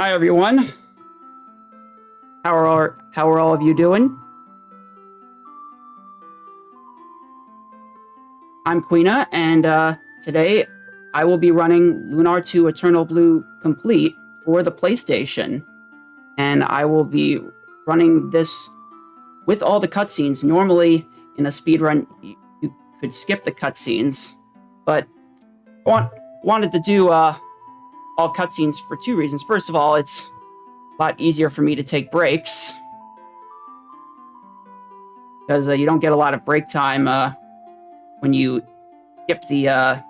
Hi everyone. How are all of you doing? I'm Queena, and today I will be running Lunar 2 Eternal Blue Complete for the PlayStation. And I will be running this with all the cutscenes. Normally, in a speedrun, you could skip the cutscenes, but wanted to do all cutscenes for two reasons. First of all, it's a lot easier for me to take breaks, because you don't get a lot of break time when you skip the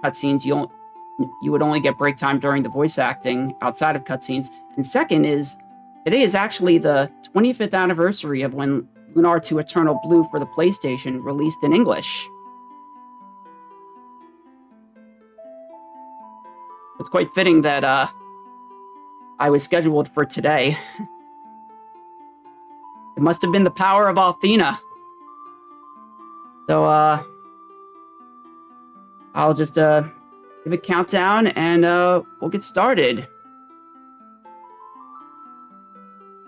cutscenes. You would only get break time during the voice acting outside of cutscenes. And second is, today is actually the 25th anniversary of when Lunar 2 Eternal Blue for the PlayStation released in English. It's quite fitting that I was scheduled for today. It must have been the power of Althena. So, I'll just give a countdown and we'll get started.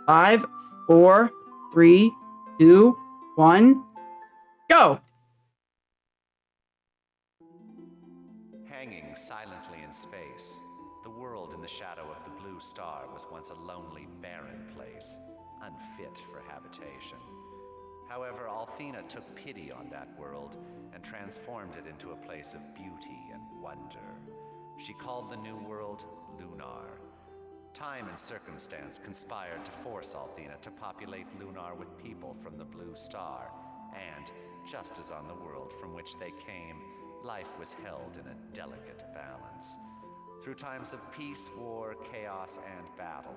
5, 4, 3, 2, 1, go! Hanging silently in space, the world in the shadow of the blue star was once a lonely, barren place, unfit for habitation. However, Althena took pity on that world and transformed it into a place of beauty and wonder. She called the new world Lunar. Time and circumstance conspired to force Althena to populate Lunar with people from the blue star, and, just as on the world from which they came, life was held in a delicate balance. Through times of peace, war, chaos, and battle,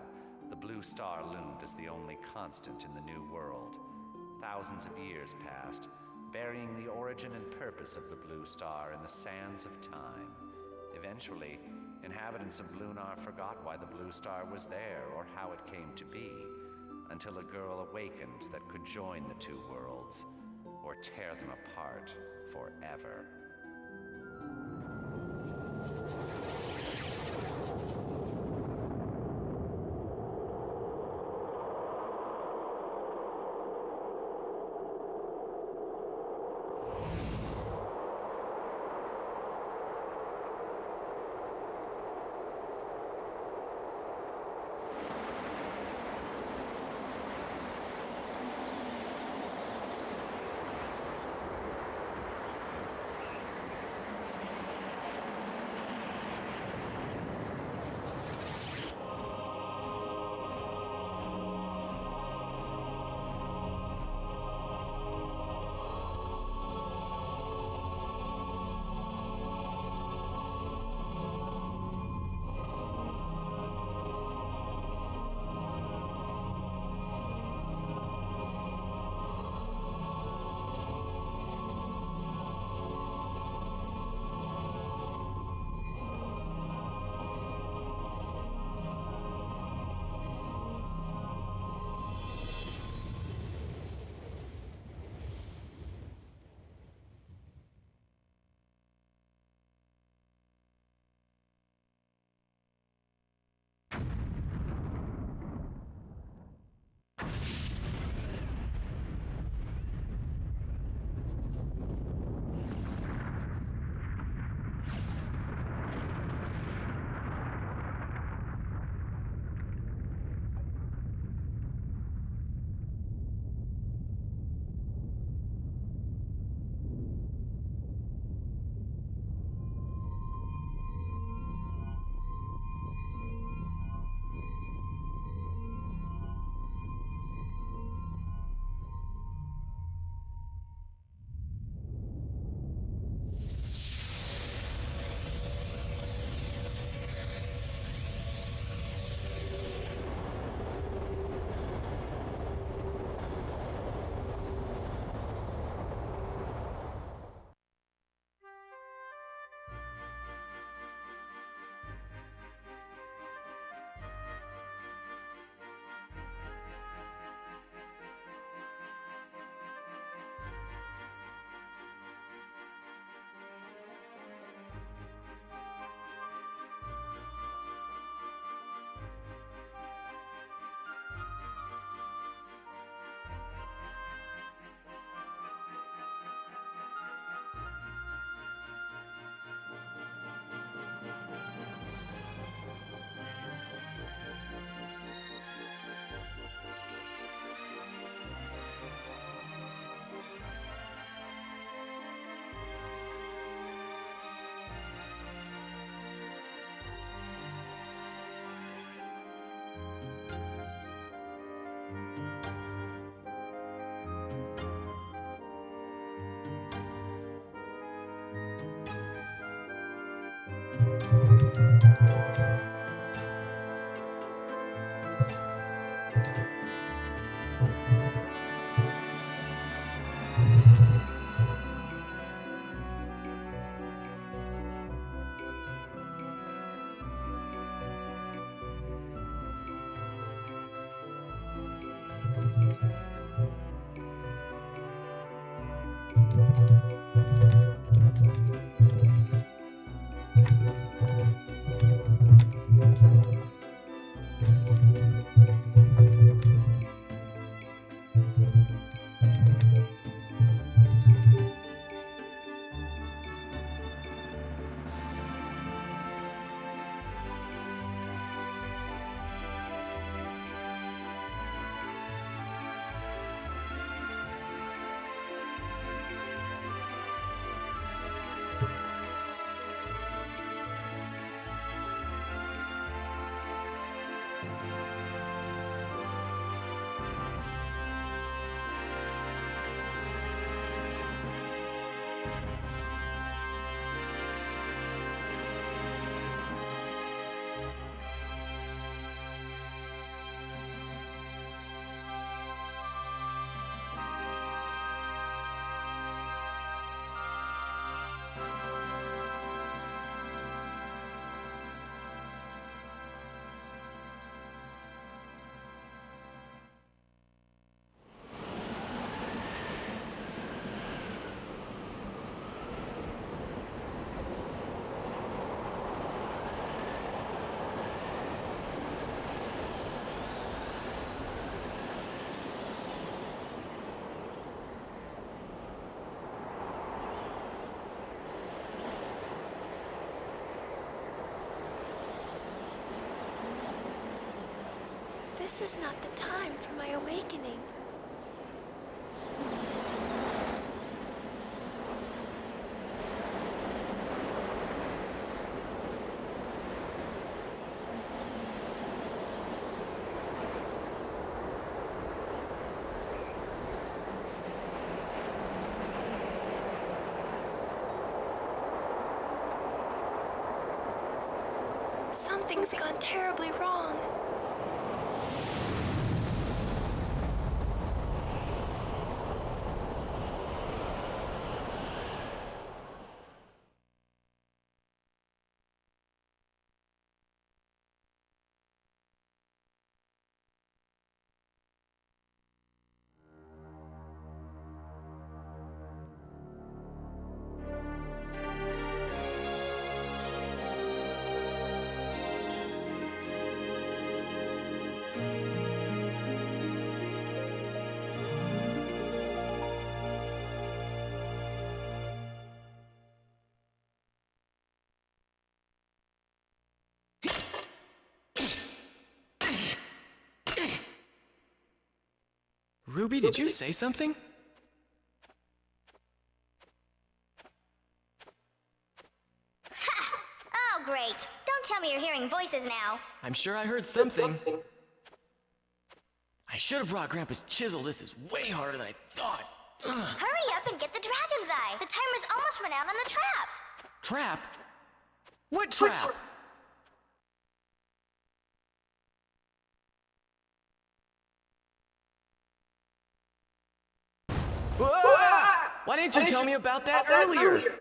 the blue star loomed as the only constant in the new world. Thousands of years passed, burying the origin and purpose of the blue star in the sands of time. Eventually, inhabitants of Lunar forgot why the blue star was there or how it came to be, until a girl awakened that could join the two worlds, or tear them apart forever. This is not the time for my awakening. Something's gone terribly wrong. Ruby, did you say something? Oh, great. Don't tell me you're hearing voices now. I'm sure I heard something. I should have brought Grandpa's chisel. This is way harder than I thought. Ugh. Hurry up and get the dragon's eye. The timer's almost run out on the trap. Trap? What trap? Why didn't you tell me about that earlier?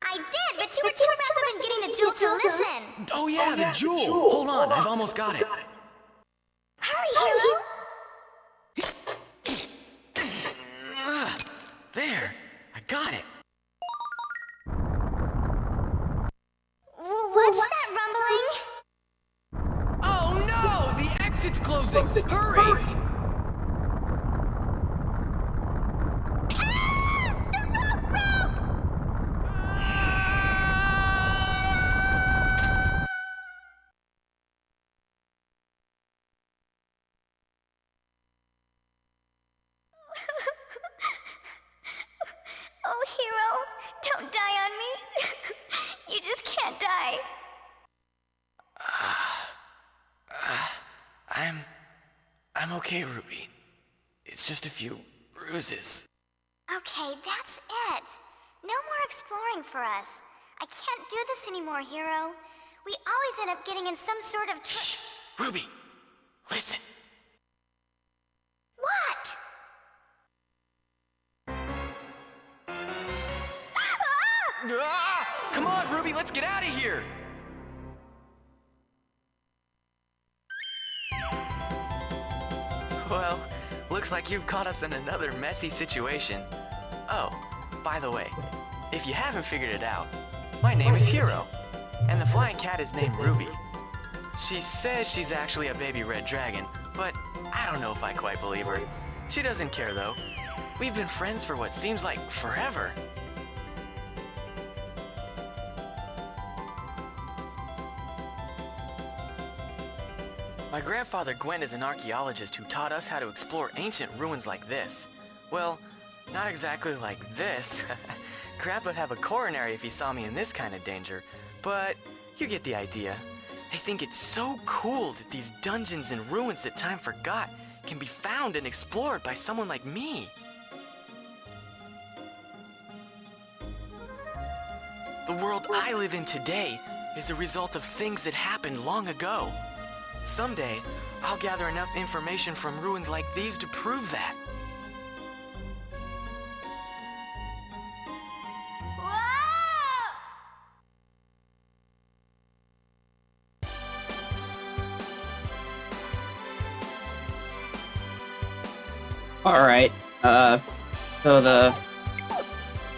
I did, but you were too wrapped up in getting the jewel to listen. Oh yeah, the jewel. Hold on, I've almost got it. Hurry, Hero. There, I got it. What's that rumbling? Oh no, the exit's closing. Hurry! Oh, Hero, don't die on me. You just can't die. I'm okay, Ruby. It's just a few bruises. Okay, that's it. No more exploring for us. I can't do this anymore, Hero. we always end up getting in some sort of Shh! Ruby! Listen! What? Ah! Come on, Ruby, let's get out of here! Well, looks like you've caught us in another messy situation. Oh, by the way, if you haven't figured it out, my name is Hero, and the flying cat is named Ruby. She says she's actually a baby red dragon, but I don't know if I quite believe her. She doesn't care though. We've been friends for what seems like forever. My grandfather Gwen is an archaeologist who taught us how to explore ancient ruins like this. Well, not exactly like this. Grandpa'd have a coronary if he saw me in this kind of danger, but you get the idea. I think it's so cool that these dungeons and ruins that time forgot can be found and explored by someone like me. The world I live in today is a result of things that happened long ago. Someday, I'll gather enough information from ruins like these to prove that. Whoa! Alright, so the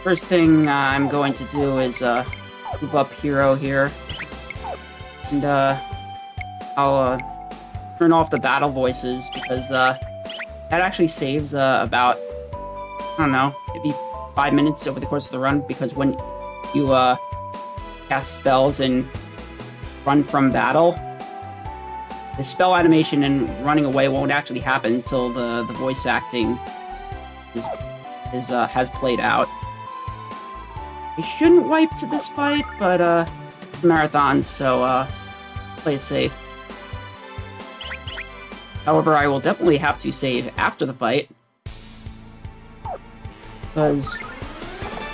first thing I'm going to do is, move up Hero here. And, I'll, turn off the battle voices, because, that actually saves, about, I don't know, maybe 5 minutes over the course of the run, because when you, cast spells and run from battle, the spell animation and running away won't actually happen until the voice acting has played out. I shouldn't wipe to this fight, but, it's a marathon, so, play it safe. However, I will definitely have to save after the fight, because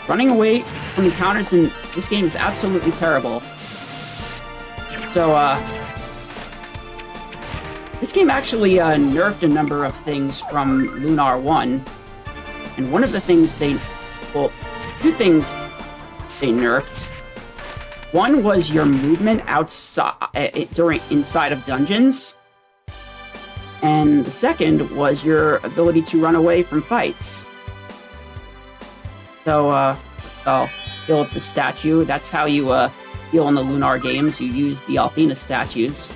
running away from encounters in this game is absolutely terrible. So, this game actually nerfed a number of things from Lunar 1, and one of the things two things they nerfed. One was your movement outside inside of dungeons, and the second was your ability to run away from fights. So, I'll deal with the statue. That's how you deal in the Lunar games. You use the Althena statues.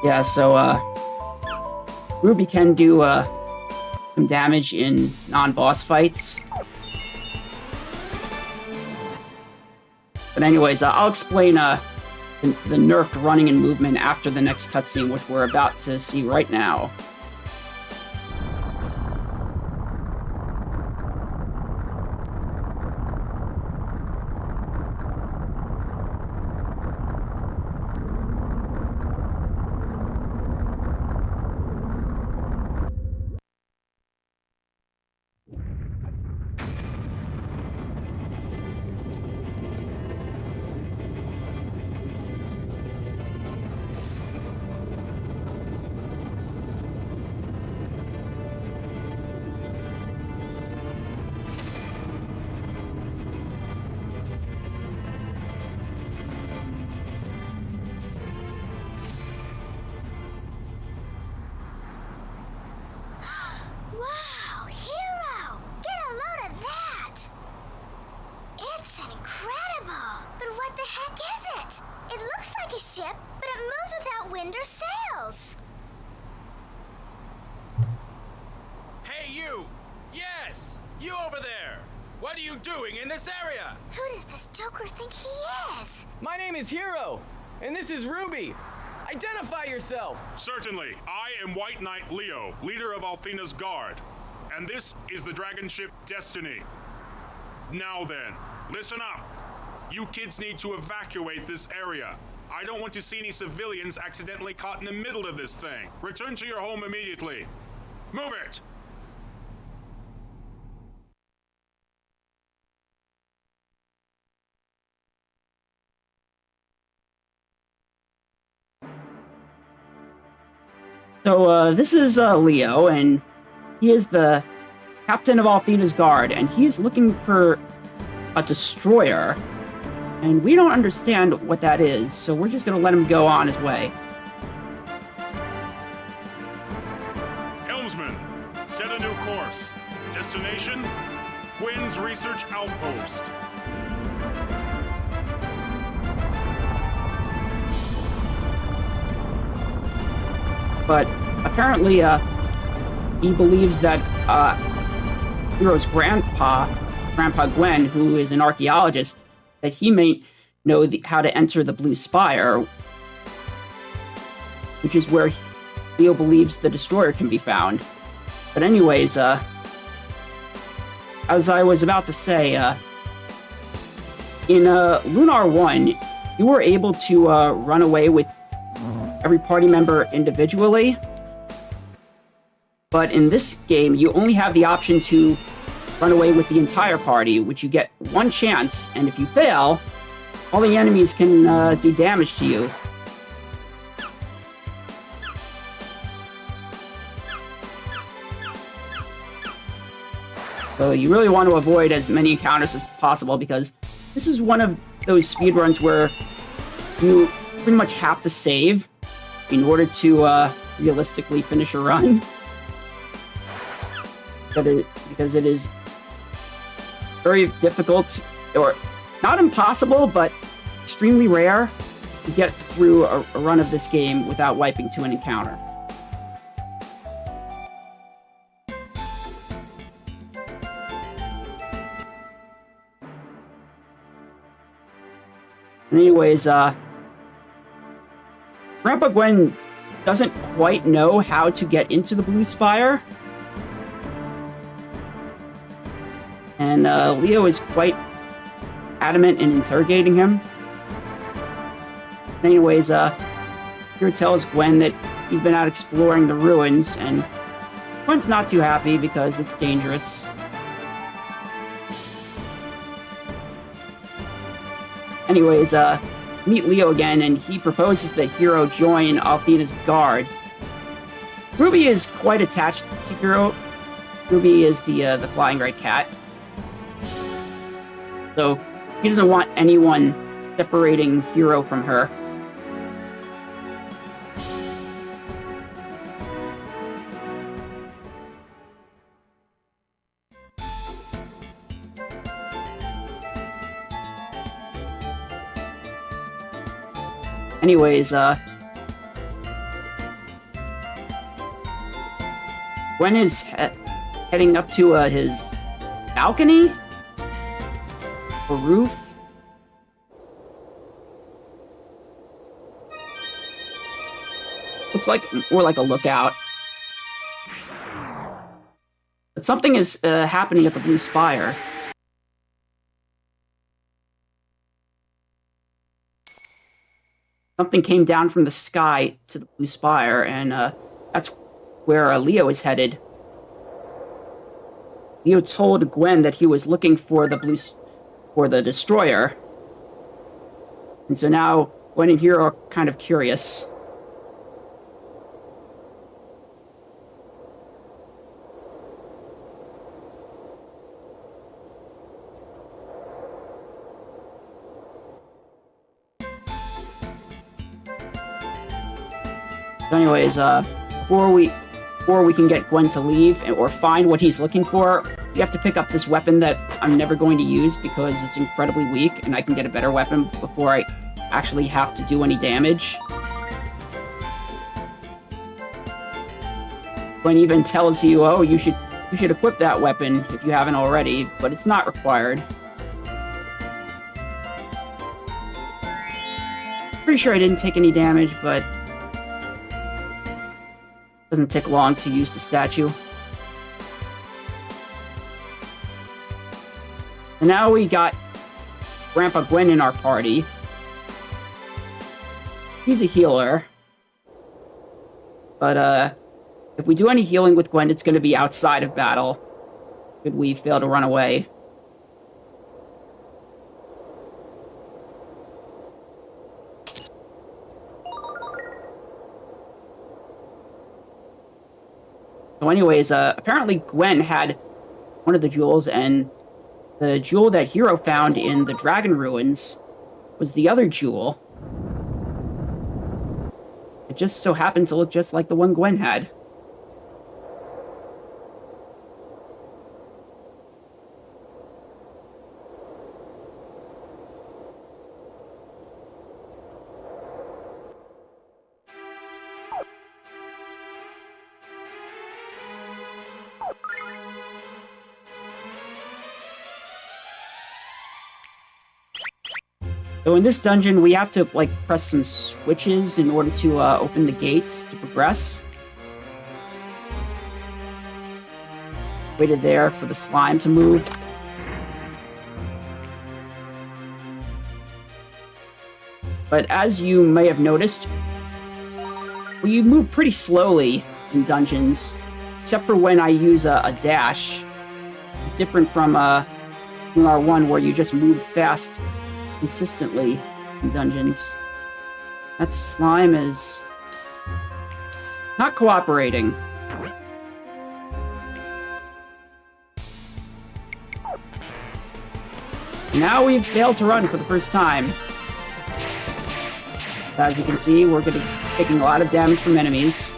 Yeah, so, Ruby can do, some damage in non-boss fights. But anyways, I'll explain, the nerfed running and movement after the next cutscene, which we're about to see right now. Wow, Hero! Get a load of that! It's incredible! But what the heck is it? It looks like a ship, but it moves without wind or sails. Hey, you! Yes! You over there! What are you doing in this area? Who does this Joker think he is? My name is Hero, and this is Ruby. Identify yourself! Certainly. I am White Knight Leo, leader of Althena's Guard. And this is the dragon ship Destiny. Now then, listen up. You kids need to evacuate this area. I don't want to see any civilians accidentally caught in the middle of this thing. Return to your home immediately. Move it! So, this is Leo, and he is the captain of Althena's guard, and he is looking for a destroyer. And we don't understand what that is, so we're just gonna let him go on his way. Helmsman, set a new course. Destination? Gwen's Research Outpost. But apparently, he believes that Hero's Grandpa Gwen, who is an archaeologist, that he may know how to enter the Blue Spire, which is where Leo believes the destroyer can be found. But anyways, as I was about to say, in Lunar 1, you were able to run away with every party member individually. But in this game, you only have the option to run away with the entire party, which you get one chance, and if you fail, all the enemies can do damage to you. So you really want to avoid as many encounters as possible, because this is one of those speedruns where you pretty much have to save in order to realistically finish a run. Because it is very difficult, or not impossible, but extremely rare to get through a run of this game without wiping to an encounter. Anyways, Grandpa Gwen doesn't quite know how to get into the Blue Spire. And Leo is quite adamant in interrogating him. Anyways, Hero tells Gwen that he's been out exploring the ruins, and Gwen's not too happy because it's dangerous. Anyways, meet Leo again, and he proposes that Hero join Althena's guard. Ruby is quite attached to Hero. Ruby is the flying red cat. So he doesn't want anyone separating Hero from her. Anyways, Gwen is heading up to his balcony? Or roof? Looks like more like a lookout. But something is happening at the Blue Spire. Something came down from the sky to the Blue Spire, and that's where Leo is headed. Leo told Gwen that he was looking for the destroyer. And so now Gwen and Hero are kind of curious. So anyways, before we can get Gwen to leave or find what he's looking for, we have to pick up this weapon that I'm never going to use because it's incredibly weak, and I can get a better weapon before I actually have to do any damage. Gwen even tells you, oh, you should equip that weapon if you haven't already, but it's not required. Pretty sure I didn't take any damage, but doesn't take long to use the statue. And now we got Grandpa Gwen in our party. He's a healer. But, if we do any healing with Gwen, it's going to be outside of battle. Should we fail to run away. So anyways, apparently Gwen had one of the jewels, and the jewel that Hero found in the Dragon Ruins was the other jewel. It just so happened to look just like the one Gwen had. So in this dungeon, we have to, like, press some switches in order to open the gates to progress. Waited there for the slime to move. But as you may have noticed, we move pretty slowly in dungeons, except for when I use a dash. It's different from Lunar 1, where you just moved fast consistently in dungeons. That slime is not cooperating. Now we've failed to run for the first time. As you can see, we're going to be taking a lot of damage from enemies.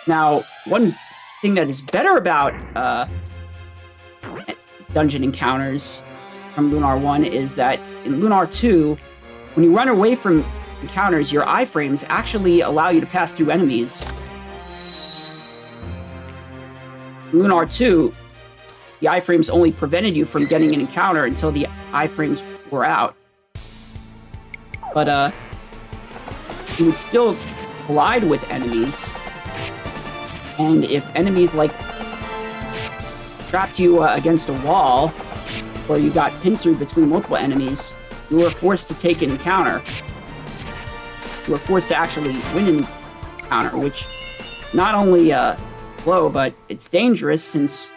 Now, one thing that is better about dungeon encounters from Lunar 1 is that in Lunar 2, when you run away from encounters, your iframes actually allow you to pass through enemies. In Lunar 2, the iframes only prevented you from getting an encounter until the iframes were out. But, you would still collide with enemies. And if enemies, like, trapped you against a wall, or you got pincered between multiple enemies, you were forced to take an encounter. You were forced to actually win an encounter, which not only slow, but it's dangerous since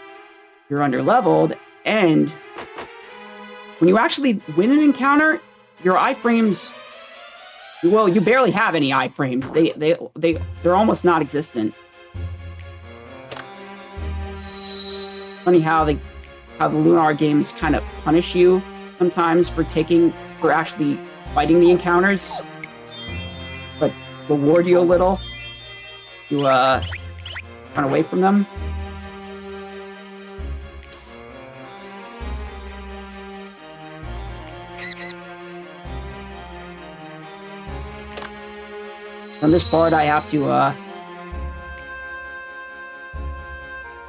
you're under-leveled, and when you actually win an encounter, your iframes, well, you barely have any iframes. They're almost non-existent. Funny how the Lunar games kind of punish you sometimes for actually fighting the encounters, but reward you a little to run away from them. On this part, I have to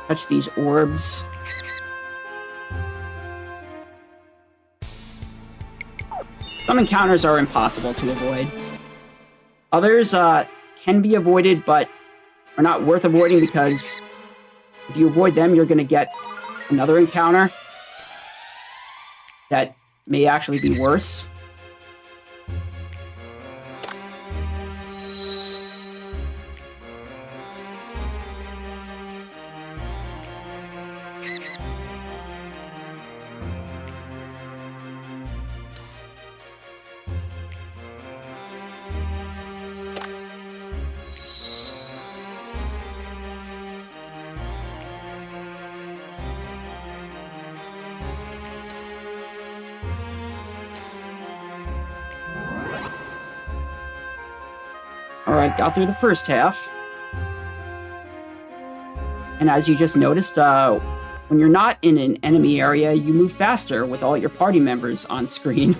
touch these orbs. Some encounters are impossible to avoid. Others can be avoided, but are not worth avoiding because if you avoid them, you're going to get another encounter that may actually be worse. Alright, got through the first half. And as you just noticed, when you're not in an enemy area, you move faster with all your party members on screen.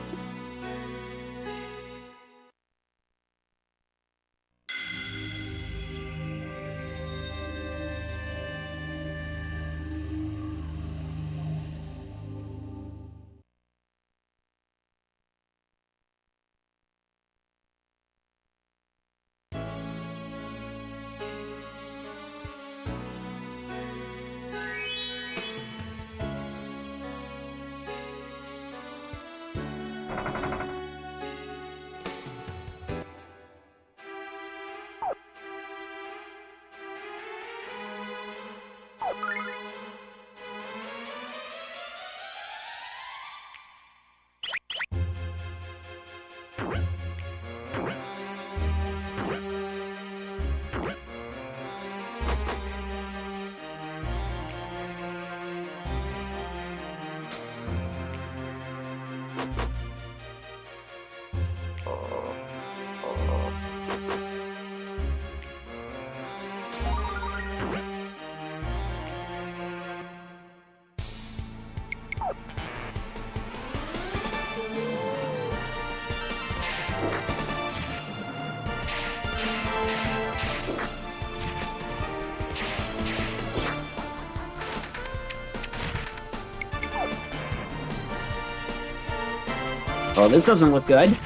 Oh, this doesn't look good.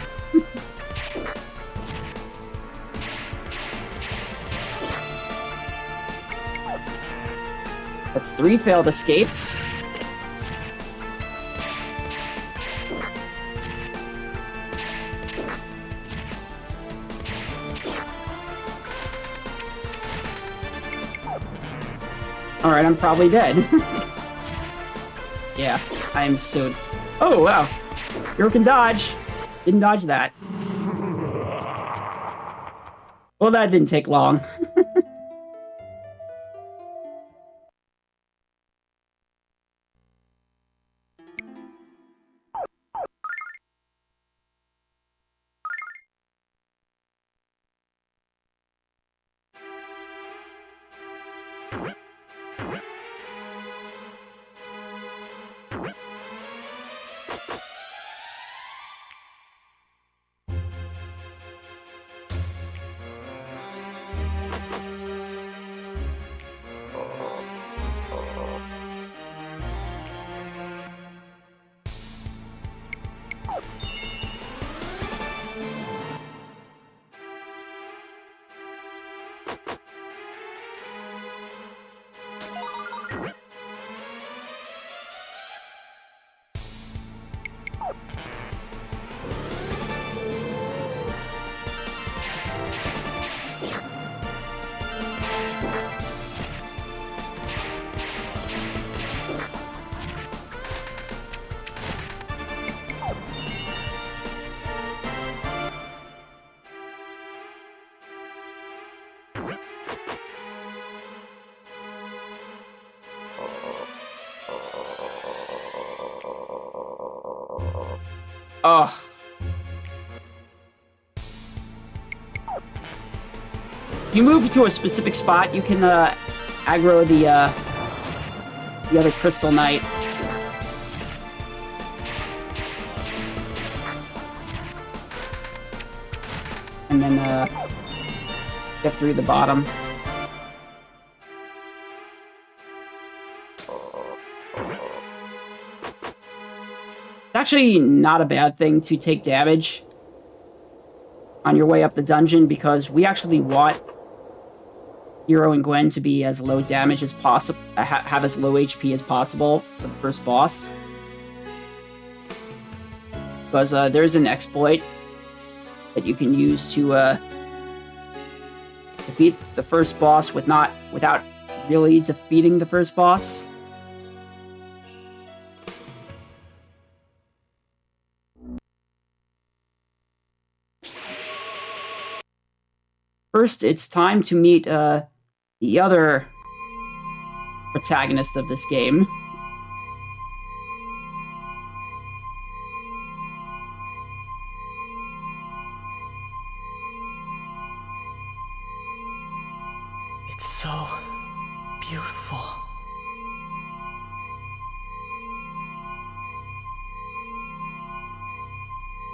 That's 3 failed escapes. Alright, I'm probably dead. Yeah, I am so... Oh, wow. Hero can dodge. Didn't dodge that. Well, that didn't take long. Ugh. You move to a specific spot, you can aggro the other Crystal Knight. And then get through the bottom. It's actually not a bad thing to take damage on your way up the dungeon, because we actually want Hero and Gwen to be as low damage as possible, have as low HP as possible for the first boss. Because there's an exploit that you can use to defeat the first boss without really defeating the first boss. First, it's time to meet the other protagonist of this game. It's so beautiful.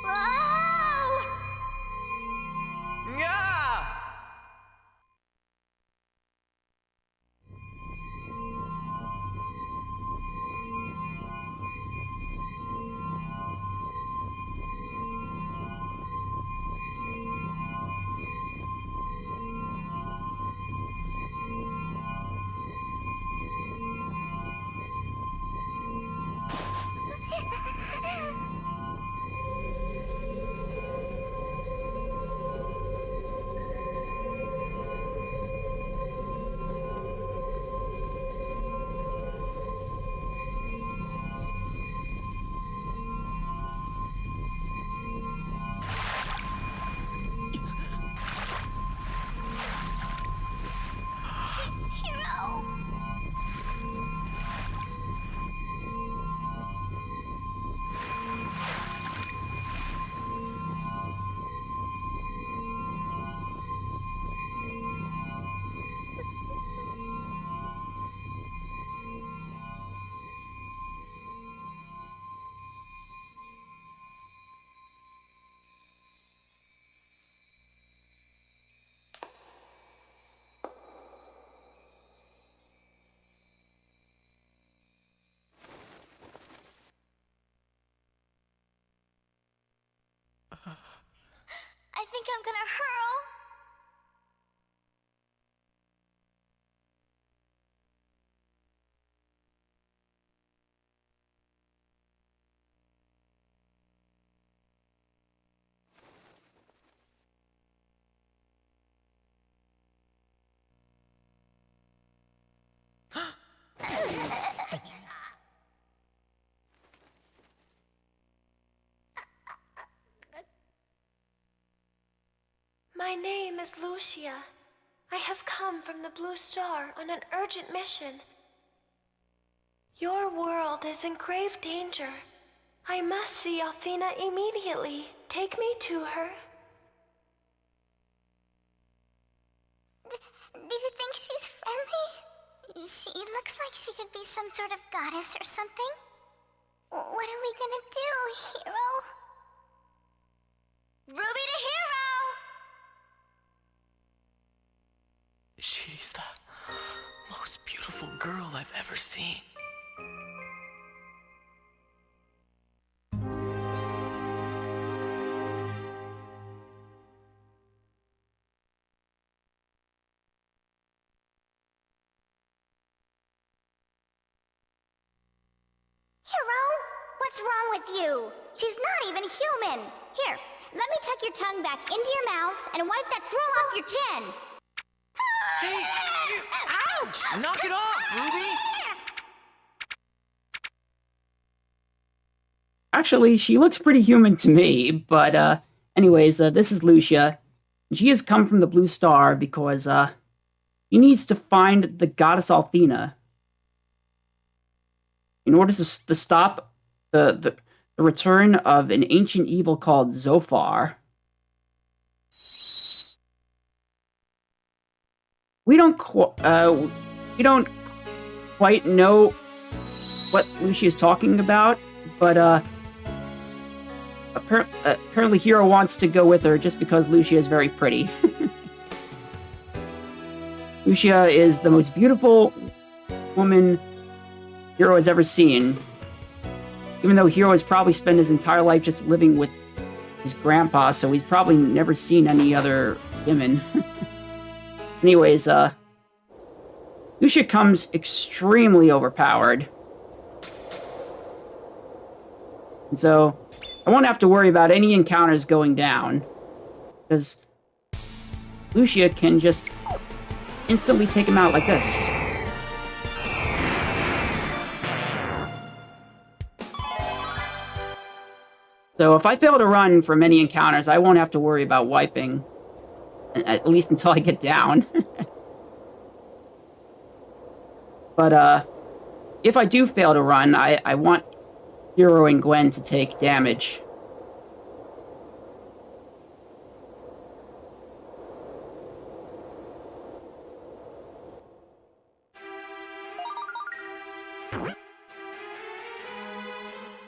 Whoa! Yeah! I'm gonna hurl. My name is Lucia. I have come from the Blue Star on an urgent mission. Your world is in grave danger. I must see Althena immediately. Take me to her. Do you think she's friendly? She looks like she could be some sort of goddess or something. What are we gonna do, Hero? Ruby to Hero! She's the most beautiful girl I've ever seen. Hero, what's wrong with you? She's not even human. Here, let me tuck your tongue back into your mouth and wipe that drool off your chin. Hey, ouch! Knock it off, Ruby! Actually, she looks pretty human to me, but anyways, this is Lucia. She has come from the Blue Star because he needs to find the goddess Althena in order to stop the return of an ancient evil called Zophar. We don't quite know what Lucia is talking about, but apparently Hero wants to go with her just because Lucia is very pretty. Lucia is the most beautiful woman Hero has ever seen. Even though Hero has probably spent his entire life just living with his grandpa, so he's probably never seen any other women. Anyways, Lucia comes extremely overpowered. And so, I won't have to worry about any encounters going down. Because Lucia can just instantly take him out like this. So if I fail to run from any encounters, I won't have to worry about wiping. At least until I get down. But, if I do fail to run, I want Hero and Gwen to take damage.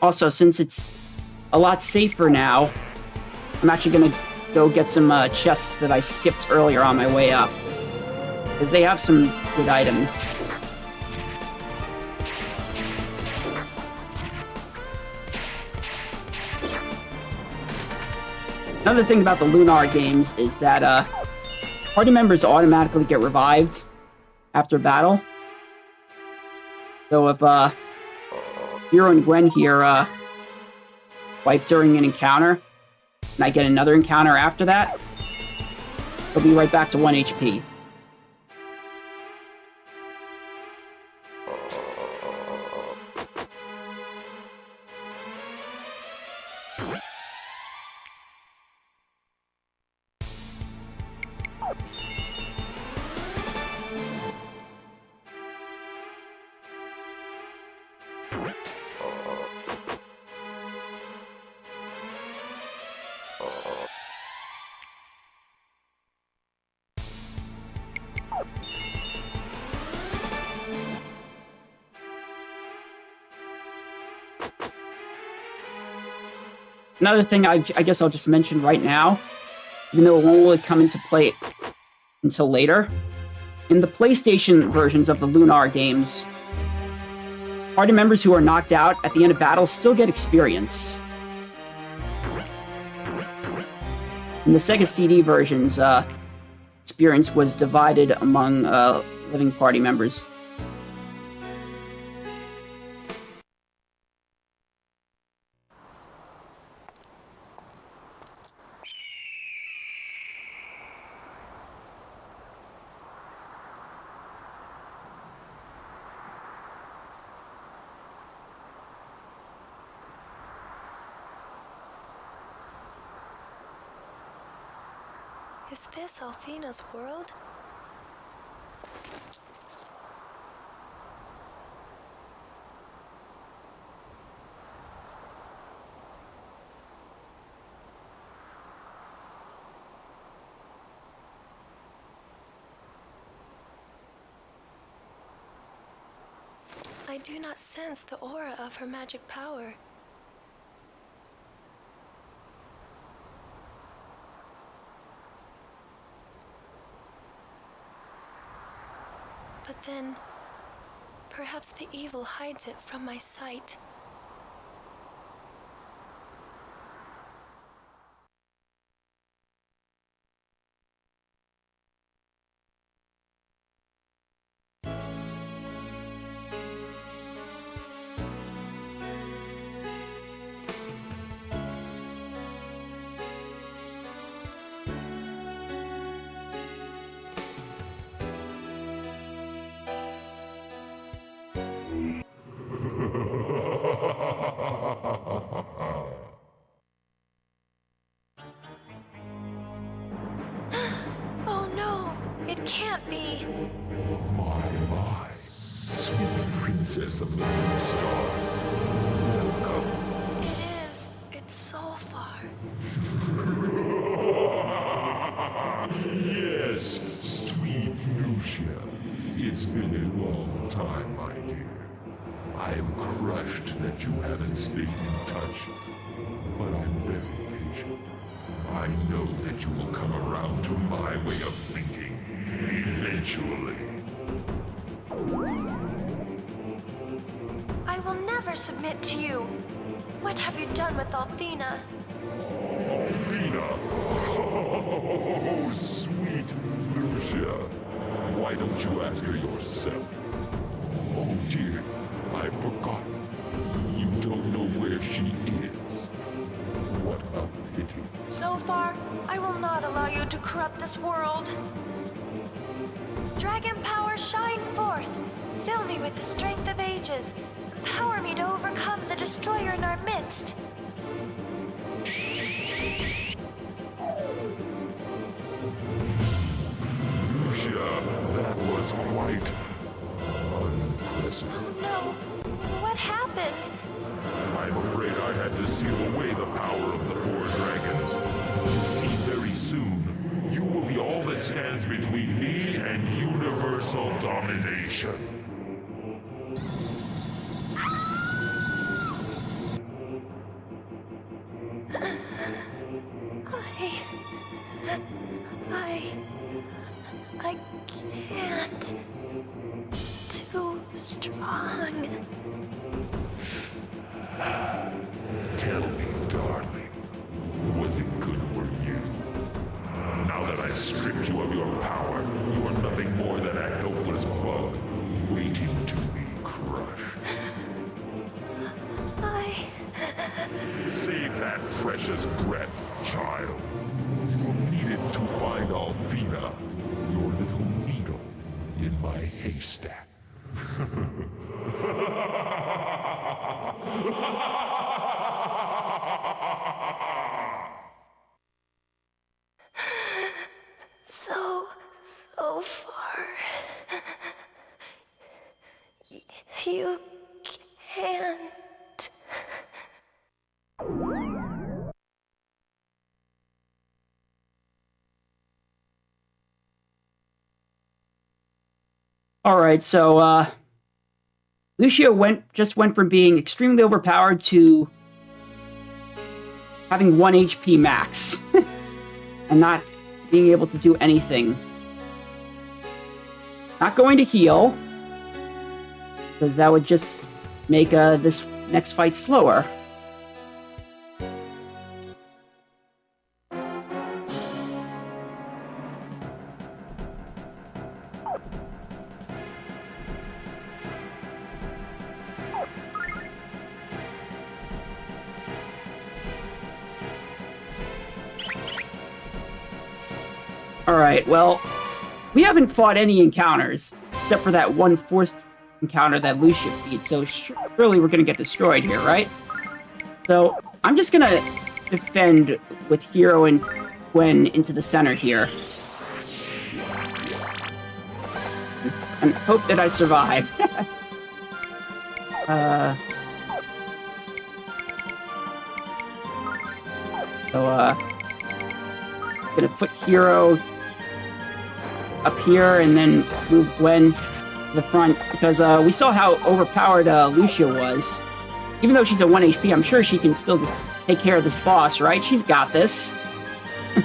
Also, since it's a lot safer now, I'm actually gonna go get some chests that I skipped earlier on my way up. Because they have some good items. Another thing about the Lunar games is that party members automatically get revived after battle. So if Hero and Gwen here wipe during an encounter, and I get another encounter after that, they'll be right back to 1 HP. Another thing I guess I'll just mention right now, even though it won't really come into play until later, in the PlayStation versions of the Lunar games, party members who are knocked out at the end of battle still get experience. In the Sega CD versions, experience was divided among living party members. Is this Althena's world? I do not sense the aura of her magic power. But then, perhaps the evil hides it from my sight. Oh no, it can't be. My, sweet princess of the Blue Star. Welcome. It is. It's so far. Yes, sweet Lucia. It's been a long time, my dear. I am crushed that you haven't stayed in touch, but I'm very patient. I know that you will come around to my way of thinking, eventually. I will never submit to you. What have you done with Althena? Athena! Oh, sweet Lucia. Why don't you ask her yourself? Oh dear, I forgot. You don't know where she is. What a pity. So far, I will not allow you to corrupt this world. Dragon power, shine forth. Fill me with the strength of ages. Empower me to overcome the destroyer in our midst. Lucia, that was quite unpleasant. Oh no, what happened? I'm afraid I had to seal away the power of the four dragons. You see, very soon, you will be all that stands between me and universal domination. I can't. Too strong. Tell me, darling, was it good for you? Now that I've stripped you of your power, you are nothing more than a helpless bug, waiting to be crushed. Save that precious breath, child. You will need it to find Althena, your little needle in my haystack. So far. You can't. All right, so Lucia just went from being extremely overpowered to having 1 HP max and not being able to do anything. Not going to heal, because that would just make this next fight slower. Alright, well, we haven't fought any encounters, except for that one forced encounter that Lucia beat, so surely we're gonna get destroyed here, right? So, I'm just gonna defend with Hero and Gwen into the center here. And hope that I survive. Gonna put Hero up here and then move Gwen to the front, because we saw how overpowered Lucia was. Even though she's at 1 HP, I'm sure she can still just take care of this boss, right? She's got this. He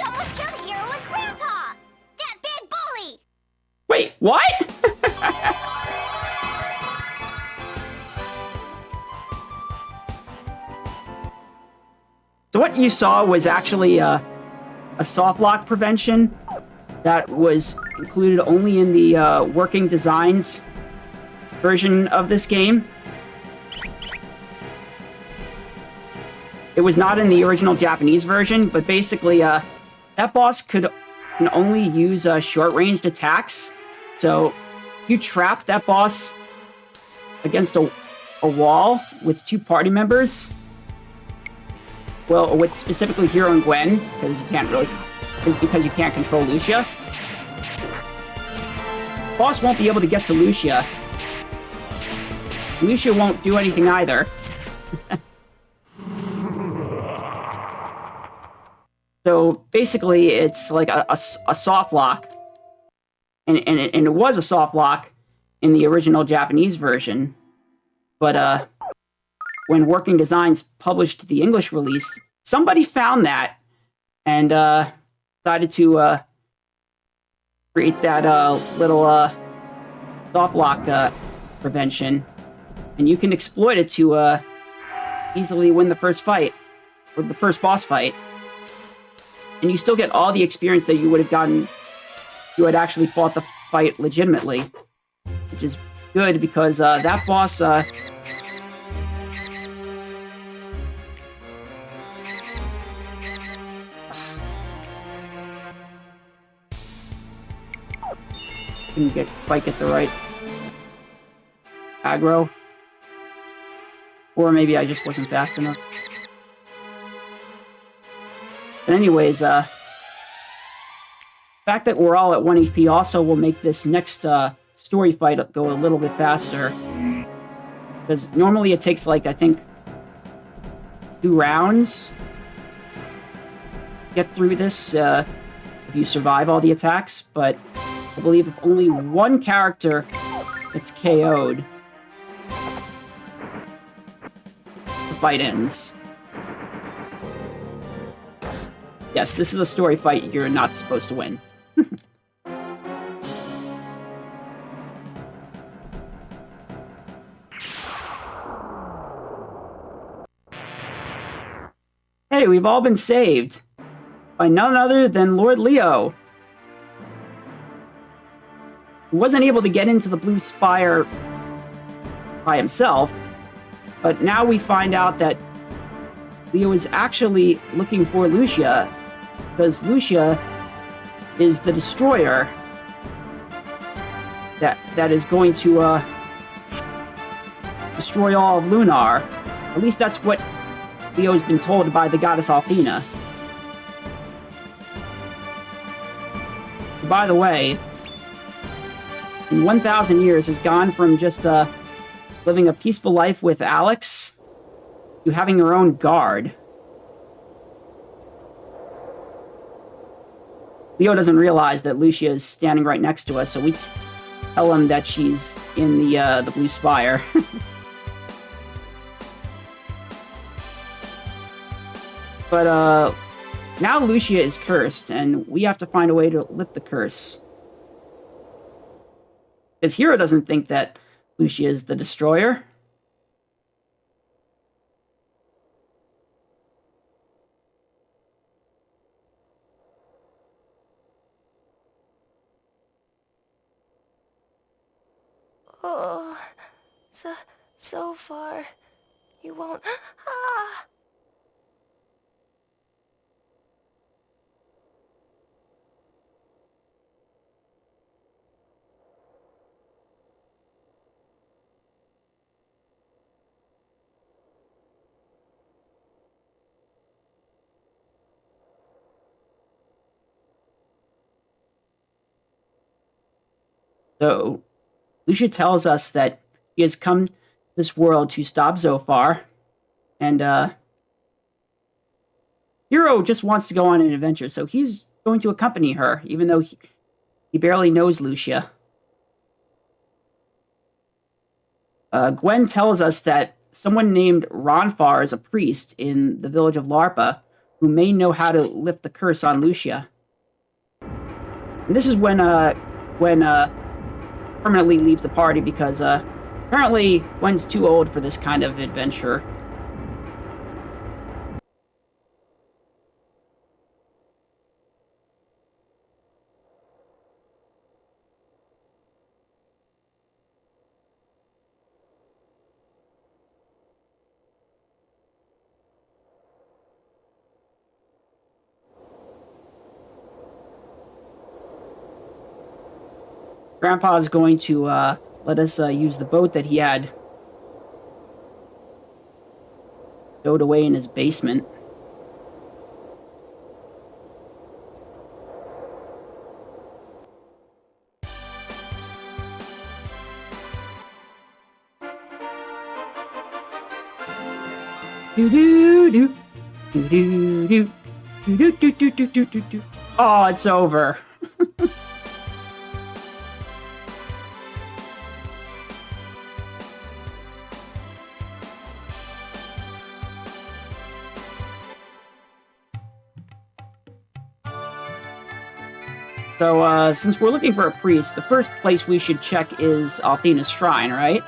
almost killed Hero and Grandpa! That big bully! Wait, what? So what you saw was actually a soft lock prevention that was included only in the working designs version of this game. It was not in the original Japanese version, but basically that boss can only use short-ranged attacks. So you trap that boss against a wall with 2 party members. Well, with specifically Hero and Gwen, because you can't control Lucia. Boss won't be able to get to Lucia. Lucia won't do anything either. So basically, it's like a soft lock, and it was a soft lock in the original Japanese version, but when Working Designs published the English release, somebody found that and decided to create that little soft lock prevention, and you can exploit it to easily win the first fight, or the first boss fight. And you still get all the experience that you would have gotten if you had actually fought the fight legitimately, which is good because that boss didn't quite get the right aggro. Or maybe I just wasn't fast enough. But anyways, the fact that we're all at 1 HP also will make this next story fight go a little bit faster. Because normally it takes, like, I think, 2 rounds to get through this if you survive all the attacks, but I believe if only 1 character gets KO'd, the fight ends. Yes, this is a story fight you're not supposed to win. Hey, we've all been saved by none other than Lord Leo, who wasn't able to get into the Blue Spire by himself, but now we find out that Leo is actually looking for Lucia, because Lucia is the destroyer that is going to destroy all of Lunar. At least that's what Leo's been told by the goddess Althena. By the way, in 1,000 years has gone from just living a peaceful life with Alex to having her own guard. Leo doesn't realize that Lucia is standing right next to us, so we tell him that she's in the Blue Spire. But now Lucia is cursed, and we have to find a way to lift the curse. Because Hero doesn't think that Lucia is the destroyer. Oh, so far. You won't... Ah! So, Lucia tells us that he has come to this world to stop Zophar, and Hero just wants to go on an adventure, so he's going to accompany her, even though he barely knows Lucia. Gwen tells us that someone named Ronfar is a priest in the village of Larpa who may know how to lift the curse on Lucia. And this is when Gwen permanently leaves the party because apparently Gwen's too old for this kind of adventure. Grandpa's going to let us use the boat that he had stowed away in his basement. Do do do do do do do do do do do do do. Oh, it's over. So, since we're looking for a priest, the first place we should check is Althena's shrine, right?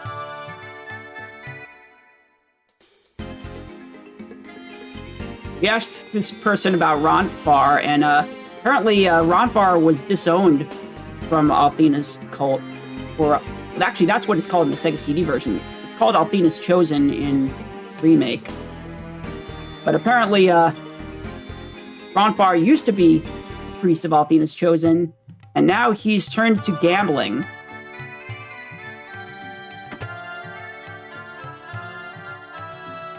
We asked this person about Ronfar, and apparently Ronfar was disowned from Althena's cult. Or actually, that's what it's called in the Sega CD version. It's called Althena's Chosen in Remake. But apparently, Ronfar used to be priest of Althena's Chosen, and now he's turned to gambling.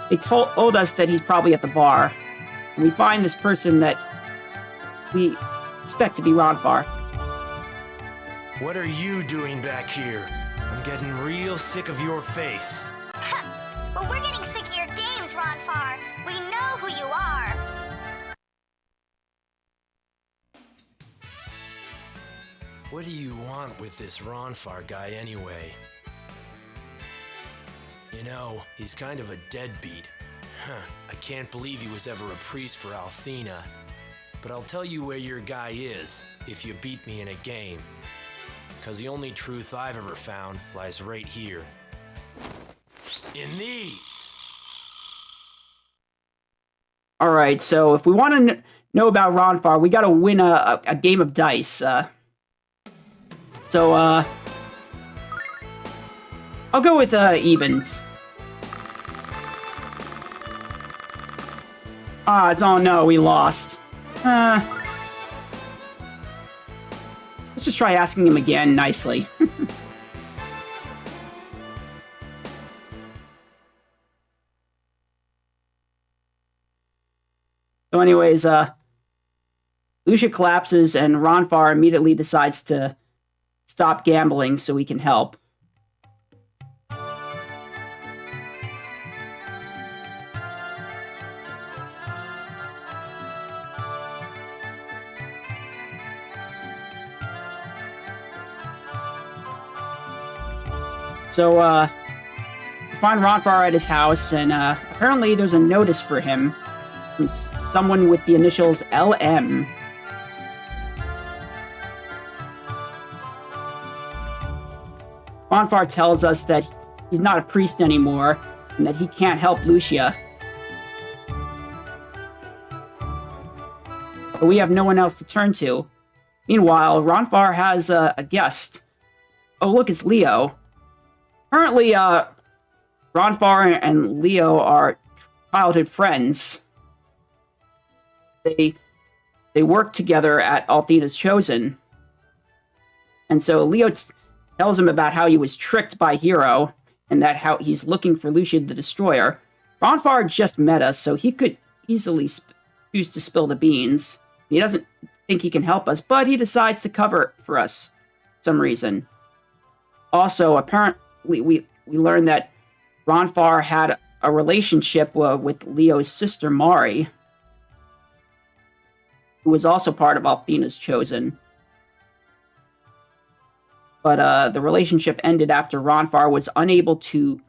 They told us that he's probably at the bar, and we find this person that we expect to be Ronfar. What are you doing back here? I'm getting real sick of your face. Well, we're getting sick of your games, Ronfar. We know who you are. What do you want with this Ronfar guy anyway? You know, he's kind of a deadbeat. I can't believe he was ever a priest for Althena. But I'll tell you where your guy is if you beat me in a game. Because the only truth I've ever found lies right here. In these! Alright, so if we want to know about Ronfar, we gotta win a game of dice. So, I'll go with, evens. Oh no, we lost. Let's just try asking him again, nicely. So anyways, Lucia collapses and Ronfar immediately decides to stop gambling so we can help. So, we find Ronfar at his house, and apparently there's a notice for him from someone with the initials LM. Ronfar tells us that he's not a priest anymore, and that he can't help Lucia. But we have no one else to turn to. Meanwhile, Ronfar has a guest. Oh, look, it's Leo. Apparently, Ronfar and Leo are childhood friends. They work together at Althena's Chosen. And so Leo tells him about how he was tricked by Hero and that how he's looking for Lucia the Destroyer. Ronfar just met us, so he could easily choose to spill the beans. He doesn't think he can help us, but he decides to cover it for us for some reason. Also, apparently, we learned that Ronfar had a relationship with Leo's sister, Mari, who was also part of Althena's Chosen. But the relationship ended after Ronfar was unable to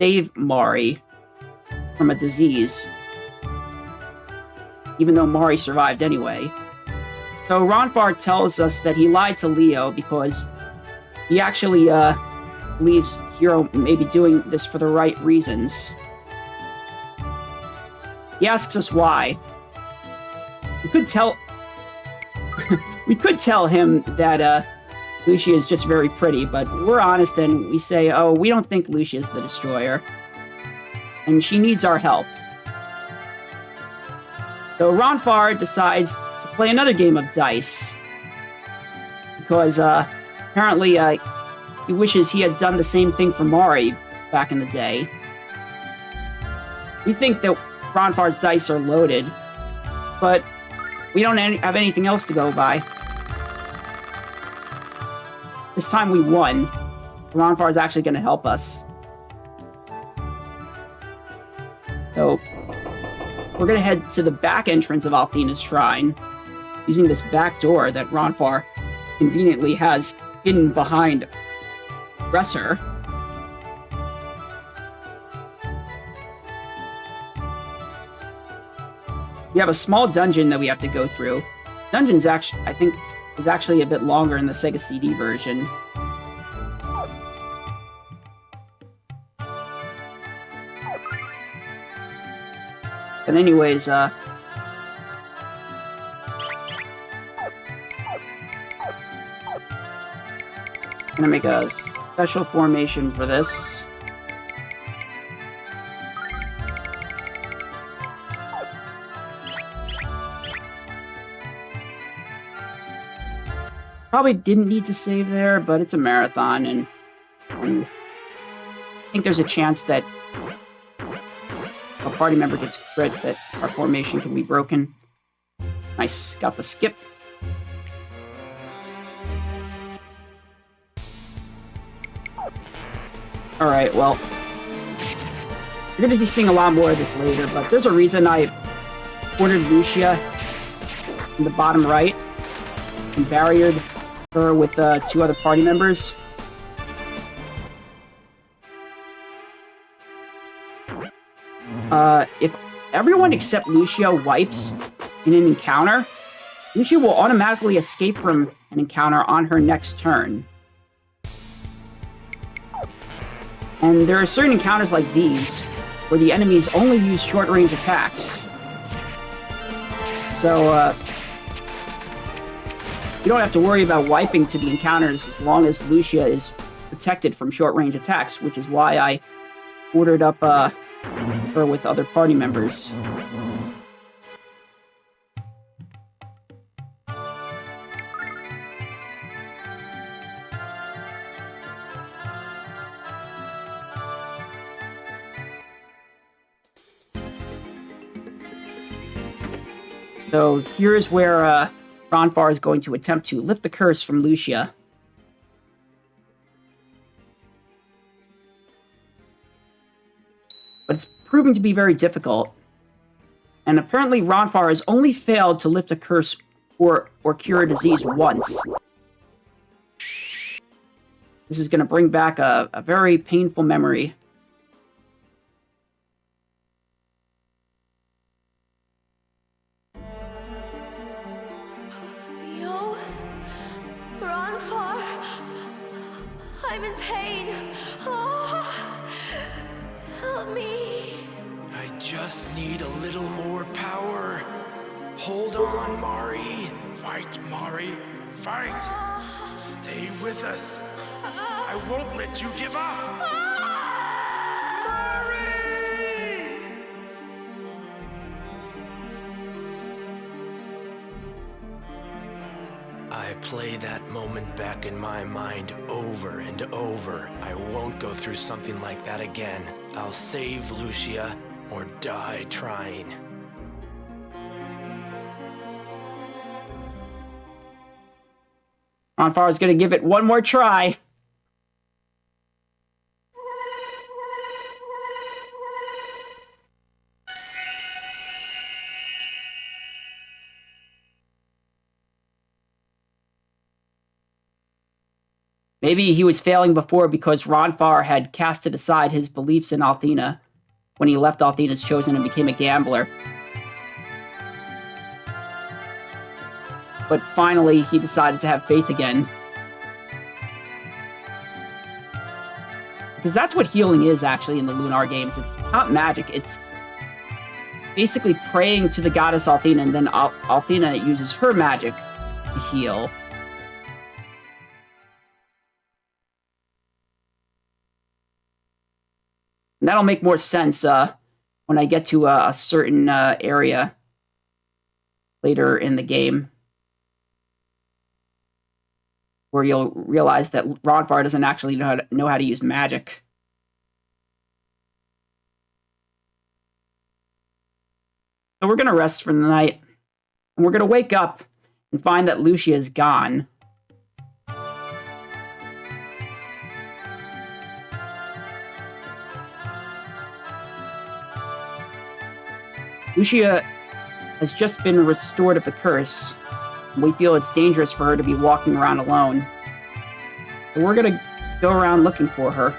save Mari from a disease, even though Mari survived anyway. So Ronfar tells us that he lied to Leo because he actually believes Hero may be doing this for the right reasons. He asks us why. We could tell him that Lucia is just very pretty, but we're honest and we say, oh, we don't think Lucia is the Destroyer, and she needs our help. So Ronfar decides to play another game of dice, because apparently he wishes he had done the same thing for Mari back in the day. We think that Ronfar's dice are loaded, but we don't have anything else to go by. This time we won. Ronfar is actually going to help us. So, we're going to head to the back entrance of Althena's Shrine, using this back door that Ronfar conveniently has hidden behind Dresser. We have a small dungeon that we have to go through. Dungeon's actually, I think, is actually a bit longer in the Sega CD version. But anyways, gonna make a special formation for this. Probably didn't need to save there, but it's a marathon, and I think there's a chance that a party member gets crit that our formation can be broken. Nice, got the skip. Alright, well, you're going to be seeing a lot more of this later, but there's a reason I ordered Lucia in the bottom right and barriered her with two other party members. If everyone except Lucia wipes in an encounter, Lucia will automatically escape from an encounter on her next turn. And there are certain encounters like these, where the enemies only use short-range attacks. So, you don't have to worry about wiping to the encounters as long as Lucia is protected from short-range attacks, which is why I ordered up, her with other party members. So here's where Ronfar is going to attempt to lift the curse from Lucia. But it's proving to be very difficult. And apparently Ronfar has only failed to lift a curse or cure a disease once. This is going to bring back a very painful memory. Yo, Ronfar, I'm in pain. Oh, help me. I just need a little more power. Hold on, Mari. Fight, Mari. Fight. Stay with us. I won't let you give up. I play that moment back in my mind over and over. I won't go through something like that again. I'll save Lucia or die trying. Ronfar's gonna give it one more try. Maybe he was failing before because Ronfar had casted aside his beliefs in Althena when he left Althena's Chosen and became a gambler. But finally, he decided to have faith again. Because that's what healing is, actually, in the Lunar games. It's not magic, it's basically praying to the goddess Althena, and then Althena uses her magic to heal. And that'll make more sense when I get to a certain area later in the game, where you'll realize that Ronfar doesn't actually know how to use magic. So we're going to rest for the night, and we're going to wake up and find that Lucia is gone. Lucia has just been restored of the curse, and we feel it's dangerous for her to be walking around alone. So we're gonna go around looking for her.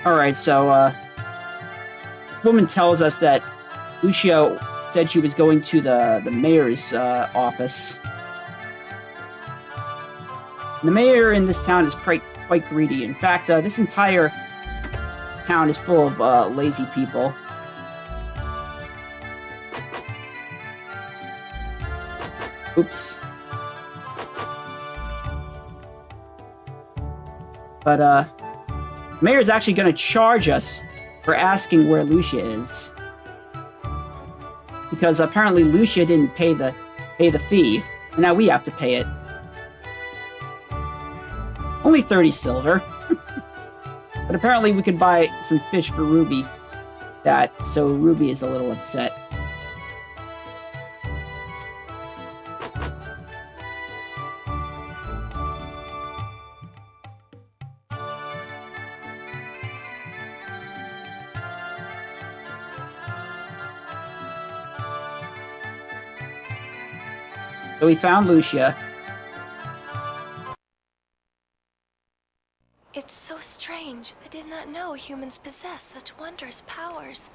Alright, so, woman tells us that Lucia said she was going to the mayor's office. The mayor in this town is quite greedy. In fact, this entire town is full of lazy people. Oops. But, Mayor's actually going to charge us for asking where Lucia is. Because apparently Lucia didn't pay the fee, so now we have to pay it. Only 30 silver. But apparently we could buy some fish for Ruby. So Ruby is a little upset. So we found Lucia. It's so strange. I did not know humans possess such wondrous powers.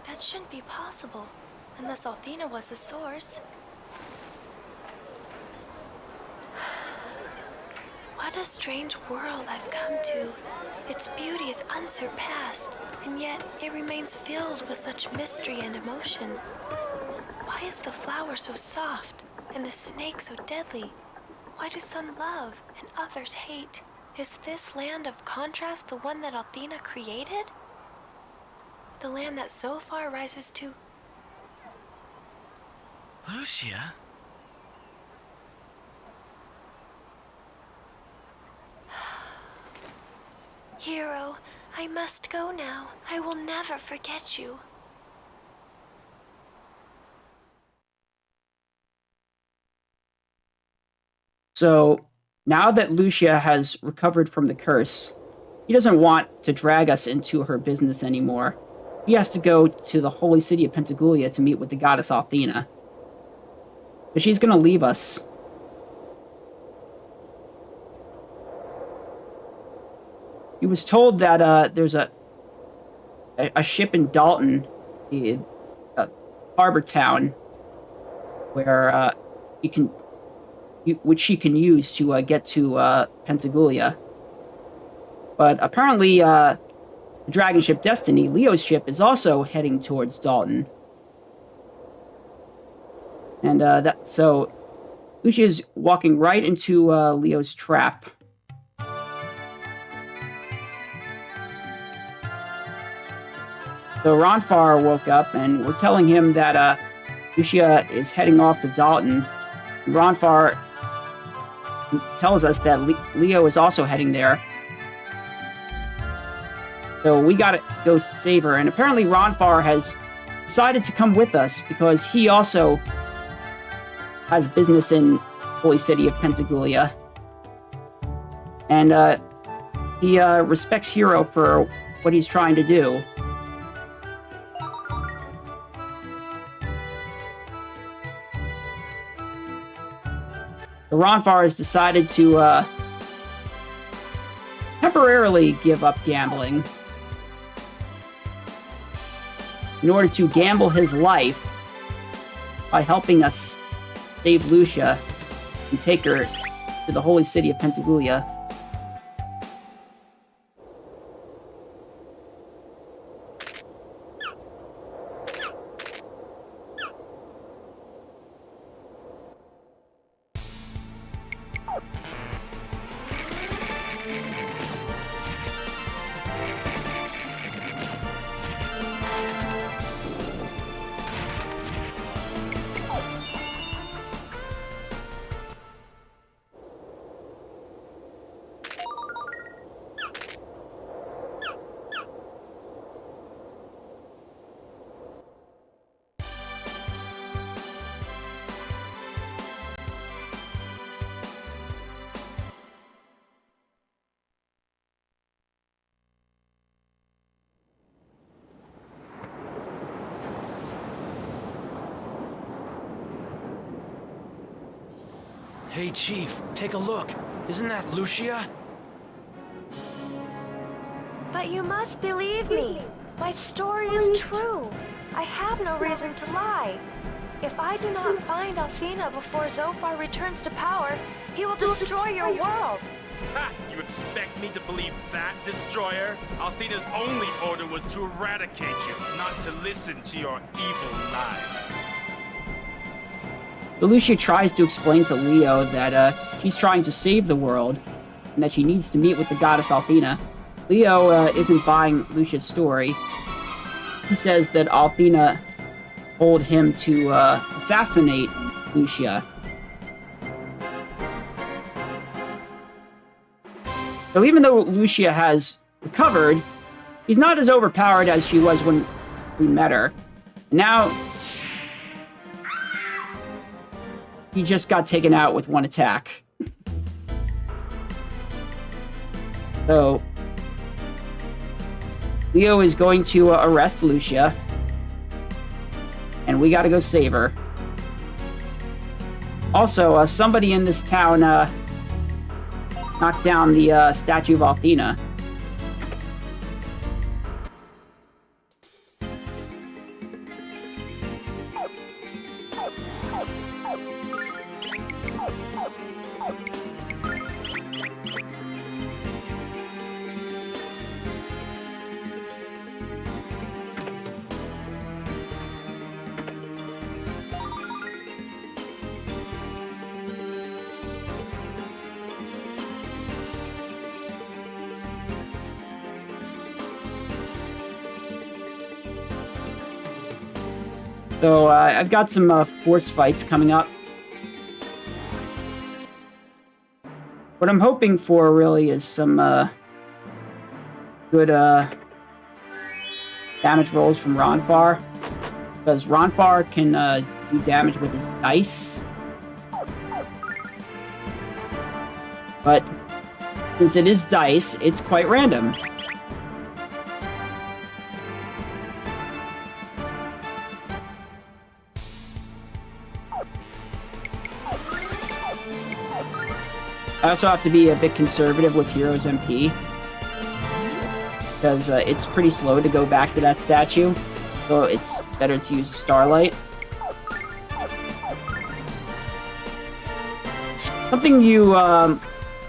That shouldn't be possible, unless Althena was the source. What a strange world I've come to. Its beauty is unsurpassed, and yet it remains filled with such mystery and emotion. Why is the flower so soft, and the snake so deadly? Why do some love and others hate? Is this land of contrast the one that Althena created? The land that so far rises to... Lucia? Hero, I must go now. I will never forget you. So, now that Lucia has recovered from the curse, he doesn't want to drag us into her business anymore. He has to go to the holy city of Pentagoulia to meet with the goddess Althena. But she's going to leave us. He was told that there's a ship in Dalton, a harbor town, where which she can use to get to Pentagoulia. But apparently, the dragon ship Destiny, Leo's ship, is also heading towards Dalton. And so Lucia's walking right into Leo's trap. So Ronfar woke up, and we're telling him that Lucia is heading off to Dalton. Ronfar tells us that Leo is also heading there. So we gotta go save her. And apparently Ronfar has decided to come with us because he also has business in Holy City of Pentagoulia. And he respects Hero for what he's trying to do. Ronfar has decided to temporarily give up gambling in order to gamble his life by helping us save Lucia and take her to the holy city of Pentagoulia. Hey, Chief, take a look. Isn't that Lucia? But you must believe me. My story is true. I have no reason to lie. If I do not find Althena before Zophar returns to power, he will destroy your world. Ha! You expect me to believe that, Destroyer? Althena's only order was to eradicate you, not to listen to your evil lies. Lucia tries to explain to Leo that she's trying to save the world and that she needs to meet with the goddess Althena. Leo isn't buying Lucia's story. He says that Althena told him to assassinate Lucia. So even though Lucia has recovered, she's not as overpowered as she was when we met her. And now he just got taken out with one attack. So Leo is going to arrest Lucia, and we gotta go save her. Also, somebody in this town knocked down the statue of Althena. So I've got some force fights coming up. What I'm hoping for really is some good damage rolls from Ronfar, because Ronfar can do damage with his dice. But since it is dice, it's quite random. I also have to be a bit conservative with Hero's MP, because it's pretty slow to go back to that statue, so it's better to use a Starlight. Something you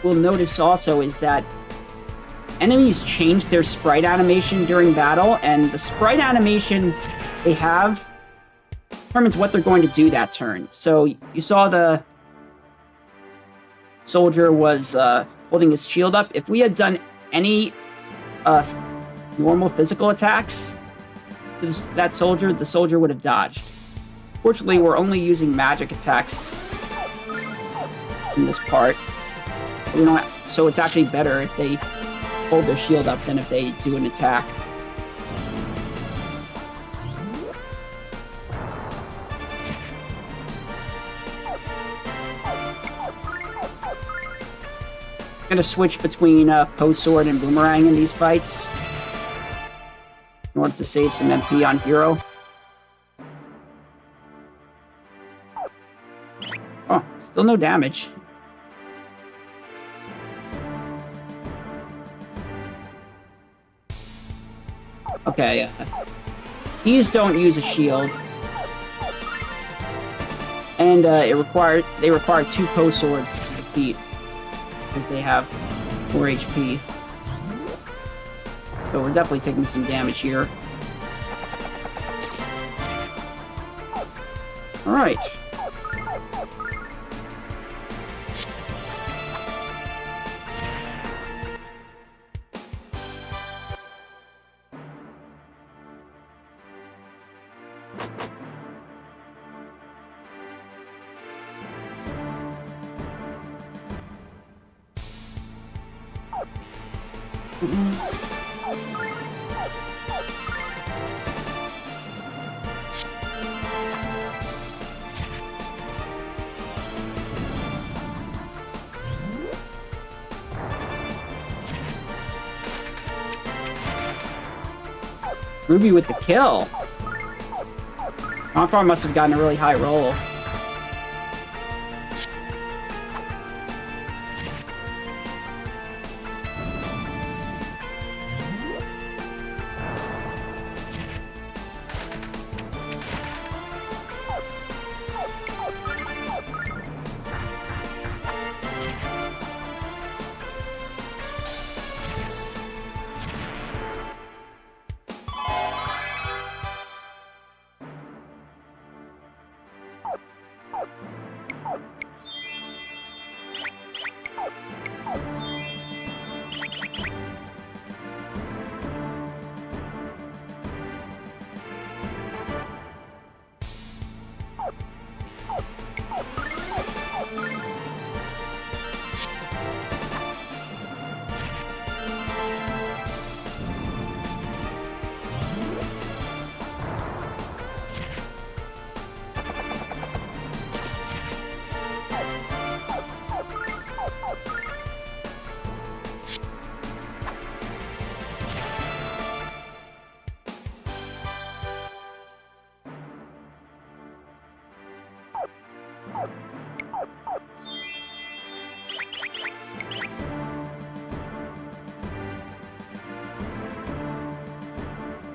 will notice also is that enemies change their sprite animation during battle, and the sprite animation they have determines what they're going to do that turn. So you saw the soldier was holding his shield up. If we had done any normal physical attacks to the soldier would have dodged. Fortunately, we're only using magic attacks in this part. We don't so it's actually better if they hold their shield up than if they do an attack. I'm gonna switch between Post Sword and Boomerang in these fights in order to save some MP on Hero. Oh, still no damage. Okay, these don't use a shield. And they require 2 Post Swords to defeat, because they have 4 HP. So we're definitely taking some damage here. Alright. Ruby with the kill. Ronfar must have gotten a really high roll.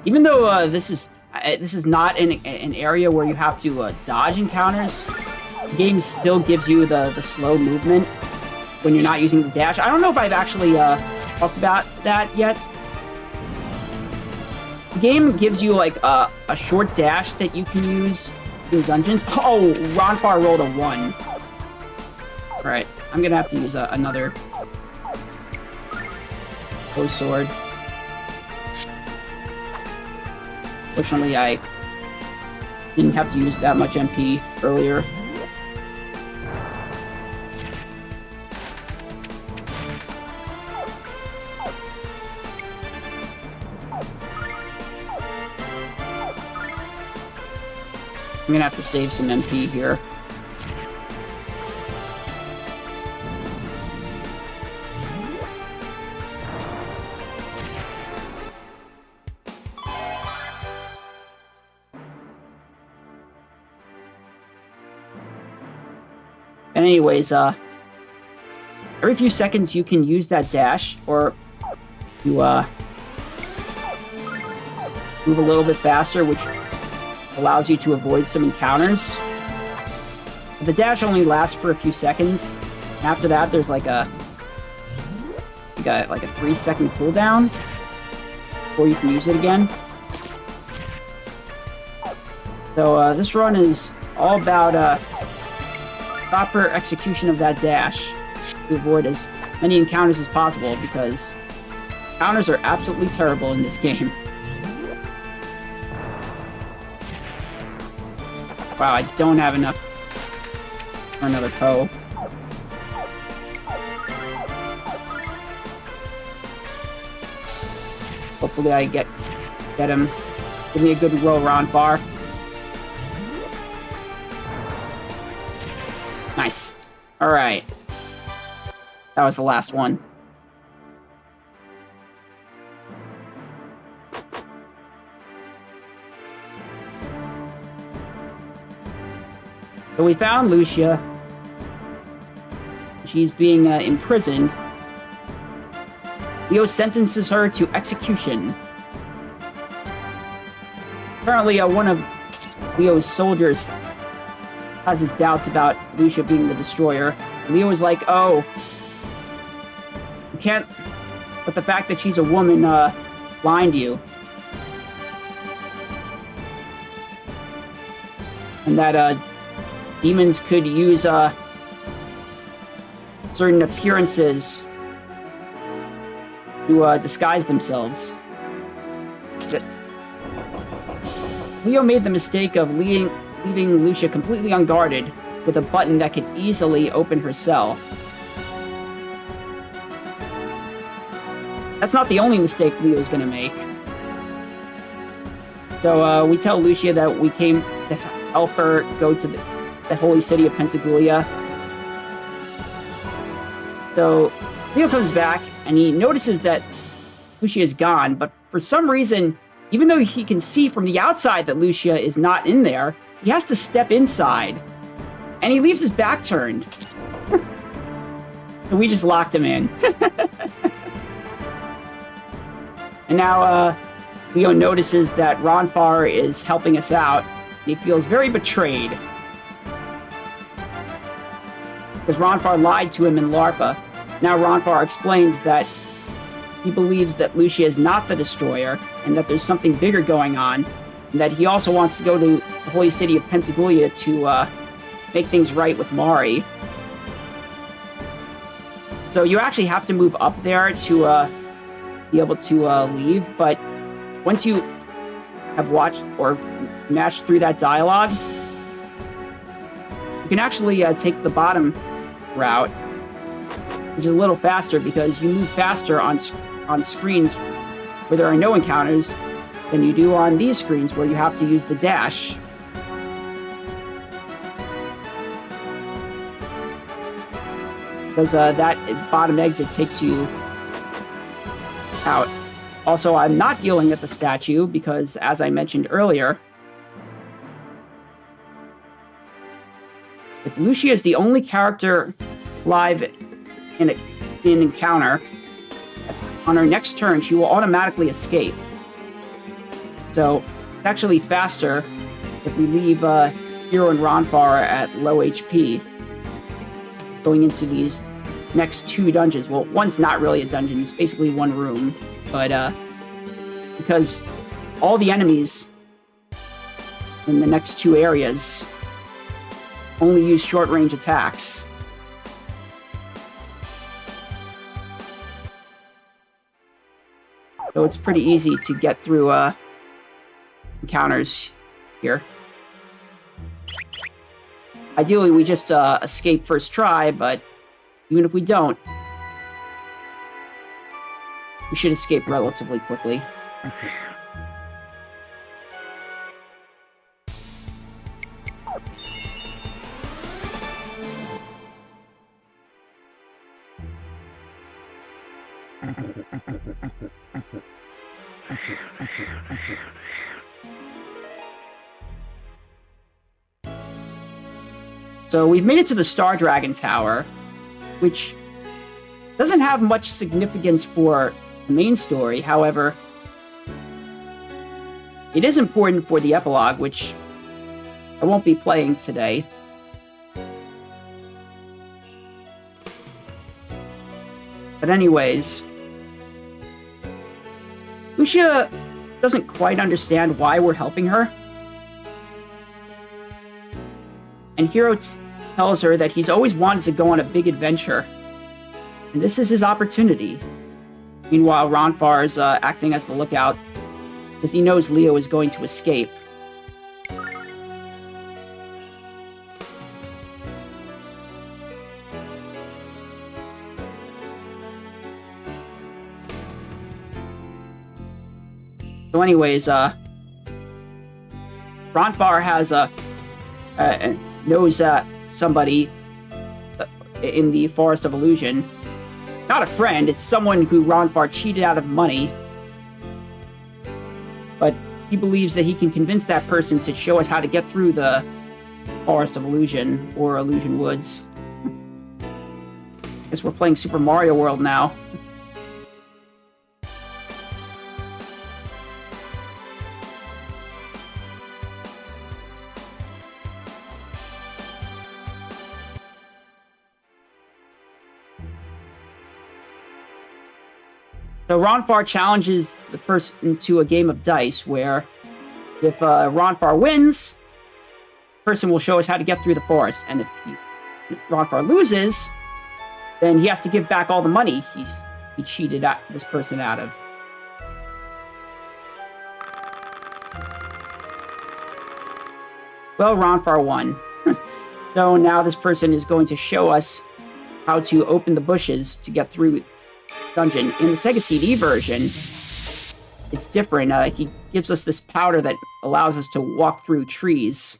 Even though this is not an area where you have to dodge encounters, the game still gives you the slow movement when you're not using the dash. I don't know if I've actually talked about that yet. The game gives you like a short dash that you can use in dungeons. Oh, Ronfar rolled a 1. Alright, I'm gonna have to use another Post Sword. Fortunately, I Didn't have to use that much MP earlier. I'm gonna have to save some MP here. And anyways, every few seconds you can use that dash, or you, move a little bit faster, which allows you to avoid some encounters. But the dash only lasts for a few seconds. After that, there's like a 3-second cooldown before you can use it again. So this run is all about proper execution of that dash to avoid as many encounters as possible, because encounters are absolutely terrible in this game. Wow, I don't have enough for another Poe. Hopefully I get him. Give me a good roll, Ronfar. Nice. Alright. That was the last one. So we found Lucia. She's being imprisoned. Leo sentences her to execution. Apparently, one of Leo's soldiers has his doubts about Lucia being the destroyer. Leo is like, oh, you can't... But the fact that she's a woman blind you. And that demons could use certain appearances to disguise themselves. Leo made the mistake of leaving Lucia completely unguarded with a button that could easily open her cell. That's not the only mistake Leo's gonna make. So we tell Lucia that we came to help her go to the holy city of Pentagoulia. So Leo comes back and he notices that Lucia is gone, but for some reason, even though he can see from the outside that Lucia is not in there, he has to step inside. And he leaves his back turned. So we just locked him in. And now Leo notices that Ronfar is helping us out. And he feels very betrayed. Because Ronfar lied to him in LARPA. Now Ronfar explains that he believes that Lucia is not the destroyer, and that there's something bigger going on, and that he also wants to go to the holy city of Pentagoulia to make things right with Mari. So you actually have to move up there to be able to leave, but once you have watched or mashed through that dialogue, you can actually take the bottom route, which is a little faster because you move faster on screens where there are no encounters than you do on these screens where you have to use the dash. Because that bottom exit takes you out. Also, I'm not healing at the statue because, as I mentioned earlier, if Lucia is the only character live in an encounter, on her next turn, she will automatically escape. So, it's actually faster if we leave Hero and Ronfar at low HP, going into these next two dungeons. Well, one's not really a dungeon, it's basically one room, but because all the enemies in the next two areas only use short-range attacks. So it's pretty easy to get through encounters here. Ideally, we just escape first try, but even if we don't, we should escape relatively quickly. So we've made it to the Star Dragon Tower, which doesn't have much significance for the main story. However, it is important for the epilogue, which I won't be playing today. But anyways, Lucia doesn't quite understand why we're helping her. And Hiro tells her that he's always wanted to go on a big adventure, and this is his opportunity. Meanwhile, Ronfar is acting as the lookout, because he knows Leo is going to escape. So anyways, Ronfar has knows somebody in the Forest of Illusion. Not a friend, it's someone who Ronfar cheated out of money. But he believes that he can convince that person to show us how to get through the Forest of Illusion, or Illusion Woods. Guess we're playing Super Mario World now. So Ronfar challenges the person to a game of dice, where if Ronfar wins, the person will show us how to get through the forest. And if Ronfar loses, then he has to give back all the money he cheated this person out of. Well, Ronfar won. So now this person is going to show us how to open the bushes to get through dungeon. In the Sega CD version, it's different. He gives us this powder that allows us to walk through trees.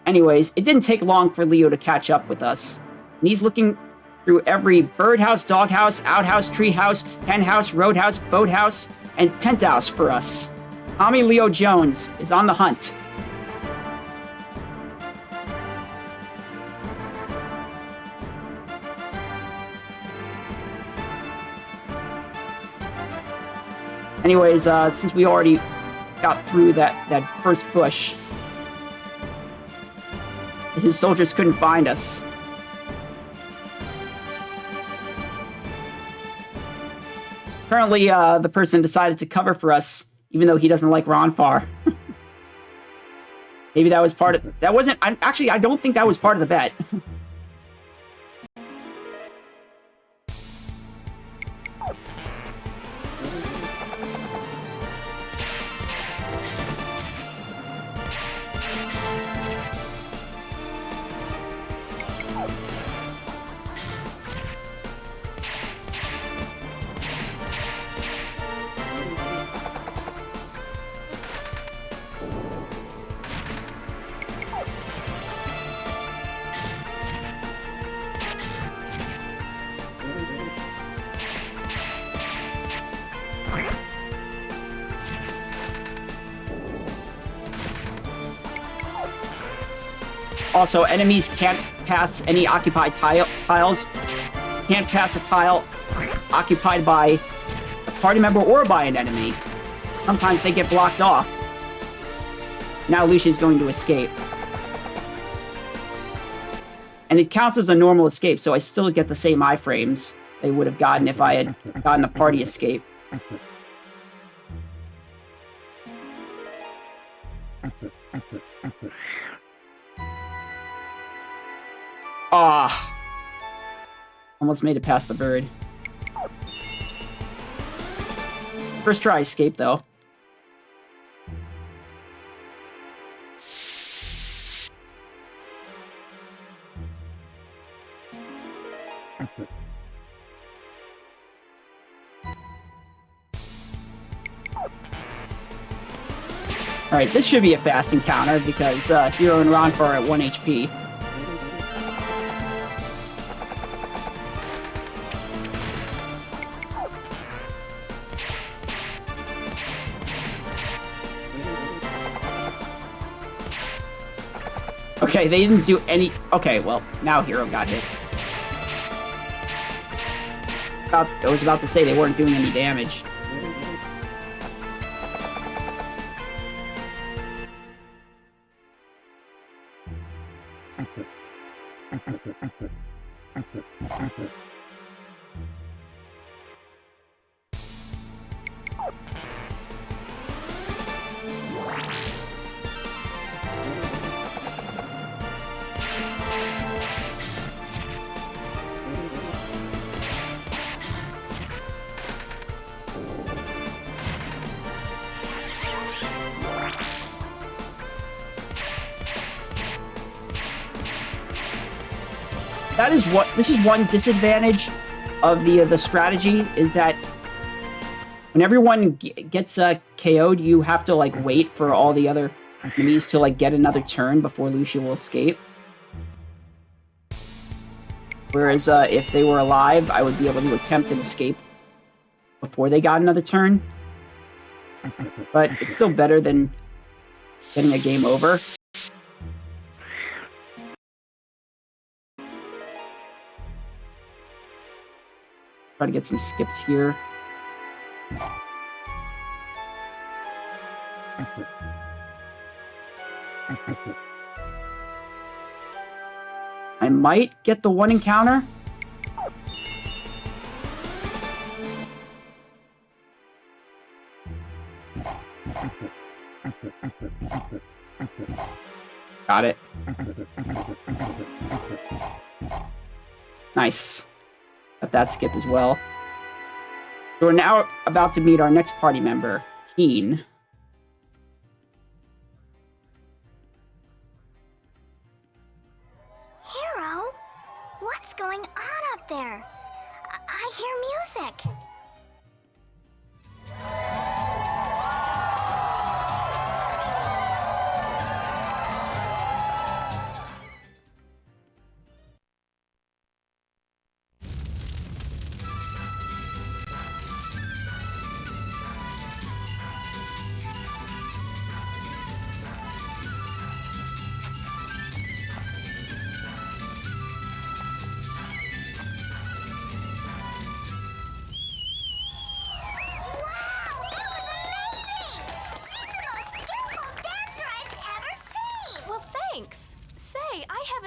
Anyways, it didn't take long for Leo to catch up with us. And he's looking through every birdhouse, doghouse, outhouse, treehouse, henhouse, roadhouse, boathouse, and penthouse for us. Tommy Leo Jones is on the hunt. Anyways, since we already got through that first bush, his soldiers couldn't find us. Currently, the person decided to cover for us, even though he doesn't like Ronfar. Maybe that was part of... That wasn't... Actually, I don't think that was part of the bet. Also, enemies can't pass any occupied tiles. Can't pass a tile occupied by a party member or by an enemy. Sometimes they get blocked off. Now Lucia's going to escape. And it counts as a normal escape, so I still get the same iframes they would have gotten if I had gotten a party escape. Ah. Almost made it past the bird. First try escape, though. Alright, this should be a fast encounter because Hero and Ron are at 1 HP. Okay, they didn't do any... Okay, well, now Hero got hit. I was about to say they weren't doing any damage. This is one disadvantage of the strategy, is that when everyone gets KO'd, you have to like wait for all the other enemies to like get another turn before Lucia will escape. Whereas if they were alive, I would be able to attempt an escape before they got another turn. But it's still better than getting a game over. Try to get some skips here. I might get the one encounter. Got it. Nice. Got that skip as well. So we're now about to meet our next party member, Keen. Hero? What's going on up there? I hear music.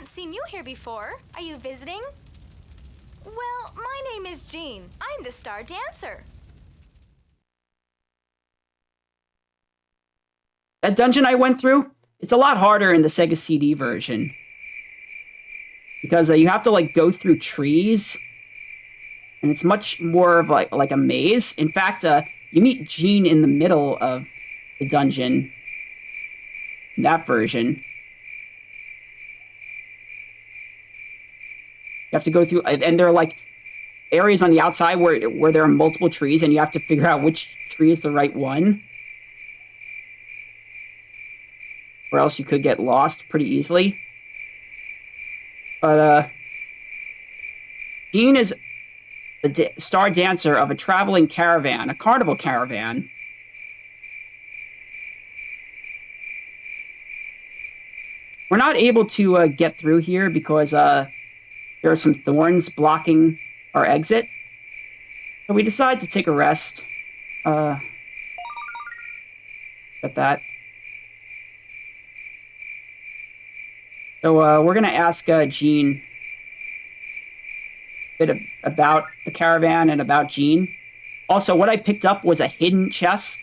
Seen you here before. Are you visiting? Well, my name is Jean. I'm the star dancer. That dungeon I went through, it's a lot harder in the Sega CD version. Because you have to like go through trees. And it's much more of like a maze. In fact, you meet Jean in the middle of the dungeon in that version. You have to go through, and there are like areas on the outside where there are multiple trees, and you have to figure out which tree is the right one. Or else you could get lost pretty easily. But, Jean is the star dancer of a traveling caravan, a carnival caravan. We're not able to get through here because, there are some thorns blocking our exit. So we decide to take a rest. Got that. So we're going to ask Jean a bit about the caravan and about Jean. Also, what I picked up was a hidden chest.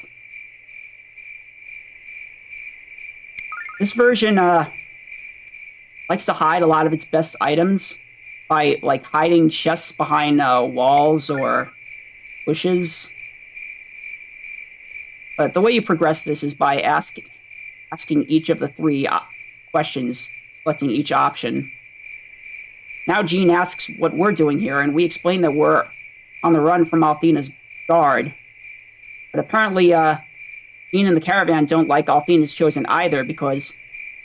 This version likes to hide a lot of its best items by like hiding chests behind walls or bushes. But the way you progress this is by asking each of the three questions, selecting each option. Now Jean asks what we're doing here, and we explain that we're on the run from Althena's guard. But apparently, Jean and the caravan don't like Althena's Chosen either, because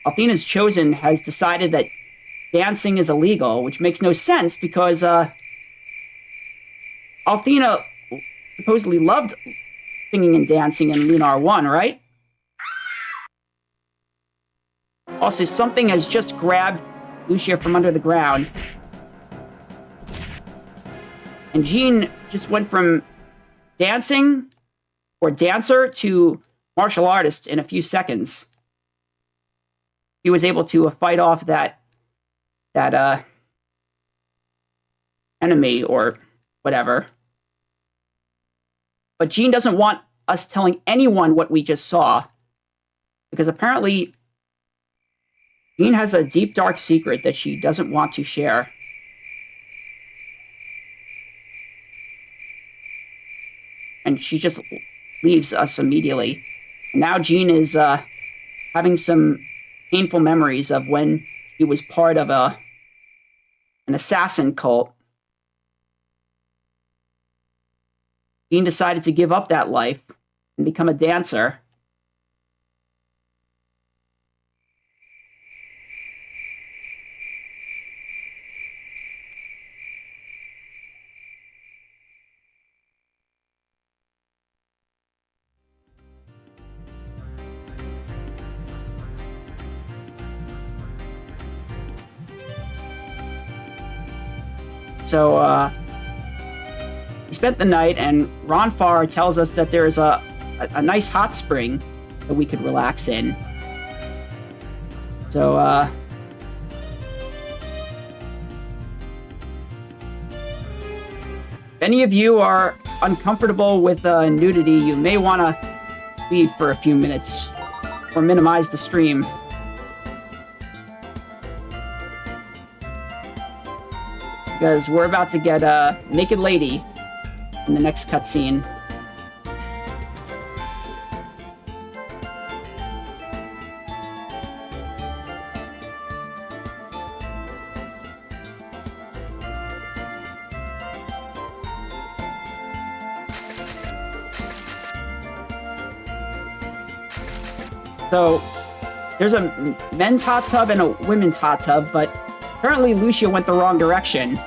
Althena's Chosen has decided that dancing is illegal, which makes no sense, because Althena supposedly loved singing and dancing in Lunar 1, right? Also, something has just grabbed Lucia from under the ground. And Jean just went from dancing or dancer to martial artist in a few seconds. He was able to fight off that enemy or whatever. But Jean doesn't want us telling anyone what we just saw, because apparently Jean has a deep, dark secret that she doesn't want to share. And she just leaves us immediately. Now Jean is having some painful memories of when she was part of an assassin cult. Jean decided to give up that life and become a dancer. So, we spent the night, and Ronfar tells us that there's a nice hot spring that we could relax in. So, if any of you are uncomfortable with nudity, you may want to leave for a few minutes or minimize the stream. Because we're about to get a naked lady in the next cutscene. So, there's a men's hot tub and a women's hot tub, but apparently Lucia went the wrong direction.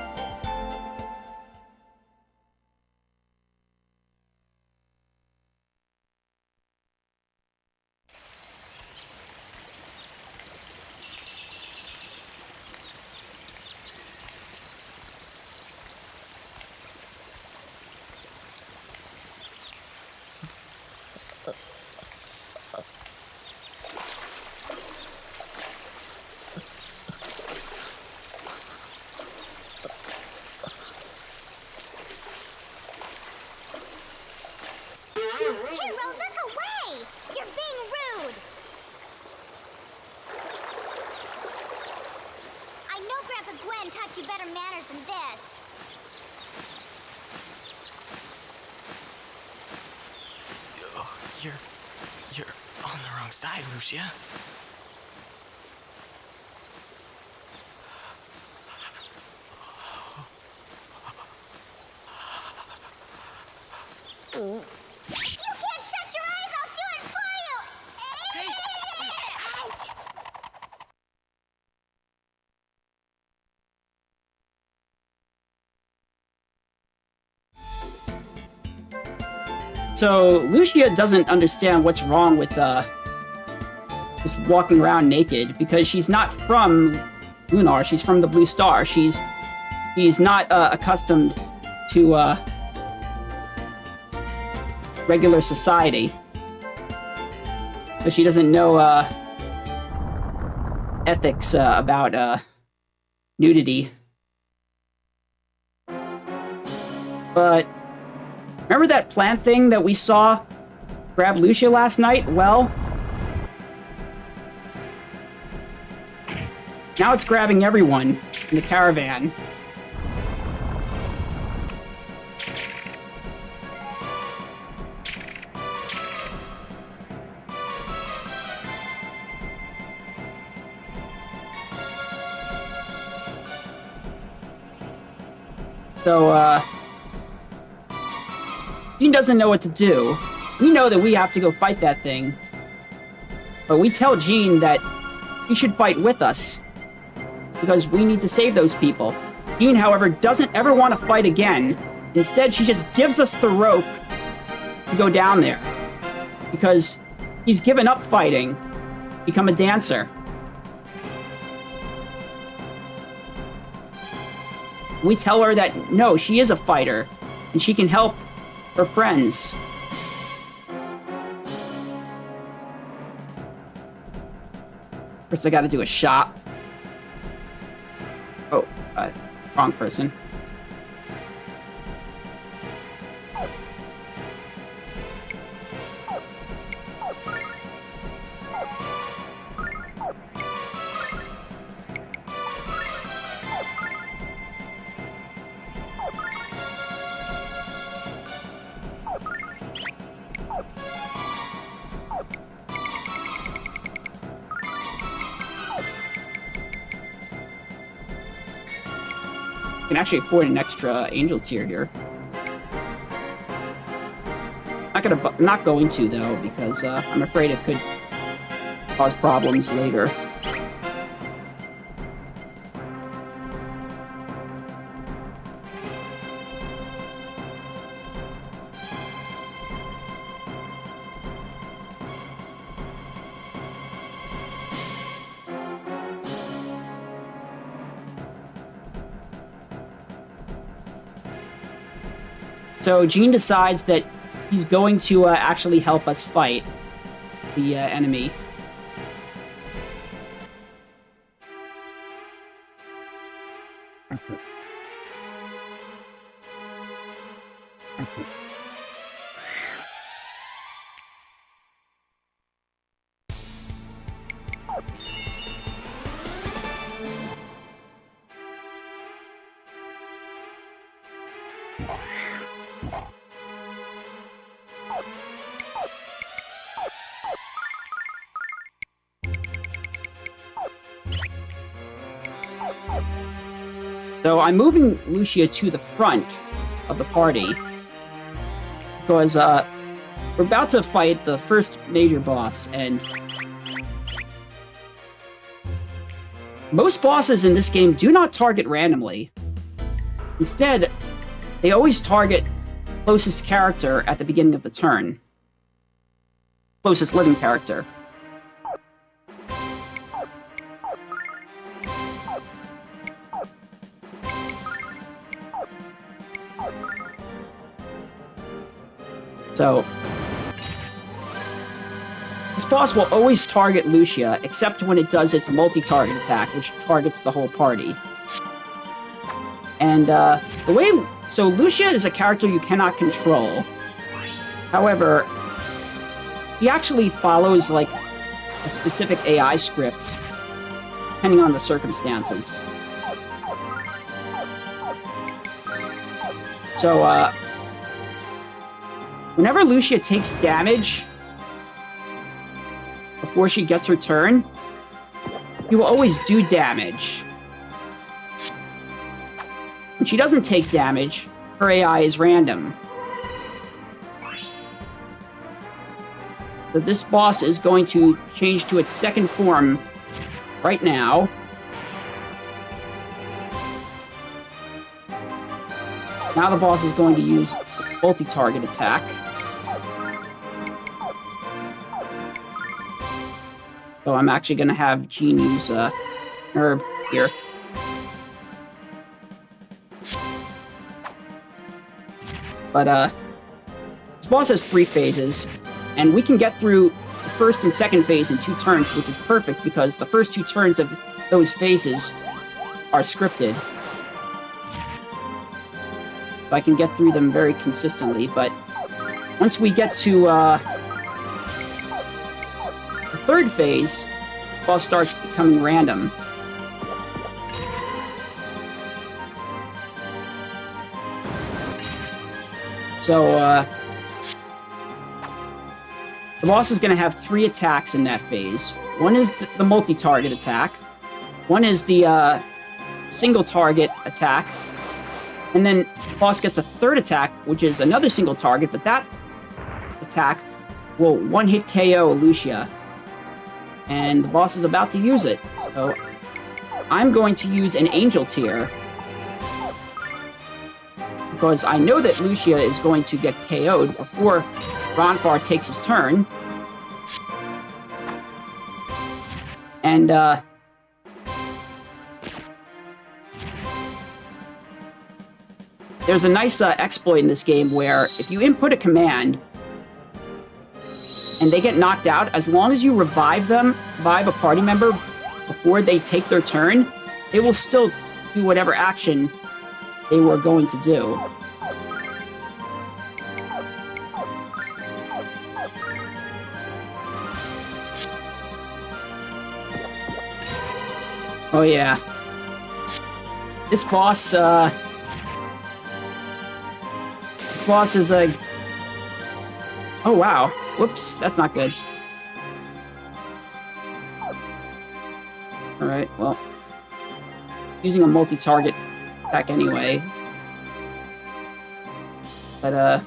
Hero, look away! You're being rude! I know Grandpa Gwen taught you better manners than this. Oh, you're on the wrong side, Lucia. You can't shut your eyes, I'll do it for you! Hey! Ouch! So, Lucia doesn't understand what's wrong with just walking around naked, because she's not from Lunar, she's from the Blue Star. She's not accustomed to regular society. So she doesn't know ethics about nudity. But remember that plant thing that we saw grab Lucia last night? Well, now it's grabbing everyone in the caravan. So, Jean doesn't know what to do. We know that we have to go fight that thing. But we tell Jean that he should fight with us. Because we need to save those people. Jean, however, doesn't ever want to fight again. Instead, she just gives us the rope to go down there. Because he's given up fighting, become a dancer. We tell her that, no, she is a fighter, and she can help her friends. First, I gotta do a shot. Oh, wrong person. Can actually afford an extra angel tier here. Not going to though, because I'm afraid it could cause problems later. So Jean decides that he's going to actually help us fight the enemy. So I'm moving Lucia to the front of the party because we're about to fight the first major boss, and most bosses in this game do not target randomly. Instead, they always target closest character at the beginning of the turn. Closest living character. So, this boss will always target Lucia, except when it does its multi-target attack, which targets the whole party. And, so Lucia is a character you cannot control. However, he actually follows, like, a specific AI script, depending on the circumstances. So, whenever Lucia takes damage before she gets her turn, he will always do damage. When she doesn't take damage, her AI is random. So this boss is going to change to its second form right now. Now the boss is going to use multi-target attack. So I'm actually going to have Jean use Herb here. But this boss has 3 phases, and we can get through the first and second phase in 2 turns, which is perfect because the first 2 turns of those phases are scripted. I can get through them very consistently, but once we get to the 3rd phase, the boss starts becoming random. So, the boss is going to have 3 attacks in that phase. One is the multi-target attack. One is the single-target attack. And then the boss gets a third attack, which is another single target, but that attack will one-hit KO Lucia. And the boss is about to use it, so I'm going to use an Angel Tear. Because I know that Lucia is going to get KO'd before Ronfar takes his turn. And, there's a nice exploit in this game where if you input a command and they get knocked out, as long as you revive a party member before they take their turn, it will still do whatever action they were going to do. Oh yeah. This boss is like... Oh wow. Whoops, that's not good. Alright, well. Using a multi-target attack anyway. But,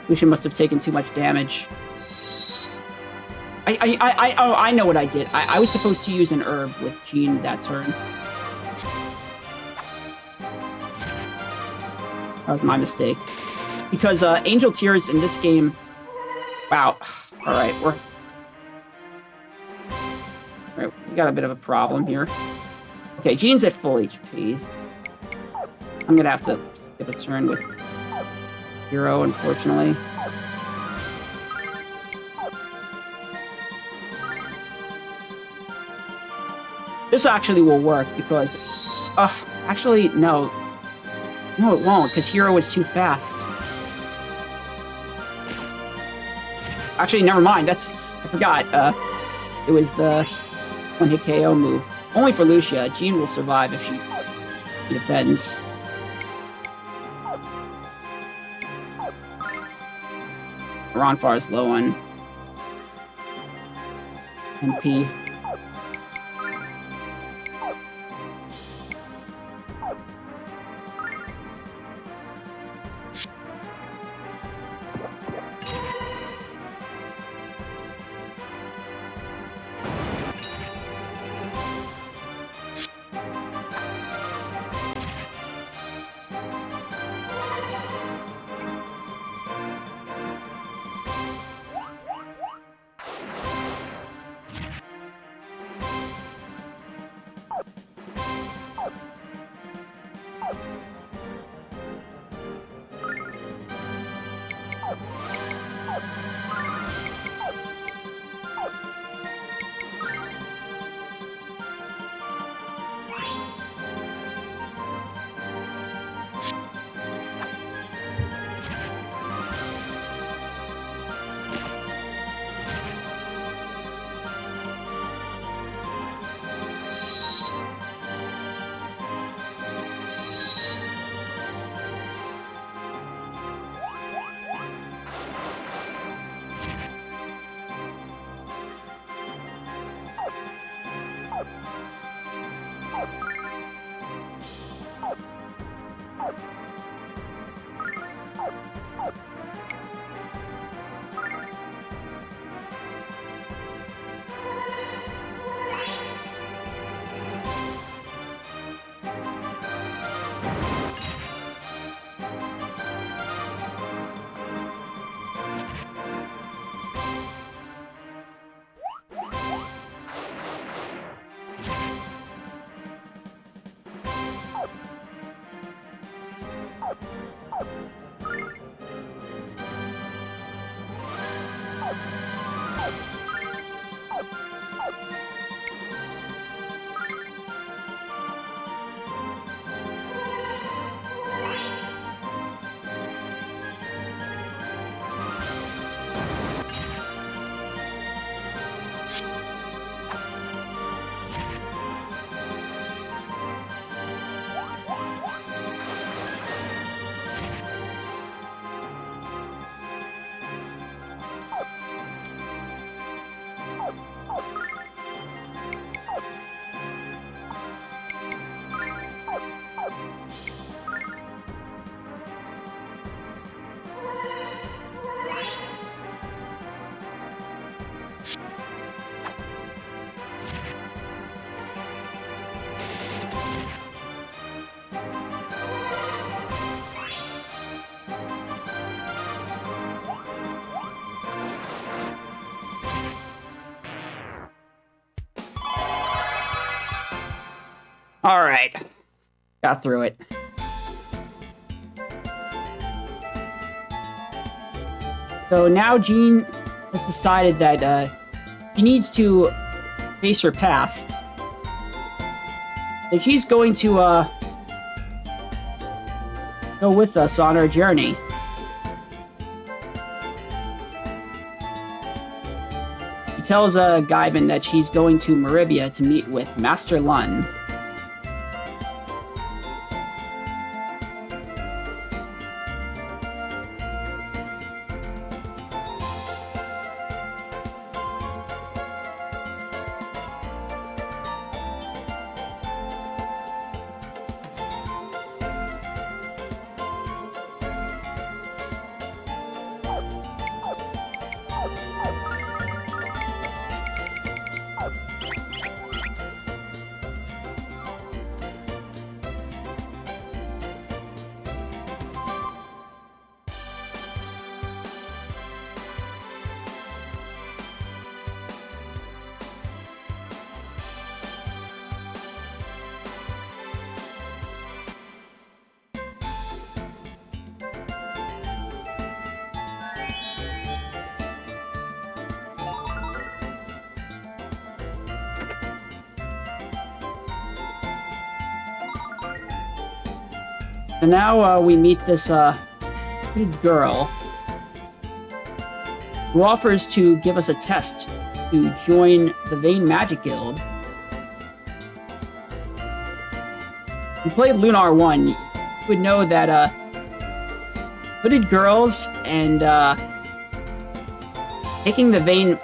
Lucia must have taken too much damage. I know what I did. I was supposed to use an herb with Jean that turn. That was my mistake. Because, Angel Tears in this game... Wow. Alright, Alright, we got a bit of a problem here. Okay, Jean's at full HP. I'm gonna have to skip a turn with Hero, unfortunately. This actually will work because... actually, no. No, it won't, because Hero is too fast. Actually, never mind. I forgot. It was the one-hit KO move. Only for Lucia. Jean will survive if she defends. Ronfar is low on MP. Alright. Got through it. So now Jean has decided that she needs to face her past. So she's going to go with us on our journey. She tells Gaiban that she's going to Meribia to meet with Master Lun. So now we meet this good girl who offers to give us a test to join the Vane Magic Guild. If you played Lunar 1, you would know that hooded girls and taking the Vane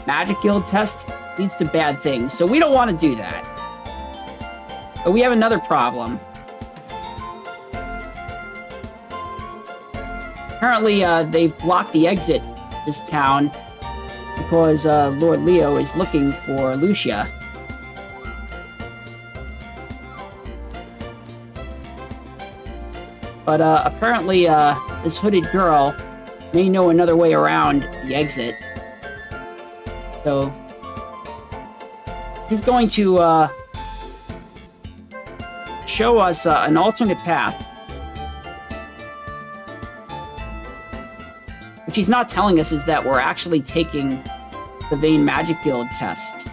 Magic Guild test leads to bad things, so we don't want to do that. But we have another problem. Apparently, they've blocked the exit to this town because Lord Leo is looking for Lucia. But apparently, this hooded girl may know another way around the exit. So, he's going to show us an alternate path. What she's not telling us is that we're actually taking the Vane Magic Guild test.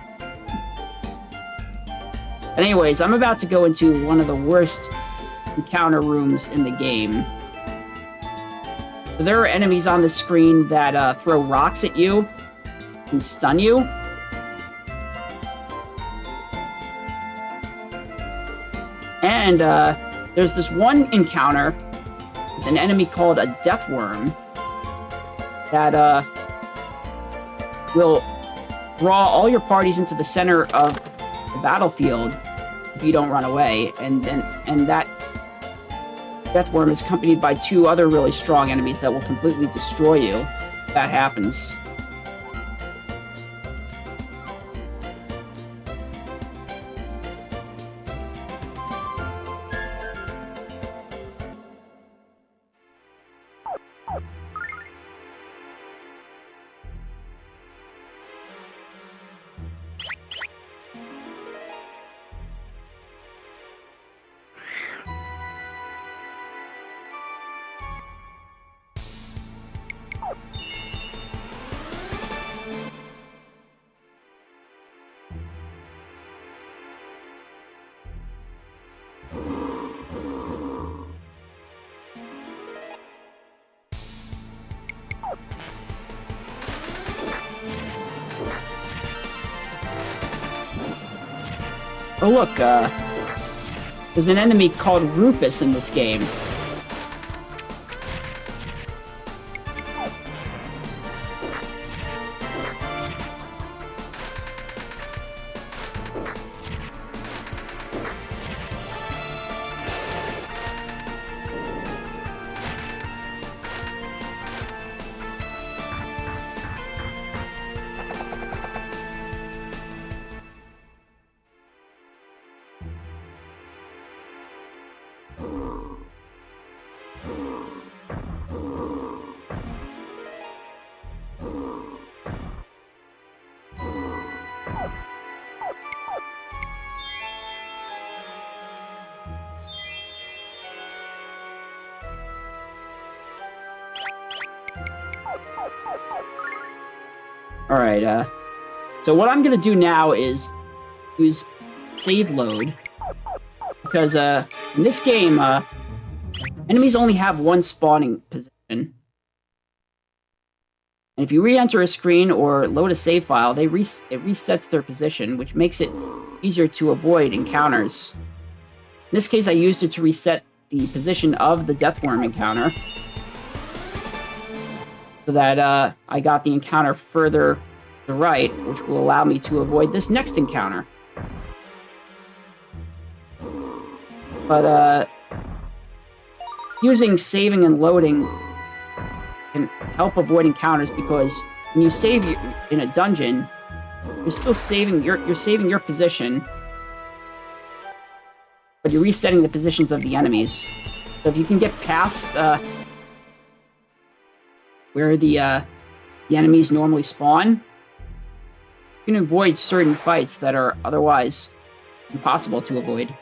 But anyways, I'm about to go into one of the worst encounter rooms in the game. So there are enemies on the screen that throw rocks at you and stun you. And there's this one encounter with an enemy called a Death Worm that will draw all your parties into the center of the battlefield if you don't run away, and that Death Worm is accompanied by two other really strong enemies that will completely destroy you if that happens. Oh look, there's an enemy called Rufus in this game. Alright, so what I'm gonna do now is use save load. Because, in this game, enemies only have one spawning position. And if you re-enter a screen or load a save file, it resets their position, which makes it easier to avoid encounters. In this case, I used it to reset the position of the Deathworm encounter, so that I got the encounter further to the right, which will allow me to avoid this next encounter. But, using saving and loading can help avoid encounters, because when you save in a dungeon, you're still saving you're saving your position, but you're resetting the positions of the enemies. So if you can get past where the enemies normally spawn, you can avoid certain fights that are otherwise impossible to avoid.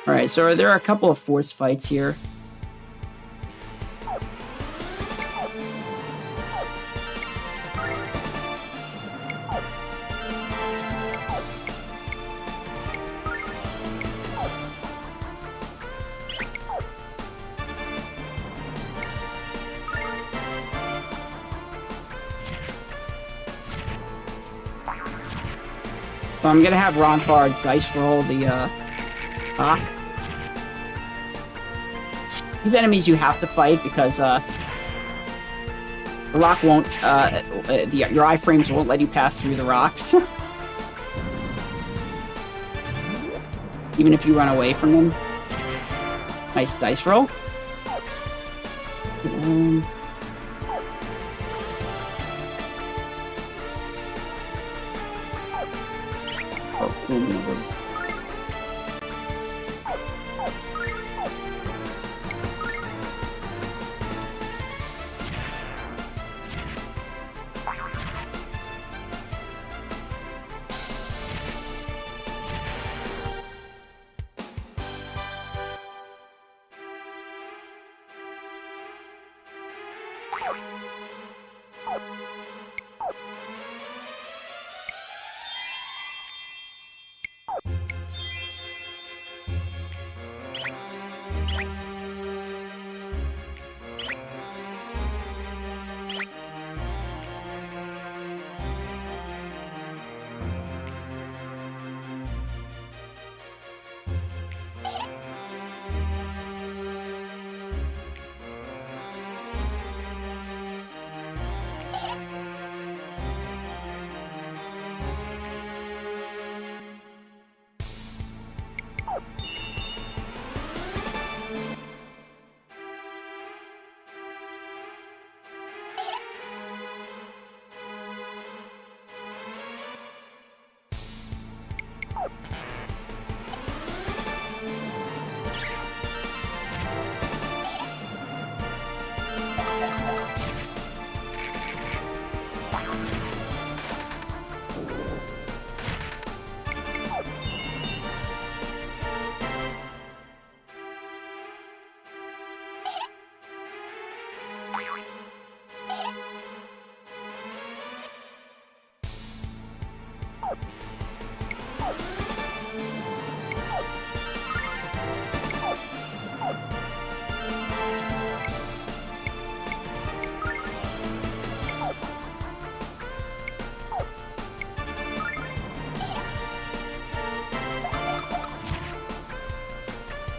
Alright, so there are a couple of forced fights here. So I'm gonna have Ronfar dice roll the rock. These enemies you have to fight because the rock won't, your iframes won't let you pass through the rocks. Even if you run away from them. Nice dice roll.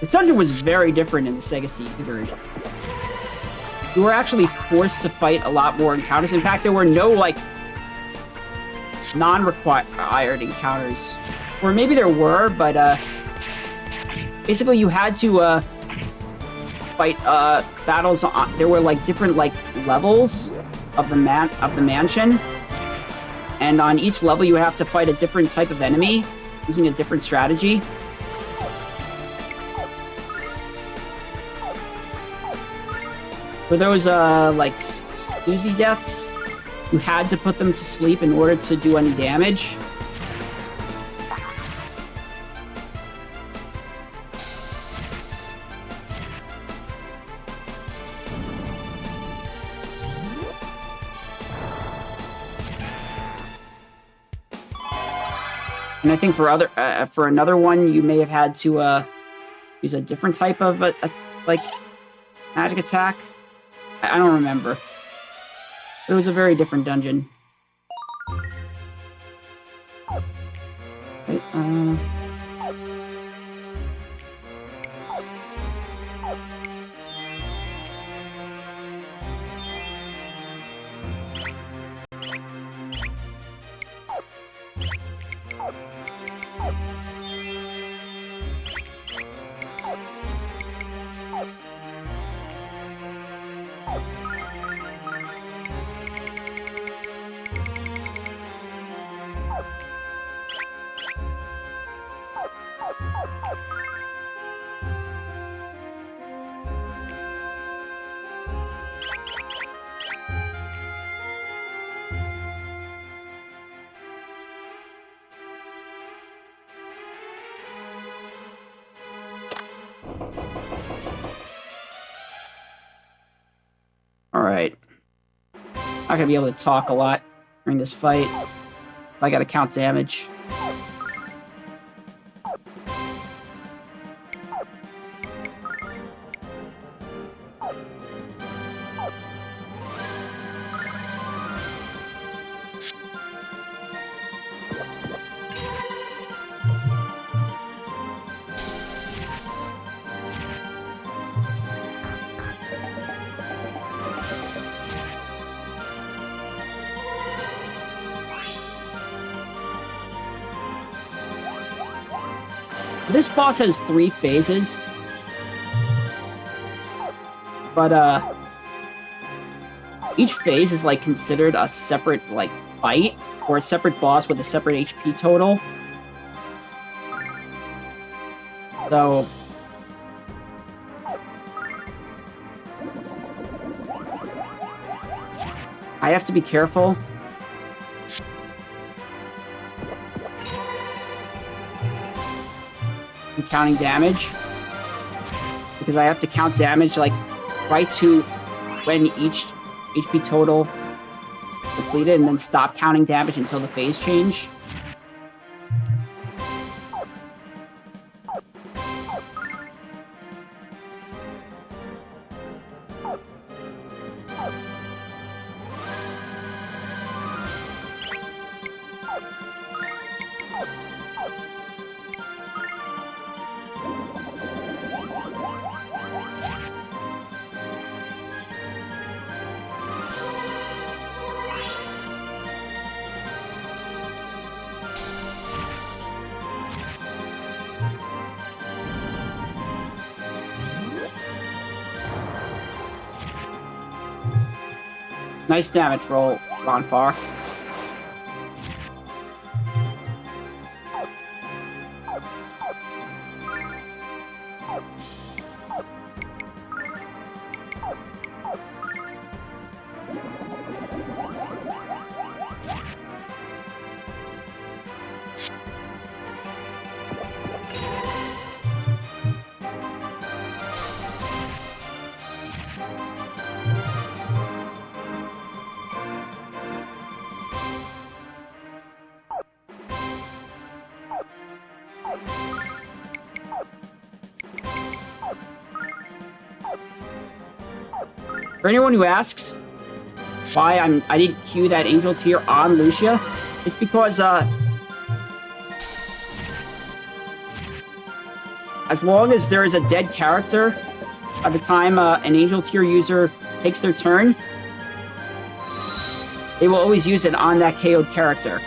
This dungeon was very different in the Sega CD version. You were actually forced to fight a lot more encounters. In fact, there were no, like, non-required encounters. Or maybe there were, but, basically you had to, fight, battles on... There were, like, different, like, levels of the mansion. And on each level you would have to fight a different type of enemy, using a different strategy. For those, like, Susie deaths, you had to put them to sleep in order to do any damage. And I think for another one, you may have had to use a different type of like magic attack. I don't remember. It was a very different dungeon. Right, Alright. Not gonna be able to talk a lot during this fight. I gotta count damage. This boss has 3 phases. But, each phase is, like, considered a separate, like, fight, or a separate boss with a separate HP total. So... I have to be careful. I'm counting damage. Because I have to count damage, like, right to when each HP total completed, and then stop counting damage until the phase change. Nice damage roll, Ronfar. For anyone who asks why I didn't queue that angel tier on Lucia, it's because as long as there is a dead character by the time an angel tier user takes their turn, they will always use it on that KO'd character.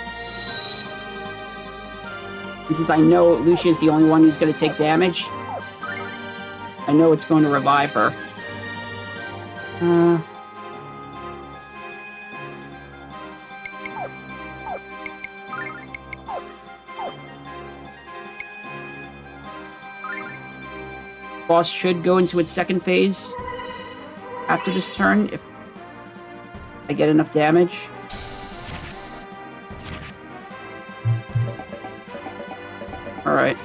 And since I know Lucia is the only one who's going to take damage, I know it's going to revive her. Boss should go into its second phase after this turn if I get enough damage. Alright.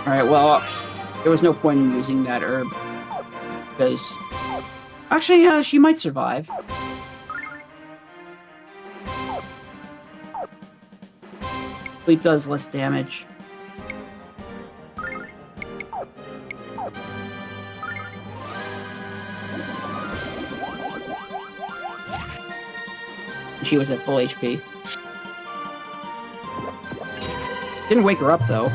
Alright, well, there was no point in using that herb. Because... Actually, she might survive. Sleep does less damage. She was at full HP. Didn't wake her up, though.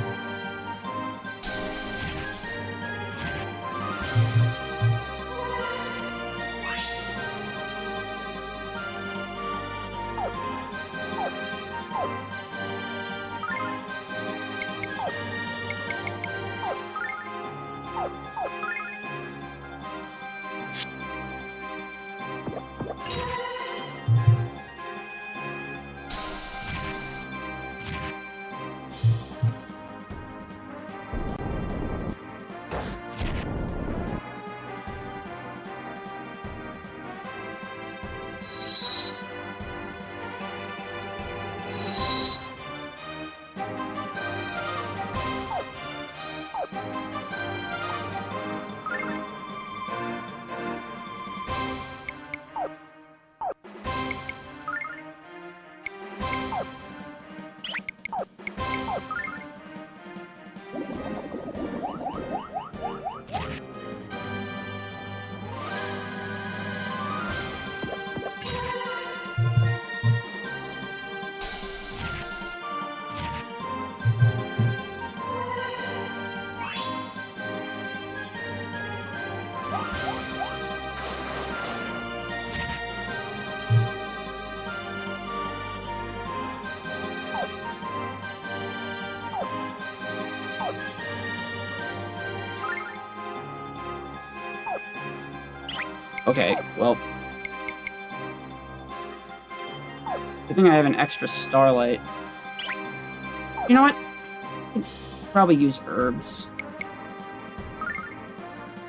Okay, well... I think I have an extra starlight. You know what? I can probably use herbs.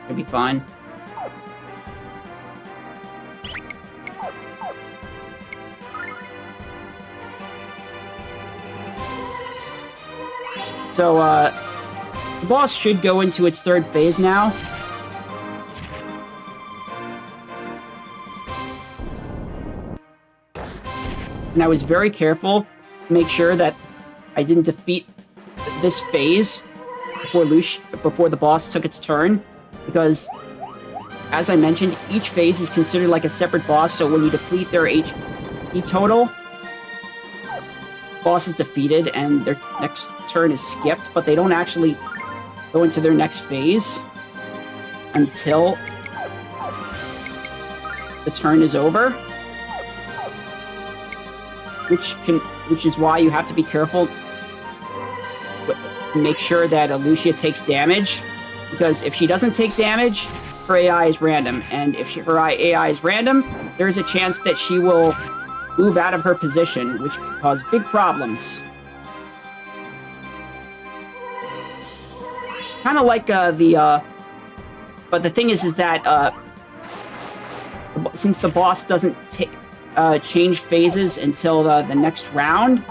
It'd be fine. So, the boss should go into its third phase now. And I was very careful to make sure that I didn't defeat this phase before the boss took its turn, because, as I mentioned, each phase is considered like a separate boss, so when you deplete their HP total, the boss is defeated and their next turn is skipped, but they don't actually go into their next phase until the turn is over. Which is why you have to be careful to make sure that Lucia takes damage, because if she doesn't take damage, her AI is random, and if her AI is random, there's a chance that she will move out of her position, which could cause big problems. Kind of like but the thing is that since the boss doesn't change phases until the next round,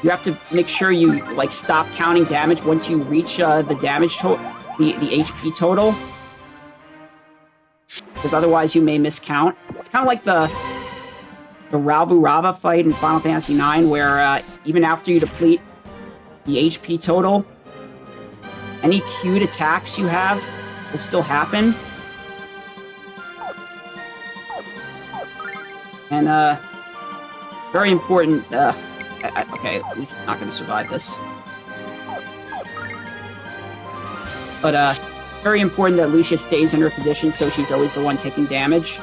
you have to make sure you stop counting damage once you reach the damage total, the HP total, because otherwise you may miscount. It's kind of like the Ralbu Rava fight in Final Fantasy IX, where even after you deplete the HP total, any queued attacks you have will still happen. And, very important, okay, we're not gonna survive this. But, very important that Lucia stays in her position so she's always the one taking damage.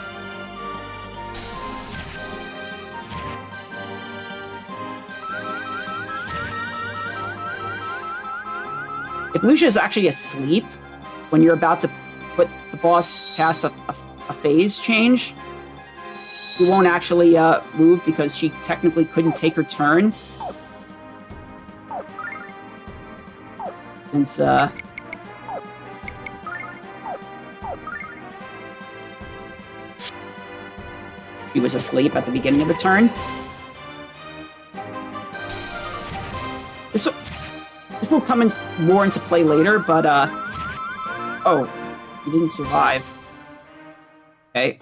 If Lucia's actually asleep when you're about to put the boss past a phase change, you won't actually move because she technically couldn't take her turn. Since he was asleep at the beginning of the turn. will come in more into play later, but, oh, you didn't survive. Okay.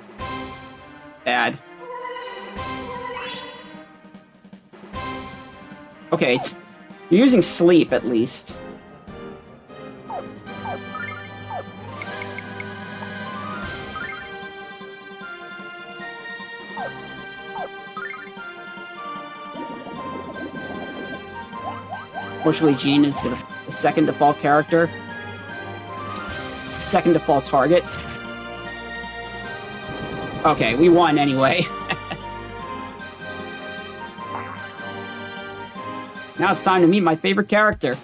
Bad. Okay, you're using sleep, at least. Fortunately, Jean is the second default character. Second default target. Okay, we won anyway. Now it's time to meet my favorite character.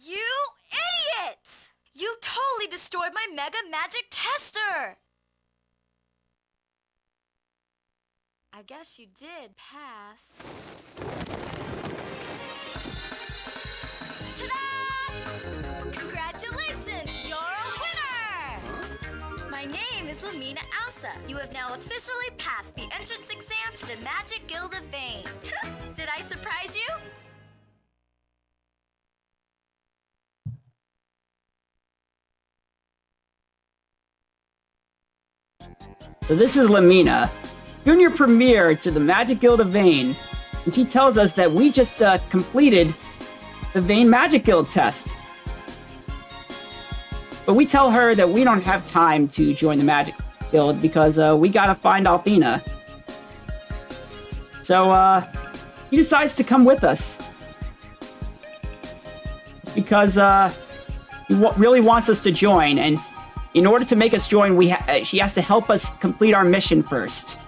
You idiots! You totally destroyed my Mega Magic Tester! I guess you did pass. Ta-da! Congratulations! You're a winner! My name is Lamina Alsa. You have now officially passed the entrance exam to the Magic Guild of Vane. Did I surprise you? So this is Lamina, junior premier to the Magic Guild of Vane, and she tells us that we just completed the Vane Magic Guild test. But we tell her that we don't have time to join the Magic Guild because we gotta find Althena. So he decides to come with us. It's because he really wants us to join, and in order to make us join, she has to help us complete our mission first.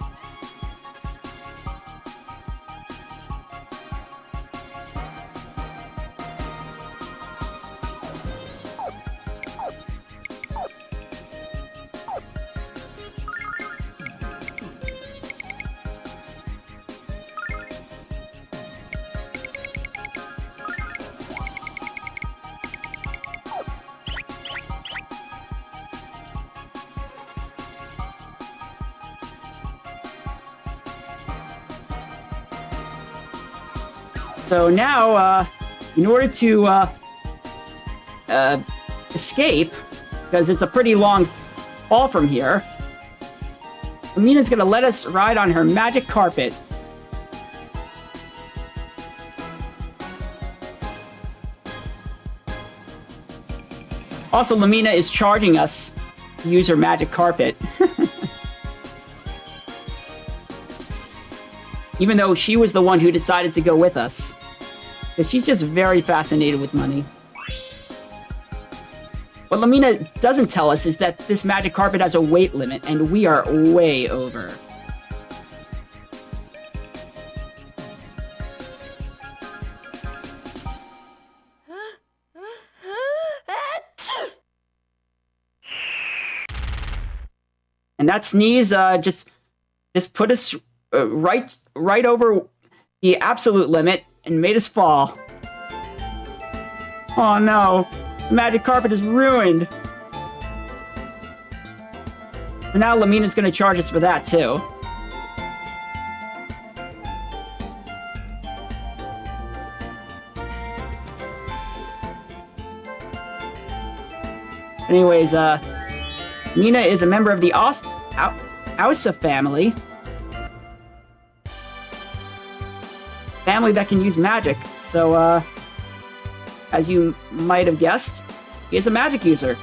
So now, in order to escape, because it's a pretty long fall from here, Amina's gonna let us ride on her magic carpet. Also, Lamina is charging us to use her magic carpet. Even though she was the one who decided to go with us. Because she's just very fascinated with money. What Lamina doesn't tell us is that this magic carpet has a weight limit, and we are way over. And that sneeze just put us right over the absolute limit and made us fall. Oh no, the magic carpet is ruined. So now Lamina's gonna charge us for that too. Anyways, Mina is a member of the Ausa family. Family that can use magic. So, as you might have guessed, he is a magic user.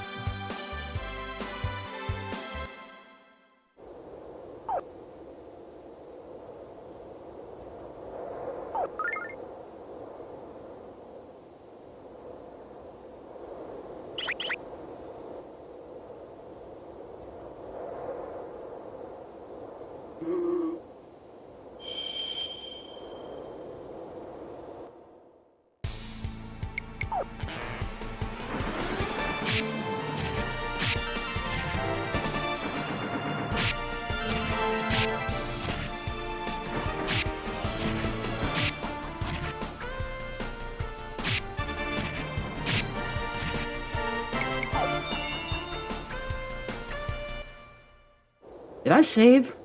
Did I save?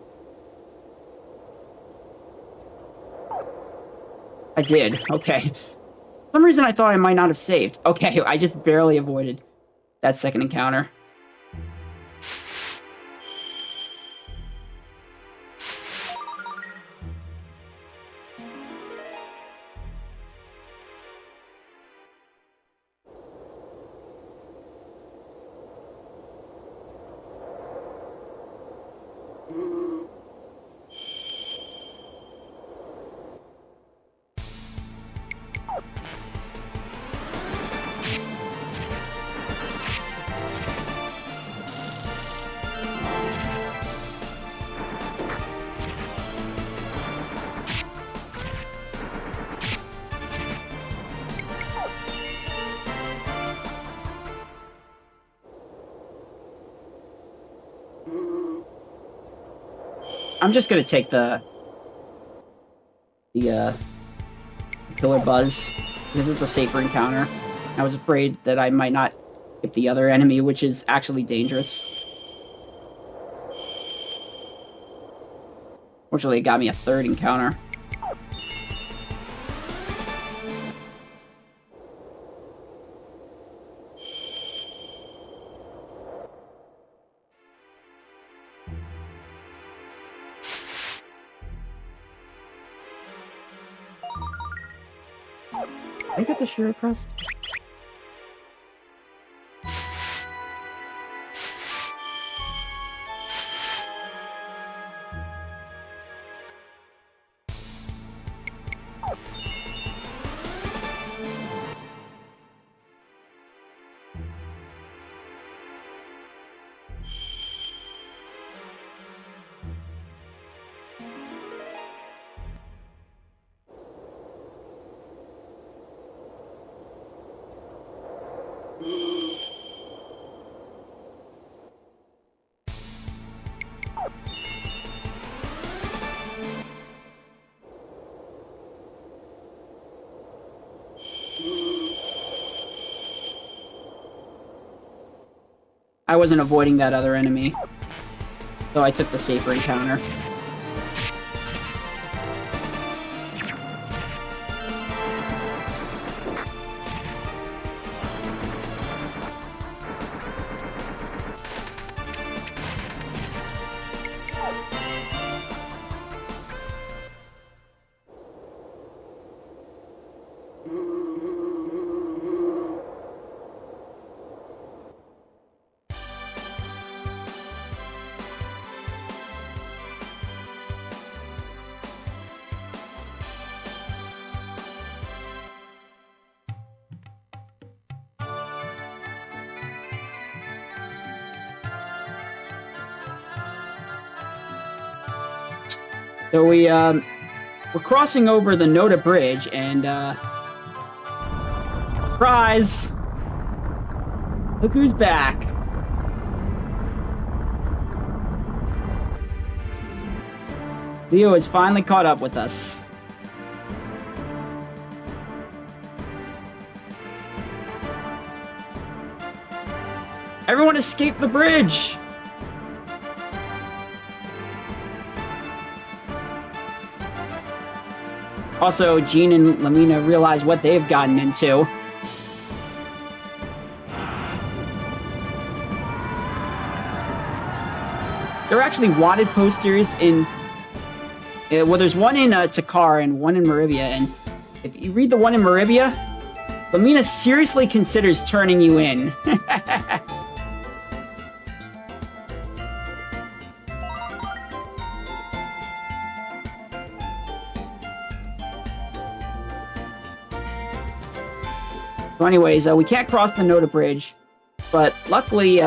I did. Okay. For some reason I thought I might not have saved. Okay, I just barely avoided that second encounter. I'm just gonna take the killer buzz because it's a safer encounter. I was afraid that I might not hit the other enemy, which is actually dangerous. Fortunately, it got me a third encounter. I got the Shiro crust. I wasn't avoiding that other enemy, so I took the safer encounter. So we're crossing over the Noda Bridge, and surprise! Look who's back! Leo has finally caught up with us. Everyone escape the bridge! Also, Jean and Lamina realize what they've gotten into. There are actually wanted posters in... well, there's one in Takar and one in Maribia, and if you read the one in Maribia, Lamina seriously considers turning you in. So anyways, we can't cross the Noda Bridge, but luckily,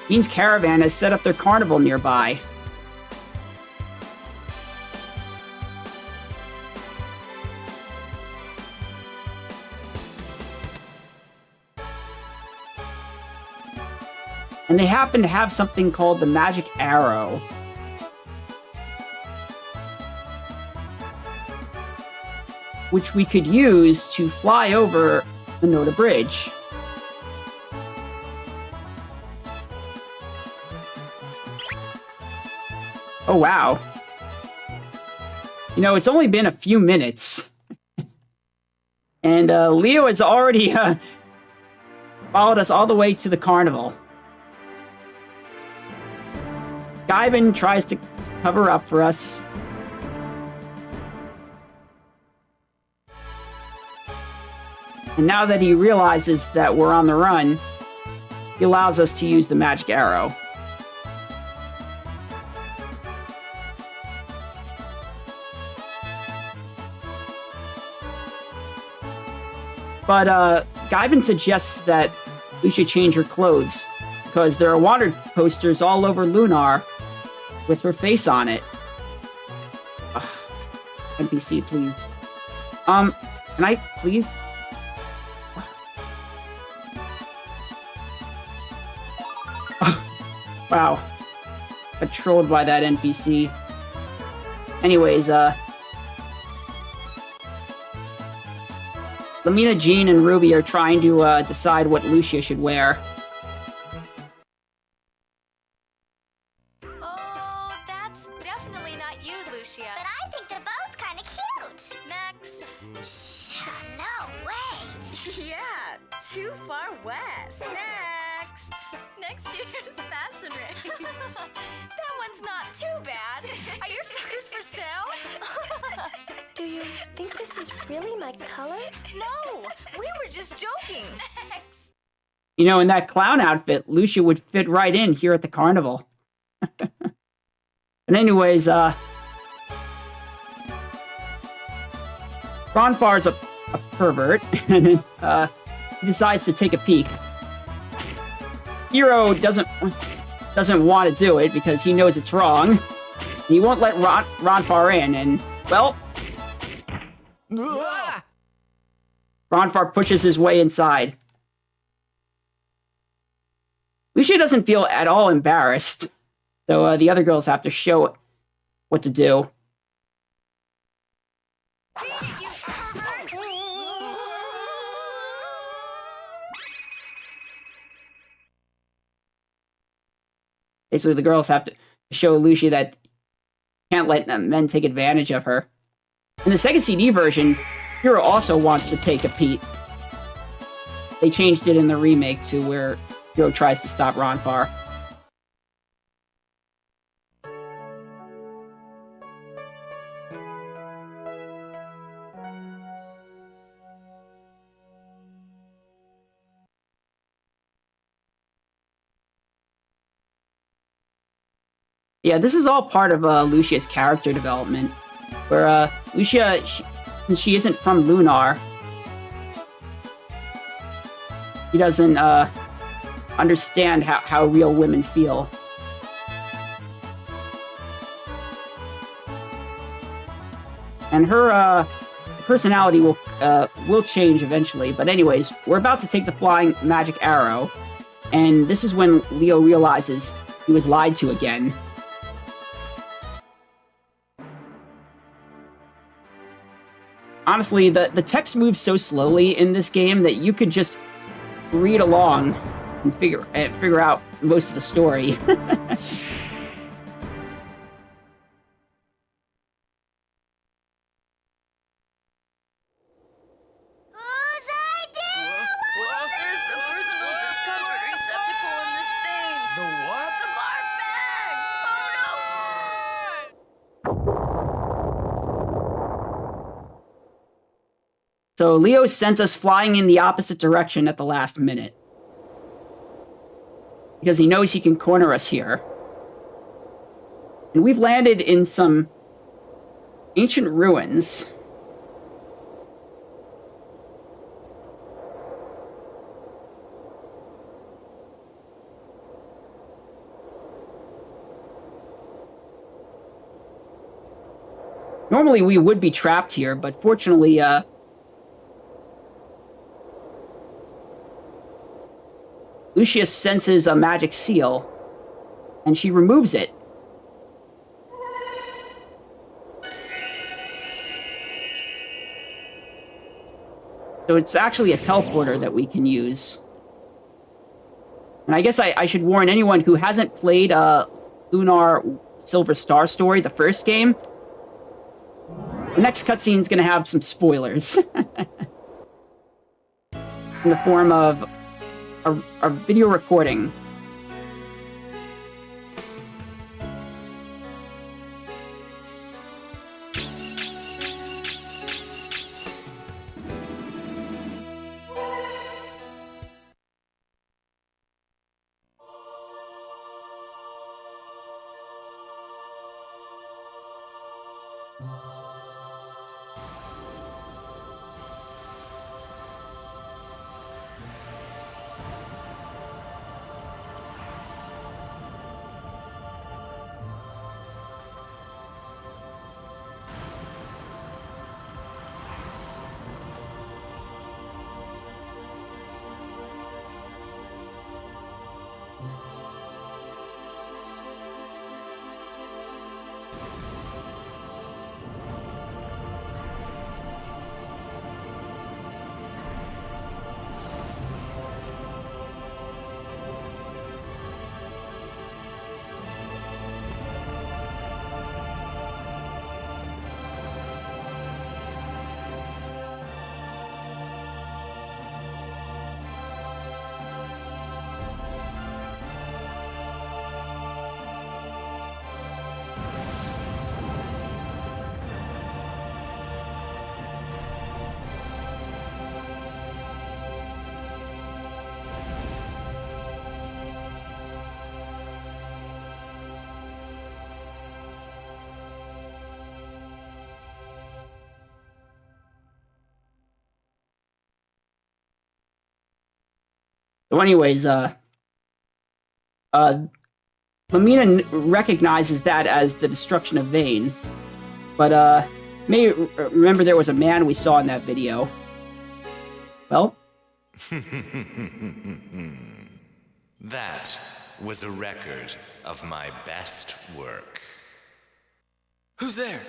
Jean's caravan has set up their carnival nearby. And they happen to have something called the Magic Arrow. Which we could use to fly over the Noda Bridge. Oh, wow. You know, it's only been a few minutes. And Leo has already followed us all the way to the carnival. Guyban tries to cover up for us. And now that he realizes that we're on the run, he allows us to use the magic arrow. But Guyban suggests that we should change her clothes, because there are water posters all over Lunar with her face on it. Ugh. NPC, please. Can I please? Wow. Got trolled by that NPC. Anyways, Lamina, Jean, and Ruby are trying to decide what Lucia should wear. Oh, that's definitely not you, Lucia. But I think the bow's kind of cute. Next. Shh, no way. Yeah, too far west. Next. Next year's fashion range. That one's not too bad. Are your suckers for sale? Do you think this is really my color? No, we were just joking. Next. You know, in that clown outfit, Lucia would fit right in here at the carnival. But anyways, Ronfar's a pervert, and he decides to take a peek. Hero doesn't want to do it because he knows it's wrong. He won't let Ronfar in, and, well... Ronfar pushes his way inside. Lucia doesn't feel at all embarrassed, so the other girls have to show what to do. Basically, the girls have to show Lucia that can't let men take advantage of her. In the Sega CD version, Hero also wants to take a peek. They changed it in the remake to where Hero tries to stop Ronfar. Yeah, this is all part of Lucia's character development, where Lucia, since she isn't from Lunar, she doesn't understand how real women feel. And her personality will change eventually. But anyways, we're about to take the flying magic arrow, and this is when Leo realizes he was lied to again. Honestly, the text moves so slowly in this game that you could just read along and figure out most of the story. There's an old discomfort receptacle in this thing. The what? The barf bag. Oh no! So Leo sent us flying in the opposite direction at the last minute, because he knows he can corner us here. And we've landed in some ancient ruins. Normally we would be trapped here, but fortunately, Lucia senses a magic seal, and she removes it. So it's actually a teleporter that we can use. And I guess I should warn anyone who hasn't played Lunar Silver Star Story, the first game. The next cutscene is going to have some spoilers. In the form of a video recording. So anyways, Lamina recognizes that as the destruction of Vane, but may remember there was a man we saw in that video. Well, That was a record of my best work. Who's there?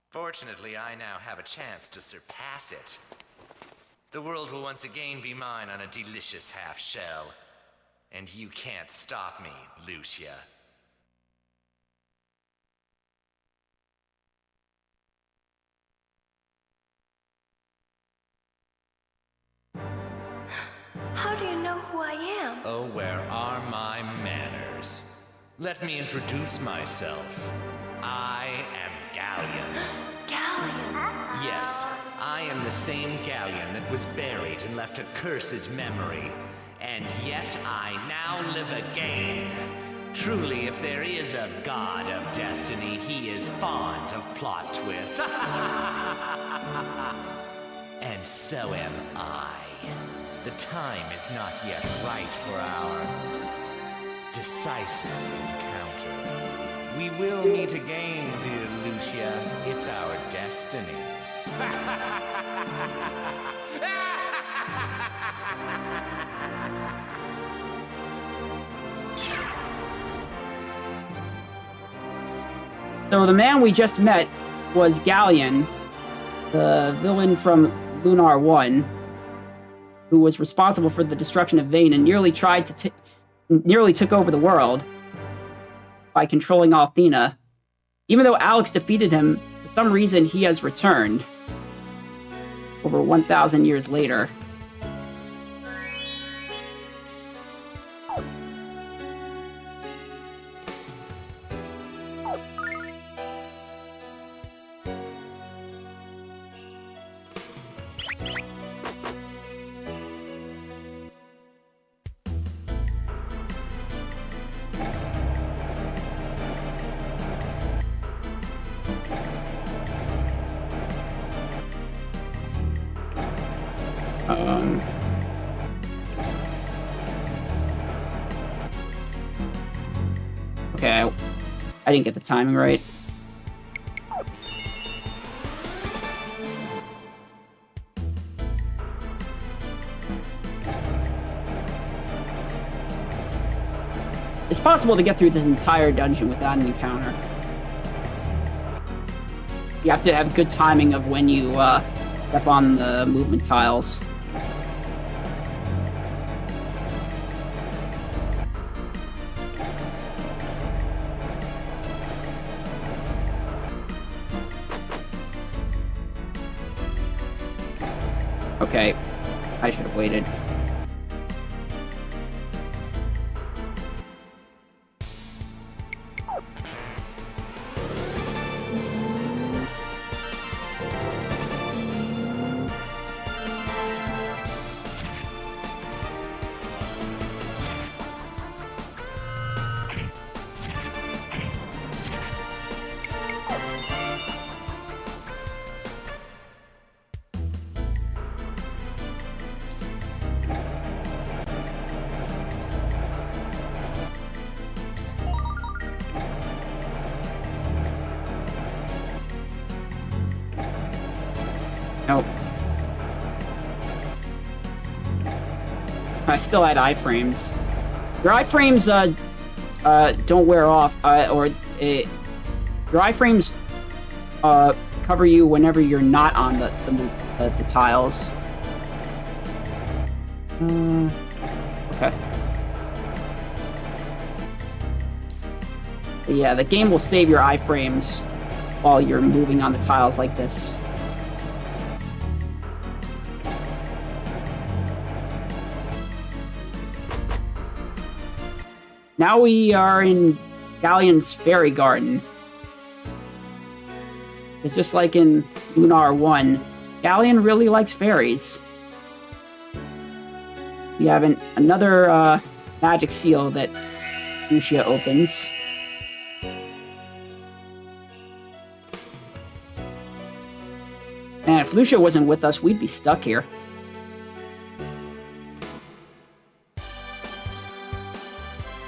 Fortunately, I now have a chance to surpass it. The world will once again be mine on a delicious half-shell. And you can't stop me, Lucia. How do you know who I am? Oh, where are my manners? Let me introduce myself. I am Galleon. Galleon. Yes, I am the same Galleon that was buried and left a cursed memory. And yet I now live again. Truly, if there is a god of destiny, he is fond of plot twists. And so am I. The time is not yet right for our decisive encounter. We will meet again, dear Lucia. It's our destiny. so the man we just met was Galleon, the villain from Lunar 1, who was responsible for the destruction of Vane and nearly took over the world by controlling Althena. Even though Alex defeated him, for some reason he has returned over 1,000 years later. Okay, I didn't get the timing right. possible to get through this entire dungeon without an encounter. You have to have good timing of when you step on the movement tiles. Okay, I should have waited. Nope. I still had iframes. Your iframes don't wear off, your iframes cover you whenever you're not on the tiles. Okay. But yeah, the game will save your iframes while you're moving on the tiles like this. Now we are in Galleon's Fairy Garden. It's just like in Lunar 1. Galleon really likes fairies. We have another magic seal that Lucia opens. And if Lucia wasn't with us, we'd be stuck here.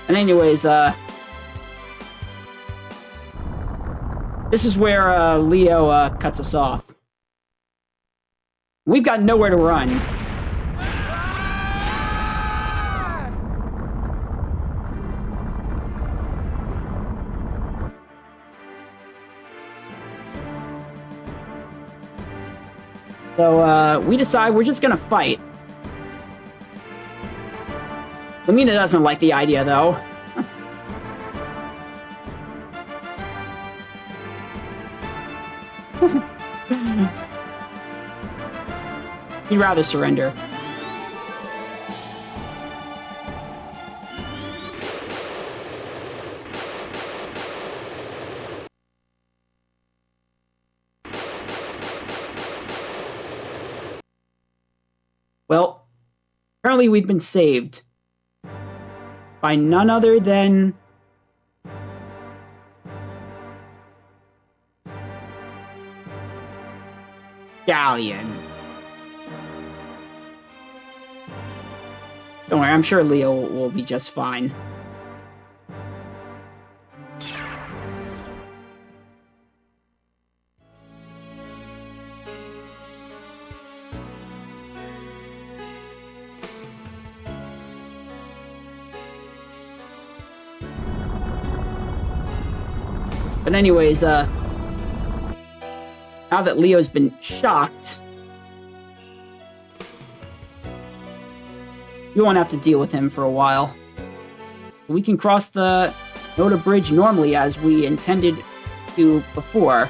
And anyways, this is where Leo cuts us off. We've got nowhere to run. So we decide we're just gonna fight. Lamina doesn't like the idea, though. He'd rather surrender. Well, apparently we've been saved. By none other than... Galleon. Don't worry, I'm sure Leo will be just fine. But anyways, now that Leo's been shocked, we won't have to deal with him for a while. We can cross the Noda Bridge normally as we intended to before.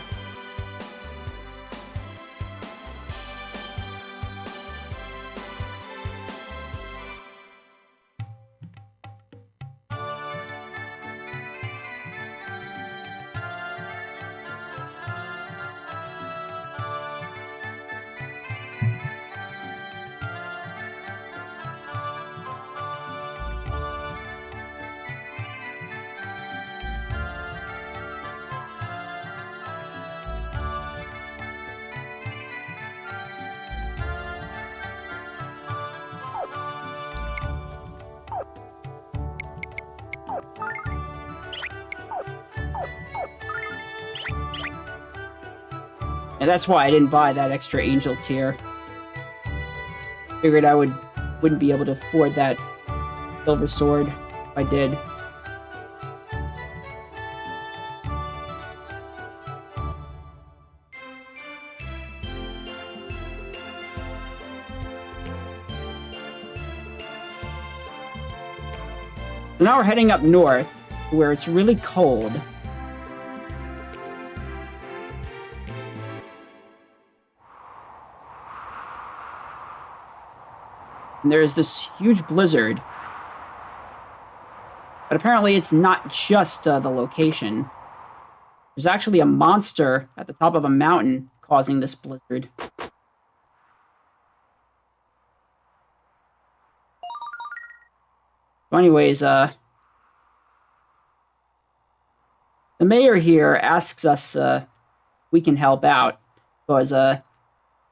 And that's why I didn't buy that extra angel tier. Figured I wouldn't be able to afford that silver sword if I did. So now we're heading up north, where it's really cold. And there's this huge blizzard. But apparently it's not just the location. There's actually a monster at the top of a mountain causing this blizzard. So anyways, the mayor here asks us if we can help out, because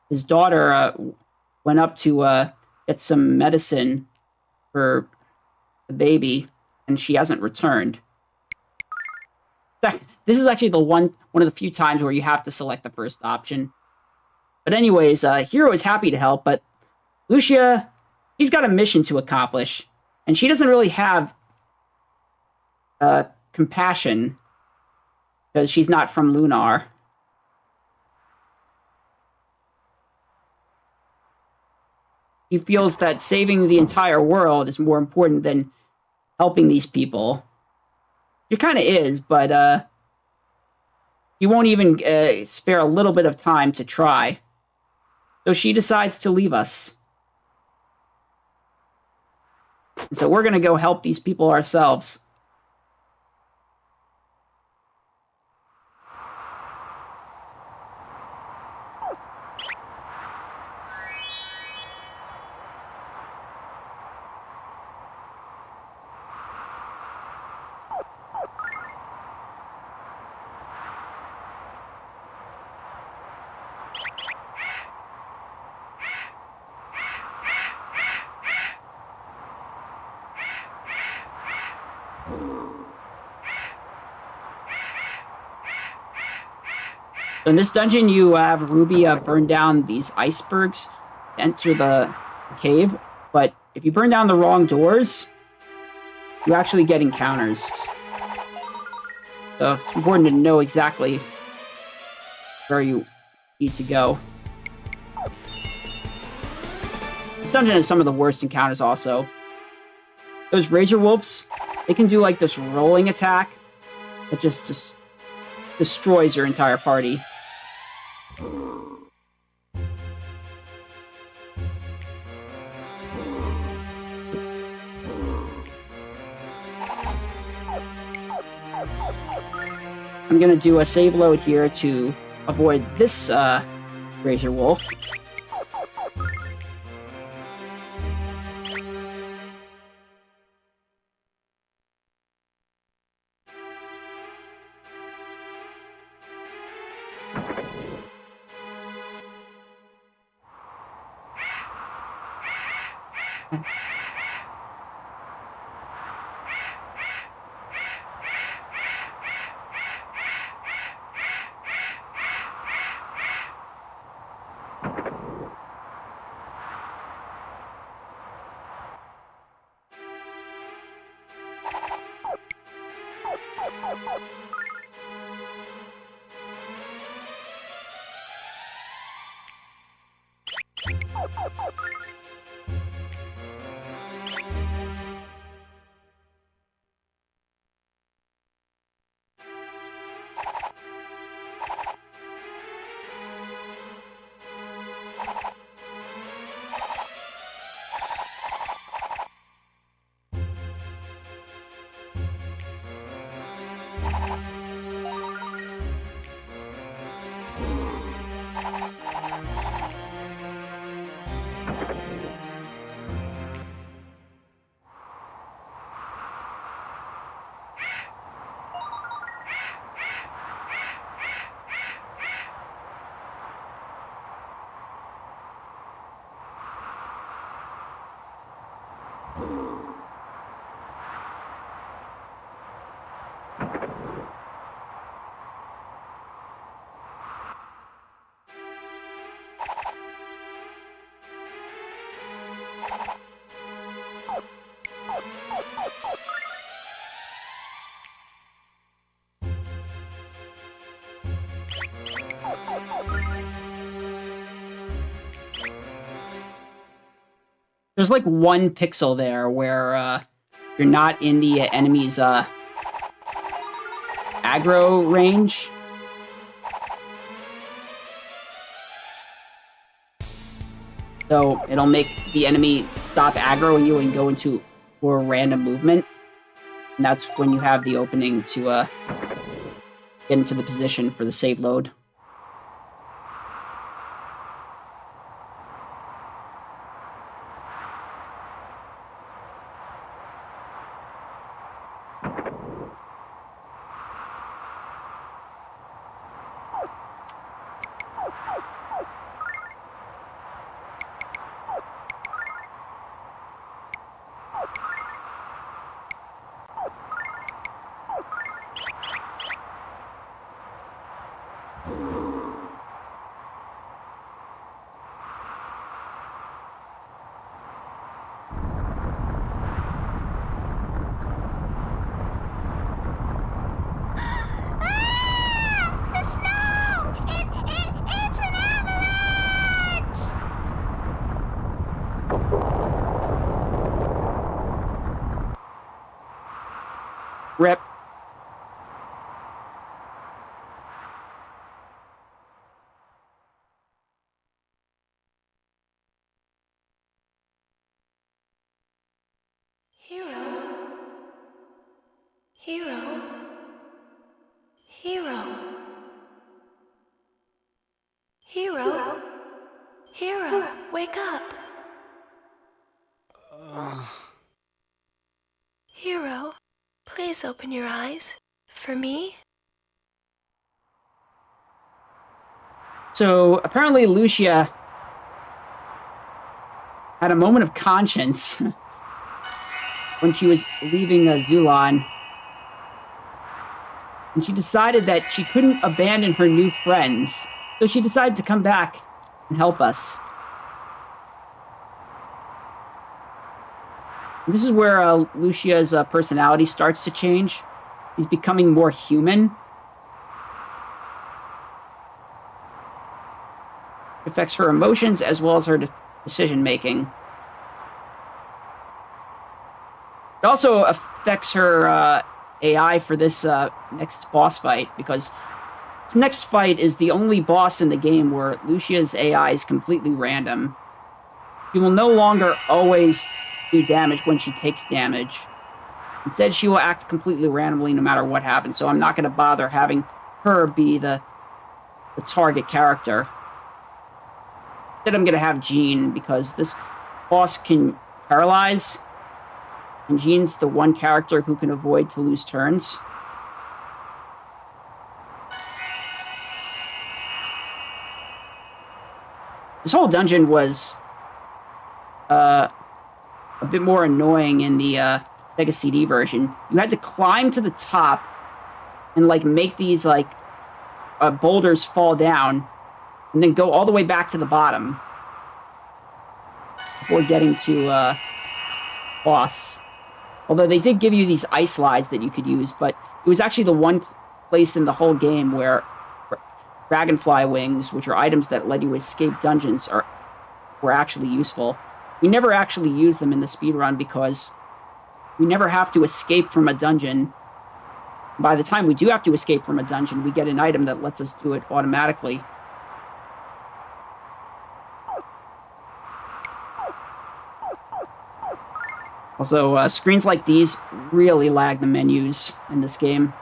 his daughter went up to get some medicine for the baby, and she hasn't returned. This is actually one of the few times where you have to select the first option. But anyways, Hero is happy to help, but Lucia, he's got a mission to accomplish, and she doesn't really have compassion, because she's not from Lunar. He feels that saving the entire world is more important than helping these people. It kind of is, but he won't even spare a little bit of time to try. So she decides to leave us. And so we're going to go help these people ourselves. So in this dungeon, you have Ruby burn down these icebergs to enter the cave. But if you burn down the wrong doors, you actually get encounters. So it's important to know exactly where you need to go. This dungeon has some of the worst encounters also. Those Razor Wolves, they can do like this rolling attack that just destroys your entire party. I'm gonna do a save load here to avoid this Razor Wolf. There's like one pixel there where you're not in the enemy's aggro range. So it'll make the enemy stop aggroing you and go into more random movement. And that's when you have the opening to get into the position for the save load. Rip. Hero. Hero. Hero. Hero, wake up. Hero, please open your eyes. For me? So, apparently Lucia had a moment of conscience when she was leaving Zulon. And she decided that she couldn't abandon her new friends. So she decided to come back and help us. This is where Lucia's personality starts to change. He's becoming more human. It affects her emotions as well as her decision-making. It also affects her AI for this next boss fight, because this next fight is the only boss in the game where Lucia's AI is completely random. She will no longer always do damage when she takes damage. Instead, she will act completely randomly no matter what happens, so I'm not going to bother having her be the target character. Instead, I'm going to have Jean, because this boss can paralyze, and Jean's the one character who can avoid to lose turns. This whole dungeon was a bit more annoying in the Sega CD version. You had to climb to the top and like make these like boulders fall down, and then go all the way back to the bottom before getting to boss. Although they did give you these ice slides that you could use, but it was actually the one place in the whole game where dragonfly wings, which are items that let you escape dungeons, were actually useful. We never actually use them in the speedrun because we never have to escape from a dungeon. By the time we do have to escape from a dungeon, we get an item that lets us do it automatically. Also, screens like these really lag the menus in this game.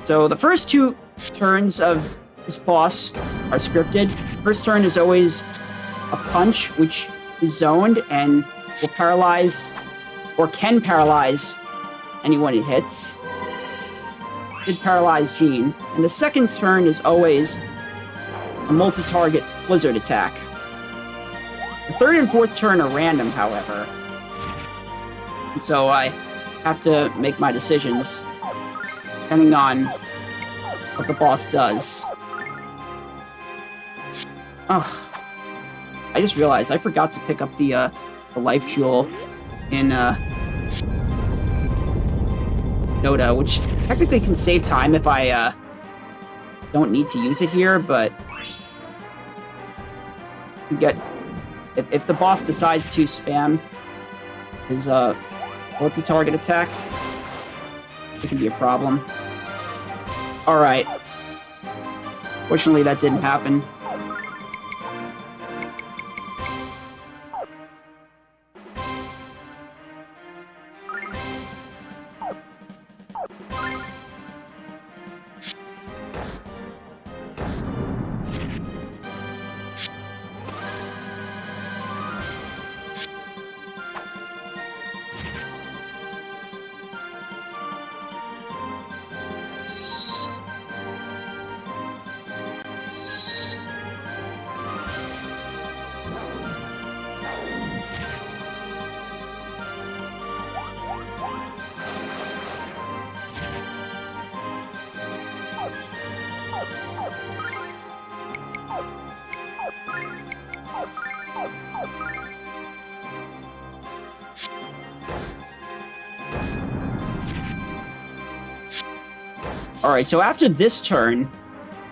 So the first two turns of this boss are scripted. First turn is always a punch, which is zoned and will paralyze, or can paralyze, anyone it hits. It did paralyze Jean. And the second turn is always a multi-target blizzard attack. The third and fourth turn are random, however. And so I have to make my decisions depending on what the boss does. Oh, I just realized I forgot to pick up the life jewel in Noda, which technically can save time if I don't need to use it here, but you get if the boss decides to spam his multi-target attack, it can be a problem. Alright. Fortunately, that didn't happen. Alright, so after this turn,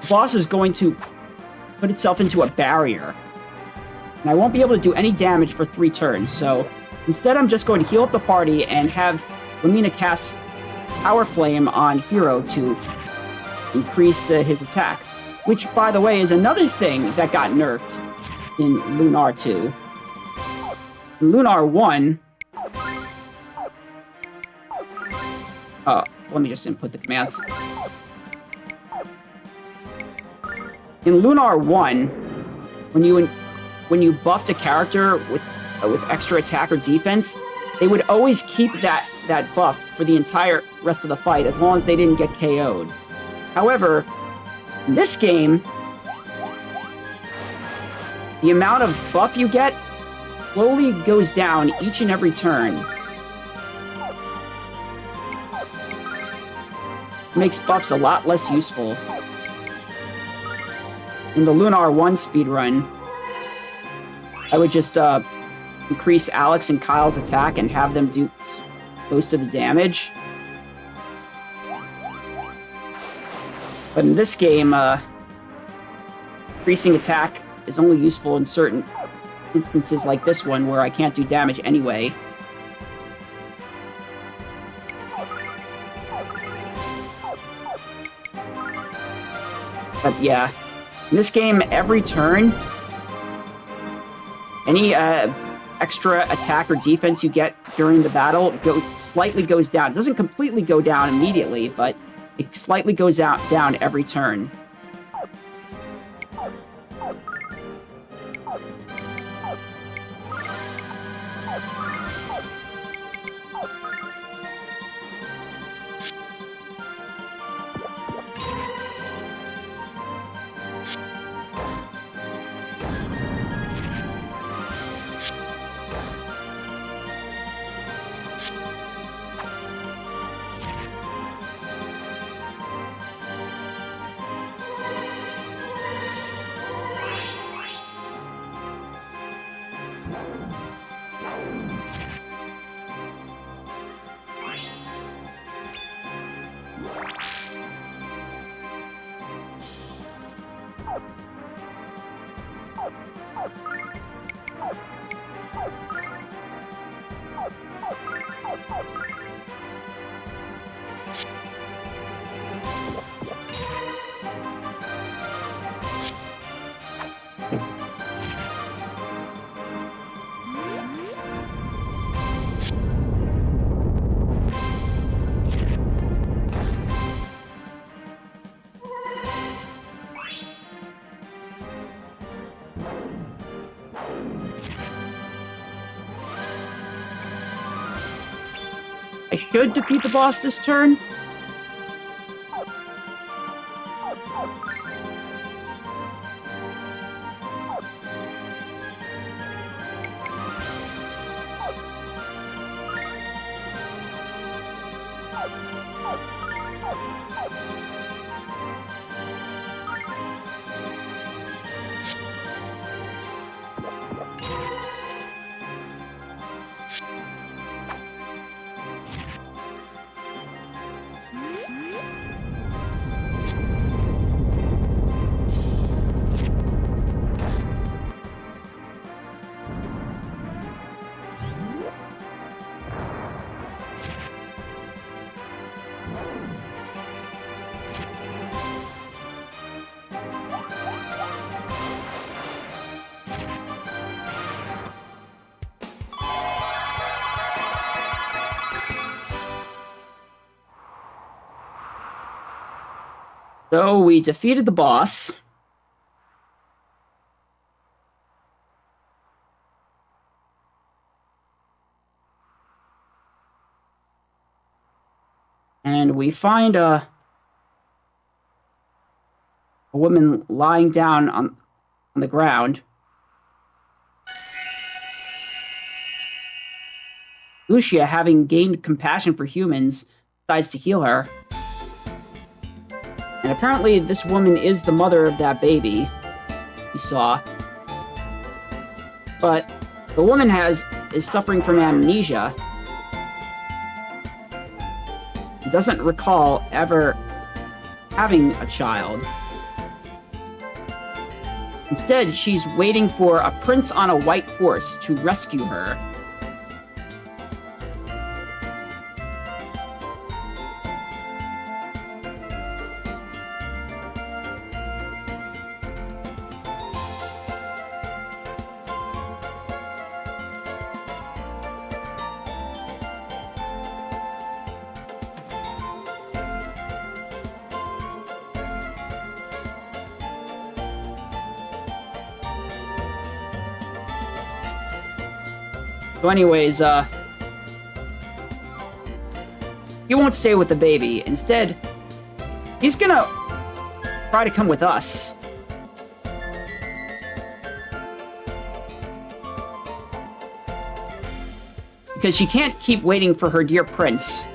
the boss is going to put itself into a barrier. And I won't be able to do any damage for 3 turns, so instead I'm just going to heal up the party and have Lumina cast Power Flame on Hero to increase his attack. Which, by the way, is another thing that got nerfed in Lunar 2. In Lunar 1... let me just input the commands. In Lunar 1, when you buffed a character with extra attack or defense, they would always keep that buff for the entire rest of the fight, as long as they didn't get KO'd. However, in this game, the amount of buff you get slowly goes down each and every turn. Makes buffs a lot less useful. In the Lunar 1 speedrun, I would just increase Alex and Kyle's attack and have them do most of the damage. But in this game, increasing attack is only useful in certain instances like this one, where I can't do damage anyway. But yeah, in this game, every turn, any extra attack or defense you get during the battle slightly goes down. It doesn't completely go down immediately, but it slightly goes down every turn. I should defeat the boss this turn. So we defeated the boss. And we find a woman lying down on the ground. Lucia, having gained compassion for humans, decides to heal her. And apparently this woman is the mother of that baby we saw. But the woman is suffering from amnesia. She doesn't recall ever having a child. Instead, she's waiting for a prince on a white horse to rescue her. So anyways, he won't stay with the baby. Instead, he's gonna try to come with us. Because she can't keep waiting for her dear prince.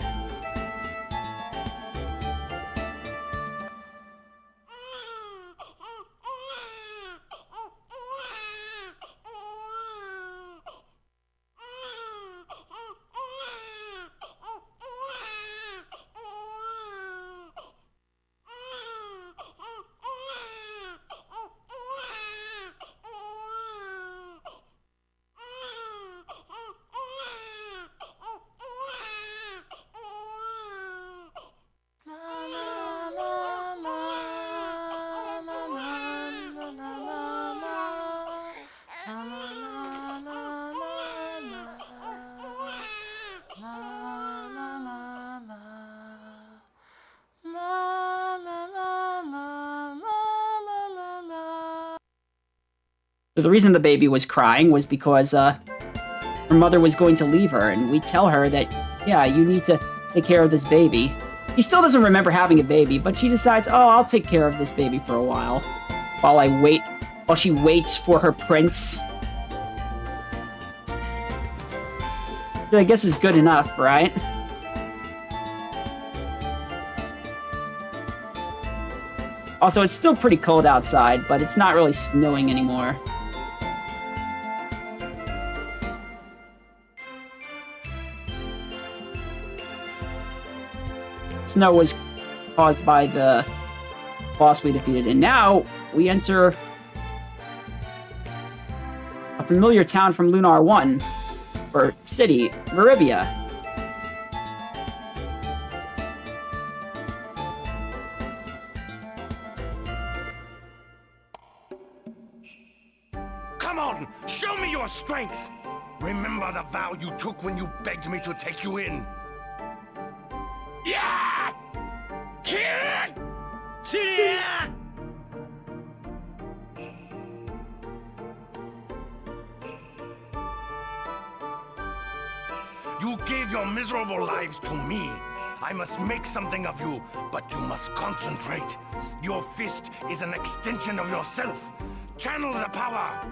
So the reason the baby was crying was because her mother was going to leave her, and we tell her that, yeah, you need to take care of this baby. She still doesn't remember having a baby, but she decides, oh, I'll take care of this baby for a while. While she waits for her prince. Which I guess is good enough, right? Also, it's still pretty cold outside, but it's not really snowing anymore. Snow was caused by the boss we defeated, and now we enter a familiar town from Lunar 1, or city, Meribia. Come on, show me your strength! Remember the vow you took when you begged me to take you in. Yeah! You gave your miserable lives to me. I must make something of you, but you must concentrate. Your fist is an extension of yourself. Channel the power.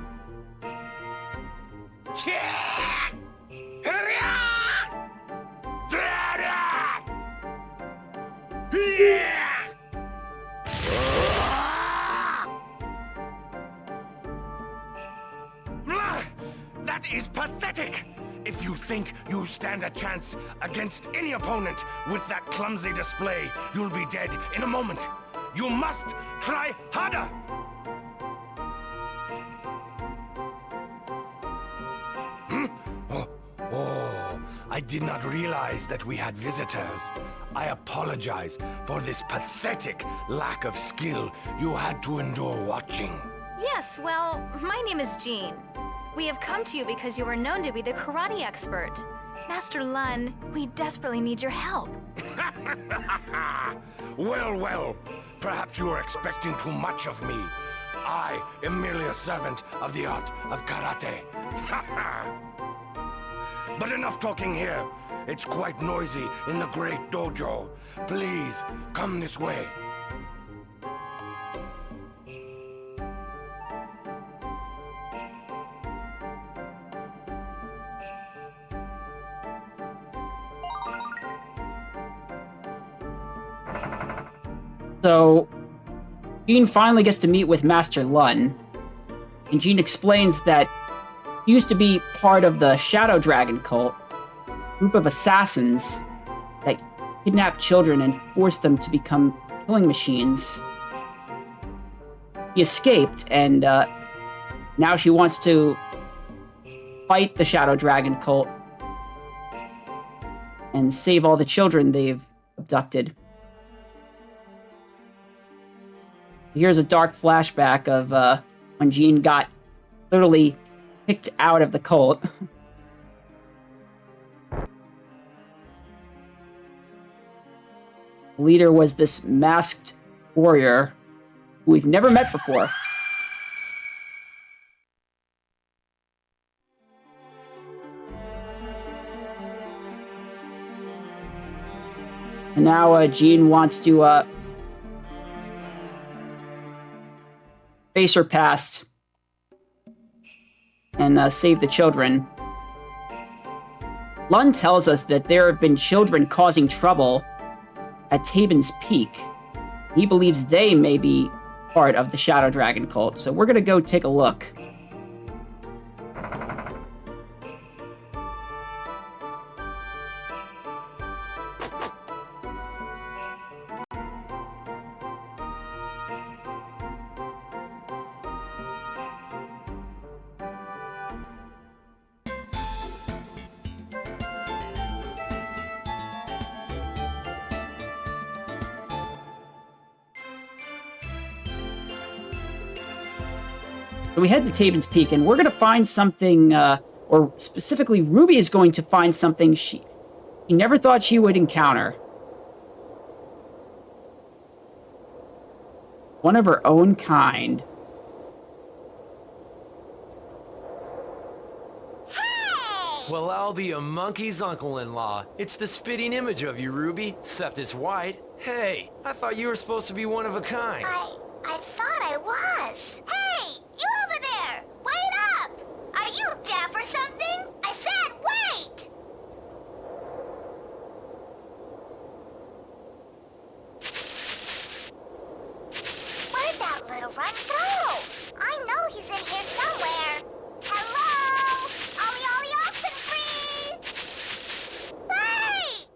That is pathetic! If you think you stand a chance against any opponent with that clumsy display, you'll be dead in a moment. You must try harder! Oh, I did not realize that we had visitors. I apologize for this pathetic lack of skill you had to endure watching. Yes, well, my name is Jean. We have come to you because you are known to be the karate expert. Master Lun, we desperately need your help. Well, well. Perhaps you are expecting too much of me. I am merely a servant of the art of karate. But enough talking here. It's quite noisy in the great dojo. Please, come this way. So, Jean finally gets to meet with Master Lun, and Jean explains that he used to be part of the Shadow Dragon cult, a group of assassins that kidnapped children and forced them to become killing machines. He escaped, and now she wants to fight the Shadow Dragon cult and save all the children they've abducted. Here's a dark flashback of when Jean got literally kicked out of the cult. The leader was this masked warrior who we've never met before. And now Jean wants to face her past and save the children. Lun tells us that there have been children causing trouble at Tabin's Peak. He believes they may be part of the Shadow Dragon cult, so we're gonna go take a look. So we head to Tabin's Peak, and we're going to find something, or specifically, Ruby is going to find something she never thought she would encounter. One of her own kind. Well, I'll be a monkey's uncle-in-law. It's the spitting image of you, Ruby, except it's white. Hey, I thought you were supposed to be one of a kind. I thought I was. Hey, you over there! Wait up! Are you deaf or something? I said wait! Where'd that little run go? I know he's in here somewhere. Hello? Ollie Ollie oxen free! Hey!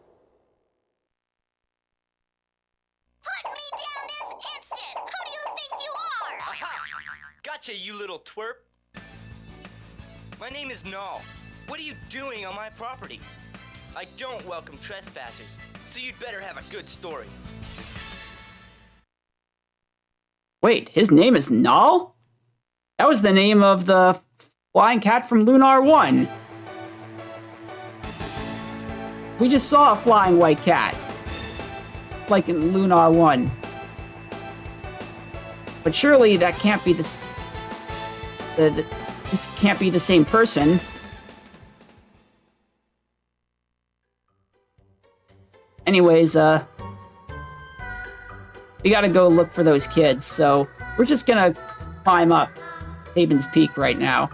Put me down this instant! Who do you think you are? Aha! Gotcha, you little twerp. My name is Null. What are you doing on my property? I don't welcome trespassers, so you'd better have a good story. Wait, his name is Null? That was the name of the flying cat from Lunar 1. We just saw a flying white cat. Like in Lunar 1. But surely that can't be this can't be the same person. Anyways, we gotta go look for those kids, so we're just gonna climb up Tabin's Peak right now.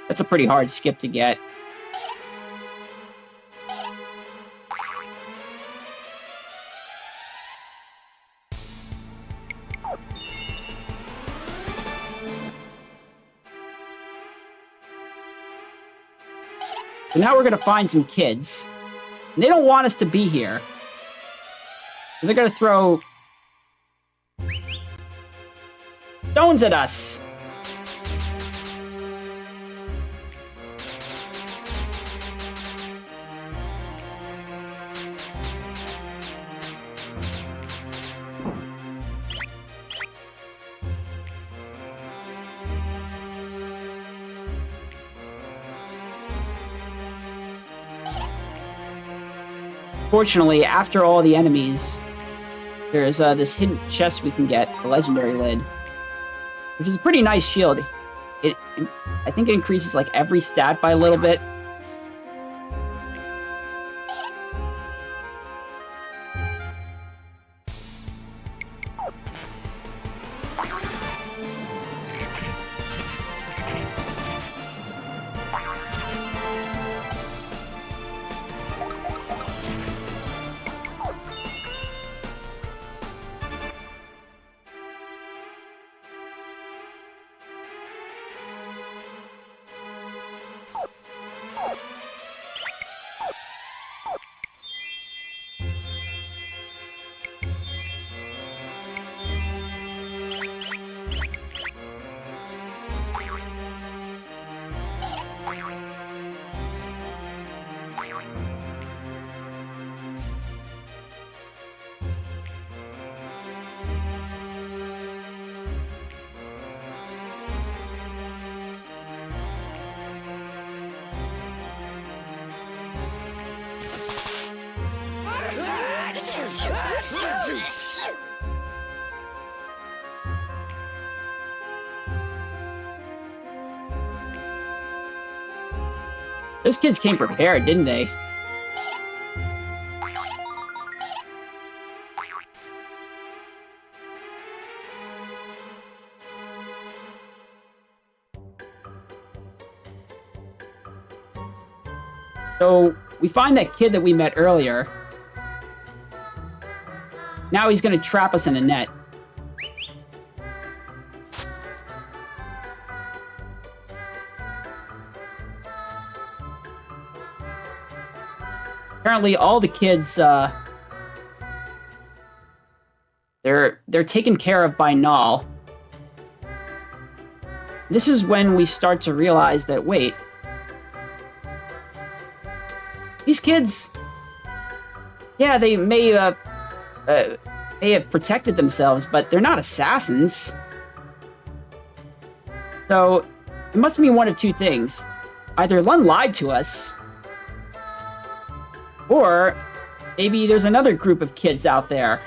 That's a pretty hard skip to get. So now we're gonna find some kids. And they don't want us to be here. So they're gonna throw stones at us. Fortunately, after all the enemies, there's this hidden chest we can get, the legendary lid, which is a pretty nice shield. I think it increases like every stat by a little bit. Those kids came prepared, didn't they? So, we find that kid that we met earlier. Now he's gonna trap us in a net. Apparently, all the kids, they're taken care of by Null. This is when we start to realize that, wait, these kids, yeah, they may have protected themselves, but they're not assassins. So, it must mean one of two things. Either Lun lied to us, or maybe there's another group of kids out there.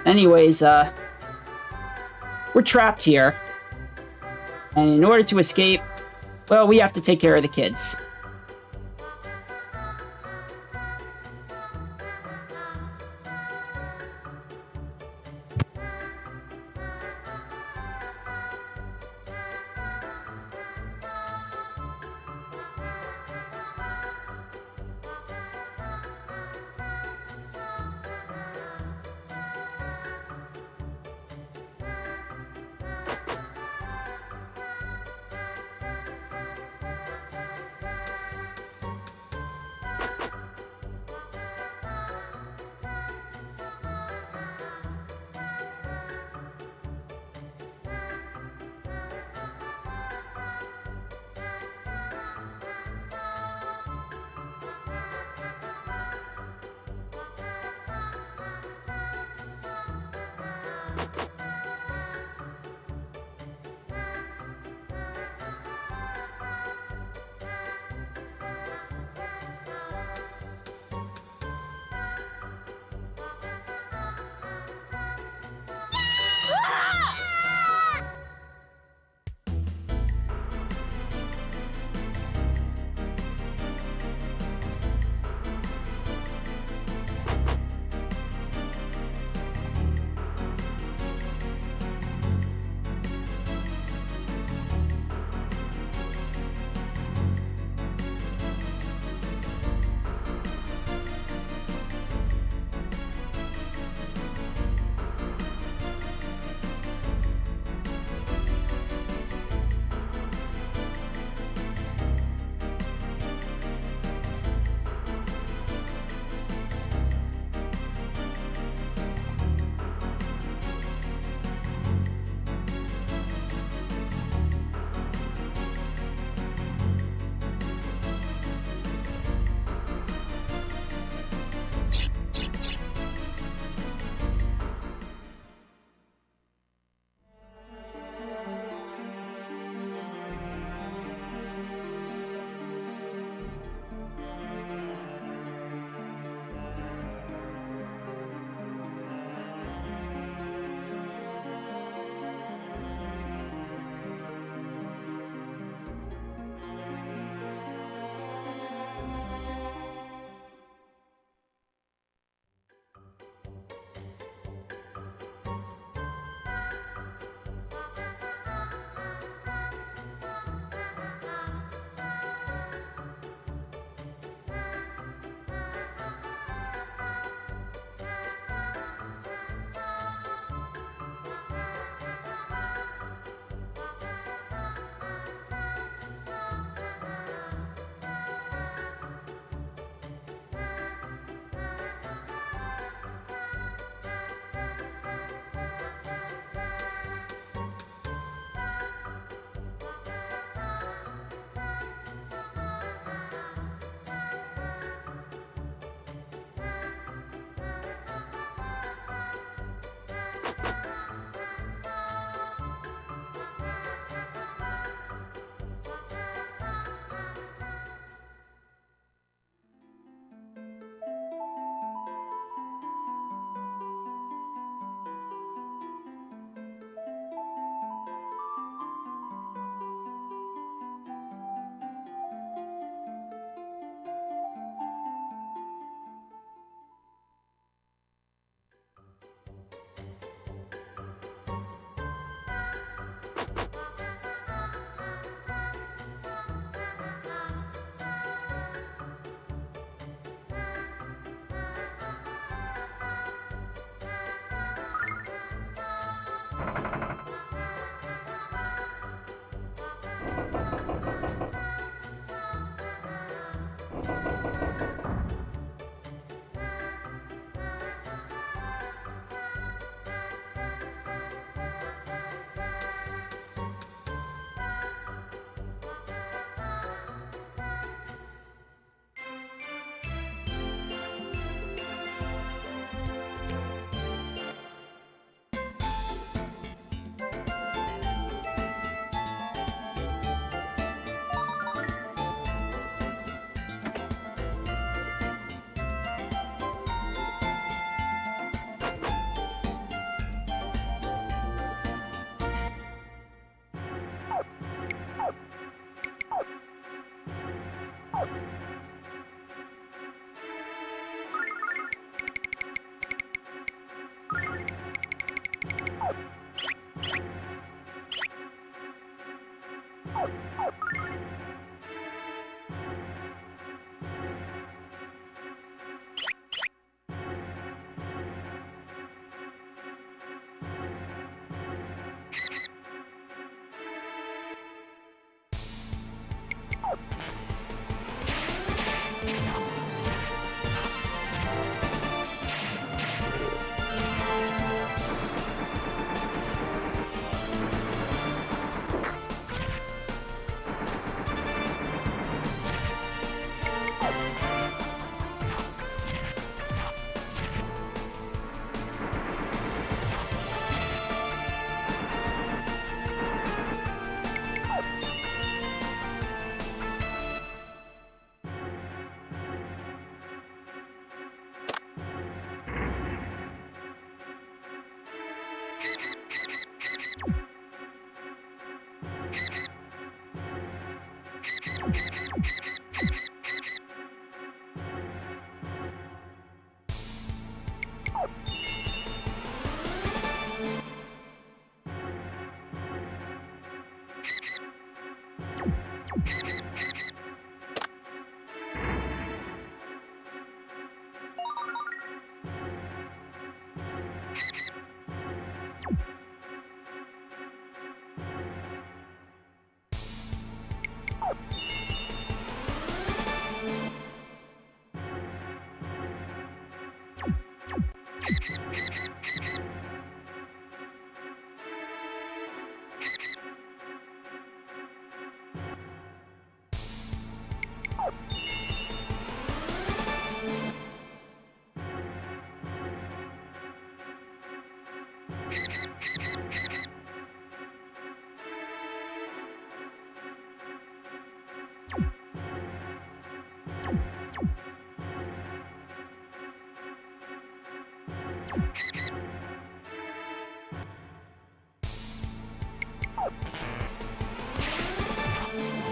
Anyways, we're trapped here. And in order to escape, well, we have to take care of the kids.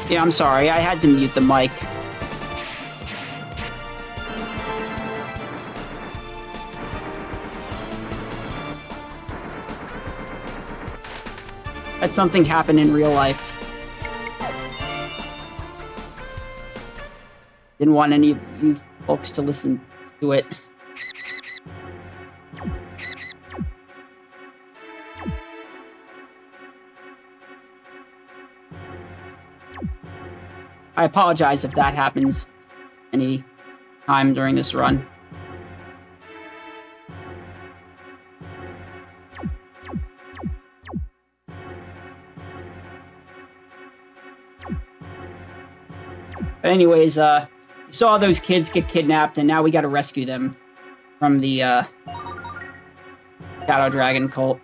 Yeah, I'm sorry, I had to mute the mic. Had something happen in real life. Didn't want any of you folks to listen to it. I apologize if that happens any time during this run. But anyways, we saw those kids get kidnapped, and now we gotta rescue them from the Shadow Dragon cult.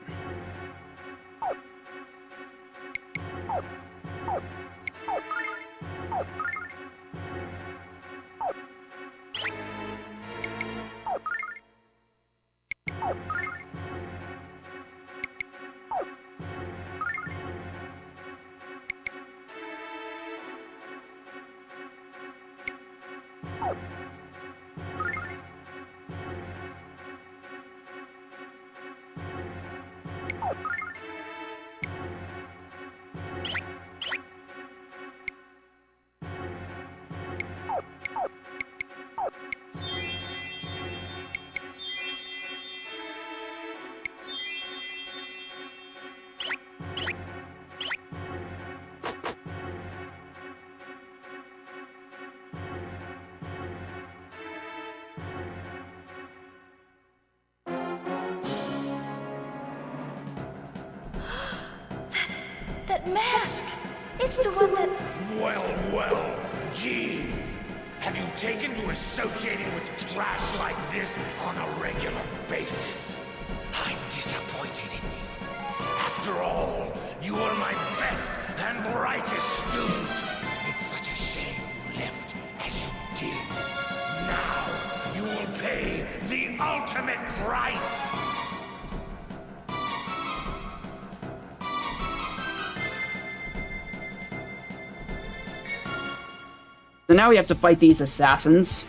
That mask! It's the one that... Well, gee. Have you taken to associating with trash like this on a regular basis? I'm disappointed in you. After all, you were my best and brightest student. It's such a shame you left as you did. Now, you will pay the ultimate price. So now we have to fight these assassins.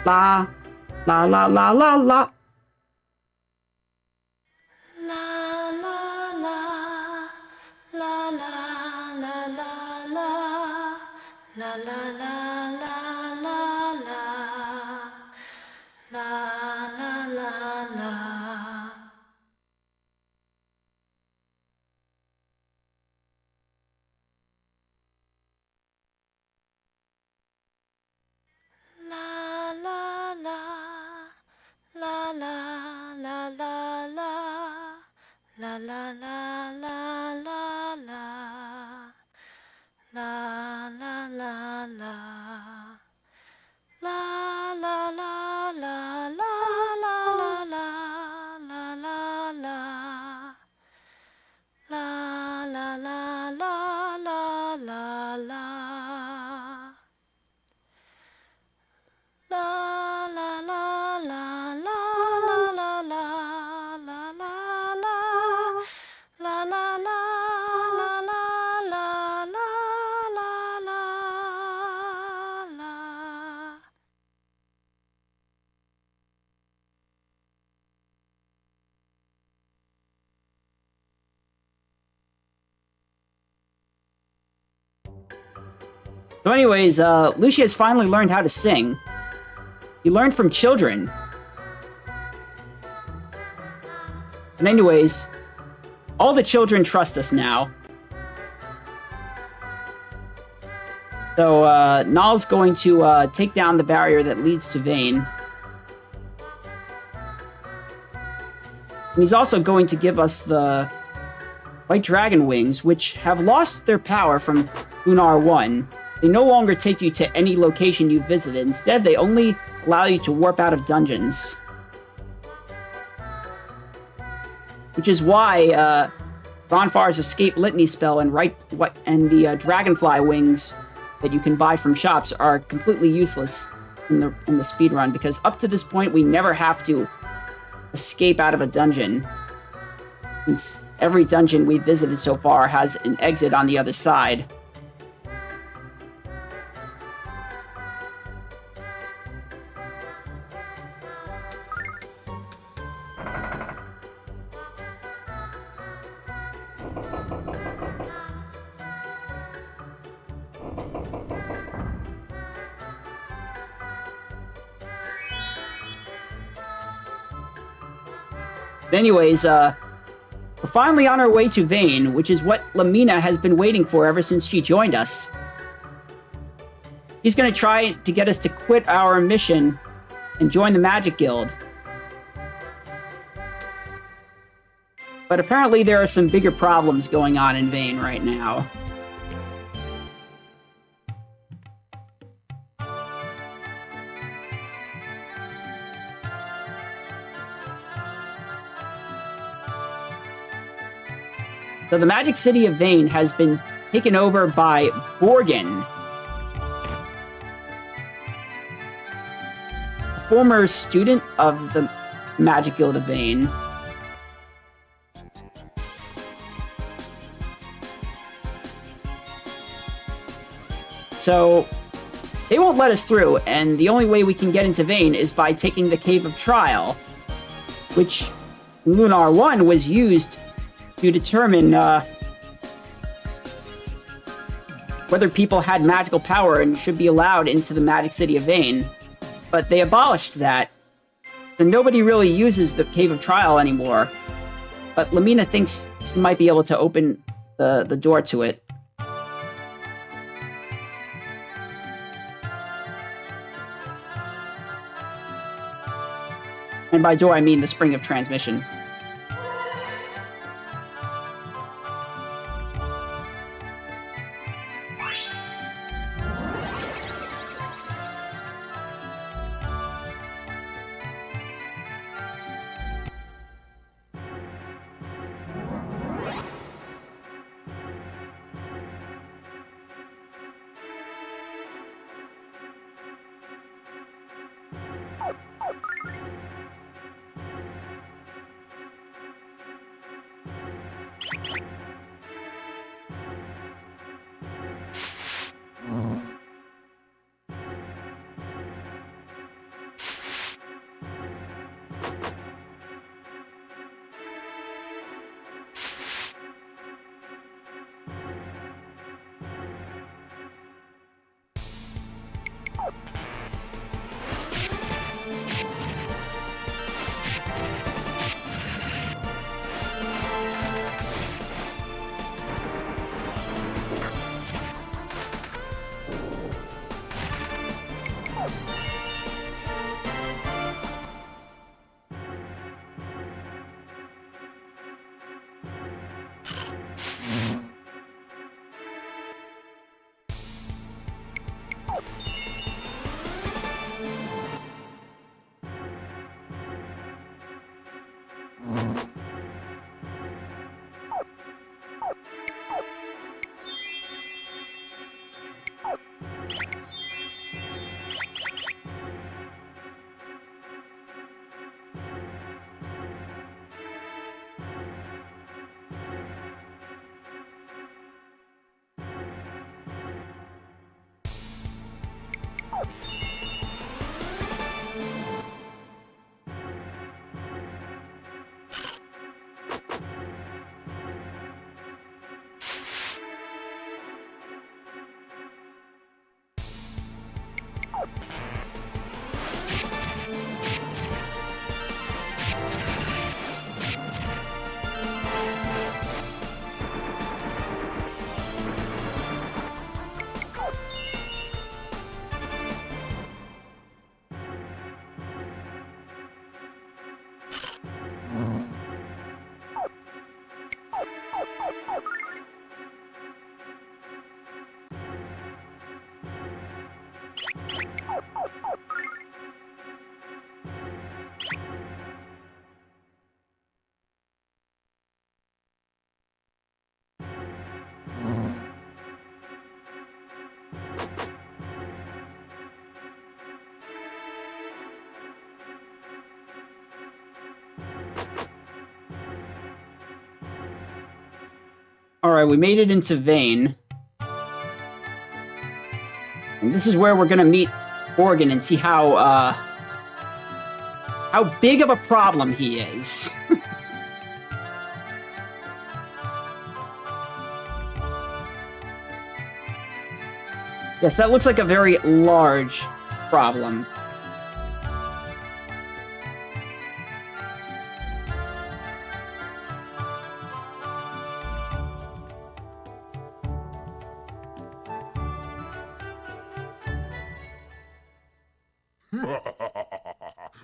La, la, la, la, la, la. So anyways, Lucius finally learned how to sing. He learned from children. And anyways, all the children trust us now. So, Nal's going to take down the barrier that leads to Vane. And he's also going to give us the White Dragon Wings, which have lost their power from Lunar 1. They no longer take you to any location you visited. Instead, they only allow you to warp out of dungeons. Which is why Bonfire's Escape Litany spell and the Dragonfly Wings that you can buy from shops are completely useless in the speedrun, because up to this point we never have to escape out of a dungeon, since every dungeon we've visited so far has an exit on the other side. Anyways, we're finally on our way to Vane, which is what Lamina has been waiting for ever since she joined us. He's gonna try to get us to quit our mission and join the Magic Guild. But apparently there are some bigger problems going on in Vane right now. So the Magic City of Vane has been taken over by Borgin, a former student of the Magic Guild of Vane. So they won't let us through, and the only way we can get into Vane is by taking the Cave of Trial, which in Lunar 1 was used to determine whether people had magical power and should be allowed into the Magic City of Vane. But they abolished that, so nobody really uses the Cave of Trial anymore. But Lamina thinks she might be able to open the door to it. And by door, I mean the spring of transmission. Alright, we made it into Vane. And this is where we're gonna meet Organ and see how big of a problem he is. Yes, that looks like a very large problem.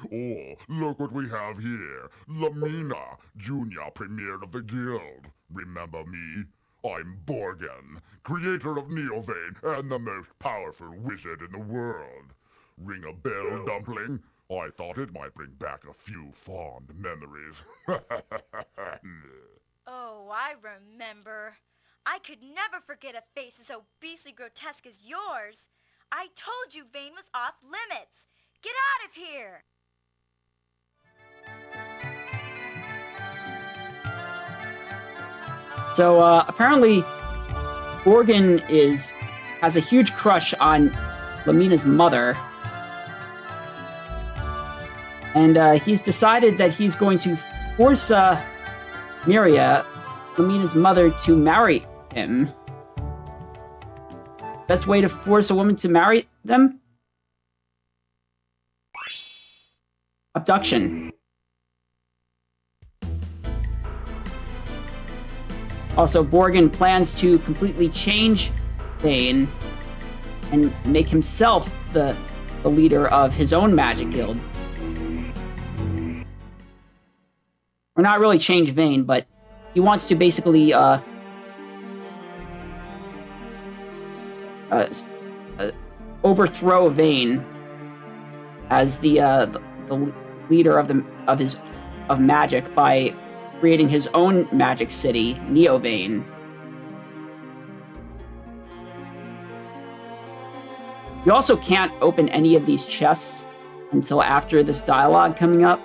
Oh, look what we have here. Lamina, junior premier of the guild. Remember me? I'm Borgen, creator of Neovane and the most powerful wizard in the world. Ring a bell, Dumpling? I thought it might bring back a few fond memories. Oh, I remember. I could never forget a face as obesely grotesque as yours. I told you Vane was off limits. Get out of here! So, apparently, Organ has a huge crush on Lamina's mother. And, he's decided that he's going to force, Miria, Lamina's mother, to marry him. Best way to force a woman to marry them? Abduction. Also, Borgen plans to completely change Vane and make himself the leader of his own magic guild. Or not really change Vane, but he wants to basically overthrow Vane as the leader of magic by creating his own magic city, Neovane. You also can't open any of these chests until after this dialogue coming up.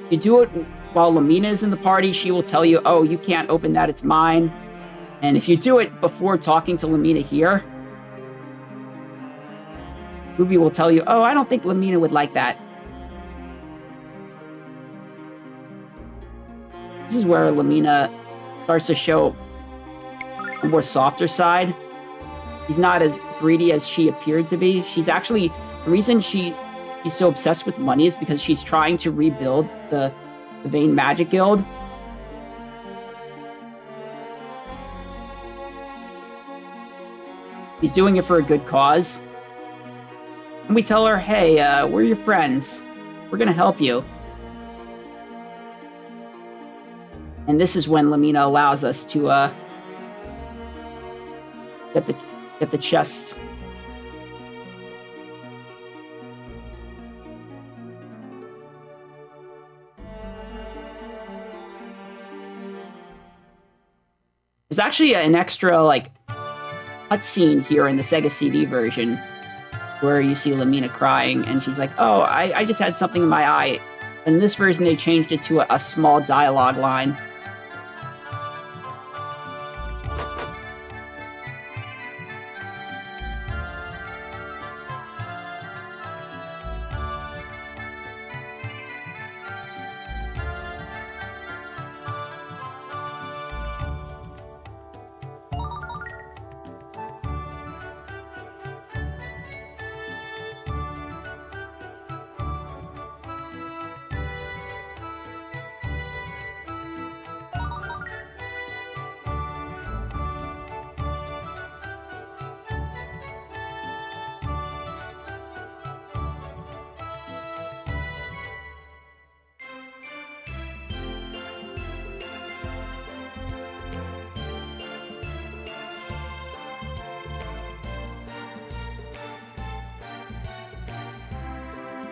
You do it while Lamina is in the party, she will tell you, oh, you can't open that, it's mine. And if you do it before talking to Lamina here, Ruby will tell you, oh, I don't think Lamina would like that. This is where Lamina starts to show a more softer side. She's not as greedy as she appeared to be. She's actually, the reason she's so obsessed with money is because she's trying to rebuild the Vane Magic Guild. She's doing it for a good cause. And we tell her, hey, we're your friends. We're gonna help you. And this is when Lamina allows us to get the chests. There's actually an extra cutscene here in the Sega CD version where you see Lamina crying and she's like, oh, I just had something in my eye. And in this version they changed it to a small dialogue line.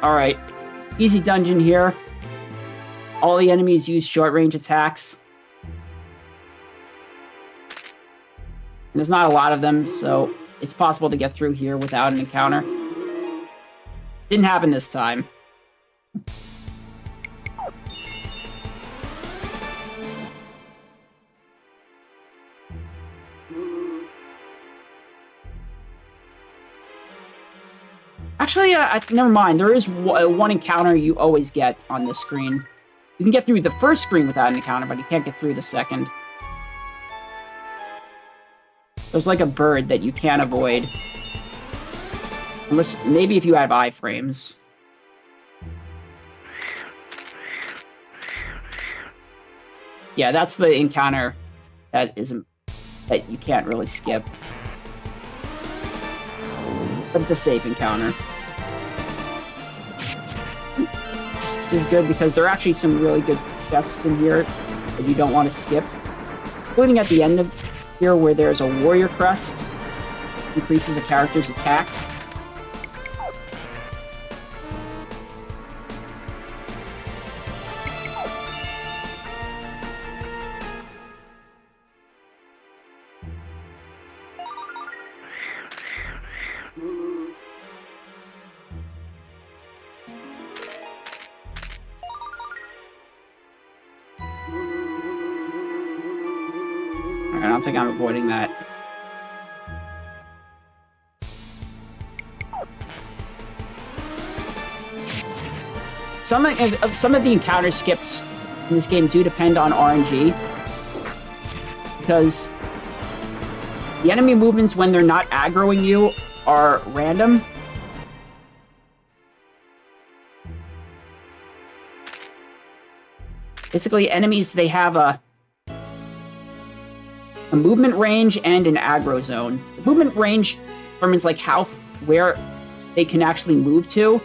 Alright, easy dungeon here. All the enemies use short-range attacks. And there's not a lot of them, so it's possible to get through here without an encounter. Didn't happen this time. Actually, never mind. There is one encounter you always get on this screen. You can get through the first screen without an encounter, but you can't get through the second. There's like a bird that you can't avoid. Unless, maybe if you have iframes. Yeah, that's the encounter that you can't really skip. But it's a safe encounter. Which is good because there are actually some really good chests in here that you don't want to skip. Including at the end of here where there's a warrior crest. Increases a character's attack. I don't think I'm avoiding that. Some of the encounter skips in this game do depend on RNG. Because the enemy movements when they're not aggroing you are random. Basically, enemies, they have a movement range and an aggro zone. The movement range determines like where they can actually move to.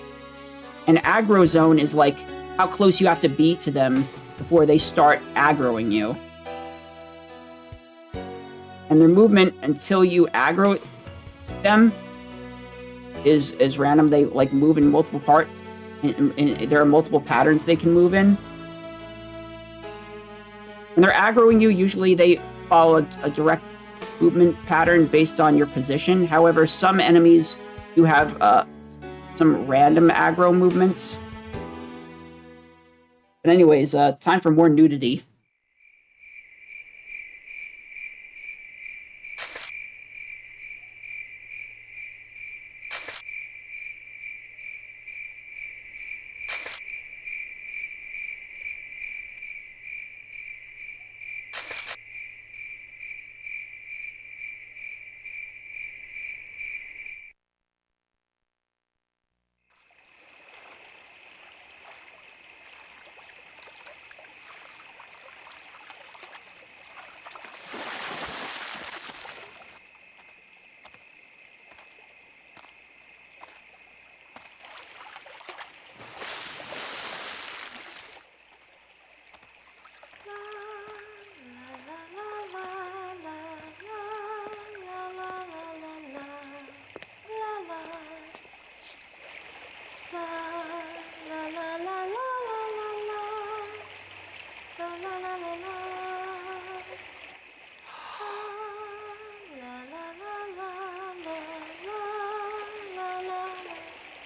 An aggro zone is like how close you have to be to them before they start aggroing you. And their movement until you aggro them is random. They like move in multiple parts. There are multiple patterns they can move in. When they're aggroing you, usually they follow a direct movement pattern based on your position. However, some enemies do have some random aggro movements. But anyways, time for more nudity.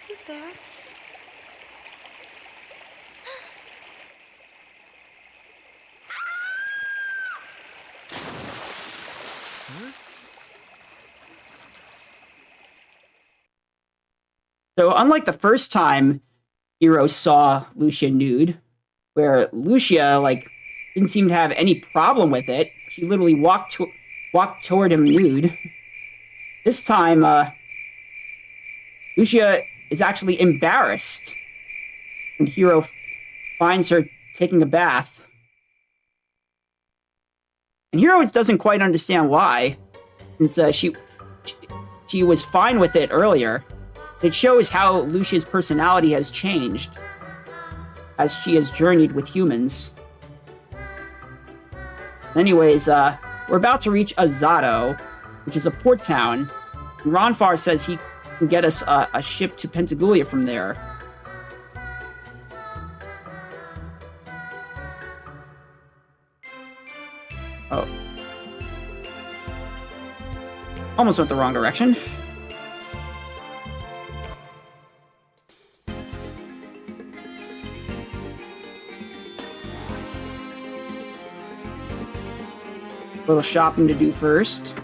Who's there? So unlike the first time Hiro saw Lucia nude, where Lucia like didn't seem to have any problem with it, she literally walked toward him nude. This time, Lucia is actually embarrassed when Hiro finds her taking a bath. And Hiro doesn't quite understand why, since she was fine with it earlier. It shows how Lucia's personality has changed as she has journeyed with humans. Anyways, we're about to reach Azato, which is a port town. And Ronfar says he can get us a ship to Pentagoulia from there. Oh. Almost went the wrong direction. A little shopping to do first.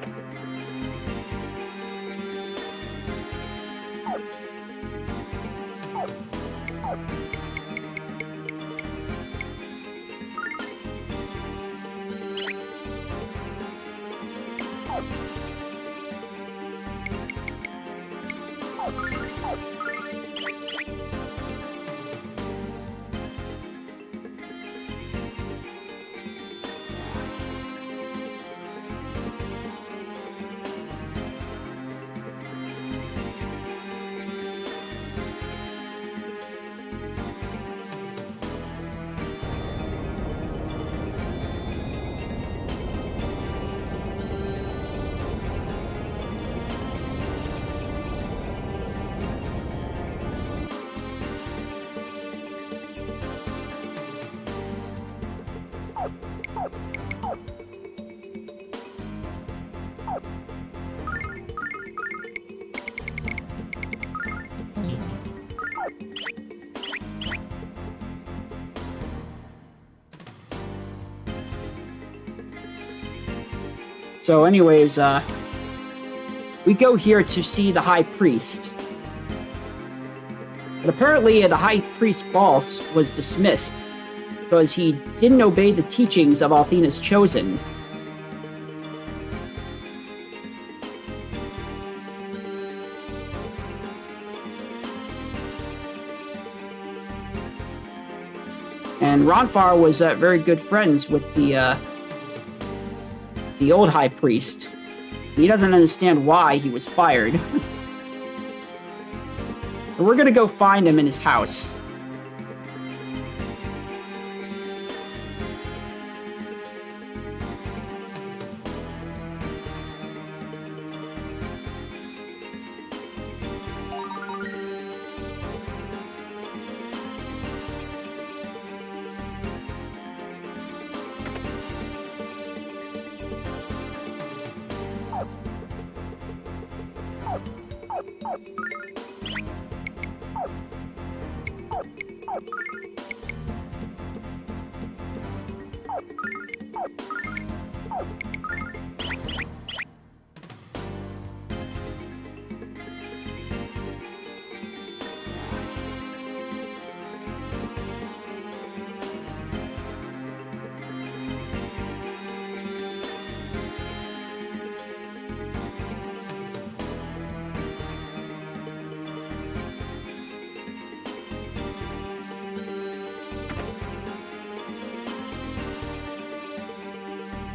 So anyways, we go here to see the High Priest. But apparently the High Priest Balls was dismissed because he didn't obey the teachings of Althena's Chosen. And Ronfar was very good friends with the old High Priest. He doesn't understand why he was fired. But we're gonna go find him in his house.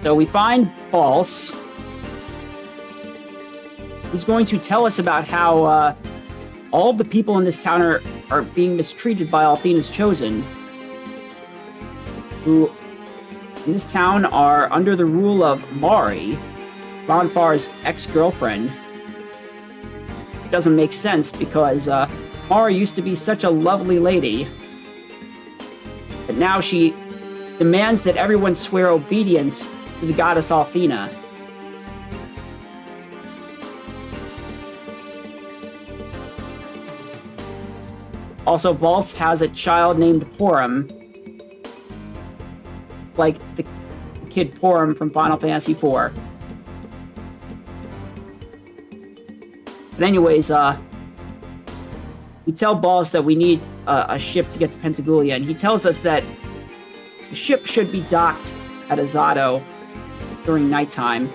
So we find Balls, who's going to tell us about how all of the people in this town are being mistreated by Althena's Chosen, who in this town are under the rule of Mari, Ronfar's ex-girlfriend. It doesn't make sense because Mari used to be such a lovely lady, but now she demands that everyone swear obedience to the goddess Althena. Also, Balls has a child named Porum, like the kid Porum from Final Fantasy IV. But anyways, we tell Balls that we need a ship to get to Pentagoulia, and he tells us that the ship should be docked at Azado during nighttime.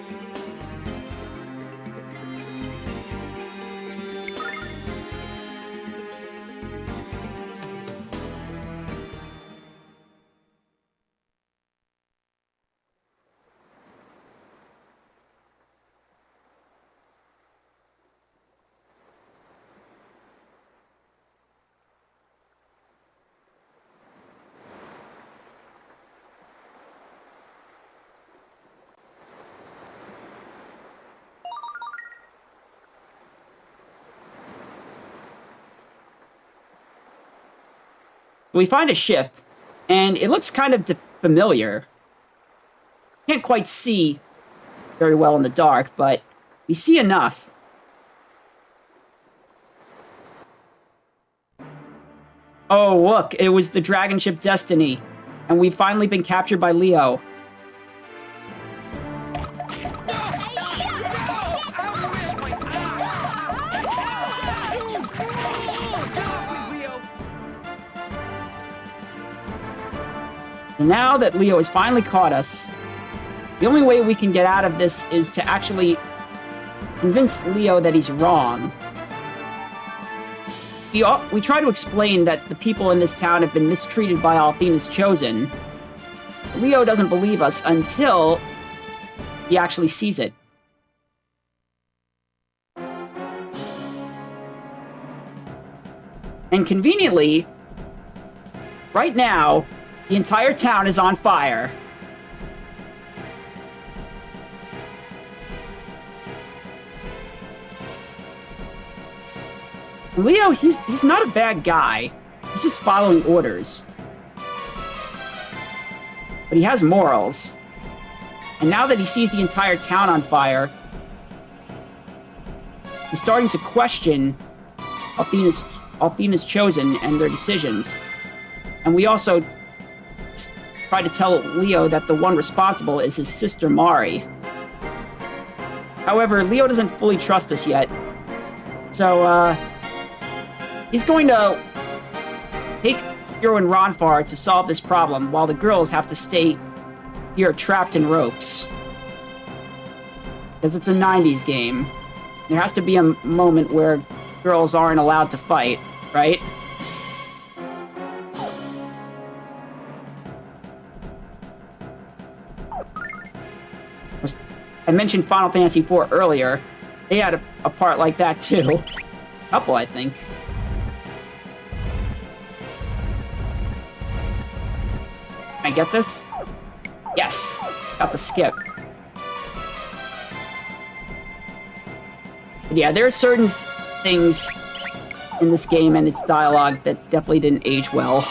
We find a ship, and it looks kind of familiar. Can't quite see very well in the dark, but we see enough. Oh, look, it was the dragon ship Destiny, and we've finally been captured by Leo. And now that Leo has finally caught us, the only way we can get out of this is to actually convince Leo that he's wrong. we try to explain that the people in this town have been mistreated by Althena's Chosen. Leo doesn't believe us until he actually sees it. And conveniently, right now, the entire town is on fire. Leo, he's not a bad guy. He's just following orders. But he has morals. And now that he sees the entire town on fire, he's starting to question Althena's Chosen and their decisions. And we also try to tell Leo that the one responsible is his sister Mari. However, Leo doesn't fully trust us yet. So, he's going to take Hiro and Ronfar to solve this problem while the girls have to stay here trapped in ropes. Because it's a 90s game. There has to be a moment where girls aren't allowed to fight, right? I mentioned Final Fantasy IV earlier. They had a part like that too. A couple, I think. Can I get this? Yes! Got the skip. But yeah, there are certain things in this game and its dialogue that definitely didn't age well.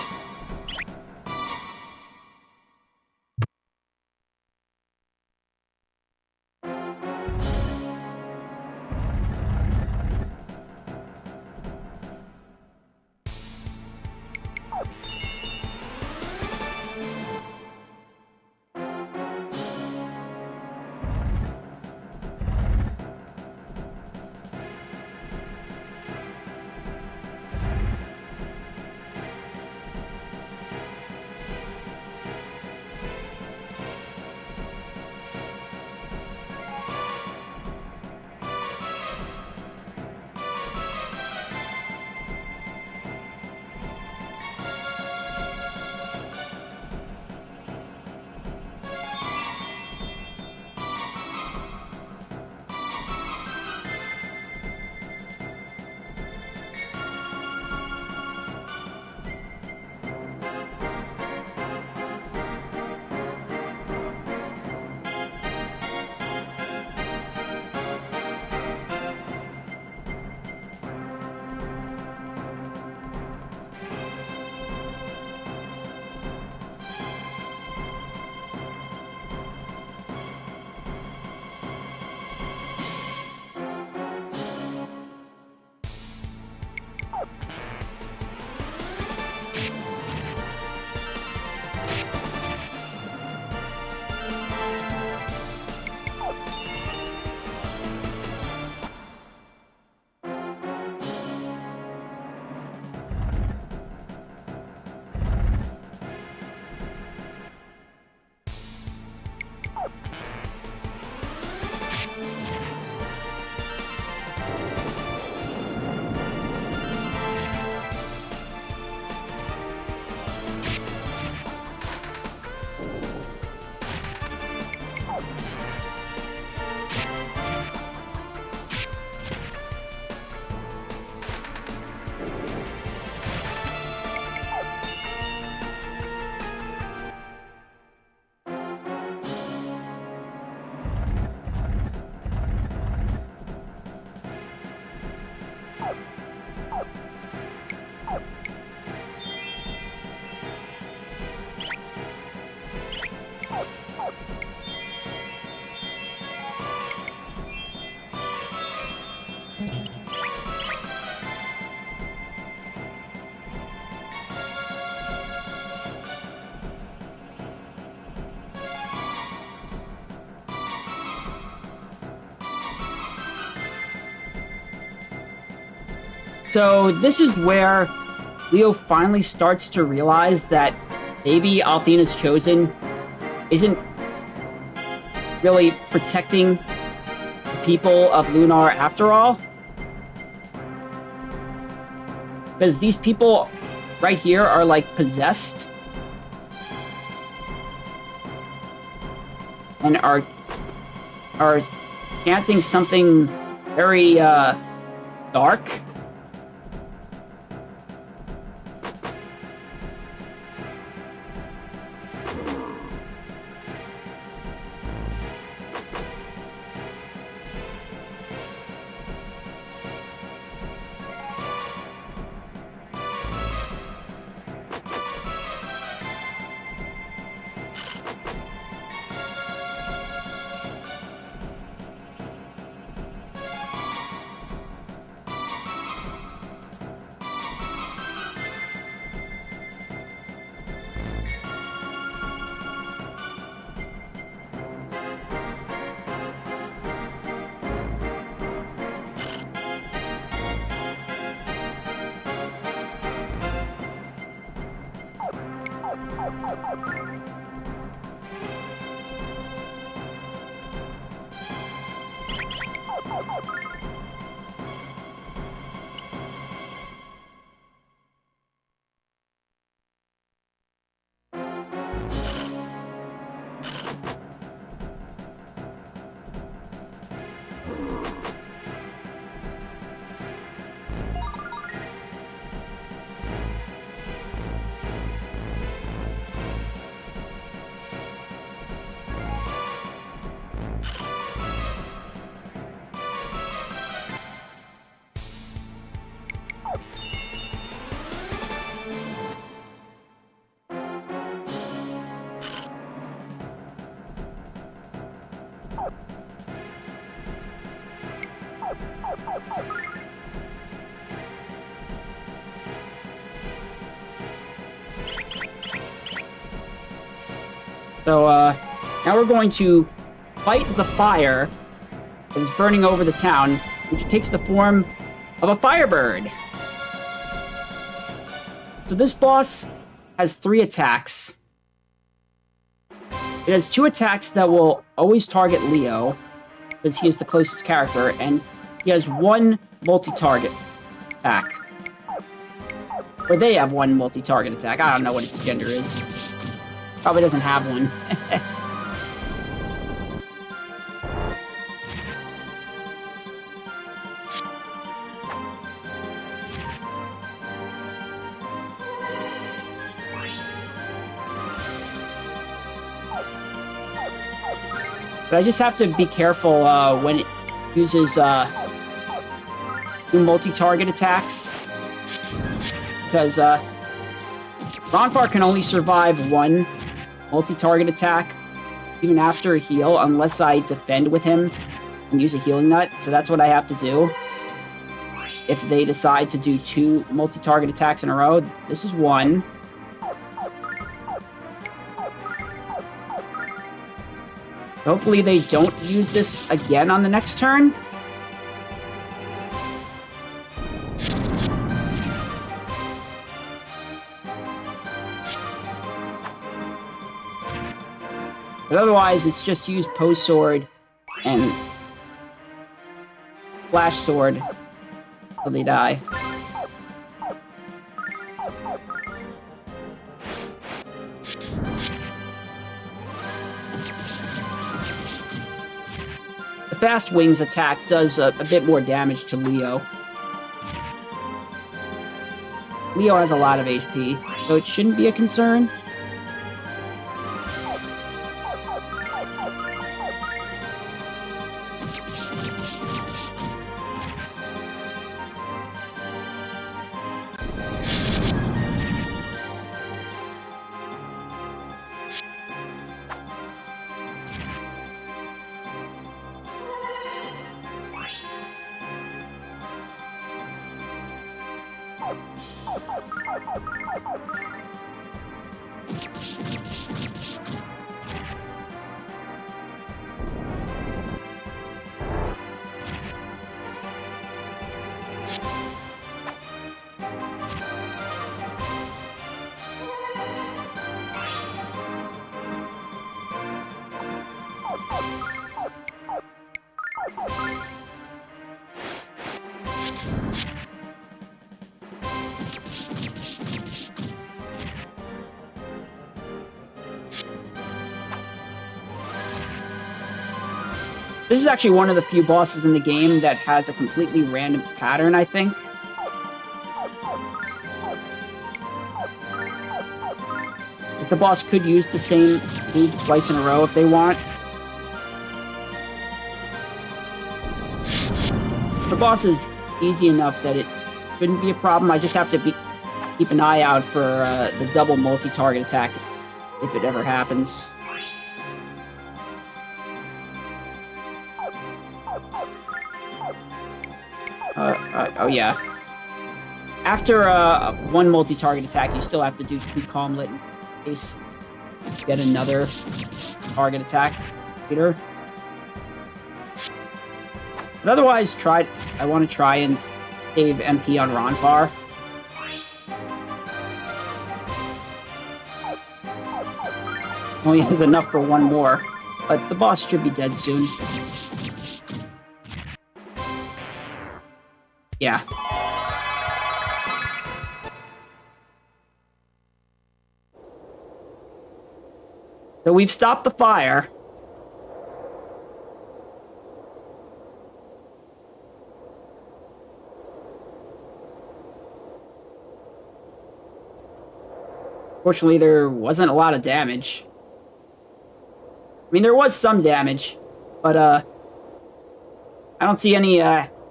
So this is where Leo finally starts to realize that maybe Althena's Chosen isn't really protecting the people of Lunar after all. Because these people right here are, like, possessed. And are chanting something very, dark. So, now we're going to fight the fire that is burning over the town, which takes the form of a firebird. So this boss has 3 attacks. It has 2 attacks that will always target Leo, because he is the closest character, and he has 1 multi-target attack. Or they have 1 multi-target attack. I don't know what its gender is. Probably doesn't have one. But I just have to be careful when it uses multi-target attacks. Because Ronfar can only survive 1 multi-target attack even after a heal, unless I defend with him and use a healing nut. So that's what I have to do. If they decide to do 2 multi-target attacks in a row, this is 1. Hopefully they don't use this again on the next turn. But otherwise, it's just use Pose Sword and Flash Sword till they die. The Fast Wings attack does a bit more damage to Leo. Leo has a lot of HP, so it shouldn't be a concern. This is actually one of the few bosses in the game that has a completely random pattern, I think. The boss could use the same move twice in a row if they want. The boss is easy enough that it shouldn't be a problem. I just have to keep an eye out for the double multi-target attack if it ever happens. Oh yeah. After one multi-target attack, you still have to do Calmlet in case you get another target attack later. But otherwise, I want to try and save MP on Ronfar. Only has enough for one more, but the boss should be dead soon. Yeah. So we've stopped the fire. Fortunately, there wasn't a lot of damage. I mean, there was some damage, but, I don't see any,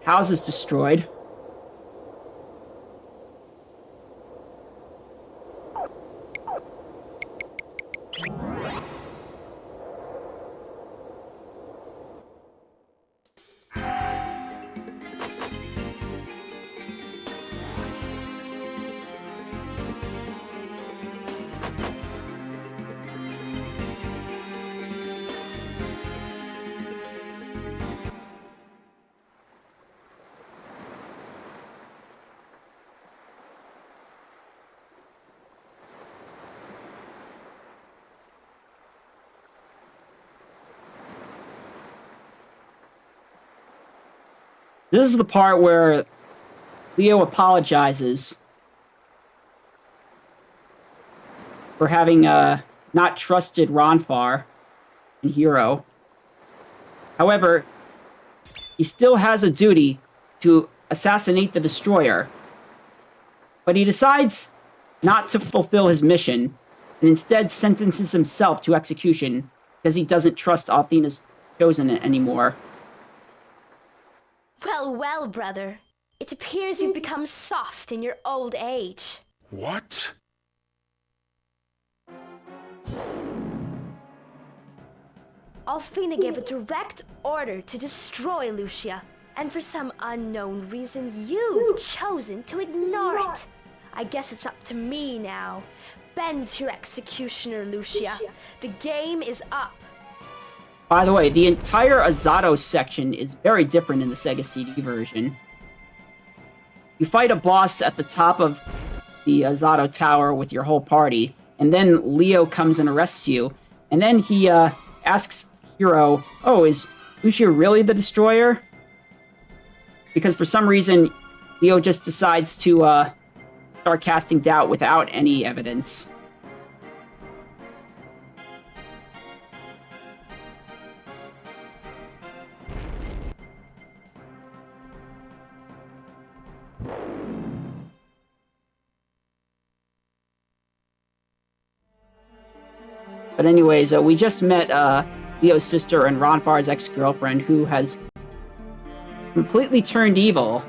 houses destroyed. This is the part where Leo apologizes for having not trusted Ronfar and Hero. However, he still has a duty to assassinate the Destroyer. But he decides not to fulfill his mission and instead sentences himself to execution because he doesn't trust Althena's Chosen anymore. Well, well, brother. It appears you've become soft in your old age. What? Althena gave a direct order to destroy Lucia, and for some unknown reason, you've chosen to ignore it. I guess it's up to me now. Bend to your executioner, Lucia. The game is up. By the way, the entire Azato section is very different in the Sega CD version. You fight a boss at the top of the Azato Tower with your whole party, and then Leo comes and arrests you, and then he asks Hero, "Oh, is Lucia really the Destroyer?" Because for some reason, Leo just decides to start casting doubt without any evidence. But anyways, we just met Leo's sister and Ronfar's ex-girlfriend, who has completely turned evil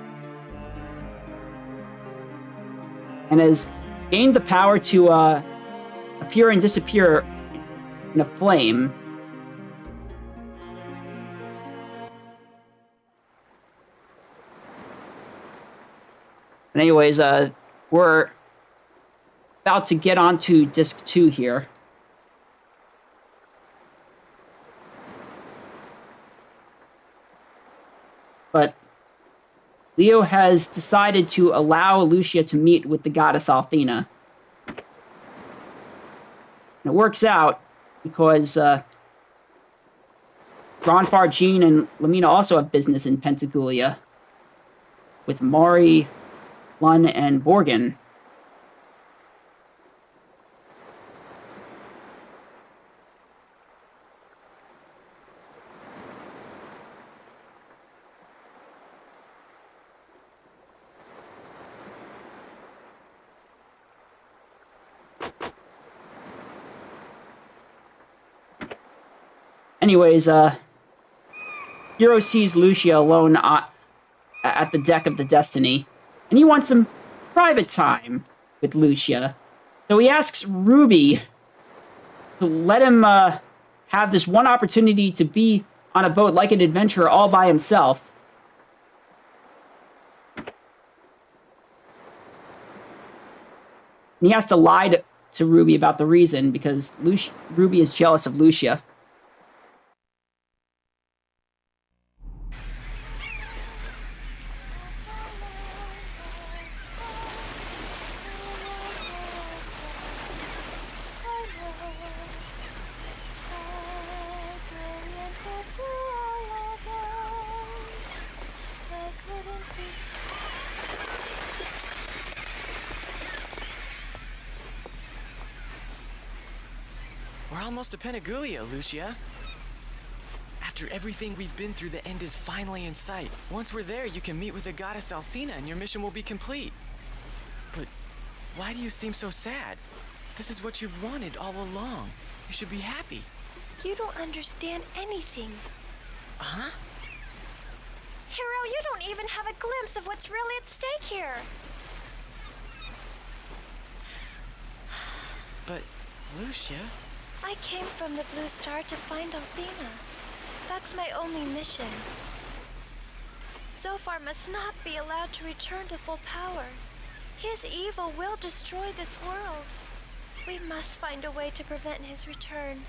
and has gained the power to appear and disappear in a flame. But anyways, we're about to get onto Disc 2 here. But Leo has decided to allow Lucia to meet with the goddess Althena. And it works out because Ronfar, Jean, and Lamina also have business in Pentagulia with Mari, Lun, and Borgin. anyways, Hero sees Lucia alone at the deck of the Destiny, and he wants some private time with Lucia. So he asks Ruby to let him have this one opportunity to be on a boat like an adventurer all by himself. And he has to lie to Ruby about the reason because Ruby is jealous of Lucia. We're almost to Penigulia, Lucia. After everything we've been through, the end is finally in sight. Once we're there, you can meet with the goddess Althena and your mission will be complete. But why do you seem so sad? This is what you've wanted all along. You should be happy. You don't understand anything. Huh? Hero, you don't even have a glimpse of what's really at stake here. But, Lucia... I came from the Blue Star to find Althena. That's my only mission. Zophar must not be allowed to return to full power. His evil will destroy this world. We must find a way to prevent his return,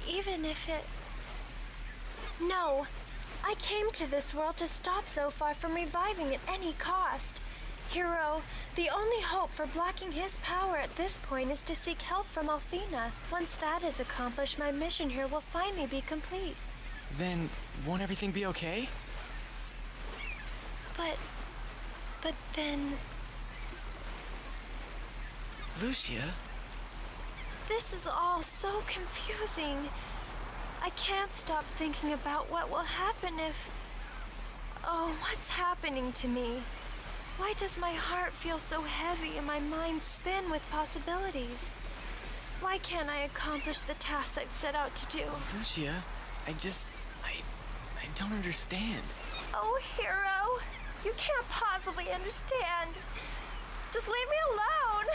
even if it... No! I came to this world to stop Zophar from reviving at any cost. Hero, the only hope for blocking his power at this point is to seek help from Althena. Once that is accomplished, my mission here will finally be complete. Then, won't everything be okay? But then... Lucia? This is all so confusing. I can't stop thinking about what will happen if... Oh, what's happening to me? Why does my heart feel so heavy and my mind spin with possibilities? Why can't I accomplish the tasks I've set out to do? Lucia, I don't understand. Oh, Hero, you can't possibly understand. Just leave me alone.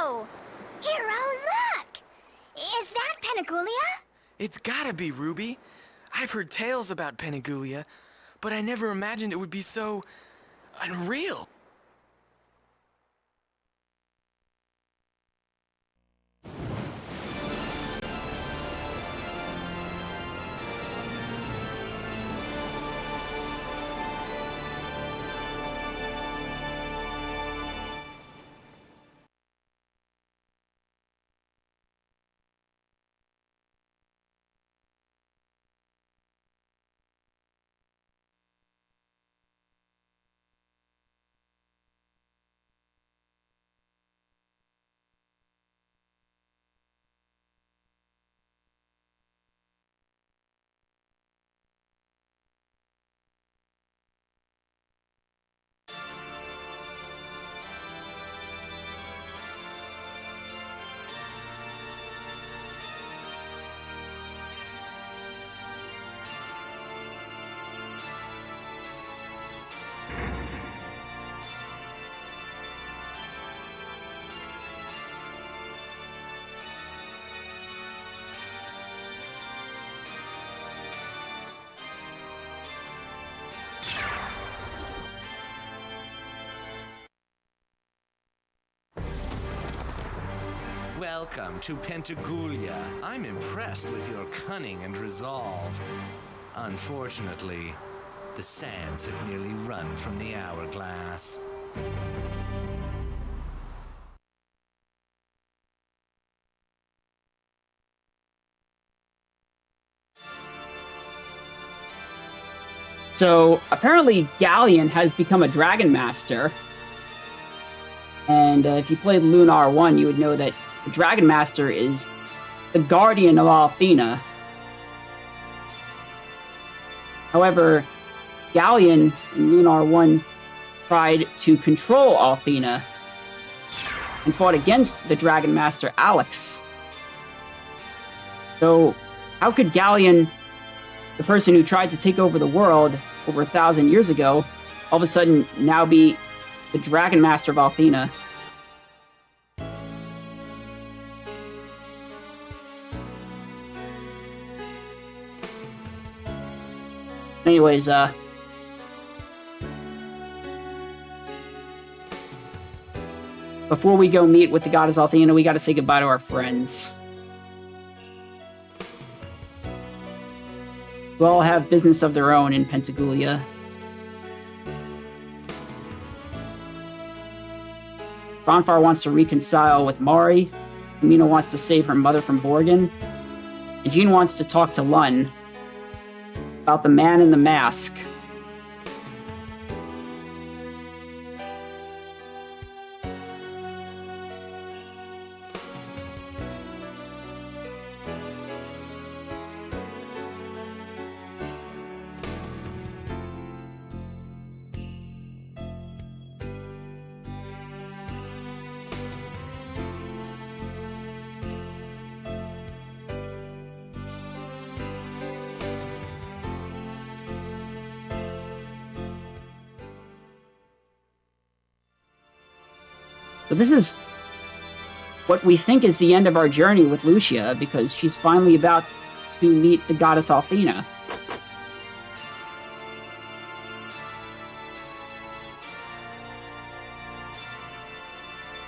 Whoa! Hero, look! Is that Penigulia? It's gotta be, Ruby. I've heard tales about Penigulia, but I never imagined it would be so... unreal. Welcome to Pentagoulia. I'm impressed with your cunning and resolve. Unfortunately, the sands have nearly run from the hourglass. So apparently Galleon has become a Dragon Master. And if you played Lunar 1, you would know that the Dragon Master is the guardian of Althena. However, Galleon in Lunar 1 tried to control Althena and fought against the Dragon Master Alex. So how could Galleon, the person who tried to take over the world over 1,000 years ago, all of a sudden now be the Dragon Master of Althena? Anyways, before we go meet with the goddess Althena, we gotta say goodbye to our friends. Who all have business of their own in Pentagoulia. Bonfire wants to reconcile with Mari. Amina wants to save her mother from Borgin. And Jean wants to talk to Lun about the man in the mask. So this is what we think is the end of our journey with Lucia, because she's finally about to meet the goddess Althena.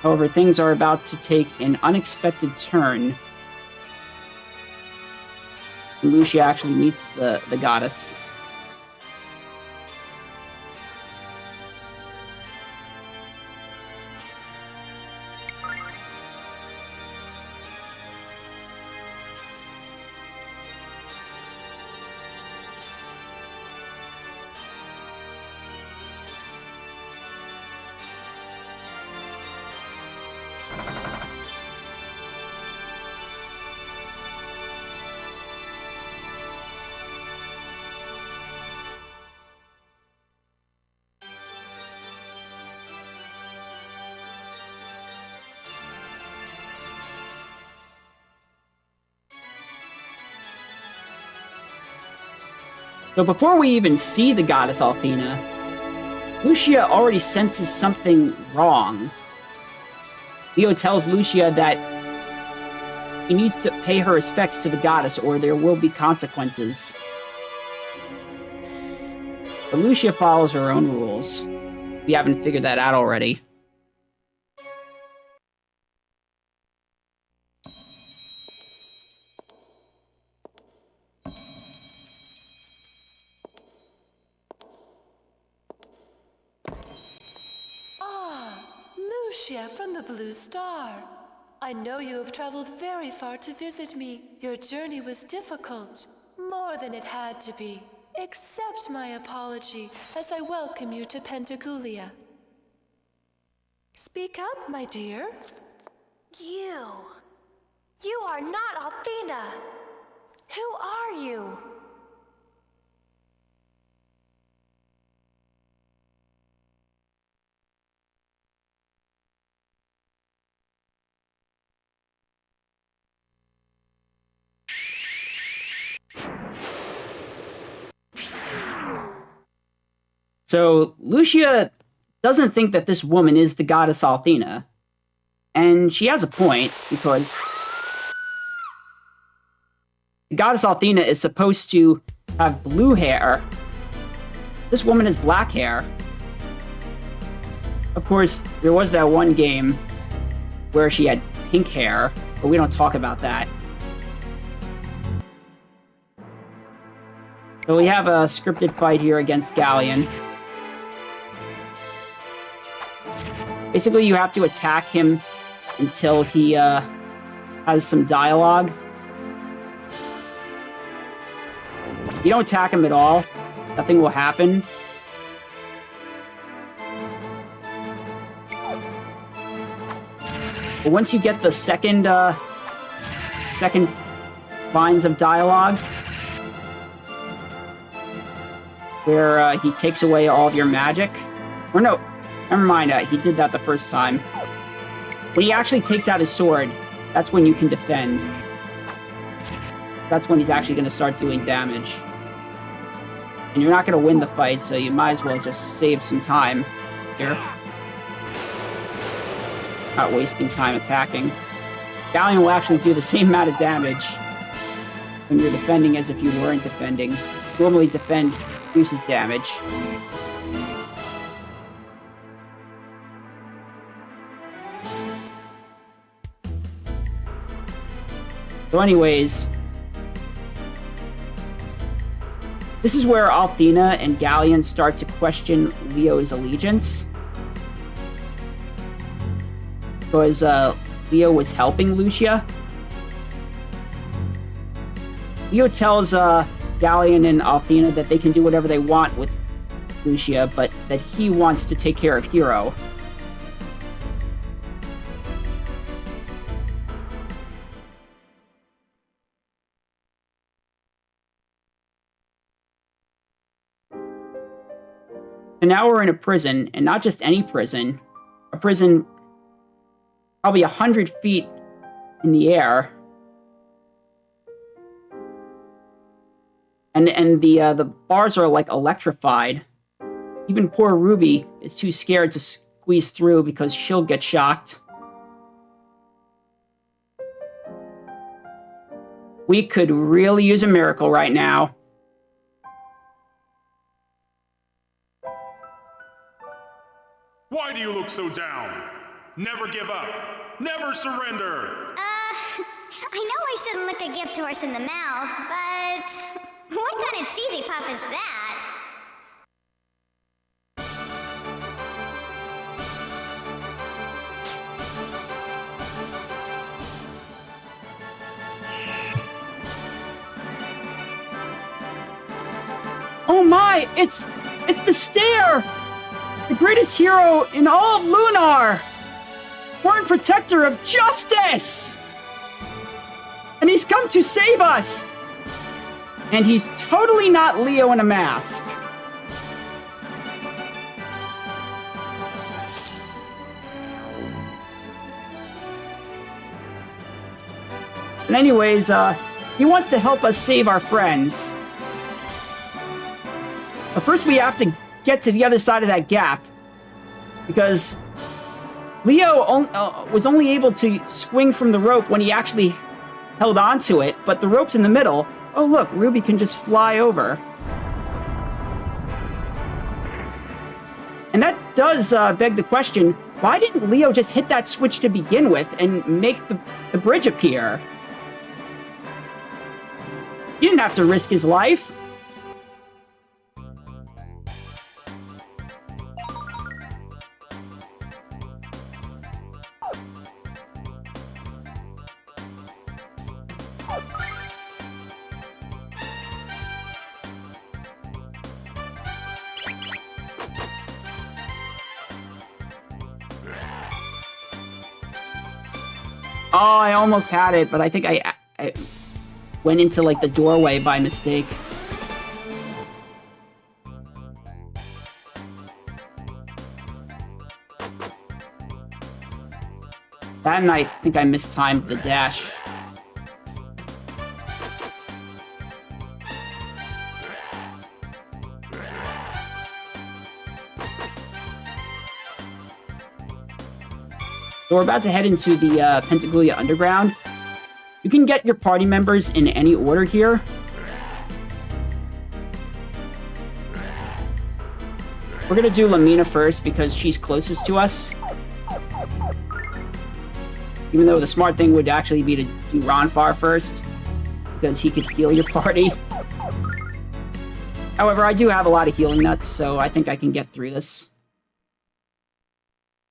However, things are about to take an unexpected turn. And Lucia actually meets the goddess. So before we even see the goddess Althena, Lucia already senses something wrong. Leo tells Lucia that he needs to pay her respects to the goddess or there will be consequences. But Lucia follows her own rules. We haven't figured that out already. Lucia from the Blue Star. I know you have traveled very far to visit me. Your journey was difficult, more than it had to be. Accept my apology as I welcome you to Pentagoulia. Speak up, my dear. You are not Althena. Who are you? So Lucia doesn't think that this woman is the goddess Althena. And she has a point, because the goddess Althena is supposed to have blue hair. This woman has black hair. Of course, there was that one game where she had pink hair, but we don't talk about that. So we have a scripted fight here against Galleon. Basically, you have to attack him until he has some dialogue. If you don't attack him at all, nothing will happen. But once you get the second lines of dialogue, where he takes away all of your magic, or no, never mind, he did that the first time. When he actually takes out his sword, that's when you can defend. That's when he's actually going to start doing damage. And you're not going to win the fight, so you might as well just save some time here. Not wasting time attacking. Galleon will actually do the same amount of damage when you're defending as if you weren't defending. Normally defend reduces damage. So anyways, this is where Althena and Galleon start to question Leo's allegiance. Because Leo was helping Lucia. Leo tells Galleon and Althena that they can do whatever they want with Lucia, but that he wants to take care of Hero. And now we're in a prison, and not just any prison, a prison probably 100 feet in the air. And the bars are like electrified. Even poor Ruby is too scared to squeeze through because she'll get shocked. We could really use a miracle right now. Why do you look so down? Never give up. Never surrender. I know I shouldn't look a gift horse in the mouth, but what kind of cheesy puff is that? Oh my! It's Mystere! The greatest hero in all of Lunar! Born protector of justice! And he's come to save us! And he's totally not Leo in a mask. But anyways, he wants to help us save our friends. But first we have to get to the other side of that gap. Because Leo was only able to swing from the rope when he actually held onto it, but the rope's in the middle. Oh look, Ruby can just fly over. And that does beg the question, why didn't Leo just hit that switch to begin with and make the bridge appear? He didn't have to risk his life. Oh, I almost had it, but I think I went into, like, the doorway by mistake. That and I think I mistimed the dash. So we're about to head into the Pentaglia Underground. You can get your party members in any order here. We're gonna do Lamina first because she's closest to us. Even though the smart thing would actually be to do Ronfar first, because he could heal your party. However, I do have a lot of healing nuts, so I think I can get through this.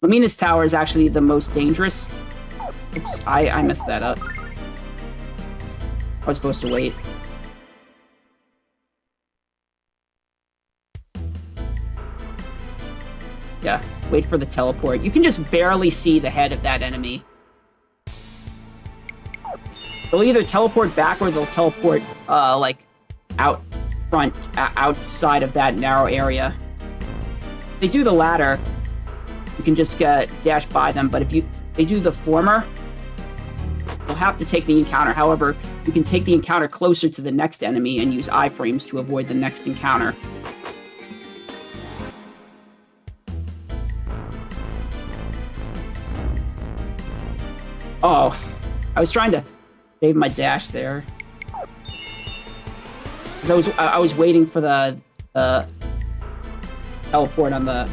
Lamina's tower is actually the most dangerous. Oops, I messed that up. I was supposed to wait. Yeah, wait for the teleport. You can just barely see the head of that enemy. They'll either teleport back or they'll teleport, like, out front, outside of that narrow area. If they do the latter, you can just dash by them, but if they do the former, you'll have to take the encounter. However, you can take the encounter closer to the next enemy and use iframes to avoid the next encounter. Oh, I was trying to save my dash there. I was waiting for the teleport on the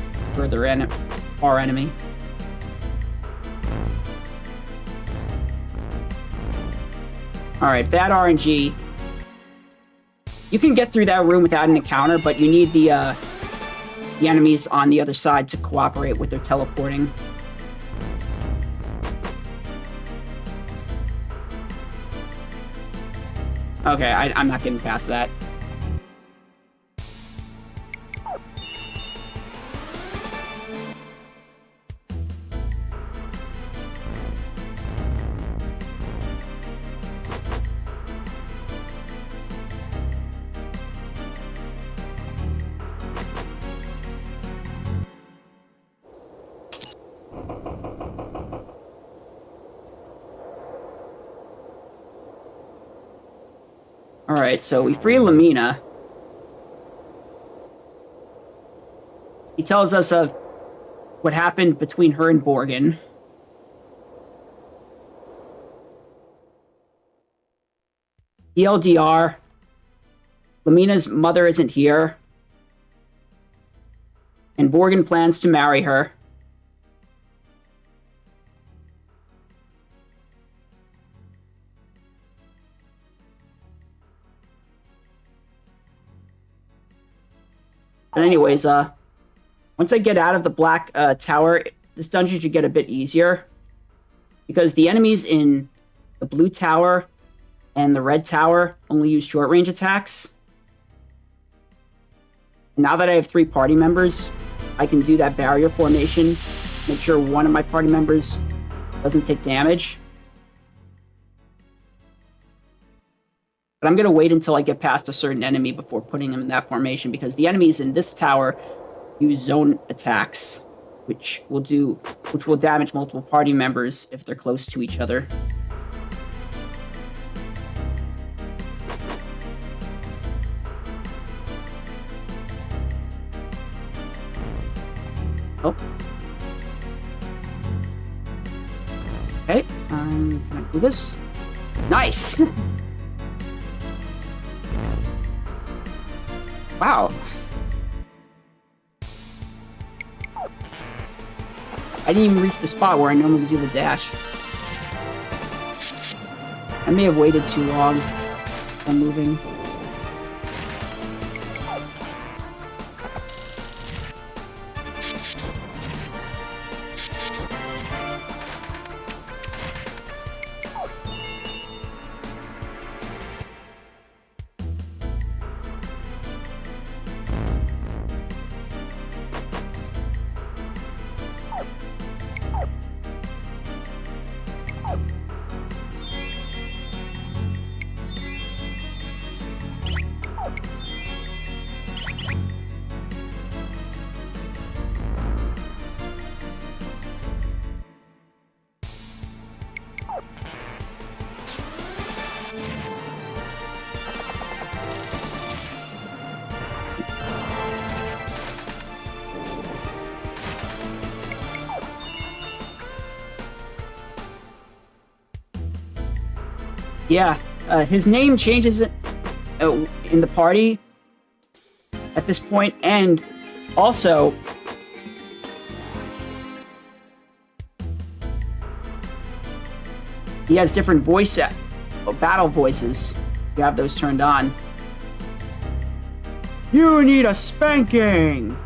far enemy. Alright, bad RNG. You can get through that room without an encounter, but you need the enemies on the other side to cooperate with their teleporting. Okay, I'm not getting past that. Alright, so we free Lamina. He tells us of what happened between her and Borgin. TLDR, Lamina's mother isn't here, and Borgin plans to marry her. But anyways, once I get out of the black tower, this dungeon should get a bit easier. Because the enemies in the blue tower and the red tower only use short-range attacks. And now that I have 3 party members, I can do that barrier formation, make sure one of my party members doesn't take damage. But I'm going to wait until I get past a certain enemy before putting him in that formation, because the enemies in this tower use zone attacks, which will damage multiple party members if they're close to each other. Oh. Okay, can I do this? Nice! Wow. I didn't even reach the spot where I normally do the dash. I may have waited too long while moving. Yeah, his name changes in the party at this point, and also he has different battle voices. You have those turned on. You need a spanking!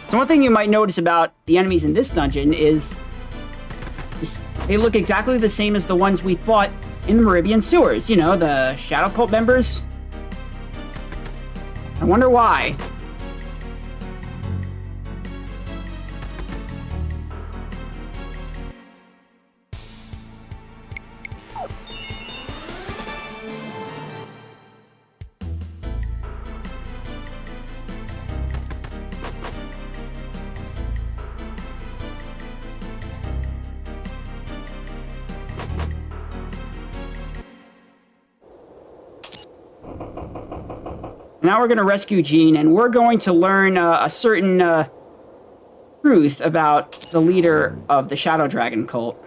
So one thing you might notice about the enemies in this dungeon is they look exactly the same as the ones we fought in the Meridian sewers. You know, the Shadow Cult members. I wonder why. Now we're going to rescue Jean, and we're going to learn a certain truth about the leader of the Shadow Dragon cult.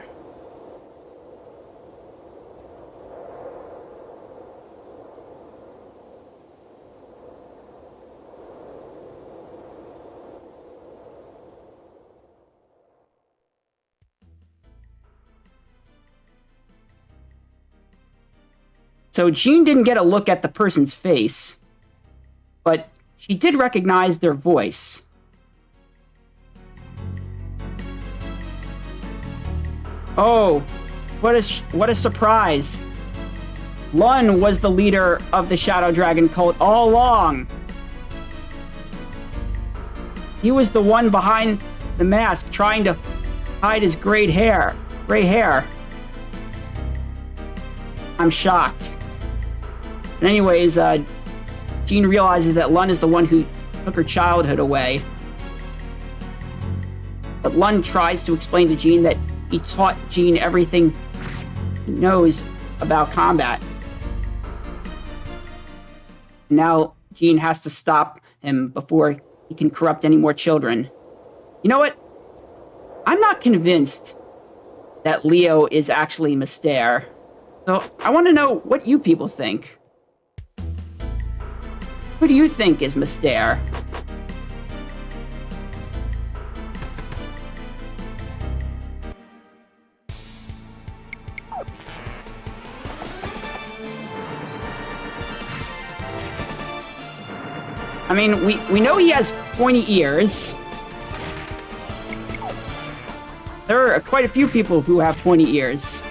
So Jean didn't get a look at the person's face, but she did recognize their voice. Oh, what a surprise. Lun was the leader of the Shadow Dragon cult all along. He was the one behind the mask trying to hide his gray hair. I'm shocked. And anyways, Jean realizes that Lun is the one who took her childhood away. But Lun tries to explain to Jean that he taught Jean everything he knows about combat. Now Jean has to stop him before he can corrupt any more children. You know what? I'm not convinced that Leo is actually Mystere. So I want to know what you people think. Who do you think is Mystere? I mean, we know he has pointy ears. There are quite a few people who have pointy ears.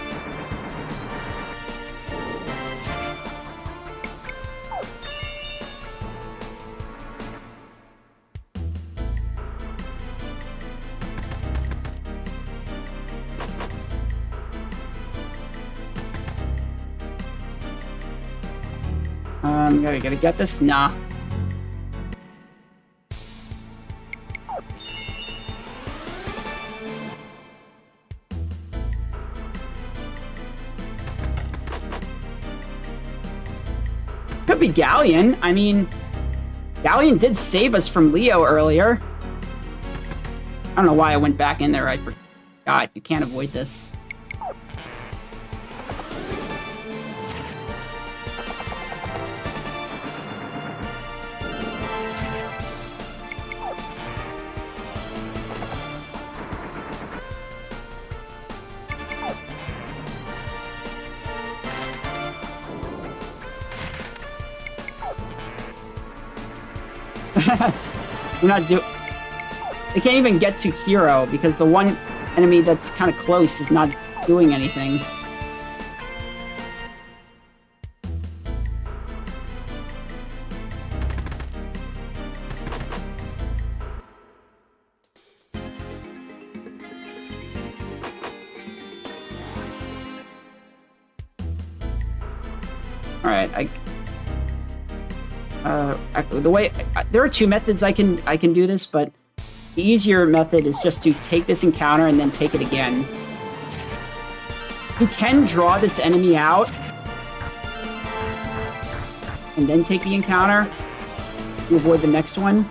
Gotta get this? Nah. Could be Galleon. I mean, Galleon did save us from Leo earlier. I don't know why I went back in there. I forgot. You can't avoid this. You're not do. They can't even get to Hero because the one enemy that's kind of close is not doing anything. All right, there are two methods I can do this, but the easier method is just to take this encounter and then take it again. You can draw this enemy out and then take the encounter to avoid the next one.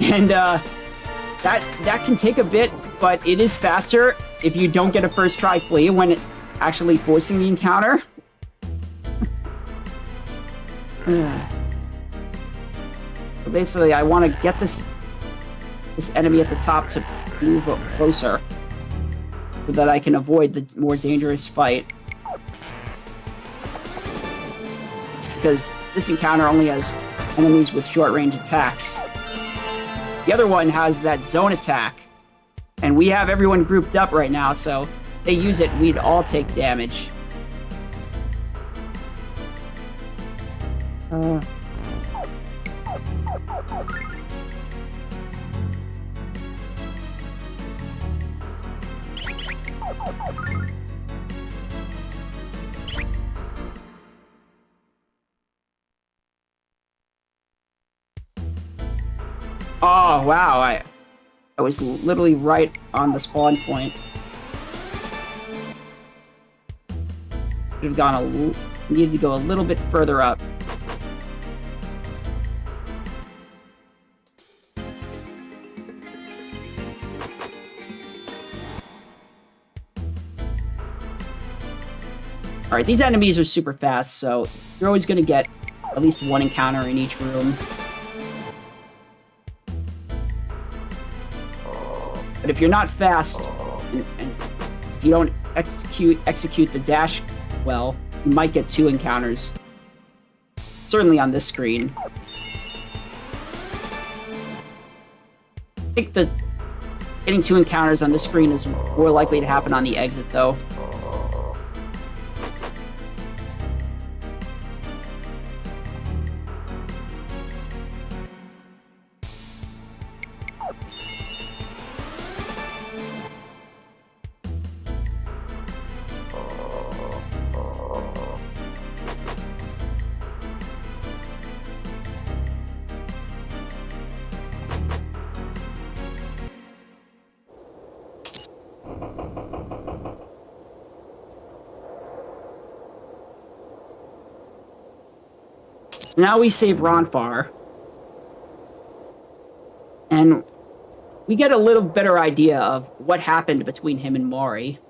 And that can take a bit, but it is faster if you don't get a first try flee when it actually forcing the encounter. So basically, I want to get this enemy at the top to move closer so that I can avoid the more dangerous fight. Because this encounter only has enemies with short-range attacks. The other one has that zone attack. And we have everyone grouped up right now, so if they use it, we'd all take damage. Oh, wow, I was literally right on the spawn point. Should have needed to go a little bit further up. Alright, these enemies are super fast, so you're always going to get at least one encounter in each room. But if you're not fast, and if you don't execute the dash well, you might get two encounters. Certainly on this screen. I think that getting two encounters on this screen is more likely to happen on the exit, though. Now we save Ronfar. And we get a little better idea of what happened between him and Maury.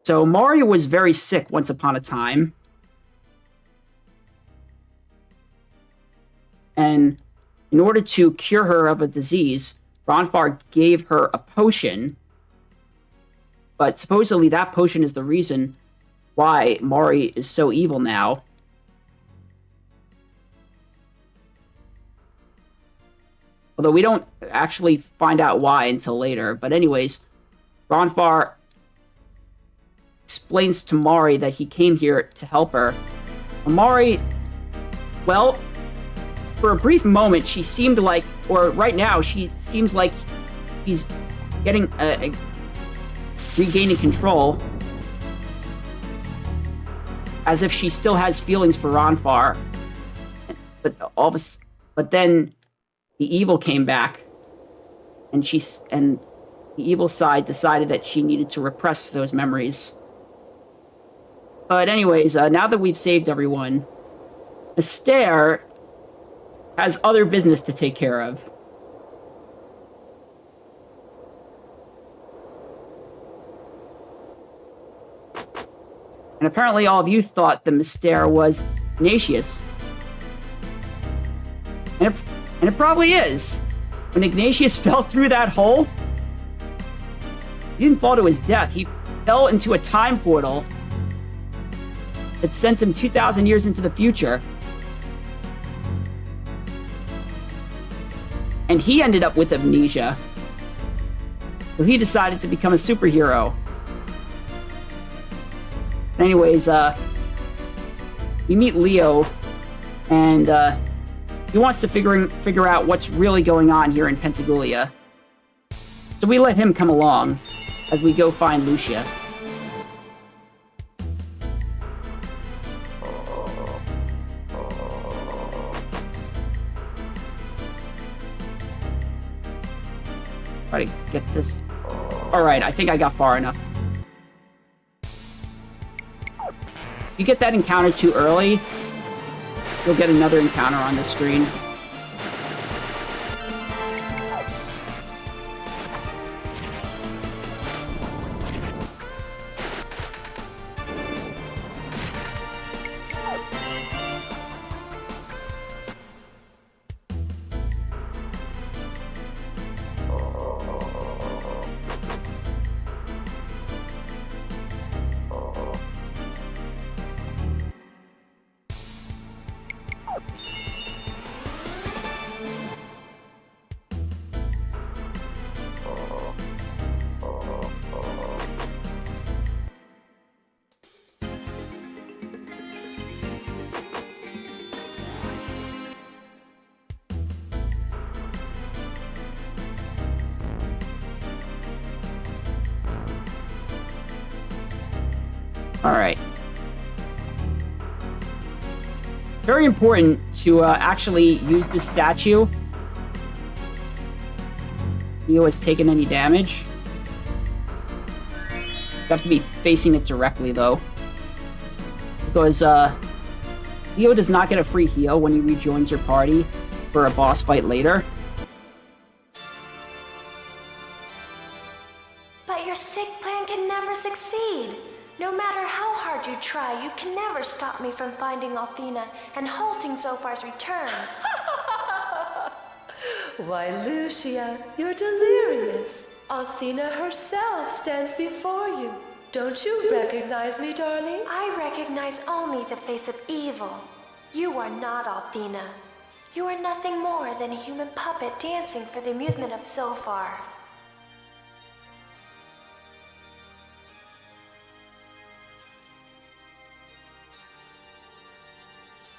So Maury was very sick once upon a time. And in order to cure her of a disease, Ronfar gave her a potion. But supposedly that potion is the reason why Maury is so evil now. Although we don't actually find out why until later. But anyways, Ronfar explains to Mari that he came here to help her. Mari, well, for a brief moment, she seemed like, or right now, she seems like he's getting regaining control, as if she still has feelings for Ronfar. But then the evil came back, and the evil side decided that she needed to repress those memories. But anyways, now that we've saved everyone, Astaire has other business to take care of. And apparently all of you thought the Astaire was Ignatius. And it probably is. When Ignatius fell through that hole, he didn't fall to his death. He fell into a time portal that sent him 2,000 years into the future. And he ended up with amnesia. So he decided to become a superhero. Anyways, we meet Leo, and he wants to figure out what's really going on here in Pentagoulia. So we let him come along as we go find Lucia. Try to get this. Alright, I think I got far enough. You get that encounter too early, you'll get another encounter on the screen. Alright. Very important to actually use this statue. Leo has taken any damage. You have to be facing it directly, though. Because Leo does not get a free heal when he rejoins your party for a boss fight later. But your sick plan can never succeed. No matter how hard you try, you can never stop me from finding Althena and halting Zophar's return. Why, Lucia, you're delirious. Althena herself stands before you. Don't you recognize me, darling? I recognize only the face of evil. You are not Althena. You are nothing more than a human puppet dancing for the amusement of Zophar.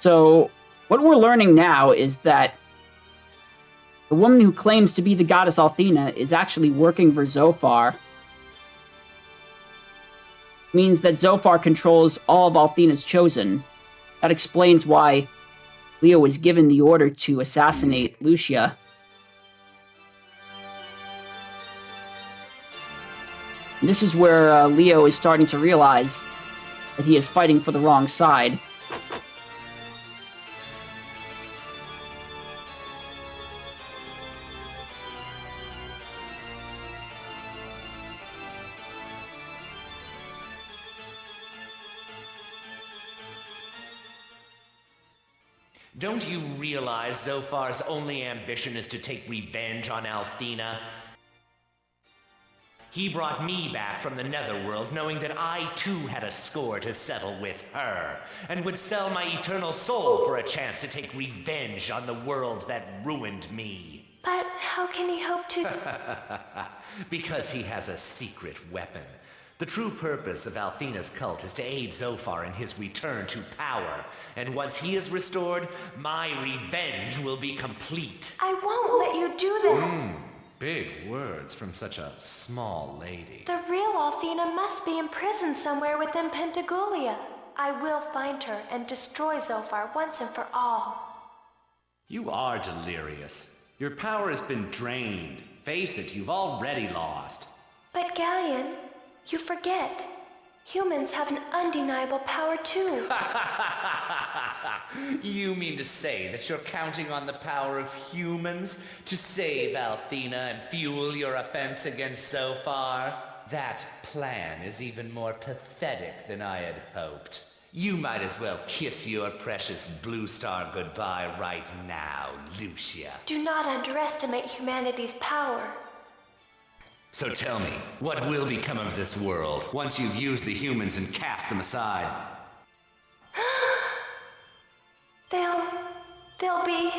So, what we're learning now is that the woman who claims to be the goddess Althena is actually working for Zophar. Means that Zophar controls all of Althena's chosen. That explains why Leo was given the order to assassinate Lucia. And this is where Leo is starting to realize that he is fighting for the wrong side. Don't you realize Zophar's only ambition is to take revenge on Althena? He brought me back from the Netherworld knowing that I too had a score to settle with her, and would sell my eternal soul for a chance to take revenge on the world that ruined me. But how can he hope to... Because he has a secret weapon. The true purpose of Althena's cult is to aid Zophar in his return to power. And once he is restored, my revenge will be complete. I won't let you do that. Big words from such a small lady. The real Althena must be imprisoned somewhere within Pentagulia. I will find her and destroy Zophar once and for all. You are delirious. Your power has been drained. Face it, you've already lost. But Galleon, you forget. Humans have an undeniable power too. You mean to say that you're counting on the power of humans to save Althena and fuel your offense against Zophar? That plan is even more pathetic than I had hoped. You might as well kiss your precious blue star goodbye right now, Lucia. Do not underestimate humanity's power. So tell me, what will become of this world once you've used the humans and cast them aside? They'll be...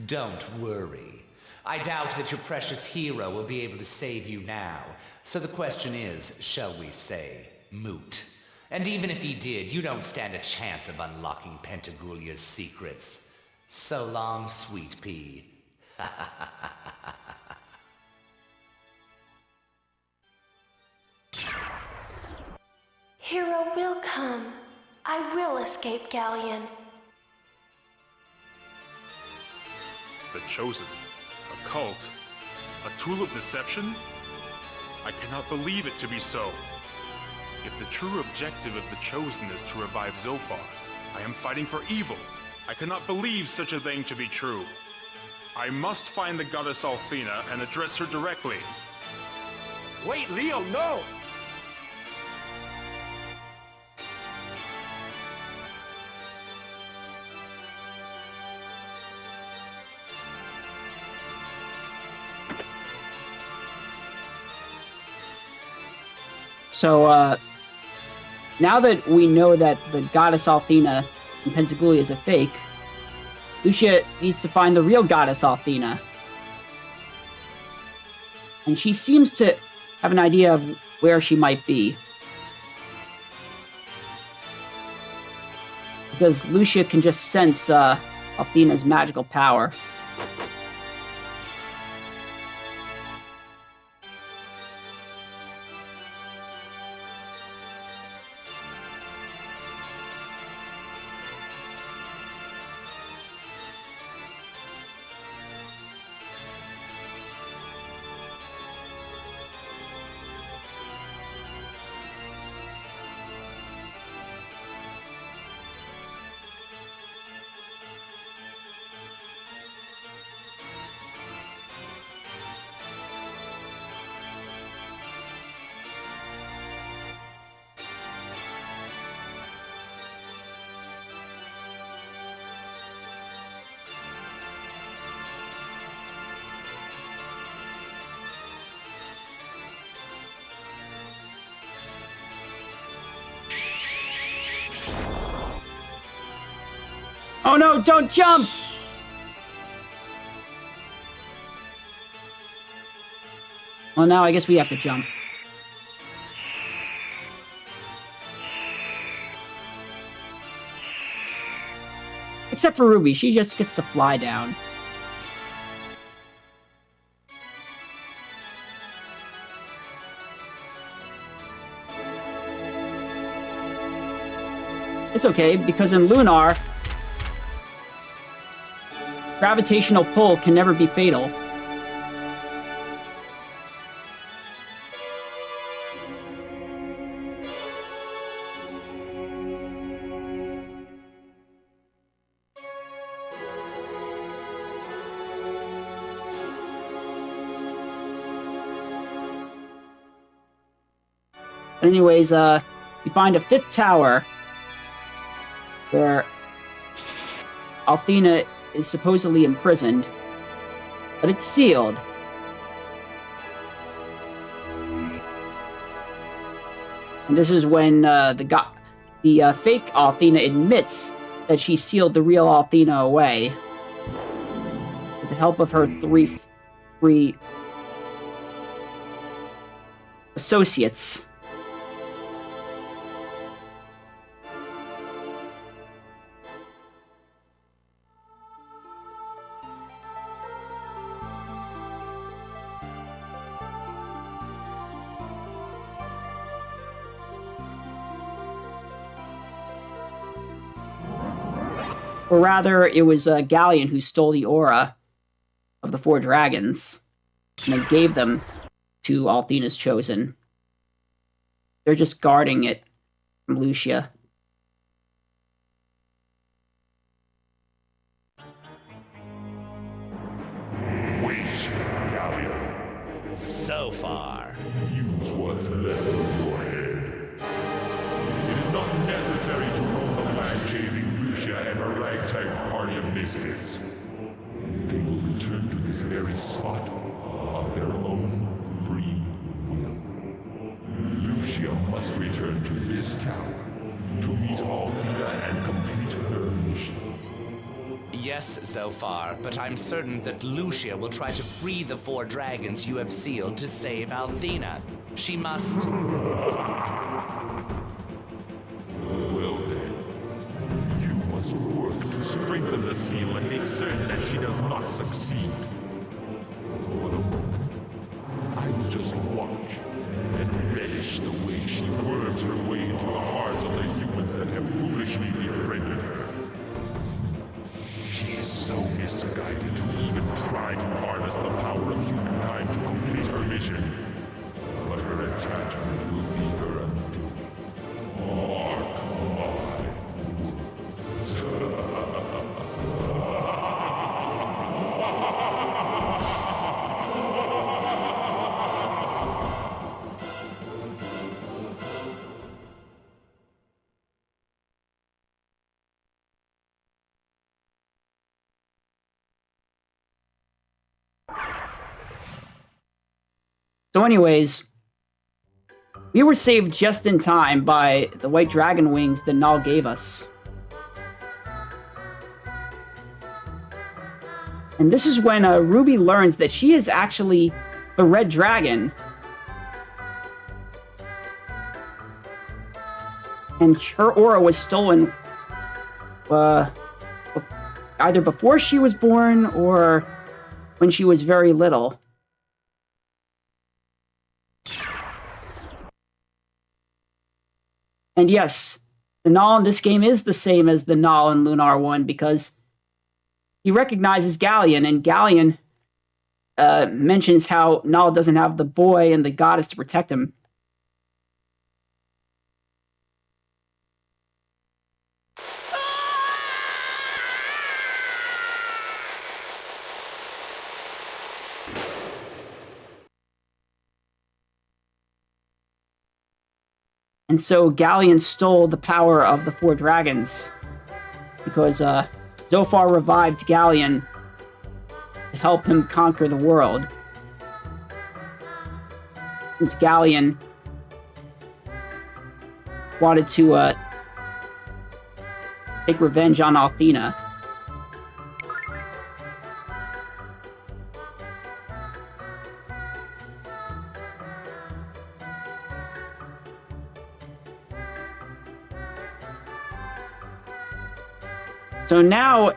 Don't worry. I doubt that your precious hero will be able to save you now. So the question is, shall we say, moot? And even if he did, you don't stand a chance of unlocking Pentagulia's secrets. So long, sweet pea. Hero will come. I will escape Galleon. The Chosen. A cult. A tool of deception? I cannot believe it to be so. If the true objective of the Chosen is to revive Zophar, I am fighting for evil. I cannot believe such a thing to be true. I must find the goddess Althena and address her directly. Wait, Leo, no! So, now that we know that the goddess Althena in Pentagulia is a fake, Lucia needs to find the real goddess Althena. And she seems to have an idea of where she might be. Because Lucia can just sense Althena's magical power. Oh no, don't jump! Well, now I guess we have to jump. Except for Ruby, she just gets to fly down. It's okay, because in Lunar, gravitational pull can never be fatal. Anyways, you find a fifth tower where Althena is supposedly imprisoned, but it's sealed. And this is when the the fake Althena admits that she sealed the real Althena away with the help of her three associates. Or rather, it was Galleon who stole the aura of the 4 dragons and then gave them to Althena's Chosen. They're just guarding it from Lucia. Wait, Galleon. So far. Use what's left of your head. It is not necessary to roam the land chasing Lucia and her ragtag party of misfits. They will return to this very spot of their own free will. Lucia must return to this tower to meet Althea and complete her mission. Yes, Zophar, but I'm certain that Lucia will try to free the 4 dragons you have sealed to save Althena. She must... Well then, you must work to strengthen the seal and make certain that she does not succeed. For the moment, I will just watch and relish the way she worms her way into the hearts of the humans that have foolishly befriended her. She is so misguided to even try to harness the power of humankind to complete her mission. But her attachment will be her undoing. Mark my words. So anyways, we were saved just in time by the white dragon wings that Null gave us. And this is when Ruby learns that she is actually the red dragon. And her aura was stolen either before she was born or when she was very little. And yes, the Null in this game is the same as the Null in Lunar 1 because he recognizes Galleon, and Galleon mentions how Null doesn't have the boy and the goddess to protect him. And so Galleon stole the power of the 4 dragons because Zophar revived Galleon to help him conquer the world. Since Galleon wanted to take revenge on Althena. So now,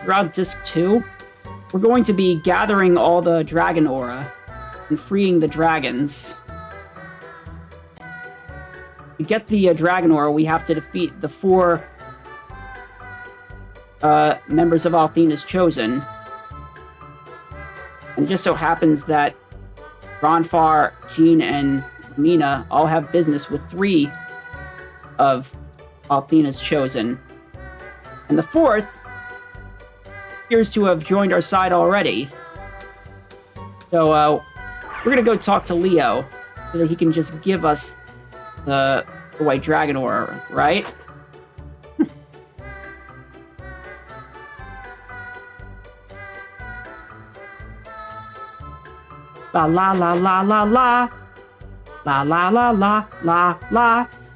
throughout Disc 2, we're going to be gathering all the Dragon Aura and freeing the dragons. To get the Dragon Aura, we have to defeat the 4 members of Althena's Chosen. And it just so happens that Ronfar, Jean, and Mina all have business with 3 of Althena's Chosen. And the 4th appears to have joined our side already. So, we're gonna go talk to Leo so that he can just give us the White Dragon Aura, right? La la la la la la. La la la la la la.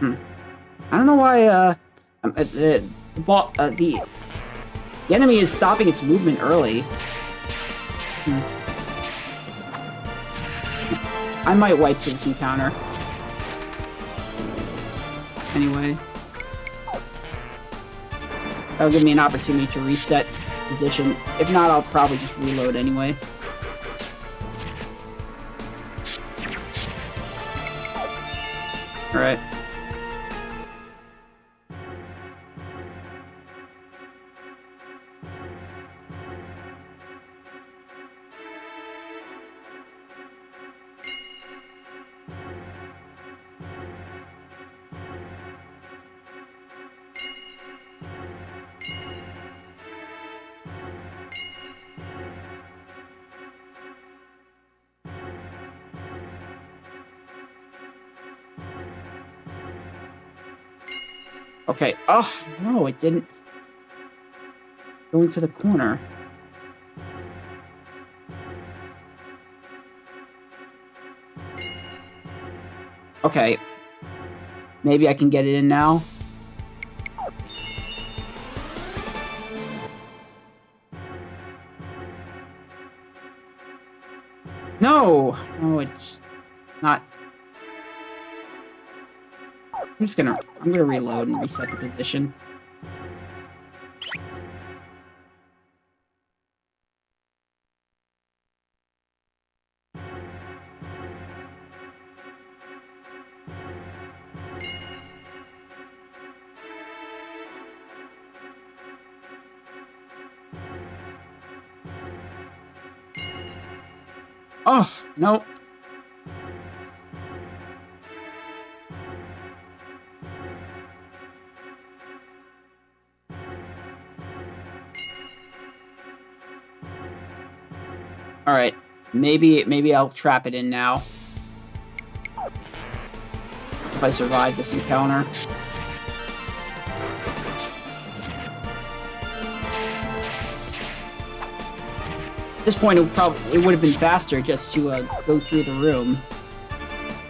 I don't know why, the enemy is stopping its movement early. I might wipe this encounter. Anyway. That'll give me an opportunity to reset position. If not, I'll probably just reload anyway. Alright. Okay. Oh, no, it didn't go into the corner. Okay. Maybe I can get it in now. No! No, it's not. I'm gonna reload and reset the position. Oh, no. Alright. Maybe I'll trap it in now. If I survive this encounter. At this point, it would have been faster just to go through the room.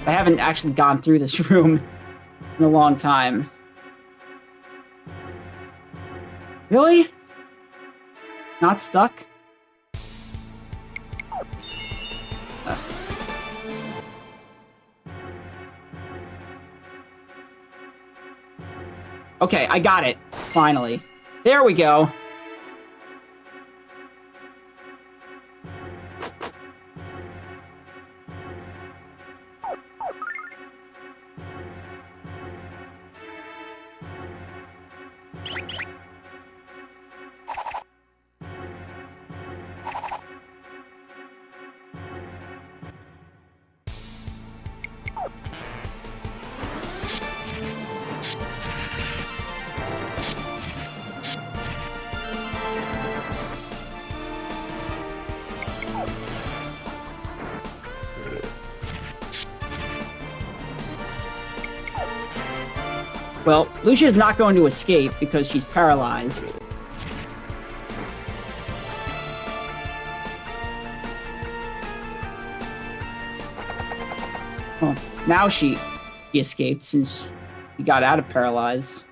I haven't actually gone through this room in a long time. Really? Not stuck? Okay, I got it. Finally. There we go. Well, Lucia's not going to escape because she's paralyzed. Oh, now she escaped since she got out of paralyze.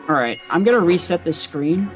Alright, I'm gonna reset the screen.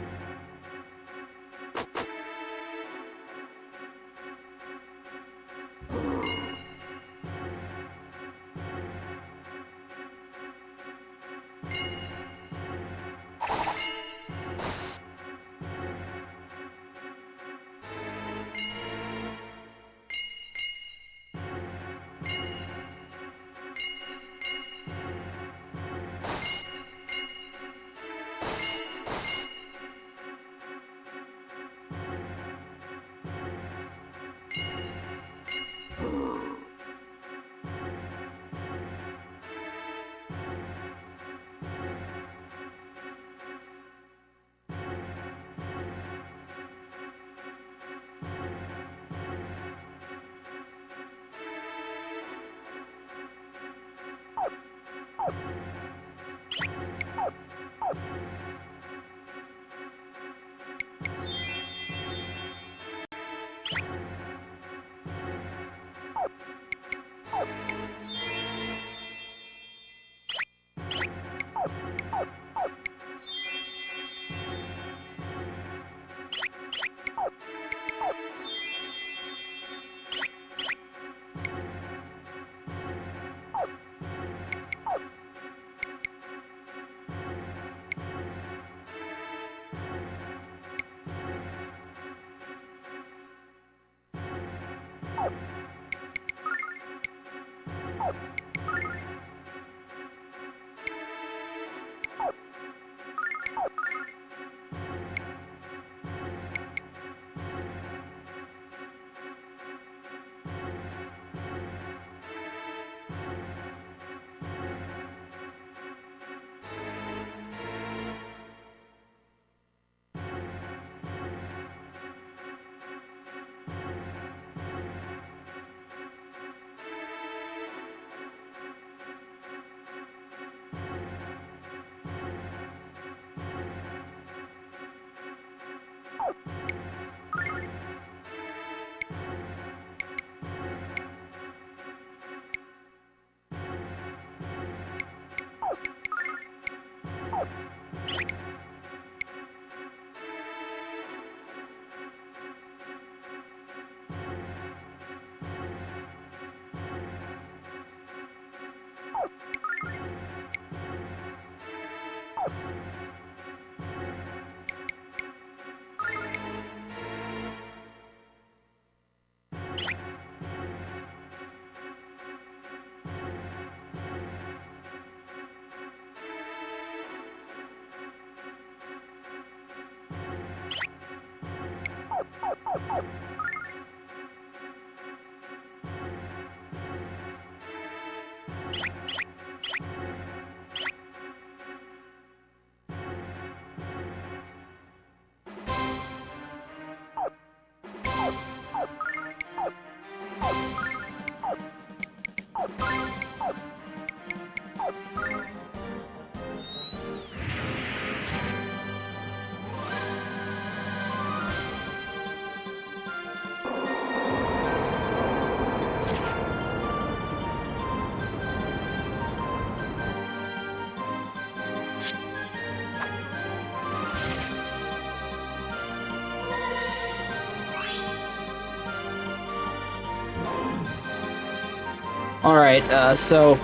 Alright, so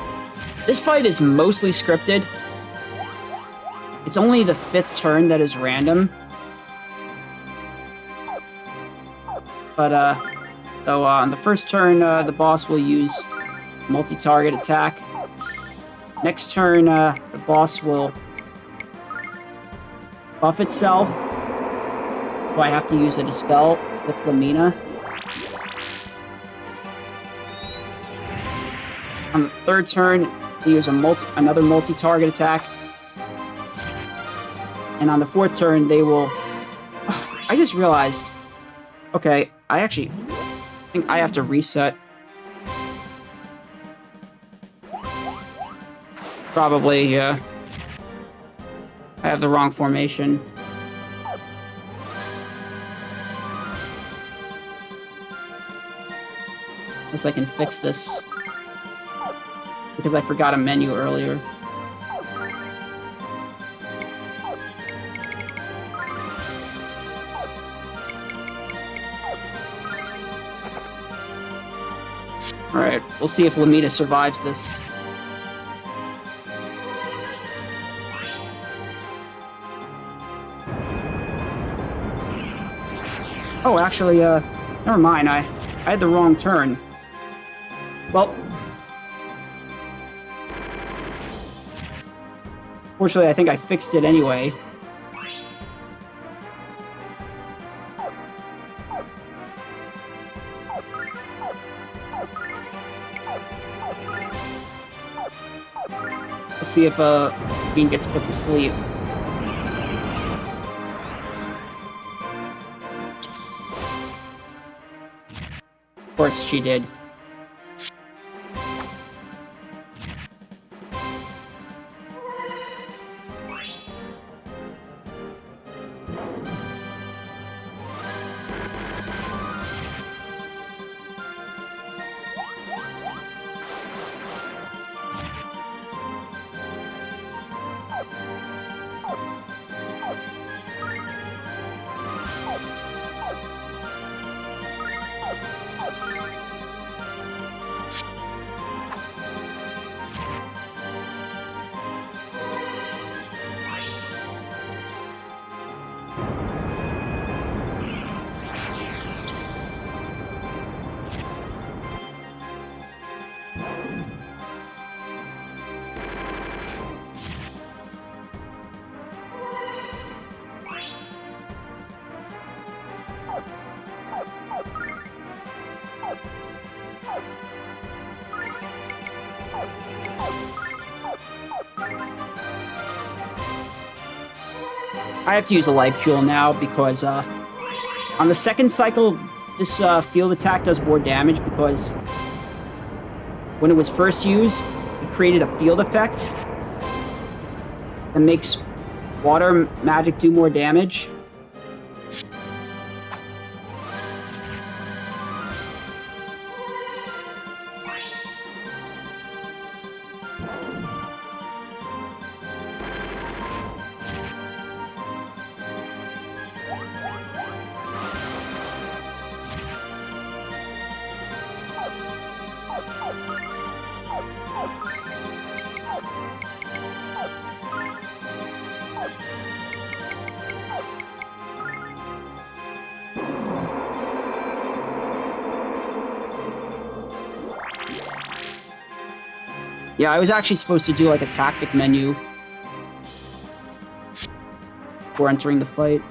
this fight is mostly scripted. It's only the 5th turn that is random. But, so on the first turn, the boss will use multi-target attack. Next turn, the boss will buff itself. So I have to use a Dispel with Lumina. On the third turn, they use another multi-target attack. And on the 4th turn, they will... I just realized... Okay, I actually think I have to reset Probably, yeah. I have the wrong formation. Guess I can fix this. Because I forgot a menu earlier. Alright, we'll see if Lamita survives this. Oh, actually, never mind, I had the wrong turn. Well... Fortunately, I think I fixed it anyway. Let's see if, Bean gets put to sleep. Of course she did. I have to use a life jewel now because on the second cycle, this field attack does more damage because when it was first used, it created a field effect that makes water magic do more damage. Yeah, I was actually supposed to do like a tactic menu before entering the fight.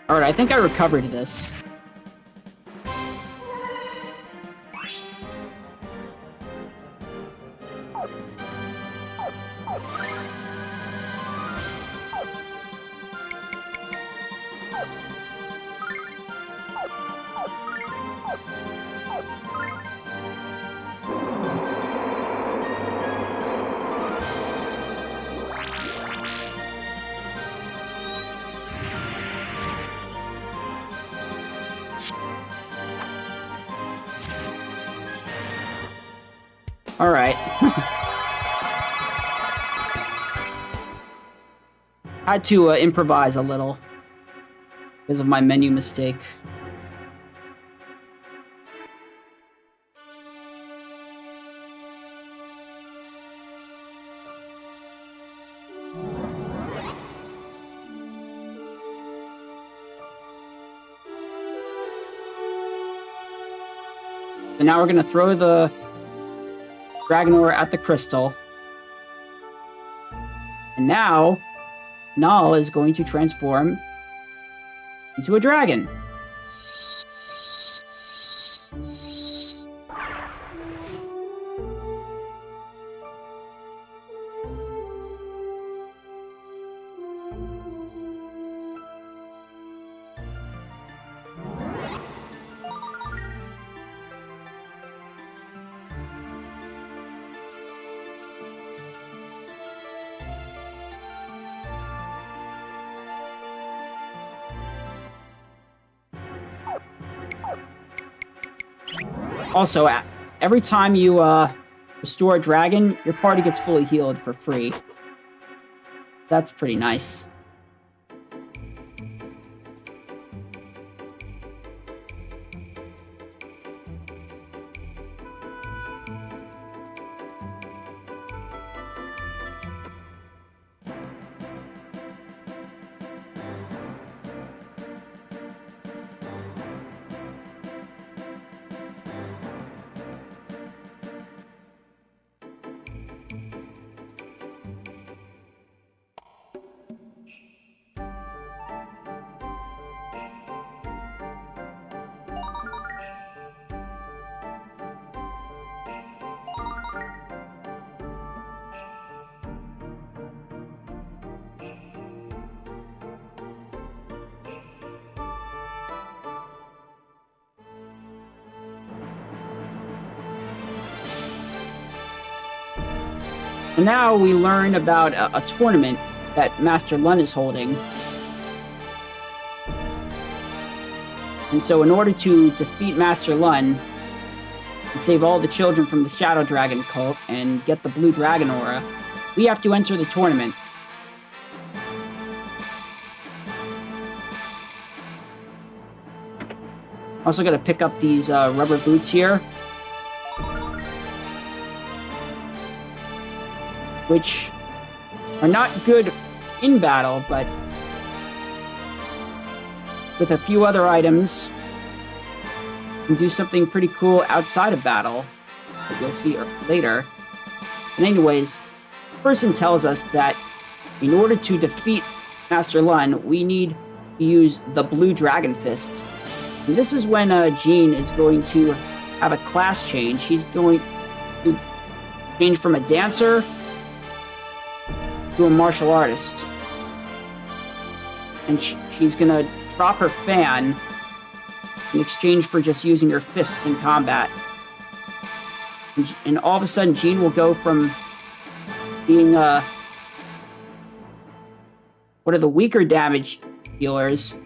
Alright, I think I recovered this. Alright. Had to improvise a little because of my menu mistake. So now we're gonna throw the Dragon Ore at the crystal. And now, Null is going to transform into a dragon. Also, every time you restore a dragon, your party gets fully healed for free. That's pretty nice. And now we learn about a tournament that Master Lun is holding. And so in order to defeat Master Lun and save all the children from the Shadow Dragon cult and get the Blue Dragon Aura, we have to enter the tournament. Also gotta pick up these rubber boots here, which are not good in battle, but with a few other items, you can do something pretty cool outside of battle that you'll see later. But anyways, the person tells us that in order to defeat Master Lun, we need to use the Blue Dragon Fist. And this is when Jean is going to have a class change. She's going to change from a dancer to a martial artist. And she's gonna drop her fan in exchange for just using her fists in combat. And all of a sudden, Jean will go from being one of the weaker damage dealers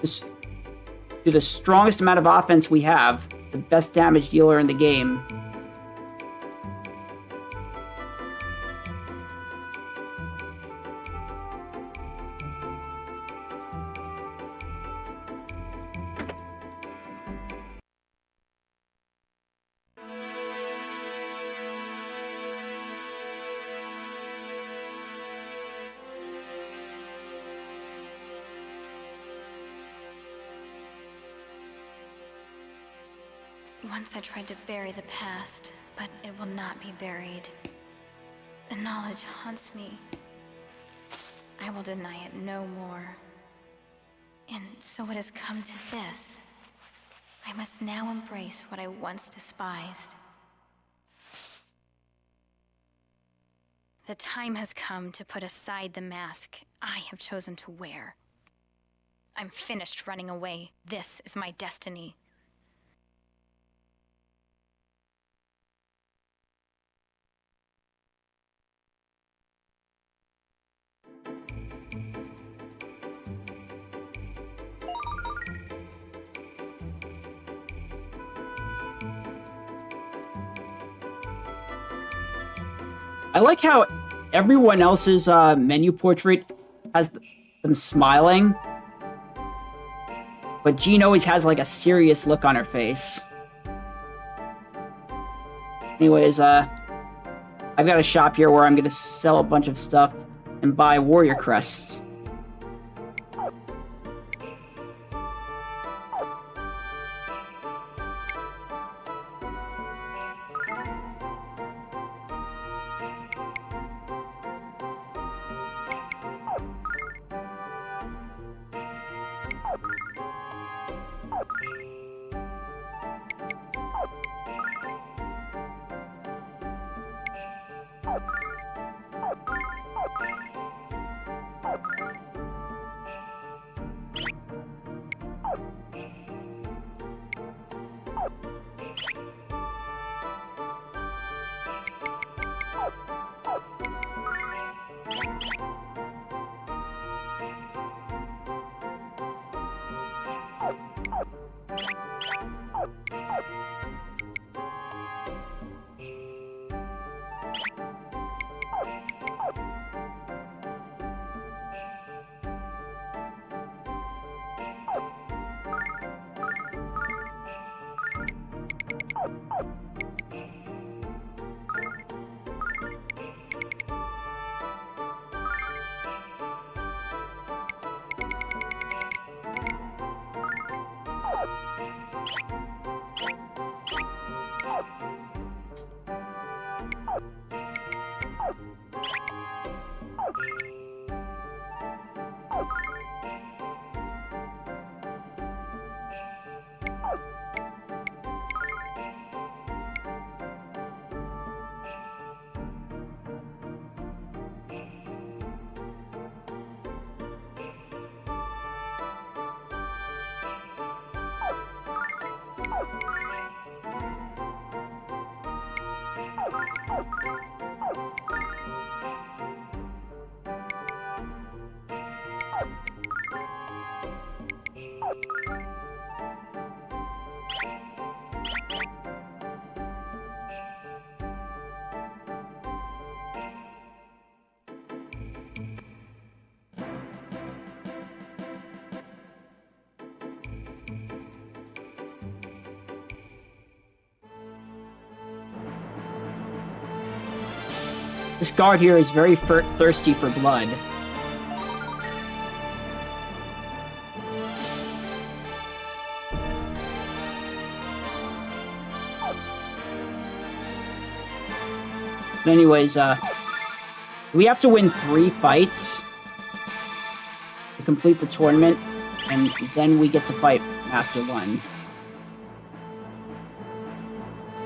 to the strongest amount of offense we have, the best damage dealer in the game. Once I tried to bury the past, but it will not be buried. The knowledge haunts me. I will deny it no more. And so it has come to this. I must now embrace what I once despised. The time has come to put aside the mask I have chosen to wear. I'm finished running away. This is my destiny. I like how everyone else's menu portrait has them smiling, but Jean always has like a serious look on her face. Anyways, I've got a shop here where I'm gonna sell a bunch of stuff and buy warrior crests. This guard here is very thirsty for blood. But anyways, we have to win 3 fights to complete the tournament, and then we get to fight Master 1.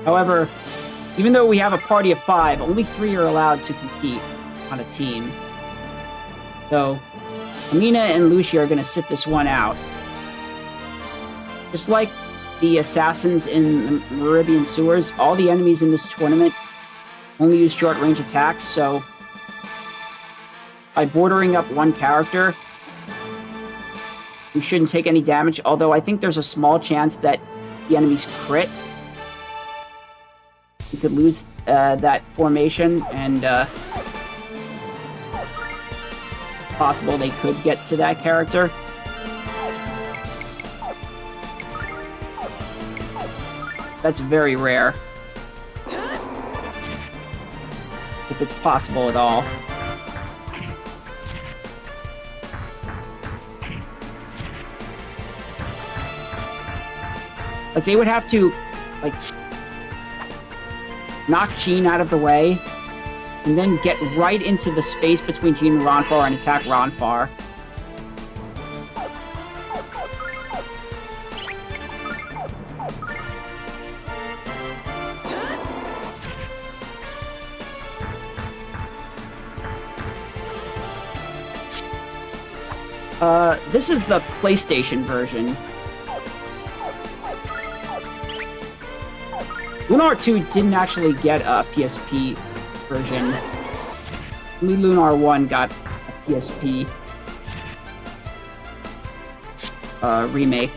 However, even though we have a party of 5, only 3 are allowed to compete on a team. So, Amina and Lucia are going to sit this one out. Just like the assassins in the Meridian Sewers, all the enemies in this tournament only use short-range attacks, so by bordering up one character, we shouldn't take any damage, although I think there's a small chance that the enemies crit. We could lose that formation, and possible they could get to that character. That's very rare. If it's possible at all. Like, they would have to, like, knock Jean out of the way, and then get right into the space between Jean and Ronfar and attack Ronfar. This is the PlayStation version. Lunar 2 didn't actually get a PSP version. Only Lunar 1 got a PSP remake.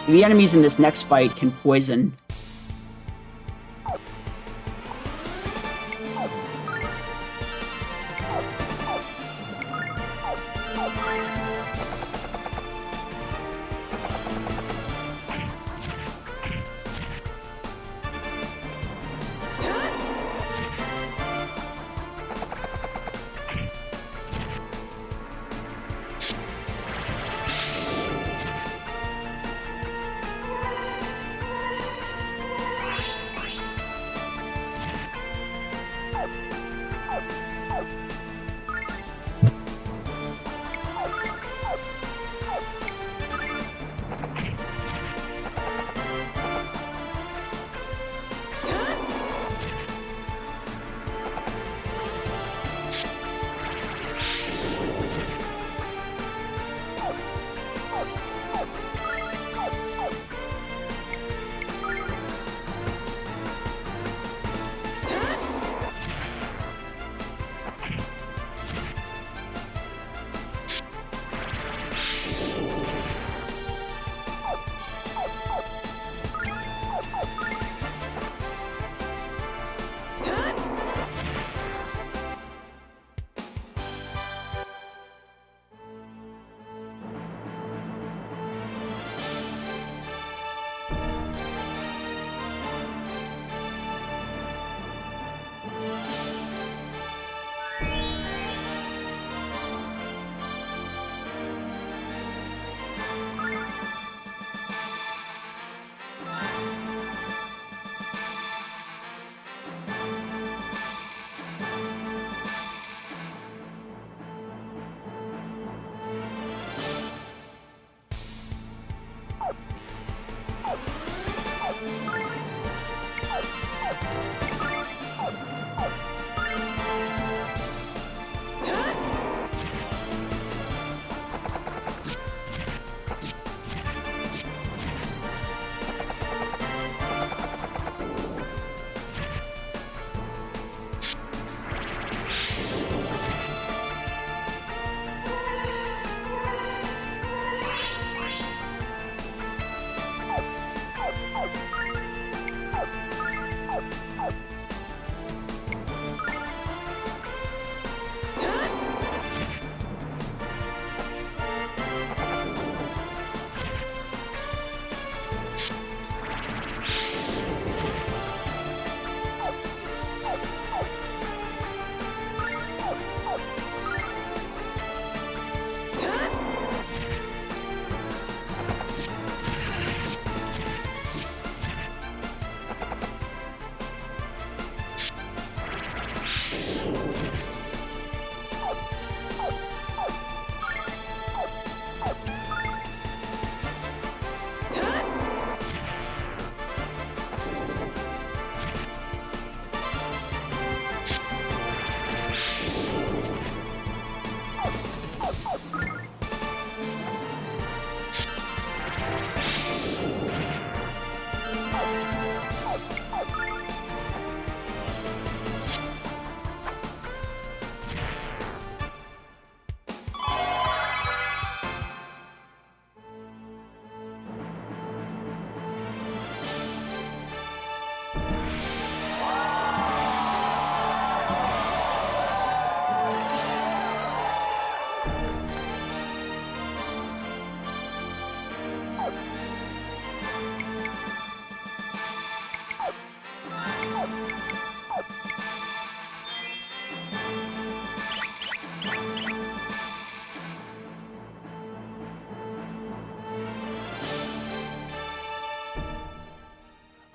The enemies in this next fight can poison.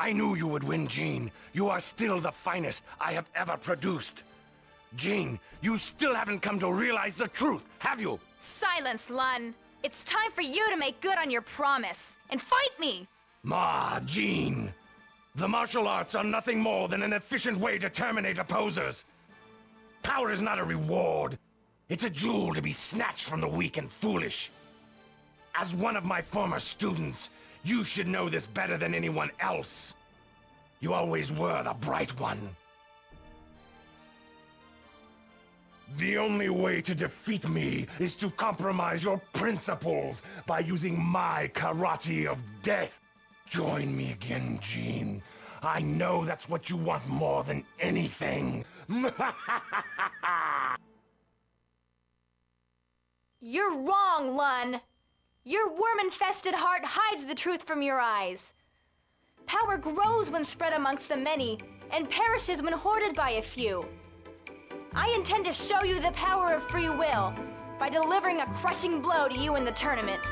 I knew you would win, Jean. You are still the finest I have ever produced. Jean, you still haven't come to realize the truth, have you? Silence, Lun. It's time for you to make good on your promise and fight me. Ma, Jean. The martial arts are nothing more than an efficient way to terminate opposers. Power is not a reward. It's a jewel to be snatched from the weak and foolish. As one of my former students, you should know this better than anyone else. You always were the bright one. The only way to defeat me is to compromise your principles by using my karate of death. Join me again, Jean. I know that's what you want more than anything. You're wrong, Lun. Your worm-infested heart hides the truth from your eyes. Power grows when spread amongst the many, and perishes when hoarded by a few. I intend to show you the power of free will by delivering a crushing blow to you in the tournament.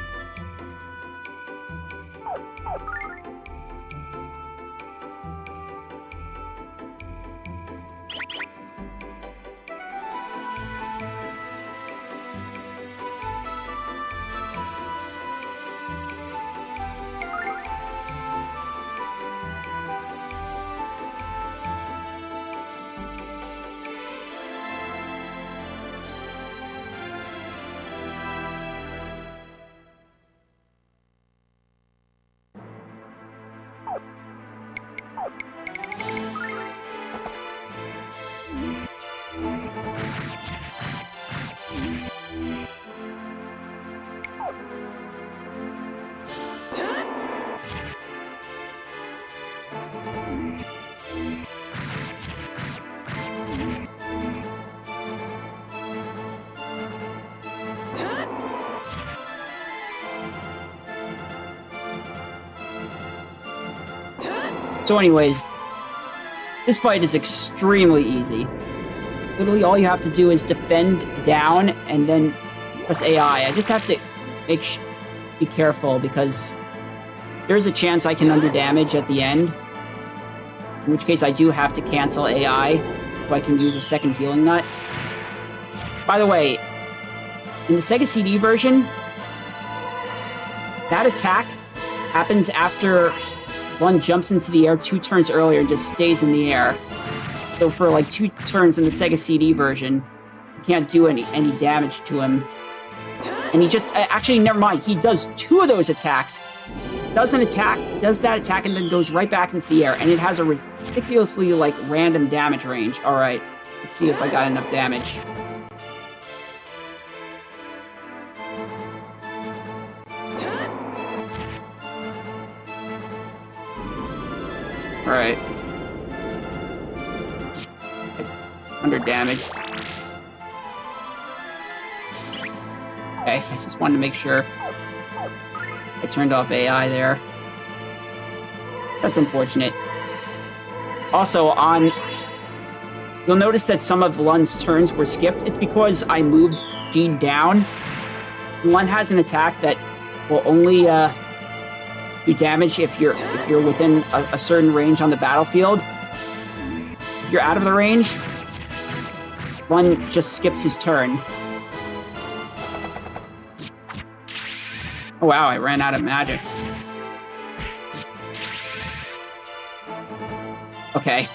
So anyways, this fight is extremely easy. Literally all you have to do is defend down and then press AI. I just have to be careful because there's a chance I can underdamage at the end. In which case I do have to cancel AI so I can use a second healing nut. By the way, in the Sega CD version, that attack happens after one jumps into the air 2 turns earlier and just stays in the air. So for like 2 turns in the Sega CD version, you can't do any damage to him. And he just, actually never mind, he does 2 of those attacks. Does that attack and then goes right back into the air. And it has a ridiculously like random damage range. Alright, let's see if I got enough damage. Alright. 100 damage. Okay, I just wanted to make sure I turned off AI there. That's unfortunate. Also, you'll notice that some of Lun's turns were skipped. It's because I moved Jean down. Lun has an attack that will only do damage if you're within a certain range on the battlefield. If you're out of the range, Lun just skips his turn. Oh wow, I ran out of magic. Okay.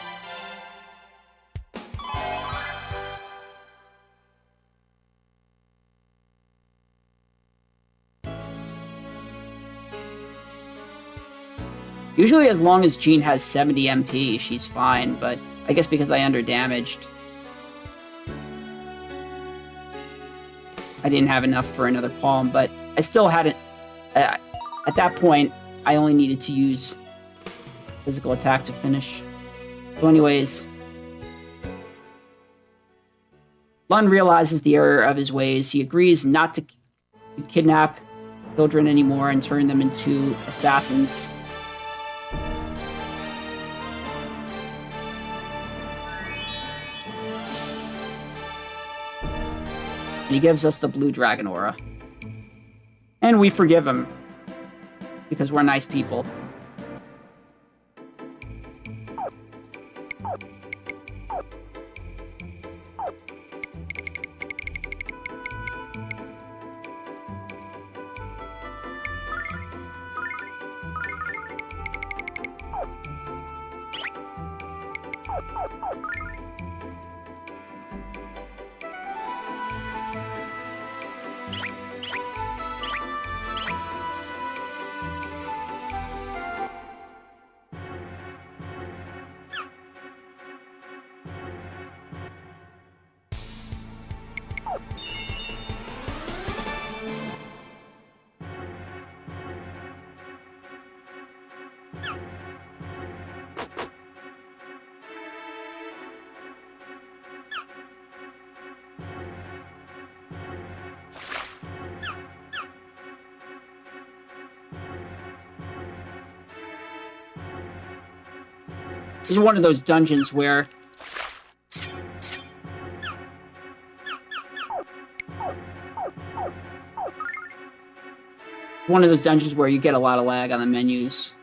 Usually as long as Jean has 70 MP, she's fine, but I guess because I underdamaged, I didn't have enough for another palm, but I still hadn't... at that point, I only needed to use physical attack to finish. So anyways, Lun realizes the error of his ways. He agrees not to kidnap children anymore and turn them into assassins. And he gives us the blue dragon aura. And we forgive him. Because we're nice people. This is one of those dungeons where... One of those dungeons where you get a lot of lag on the menus.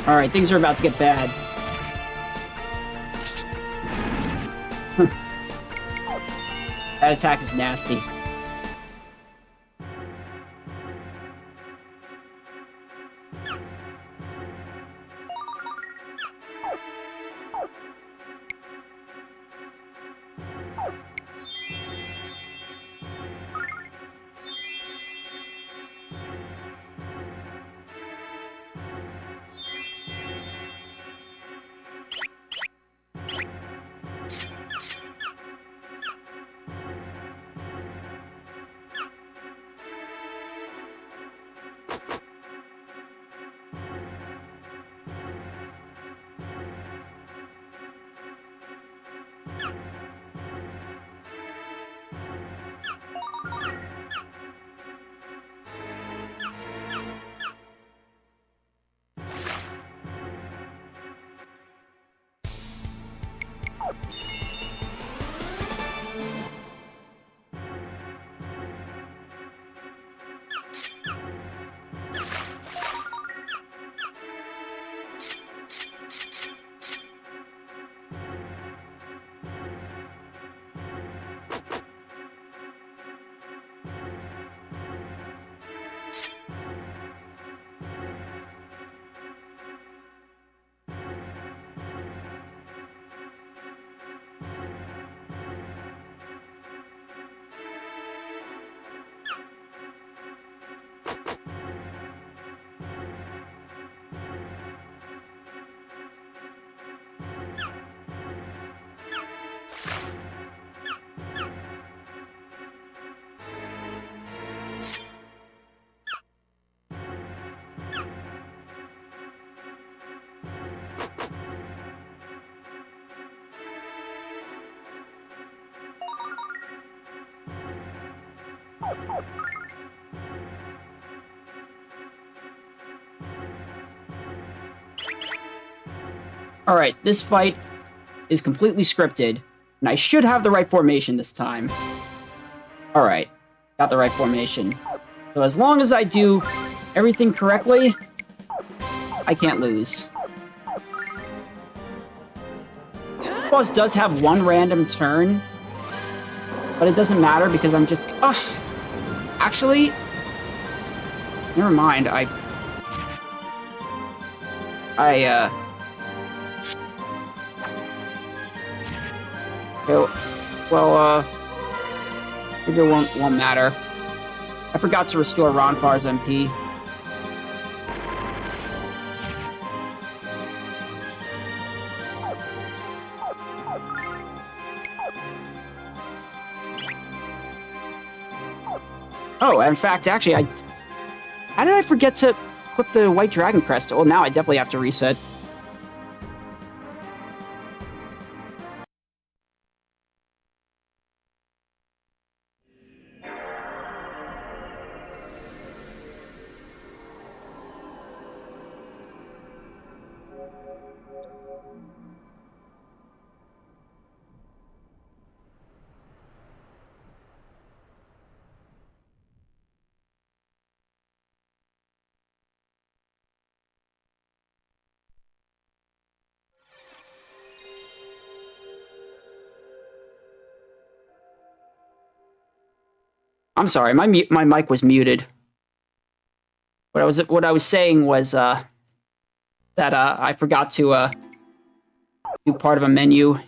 Alright, things are about to get bad. That attack is nasty. Alright, this fight is completely scripted, and I should have the right formation this time. Alright, got the right formation. So as long as I do everything correctly, I can't lose. The boss does have one random turn, but it doesn't matter because I'm just... Actually, never mind, well, maybe it won't matter. I forgot to restore Ronfar's MP. Oh, in fact, actually, how did I forget to equip the White Dragon Crest? Well, now I definitely have to reset. I'm sorry, my mic was muted. What I was saying was that I forgot to do part of a menu.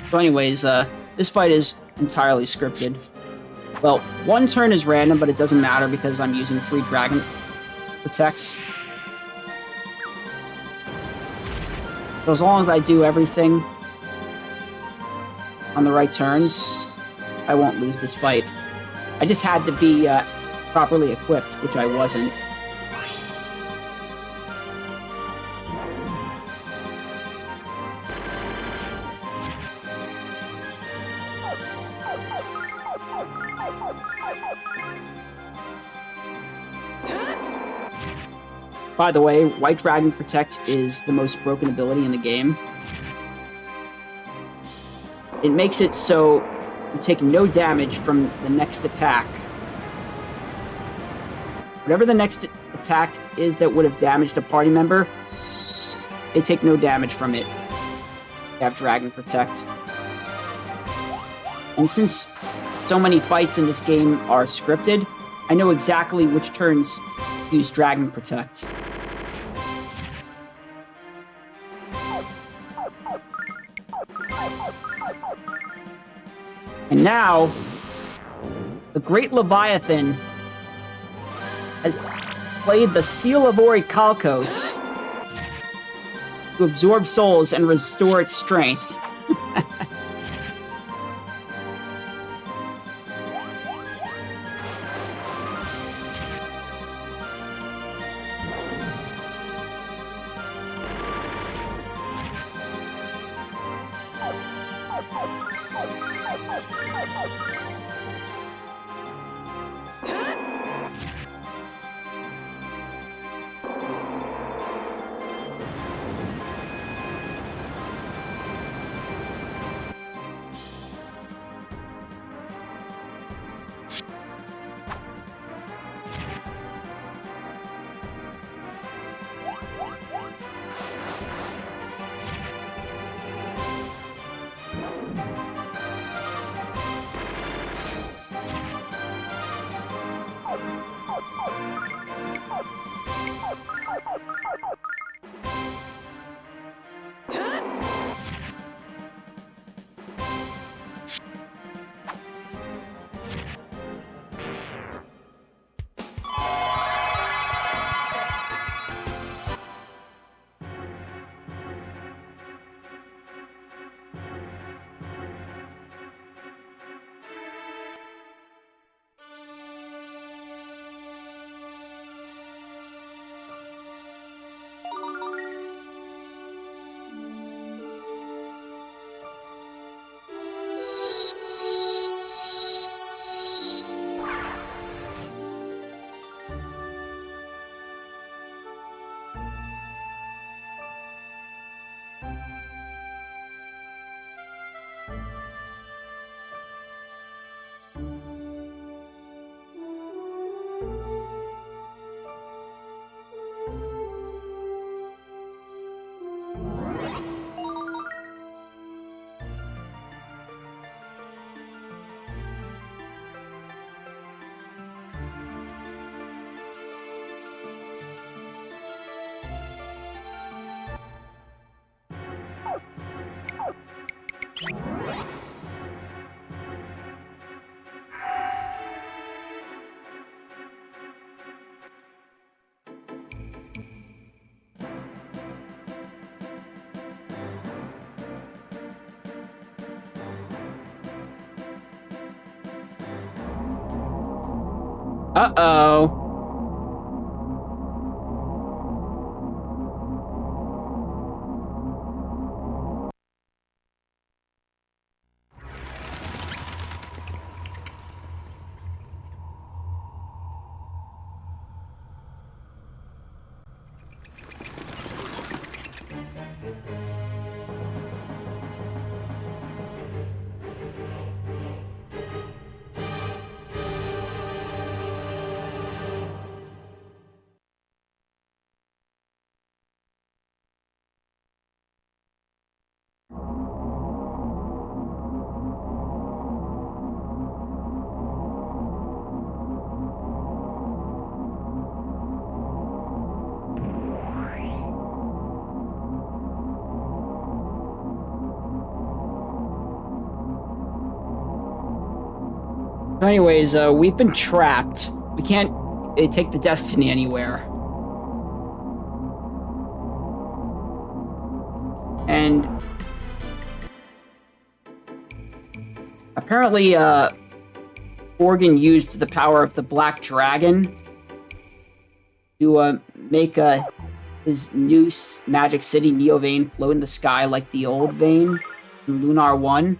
So anyways, this fight is entirely scripted. Well, one turn is random, but it doesn't matter because I'm using 3 Dragon Protects. So as long as I do everything on the right turns, I won't lose this fight. I just had to be properly equipped, which I wasn't. By the way, White Dragon Protect is the most broken ability in the game. It makes it so you take no damage from the next attack. Whatever the next attack is that would have damaged a party member, they take no damage from it. They have Dragon Protect. And since so many fights in this game are scripted, I know exactly which turns use Dragon Protect. And now, the Great Leviathan has played the Seal of Orichalcos to absorb souls and restore its strength. Uh-oh. Anyways, we've been trapped. We can't take the Destiny anywhere. And apparently, Organ used the power of the Black Dragon to make his new magic city, Neo Vein, float in the sky like the old Vein in Lunar 1. And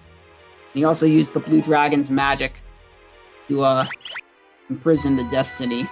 he also used the Blue Dragon's magic to imprison the Destiny.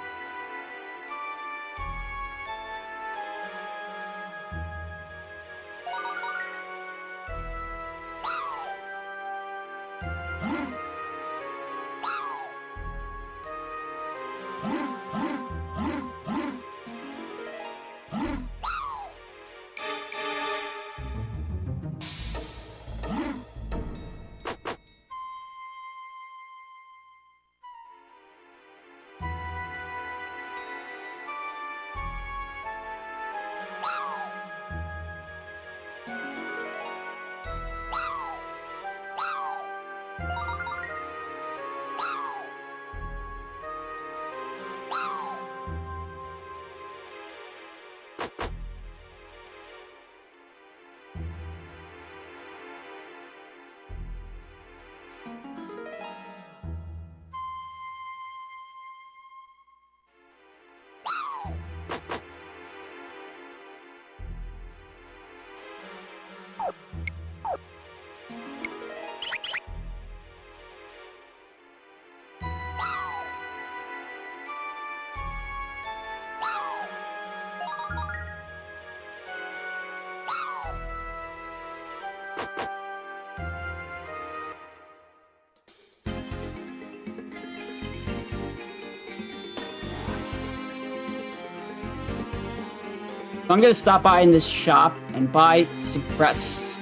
So I'm gonna stop by in this shop and buy some crests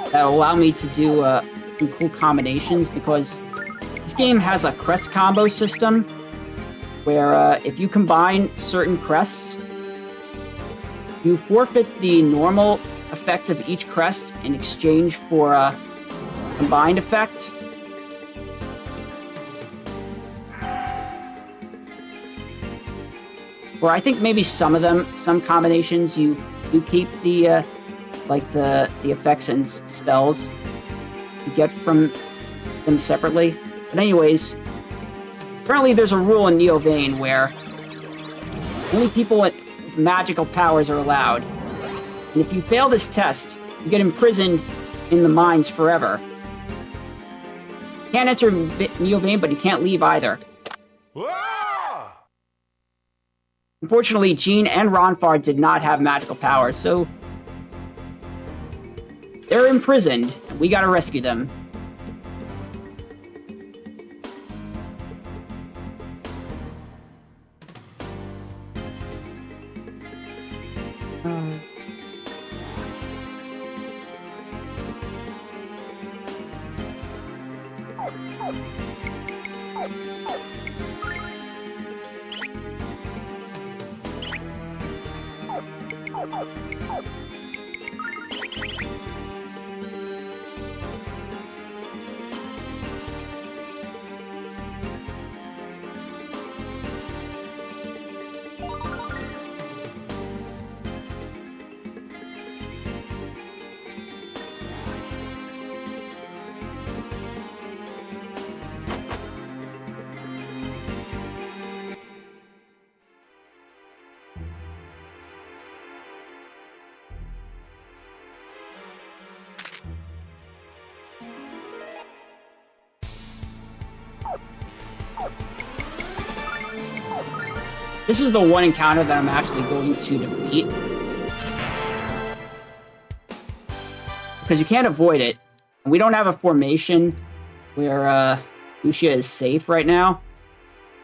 that'll allow me to do some cool combinations, because this game has a crest combo system where if you combine certain crests, you forfeit the normal effect of each crest in exchange for a combined effect. Or I think maybe some of them, some combinations, you keep the like the effects and spells you get from them separately. But anyways, currently there's a rule in Neo Vein where only people with magical powers are allowed. And if you fail this test, you get imprisoned in the mines forever. You can't enter Neo Vein, but you can't leave either. Unfortunately, Jean and Ronfar did not have magical powers, so they're imprisoned, and we gotta rescue them. This is the one encounter that I'm actually going to defeat. Because you can't avoid it. We don't have a formation where Lucia is safe right now.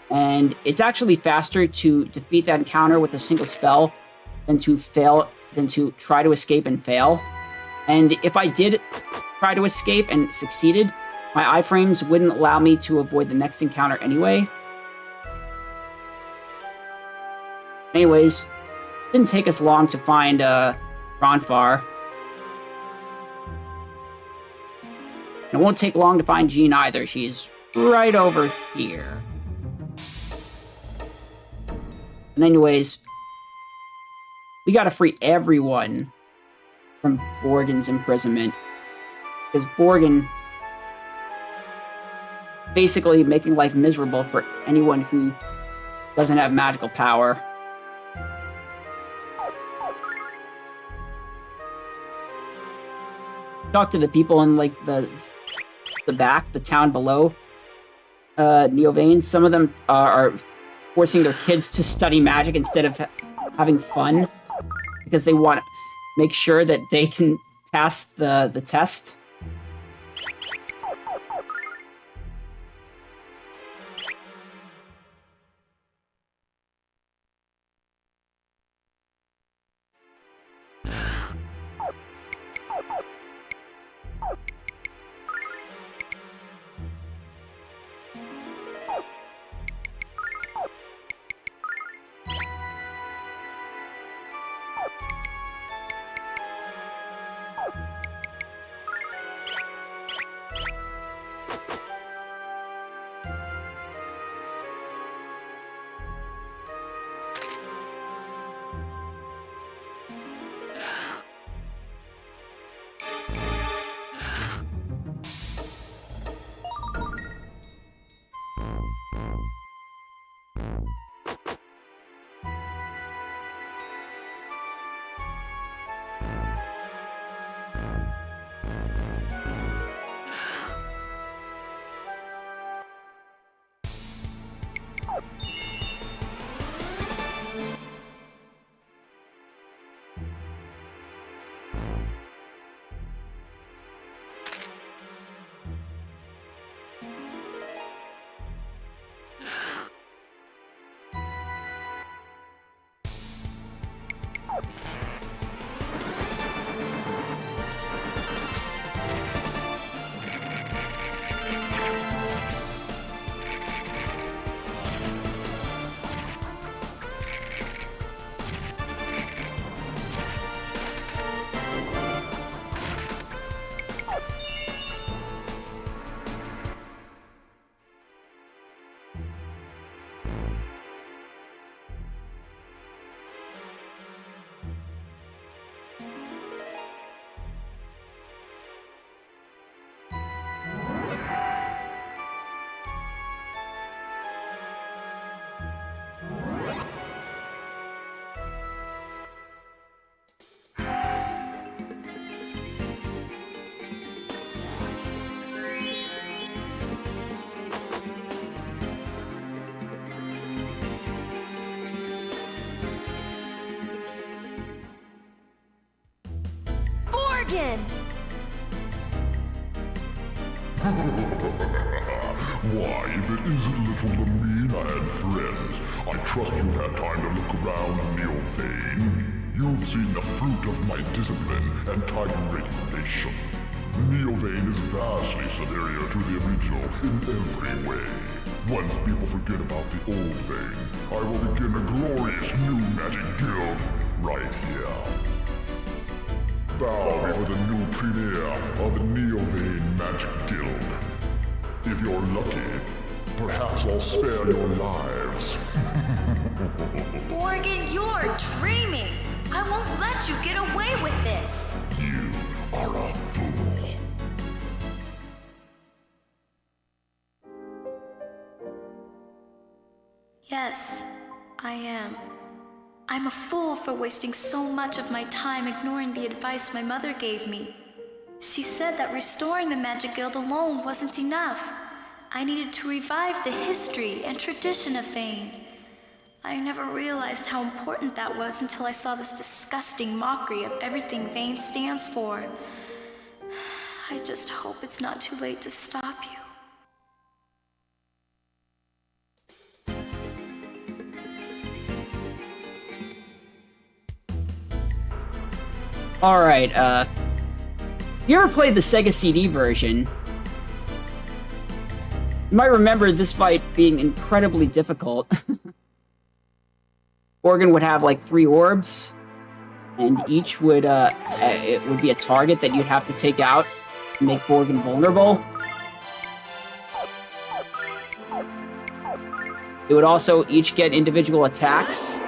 And it's actually faster to defeat that encounter with a single spell than to try to escape and fail. And if I did try to escape and succeeded, my iframes wouldn't allow me to avoid the next encounter anyway. Anyways, didn't take us long to find Ronfar. And it won't take long to find Jean either. She's right over here. And anyways, we gotta free everyone from Borgen's imprisonment. Because Borgen basically making life miserable for anyone who doesn't have magical power. Talk to the people in like the back, the town below Neovane. Some of them are forcing their kids to study magic instead of having fun because they want to make sure that they can pass the test. Borgen! Why, if it isn't little Lamina and friends, I trust you've had time to look around Neovane. You've seen the fruit of my discipline and tight regulation. Neovane is vastly superior to the original in every way. Once people forget about the old Vane, I will begin a glorious new magic guild right here. Bow before the new premiere of the Neovane Magic Guild. If you're lucky, perhaps I'll spare your lives. Morgan, you're dreaming! I won't let you get away with this! You are a fool. Yes, I am. I'm a fool for wasting so much of my time ignoring the advice my mother gave me. She said that restoring the Magic Guild alone wasn't enough. I needed to revive the history and tradition of Vane. I never realized how important that was until I saw this disgusting mockery of everything Vane stands for. I just hope it's not too late to stop you. Alright, you ever played the Sega CD version? You might remember this fight being incredibly difficult. Borgin would have like 3 orbs, and each would, it would be a target that you'd have to take out to make Borgin vulnerable. It would also each get individual attacks.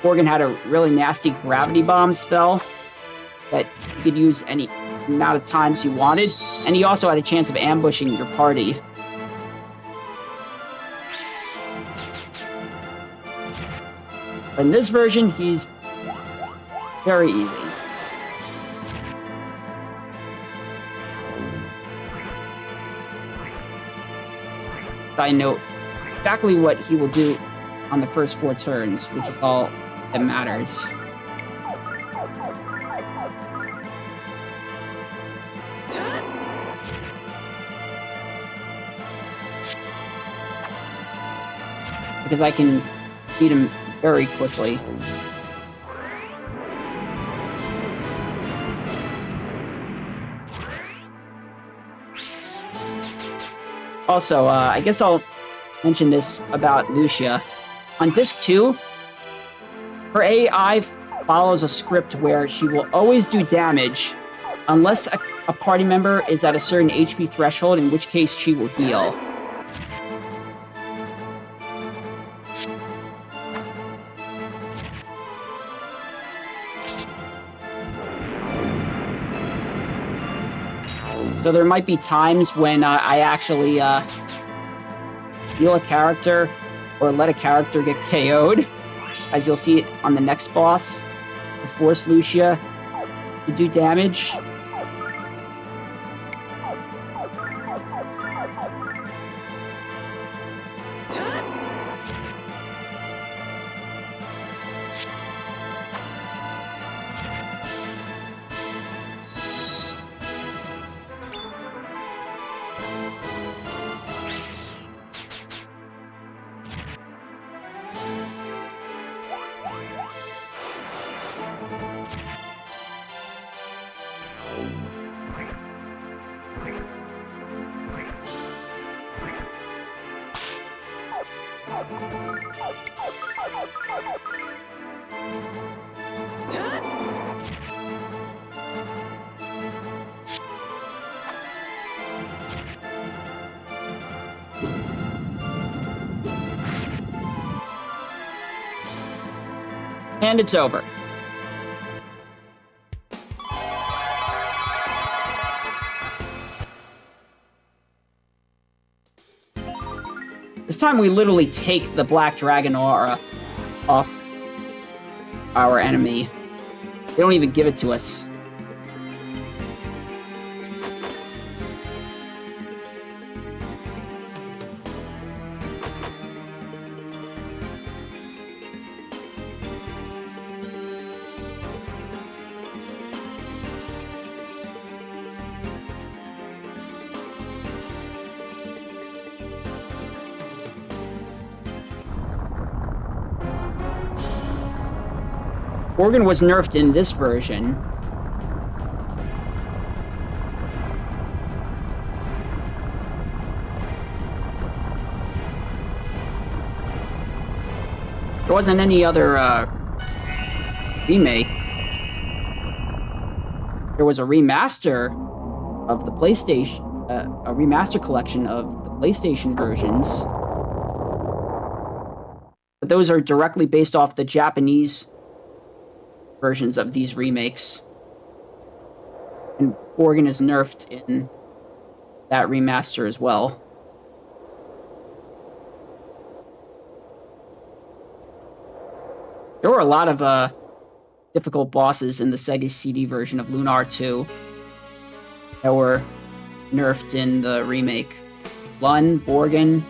Borgin had a really nasty gravity bomb spell that you could use any amount of times you wanted, and he also had a chance of ambushing your party. But in this version, he's very easy. I know exactly what he will do on the first 4 turns, which is all that matters. Because I can beat him very quickly. Also, I guess I'll mention this about Lucia. On Disc 2, her AI follows a script where she will always do damage unless a party member is at a certain HP threshold, in which case she will heal. So there might be times when I actually heal a character or let a character get KO'd, as you'll see on the next boss, to force Lucia to do damage. And it's over. This time we literally take the Black Dragon aura off our enemy. They don't even give it to us. Borgin was nerfed in this version. There wasn't any other remake. There was a remaster of the PlayStation, a remaster collection of the PlayStation versions. But those are directly based off the Japanese versions of these remakes. And Borgin is nerfed in that remaster as well. There were a lot of difficult bosses in the Sega CD version of Lunar 2 that were nerfed in the remake. Lun, Borgin,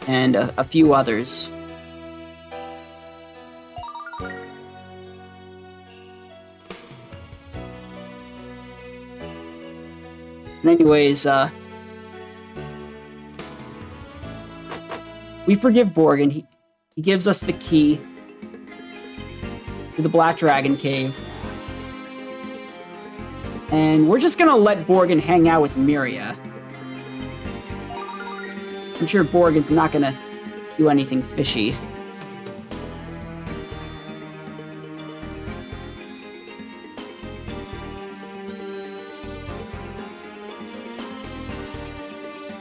and a few others. And anyways, we forgive Borgin. He gives us the key to the Black Dragon Cave. And we're just gonna let Borgin hang out with Miria. I'm sure Borgin's not gonna do anything fishy.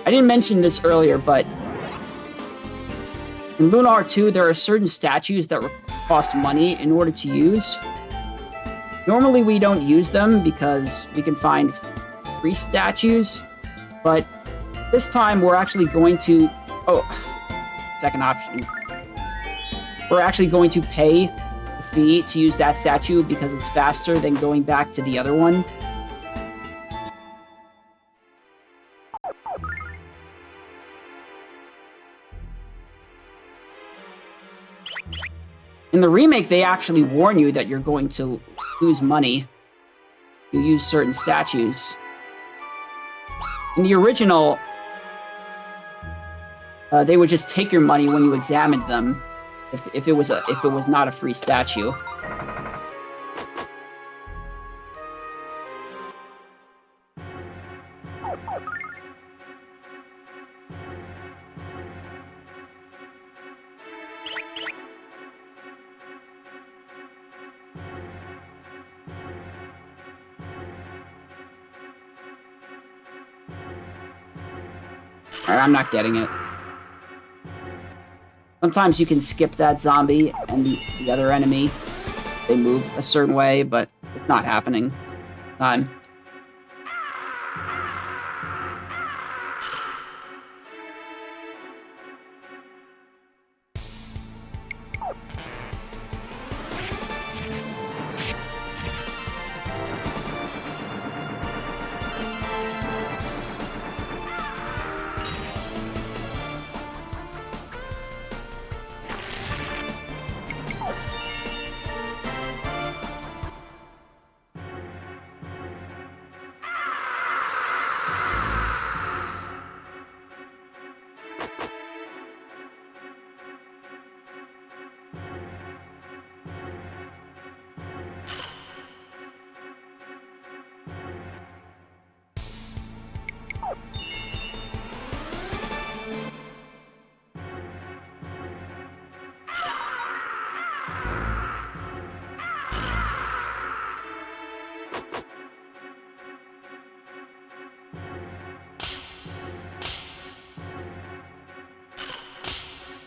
I didn't mention this earlier, but in Lunar 2, there are certain statues that cost money in order to use. Normally, we don't use them because we can find free statues, but this time we're actually going to... Oh, second option. We're actually going to pay the fee to use that statue because it's faster than going back to the other one. In the remake, they actually warn you that you're going to lose money if you use certain statues. In the original, they would just take your money when you examined them, if it was not a free statue. Alright, I'm not getting it. Sometimes you can skip that zombie and the other enemy. They move a certain way, but it's not happening. Time.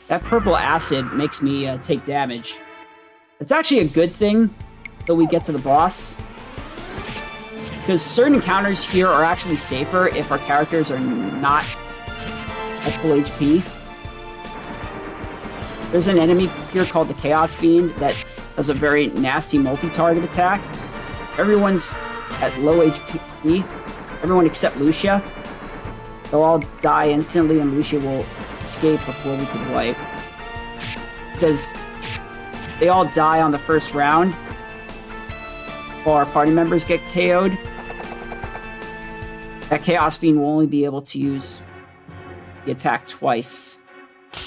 That purple acid makes me take damage. It's actually a good thing till we get to the boss. Because certain encounters here are actually safer if our characters are not at full HP. There's an enemy here called the Chaos Fiend that does a very nasty multi-target attack. Everyone's at low HP. Everyone except Lucia. They'll all die instantly and Lucia will escape before we can wipe. Because they all die on the first round while our party members get KO'd. That Chaos Fiend will only be able to use the attack twice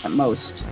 at most.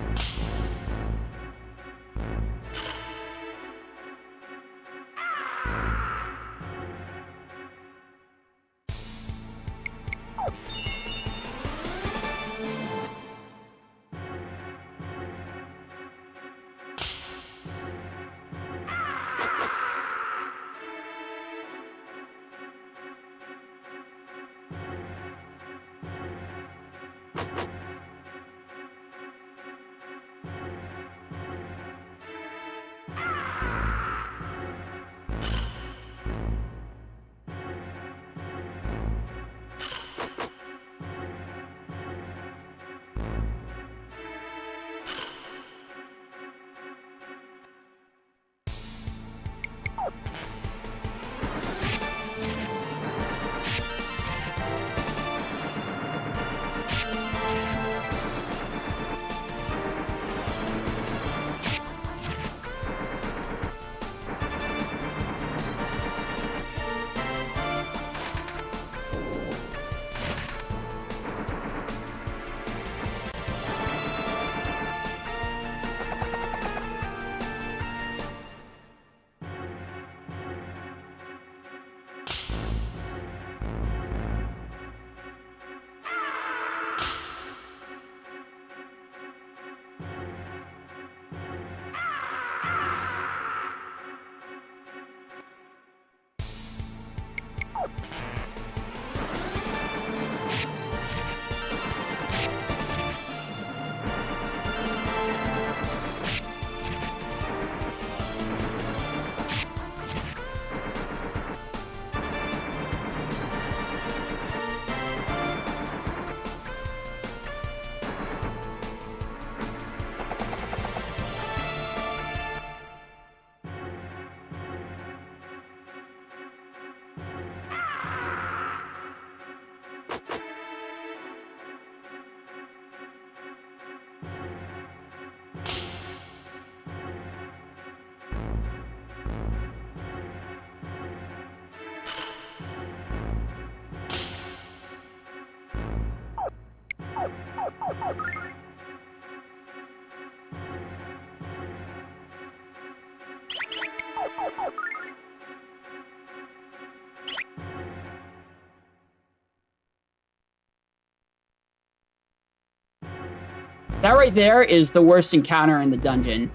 That right there is the worst encounter in the dungeon.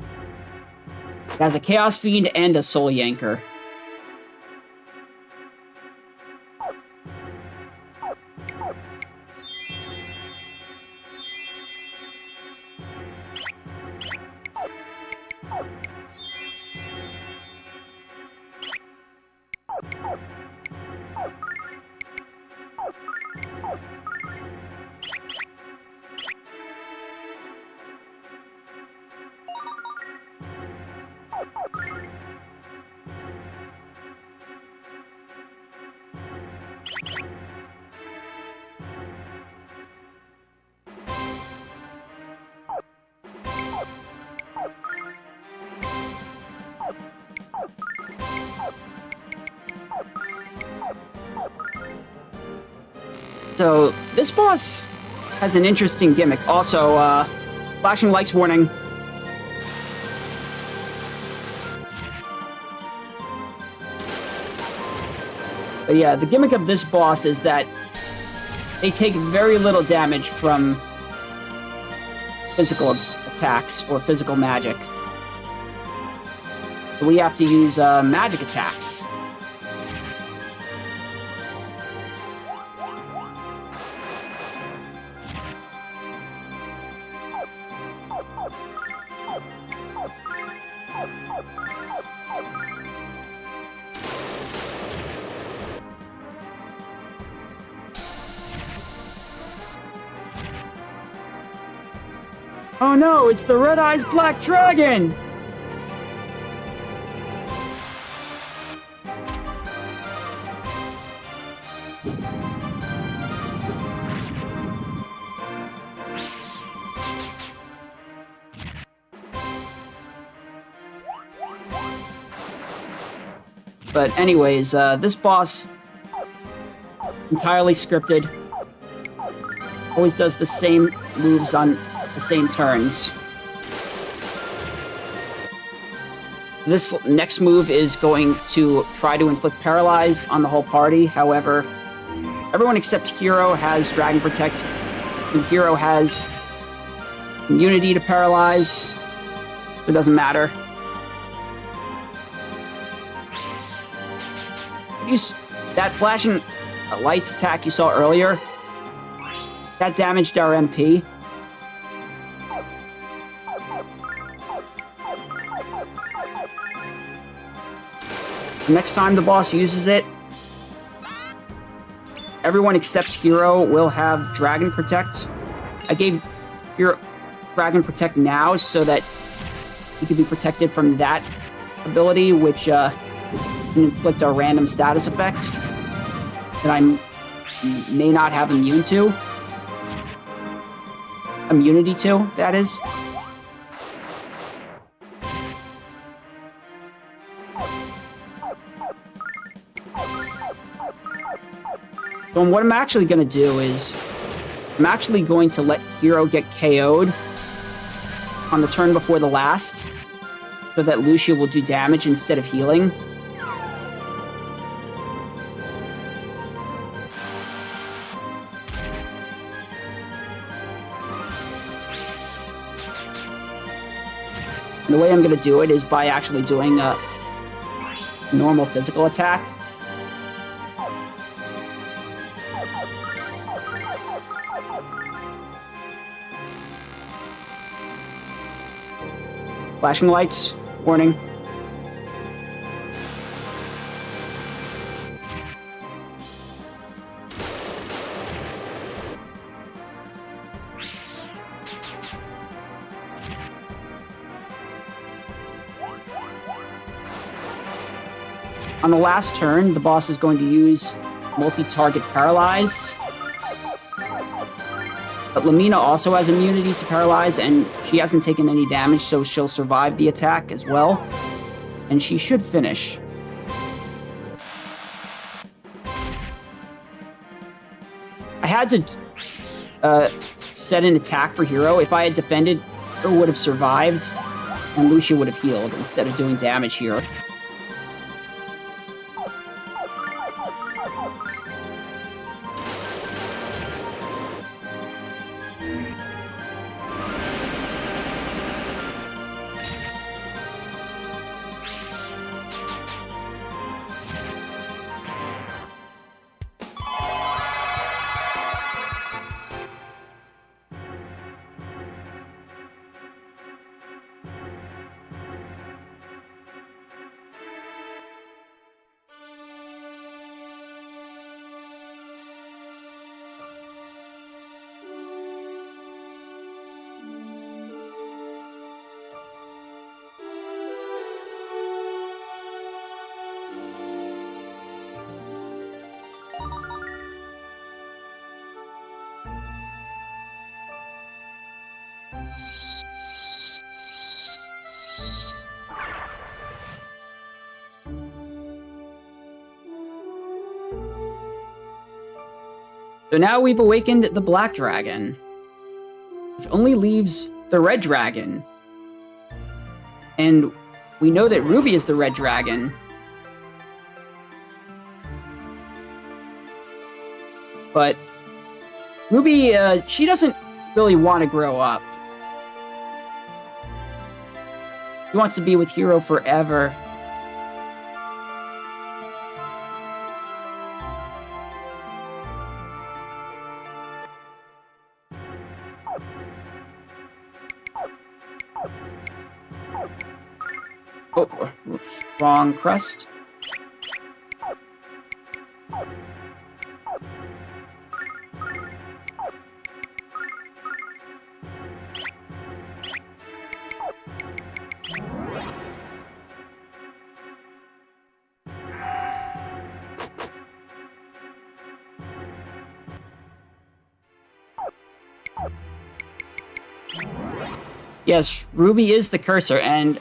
It has a Chaos Fiend and a Soul Yanker. So, this boss has an interesting gimmick. Also, flashing lights warning. But yeah, the gimmick of this boss is that they take very little damage from physical attacks or physical magic. We have to use magic attacks. Oh no, it's the Red Eyes Black Dragon! But anyways, this boss, entirely scripted, always does the same moves on the same turns. This next move is going to try to inflict Paralyze on the whole party. However, everyone except Hero has Dragon Protect, and Hero has immunity to Paralyze. It doesn't matter. That flashing lights attack you saw earlier, that damaged our MP. Next time the boss uses it, everyone except Hero will have Dragon Protect. I gave Hero Dragon Protect now so that he could be protected from that ability, which can inflict a random status effect that I may not have immunity to, that is. So what I'm actually going to do is, I'm actually going to let Hero get KO'd on the turn before the last, so that Lucia will do damage instead of healing. And the way I'm going to do it is by actually doing a normal physical attack. Flashing lights, warning. On the last turn, the boss is going to use multi-target Paralyze. But Lamina also has immunity to Paralyze, and she hasn't taken any damage, so she'll survive the attack as well. And she should finish. I had to set an attack for Hero. If I had defended, Hero would have survived, and Lucia would have healed instead of doing damage here. So now we've awakened the Black Dragon, which only leaves the Red Dragon. And we know that Ruby is the Red Dragon. But Ruby, she doesn't really want to grow up. She wants to be with Hero forever. Oh, oops, wrong crust. Yes, Ruby is the cursor, and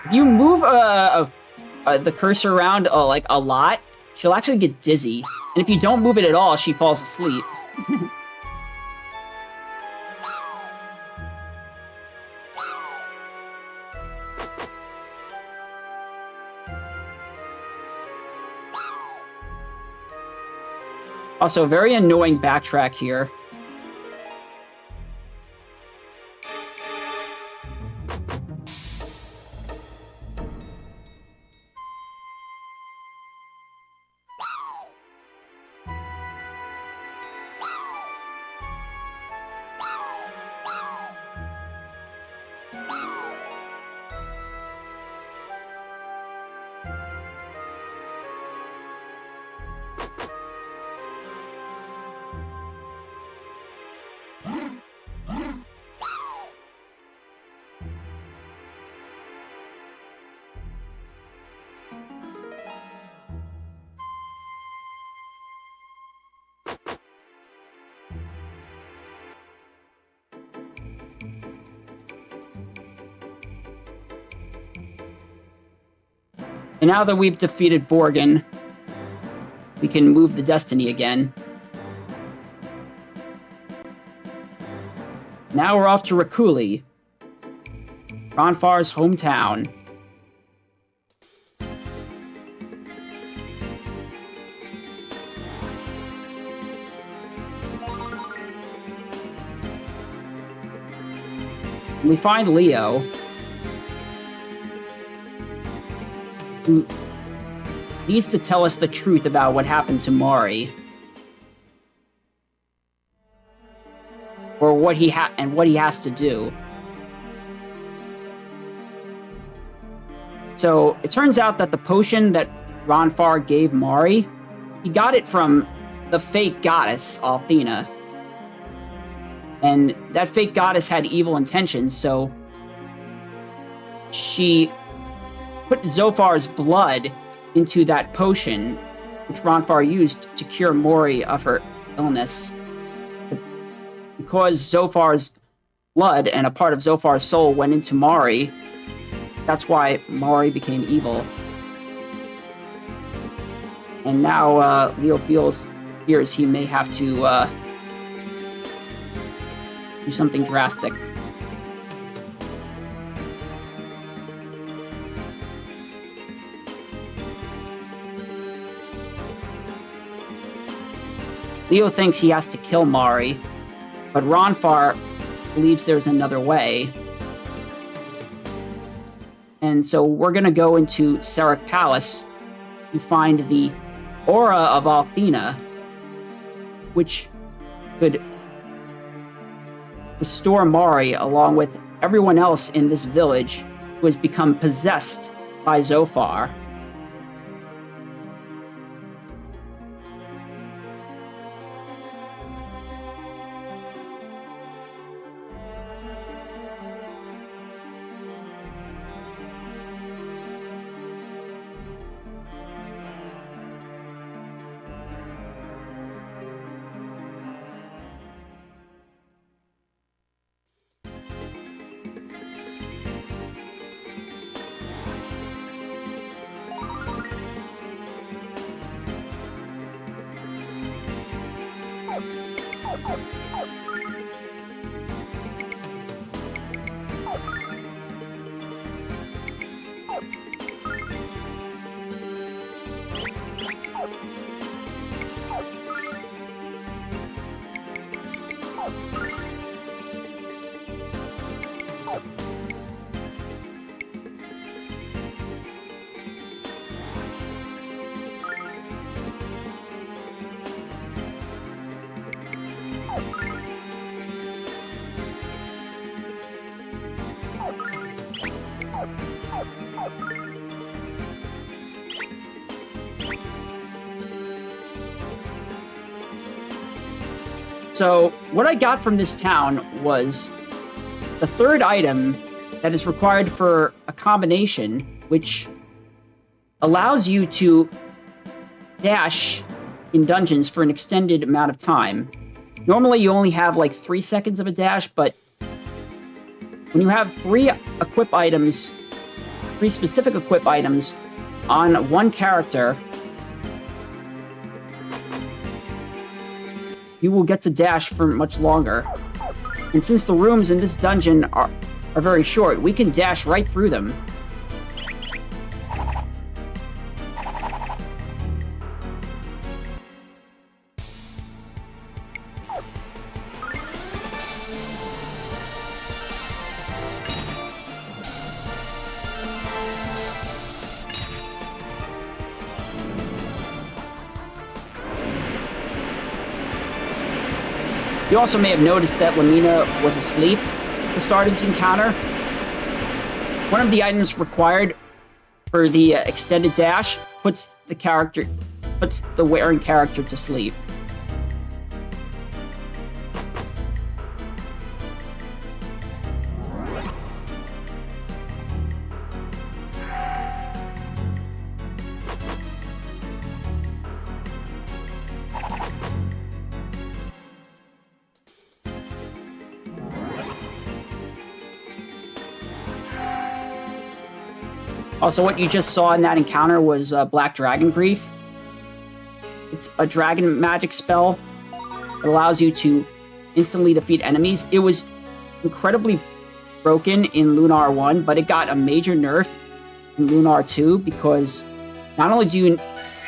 if you move the cursor around like a lot, she'll actually get dizzy. And if you don't move it at all, she falls asleep. Also, very annoying backtrack here. And now that we've defeated Borgin, we can move the Destiny again. Now we're off to Rakuli, Ronfar's hometown. And we find Leo, who needs to tell us the truth about what happened to Mari. Or what he has to do. So, it turns out that the potion that Ronfar gave Mari, he got it from the fake goddess, Althena. And that fake goddess had evil intentions, so she put Zophar's blood into that potion, which Ronfar used to cure Mori of her illness. Because Zophar's blood and a part of Zophar's soul went into Mari, that's why Mari became evil. And now Leo fears he may have to do something drastic. Leo thinks he has to kill Mari, but Ronfar believes there's another way. And so we're going to go into Sarek Palace to find the aura of Althena, which could restore Mari along with everyone else in this village who has become possessed by Zophar. So, what I got from this town was the third item that is required for a combination, which allows you to dash in dungeons for an extended amount of time. Normally, you only have like 3 seconds of a dash, but when you have three specific equip items on one character, you will get to dash for much longer. And since the rooms in this dungeon are very short, we can dash right through them. You also may have noticed that Lamina was asleep at the start of this encounter. One of the items required for the extended dash puts the wearing character to sleep. Also, what you just saw in that encounter was Black Dragon Grief. It's a dragon magic spell that allows you to instantly defeat enemies. It was incredibly broken in Lunar 1, but it got a major nerf in Lunar 2 because not only do you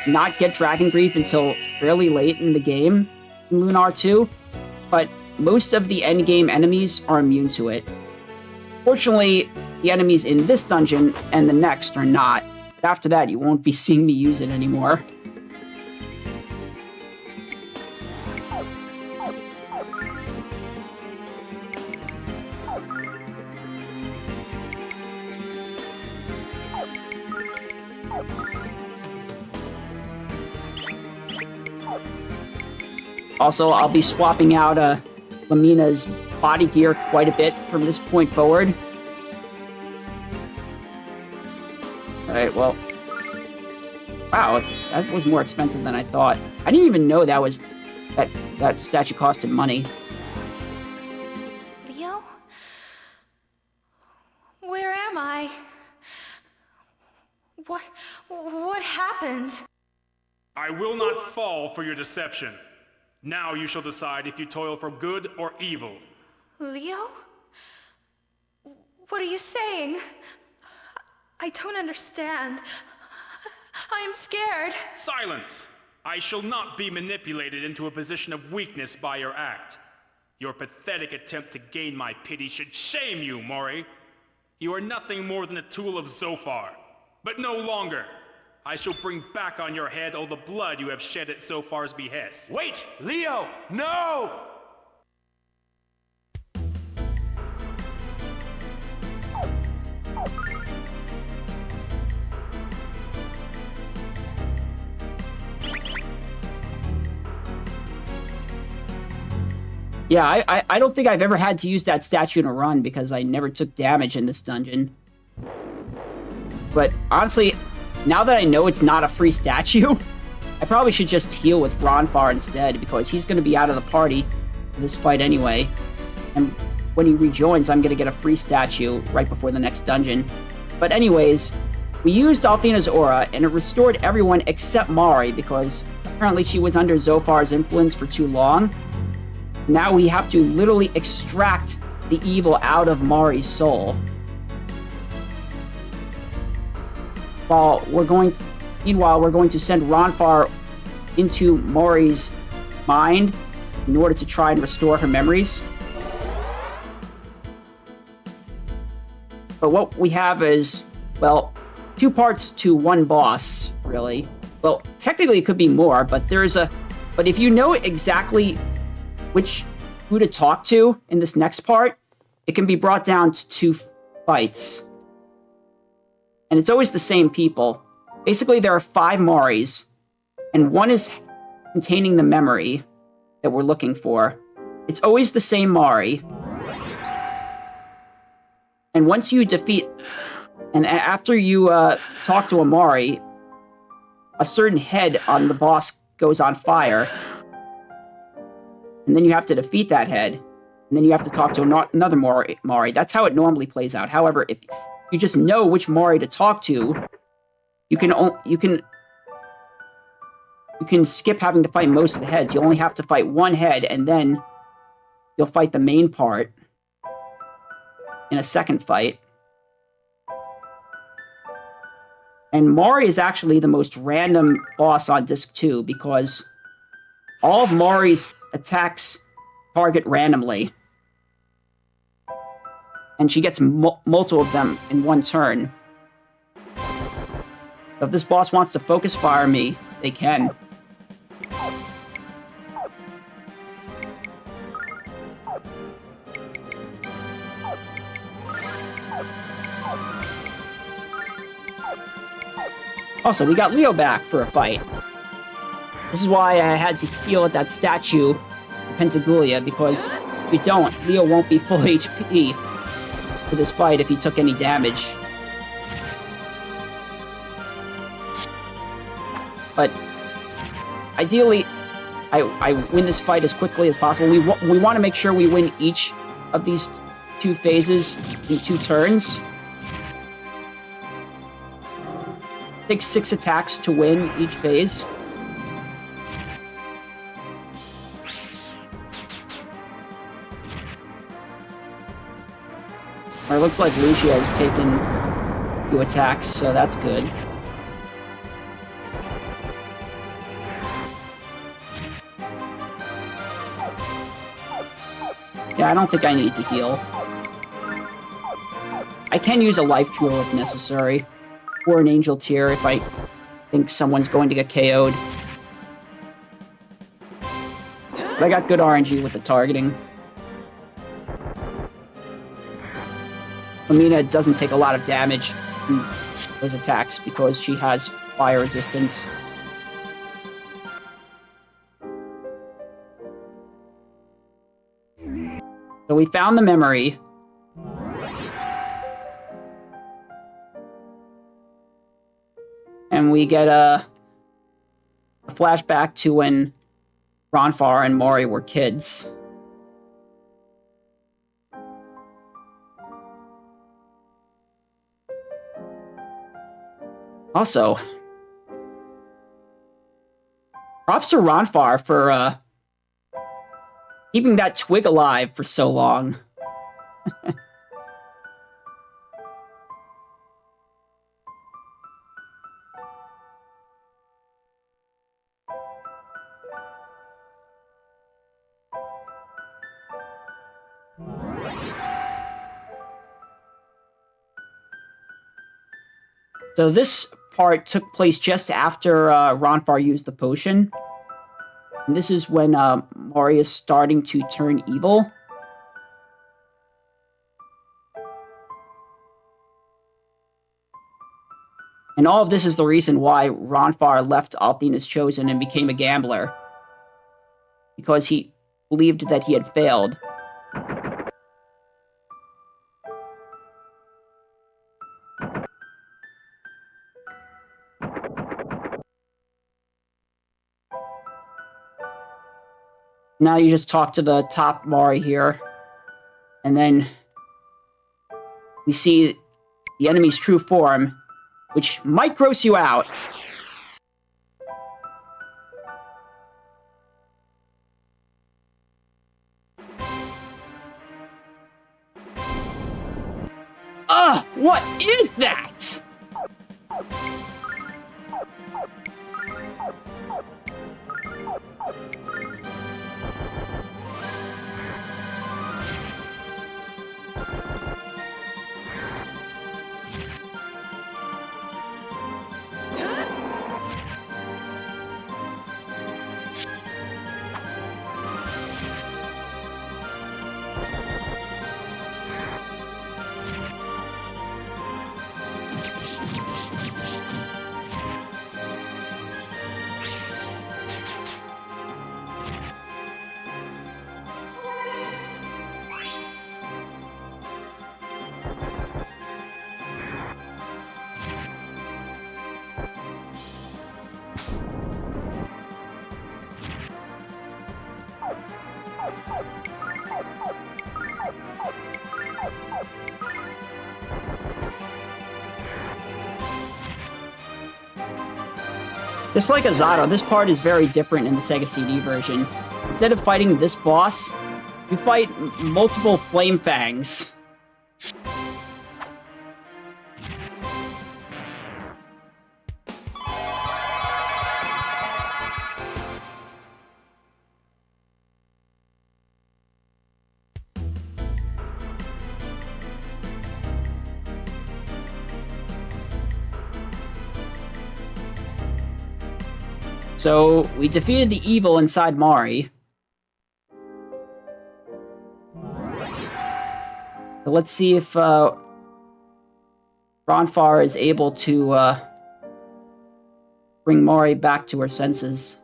not get Dragon Grief until fairly late in the game in Lunar 2, but most of the endgame enemies are immune to it. Fortunately, the enemies in this dungeon and the next are not. But after that, you won't be seeing me use it anymore. Also, I'll be swapping out Lamina's body gear quite a bit from this point forward. Alright, well... Wow, that was more expensive than I thought. I didn't even know that statue costed money. Leo? Where am I? What happened? I will not fall for your deception. Now you shall decide if you toil for good or evil. Leo? What are you saying? I don't understand. I am scared. Silence! I shall not be manipulated into a position of weakness by your act. Your pathetic attempt to gain my pity should shame you, Mori. You are nothing more than a tool of Zophar, but no longer. I shall bring back on your head all the blood you have shed at Zophar's behest. Wait! Leo! No! Yeah, I don't think I've ever had to use that statue in a run because I never took damage in this dungeon. But honestly, now that I know it's not a free statue, I probably should just heal with Ronfar instead because he's going to be out of the party in this fight anyway. And when he rejoins, I'm going to get a free statue right before the next dungeon. But anyways, we used Althena's aura and it restored everyone except Mari because apparently she was under Zophar's influence for too long. Now we have to literally extract the evil out of Mari's soul. Meanwhile, we're going to send Ronfar into Mari's mind in order to try and restore her memories. But what we have is, well, 2 parts to 1 boss, really. Well, technically it could be more, but but if you know exactly who to talk to in this next part, it can be brought down to 2 fights. And it's always the same people. Basically, there are 5 Maris, and 1 is containing the memory that we're looking for. It's always the same Mari. And once you defeat... And after you talk to a Mari, a certain head on the boss goes on fire. And then you have to defeat that head. And then you have to talk to another Mari. That's how it normally plays out. However, if you just know which Mari to talk to, you can skip having to fight most of the heads. You only have to fight 1 head, and then you'll fight the main part in a second fight. And Mari is actually the most random boss on Disc 2, because all of Mari's attacks target randomly. And she gets multiple of them in 1 turn. So if this boss wants to focus fire me, they can. Also, we got Leo back for a fight. This is why I had to heal at that statue, Pentagoulia, because if you don't, Leo won't be full HP for this fight if he took any damage. But ideally, I win this fight as quickly as possible. We want to make sure we win each of these 2 phases in 2 turns. It takes 6 attacks to win each phase. Or it looks like Lucia has taken 2 attacks, so that's good. Yeah, I don't think I need to heal. I can use a life jewel if necessary, or an angel tear if I think someone's going to get KO'd. But I got good RNG with the targeting. Lamina doesn't take a lot of damage from those attacks because she has fire resistance. So we found the memory. And we get a flashback to when Ronfar and Mori were kids. Also, props to Ronfar for keeping that twig alive for so long. So this part took place just after Ronfar used the potion. And this is when Mori is starting to turn evil. And all of this is the reason why Ronfar left Althena's Chosen and became a gambler. Because he believed that he had failed. Now you just talk to the top Mari here. And then we see the enemy's true form, which might gross you out. Ugh! What is that? Just like Azato, this part is very different in the Sega CD version. Instead of fighting this boss, you fight multiple Flame Fangs. So, we defeated the evil inside Mari. So let's see if Ronfar is able to bring Mori back to her senses.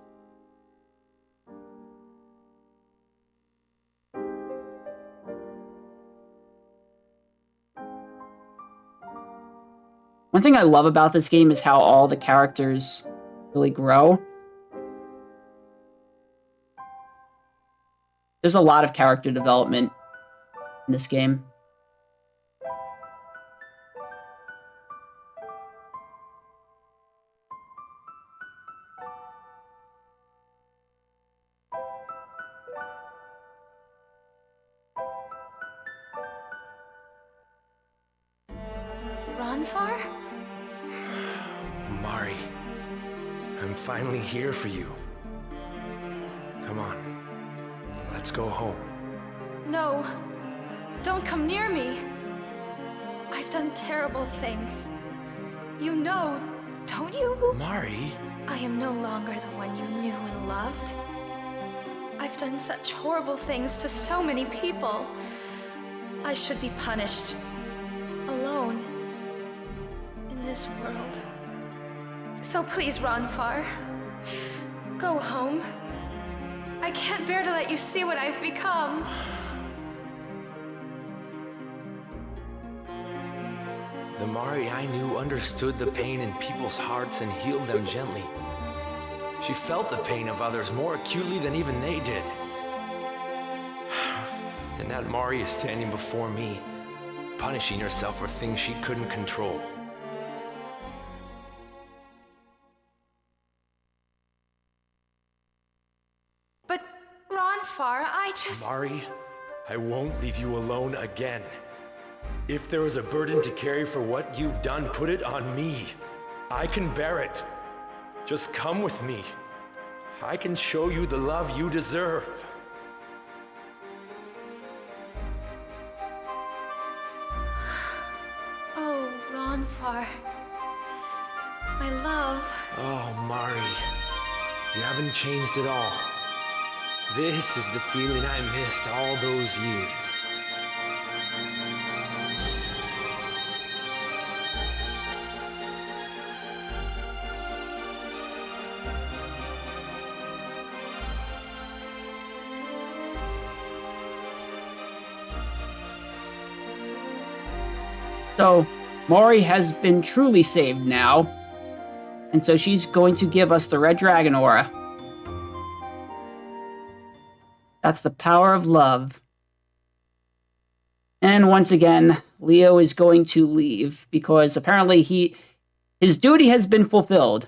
One thing I love about this game is how all the characters really grow. There's a lot of character development in this game. Ronfar? Mari, I'm finally here for you. Come on, let's go home. No, don't come near me. I've done terrible things. You know, don't you? Mari? I am no longer the one you knew and loved. I've done such horrible things to so many people. I should be punished. Alone. In this world. So please, Ronfar. Go home. I can't bear to let you see what I've become. The Mari I knew understood the pain in people's hearts and healed them gently. She felt the pain of others more acutely than even they did. And that Mari is standing before me, punishing herself for things she couldn't control. But, Ronfar, I just... Mari, I won't leave you alone again. If there is a burden to carry for what you've done, put it on me. I can bear it. Just come with me. I can show you the love you deserve. Oh, Ronfar. My love. Oh, Mari, you haven't changed at all. This is the feeling I missed all those years. So, Mori has been truly saved now, and so she's going to give us the Red Dragon Aura. That's the power of love. And once again, Leo is going to leave, because apparently his duty has been fulfilled.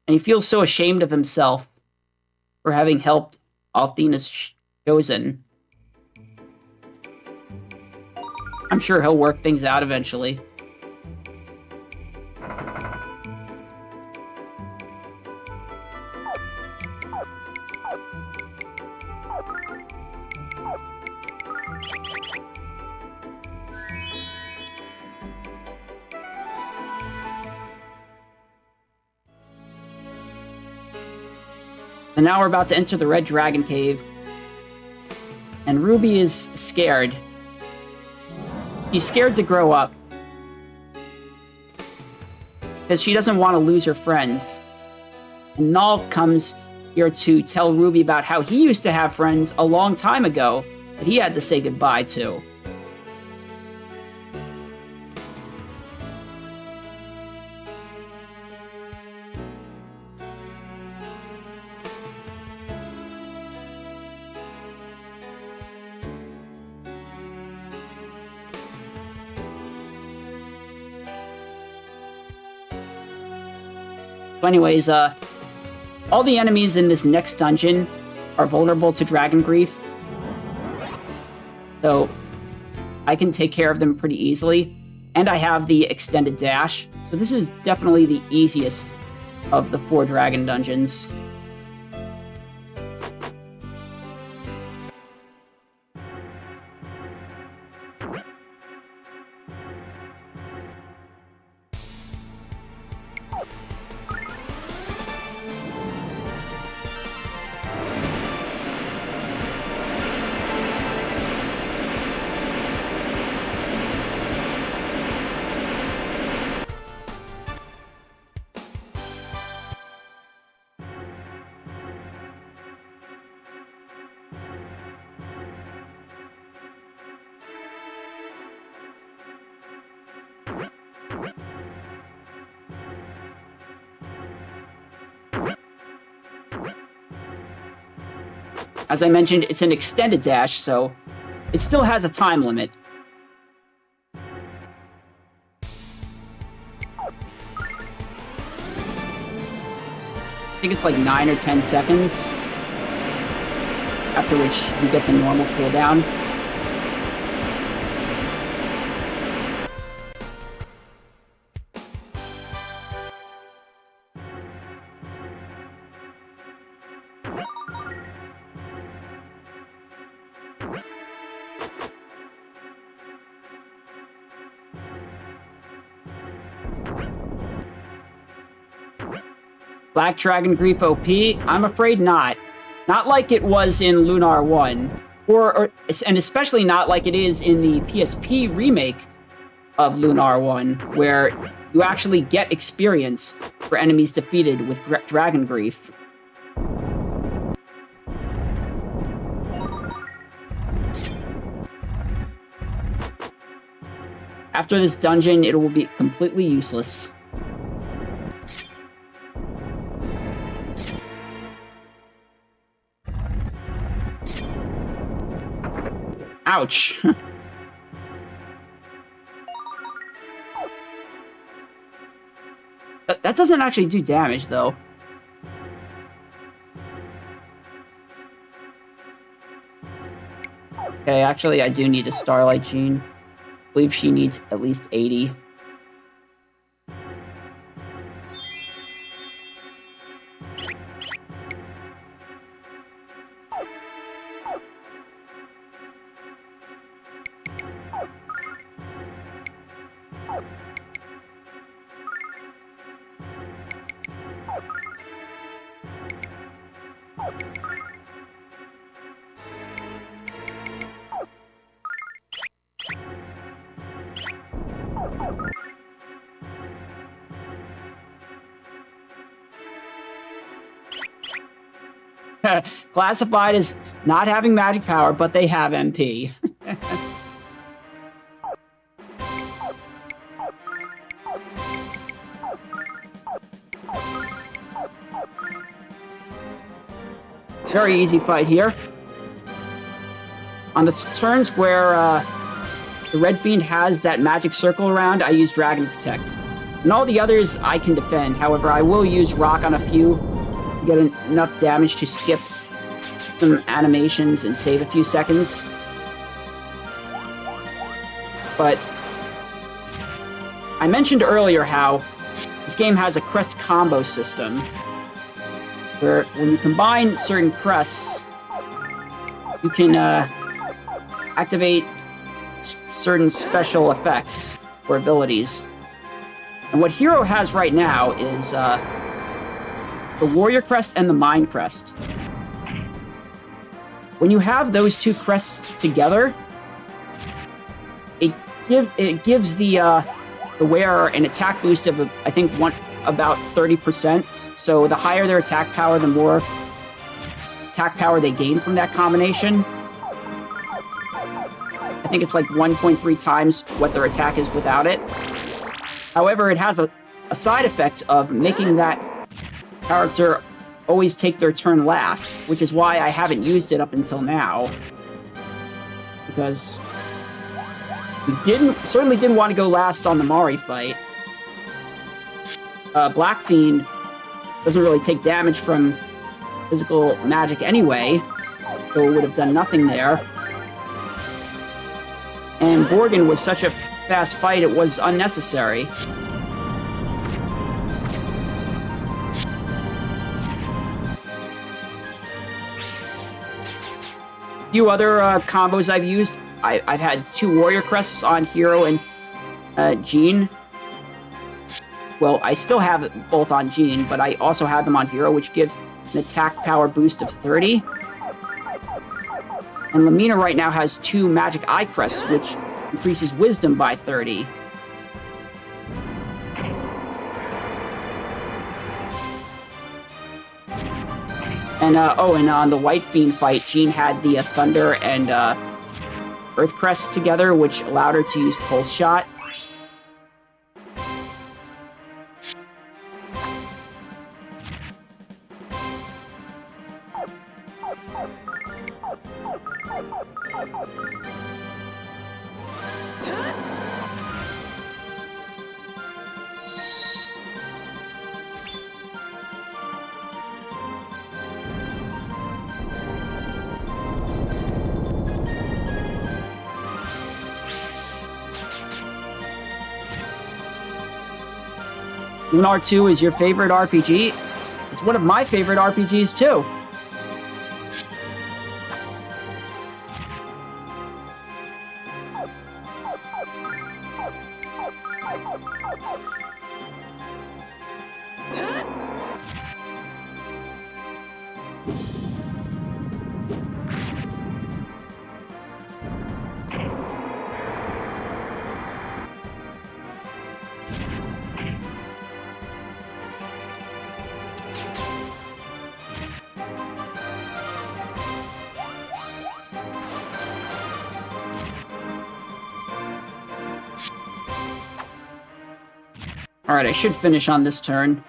And he feels so ashamed of himself for having helped Althena's chosen. I'm sure he'll work things out eventually. And now we're about to enter the Red Dragon Cave. And Ruby is scared. She's scared to grow up. Because she doesn't want to lose her friends. And Null comes here to tell Ruby about how he used to have friends a long time ago that he had to say goodbye to. So anyways, all the enemies in this next dungeon are vulnerable to Dragon Grief. So I can take care of them pretty easily. And I have the extended dash. So this is definitely the easiest of the 4 dragon dungeons. As I mentioned, it's an extended dash, so it still has a time limit. I think it's like 9 or 10 seconds, after which you get the normal cooldown. Black Dragon Grief OP? I'm afraid not. Not like it was in Lunar 1, and especially not like it is in the PSP remake of Lunar 1, where you actually get experience for enemies defeated with Dragon Grief. After this dungeon, it will be completely useless. Ouch. That doesn't actually do damage, though. Okay, actually, I do need a Starlight Gene. I believe she needs at least 80. Classified as not having magic power, but they have MP. Very easy fight here. On the turns where the Red Fiend has that magic circle around, I use Dragon Protect. And all the others I can defend. However, I will use Rock on a few to get enough damage to skip some animations and save a few seconds. But I mentioned earlier how this game has a crest combo system, where when you combine certain crests, you can activate certain special effects or abilities. And what Hero has right now is the Warrior Crest and the Mind Crest. When you have those two crests together, it gives the wearer an attack boost of, I think, about 30%. So the higher their attack power, the more attack power they gain from that combination. I think it's like 1.3 times what their attack is without it. However, it has a side effect of making that character always take their turn last, which is why I haven't used it up until now. Because we certainly didn't want to go last on the Mari fight. Black Fiend doesn't really take damage from physical magic anyway, so it would have done nothing there. And Borgin was such a fast fight, it was unnecessary. A few other combos I've used. I've had 2 Warrior Crests on Hero and Jean. Well, I still have it both on Jean, but I also have them on Hero, which gives an attack power boost of 30. And Lamina right now has 2 Magic Eye Crests, which increases Wisdom by 30. And, and on the White Fiend fight, Jean had the Thunder and Earth Crest together, which allowed her to use Pulse Shot. Lunar 2 is your favorite RPG? It's one of my favorite RPGs too. Alright, I should finish on this turn.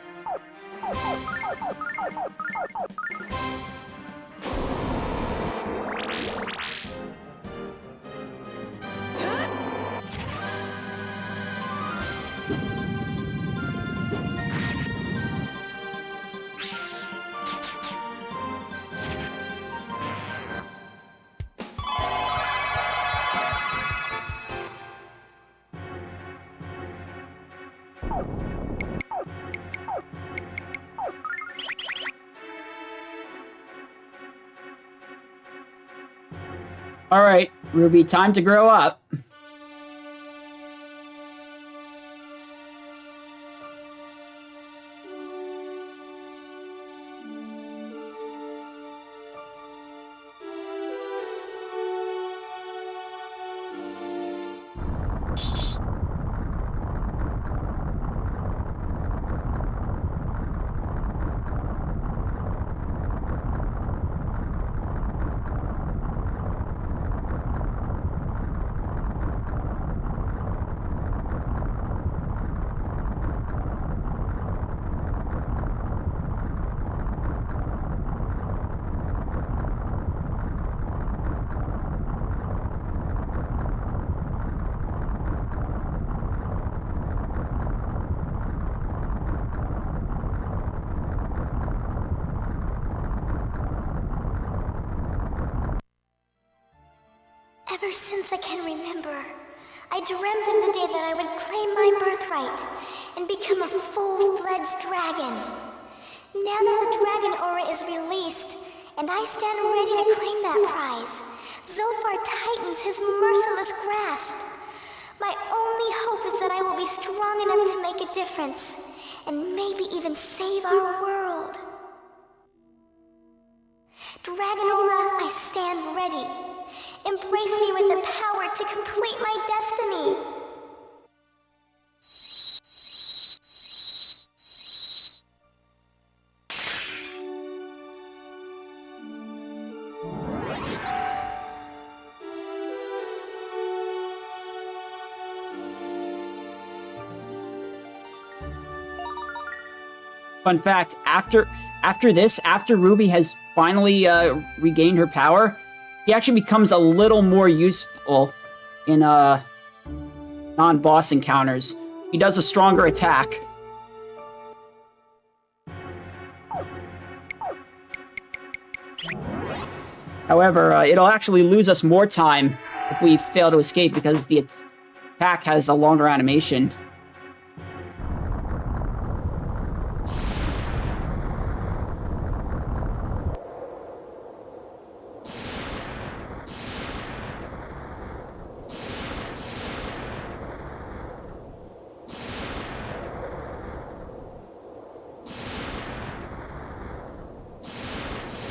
Alright, Ruby, time to grow up. Ever since I can remember, I dreamt of the day that I would claim my birthright and become a full-fledged dragon. Now that the dragon aura is released, and I stand ready to claim that prize, Zophar tightens his merciless grasp. My only hope is that I will be strong enough to make a difference, and maybe even save our world. Dragon Aura, I stand ready. Embrace me with the power to complete my destiny. Fun fact, after Ruby has finally regained her power, he actually becomes a little more useful in non-boss encounters. He does a stronger attack. However, it'll actually lose us more time if we fail to escape because the attack has a longer animation.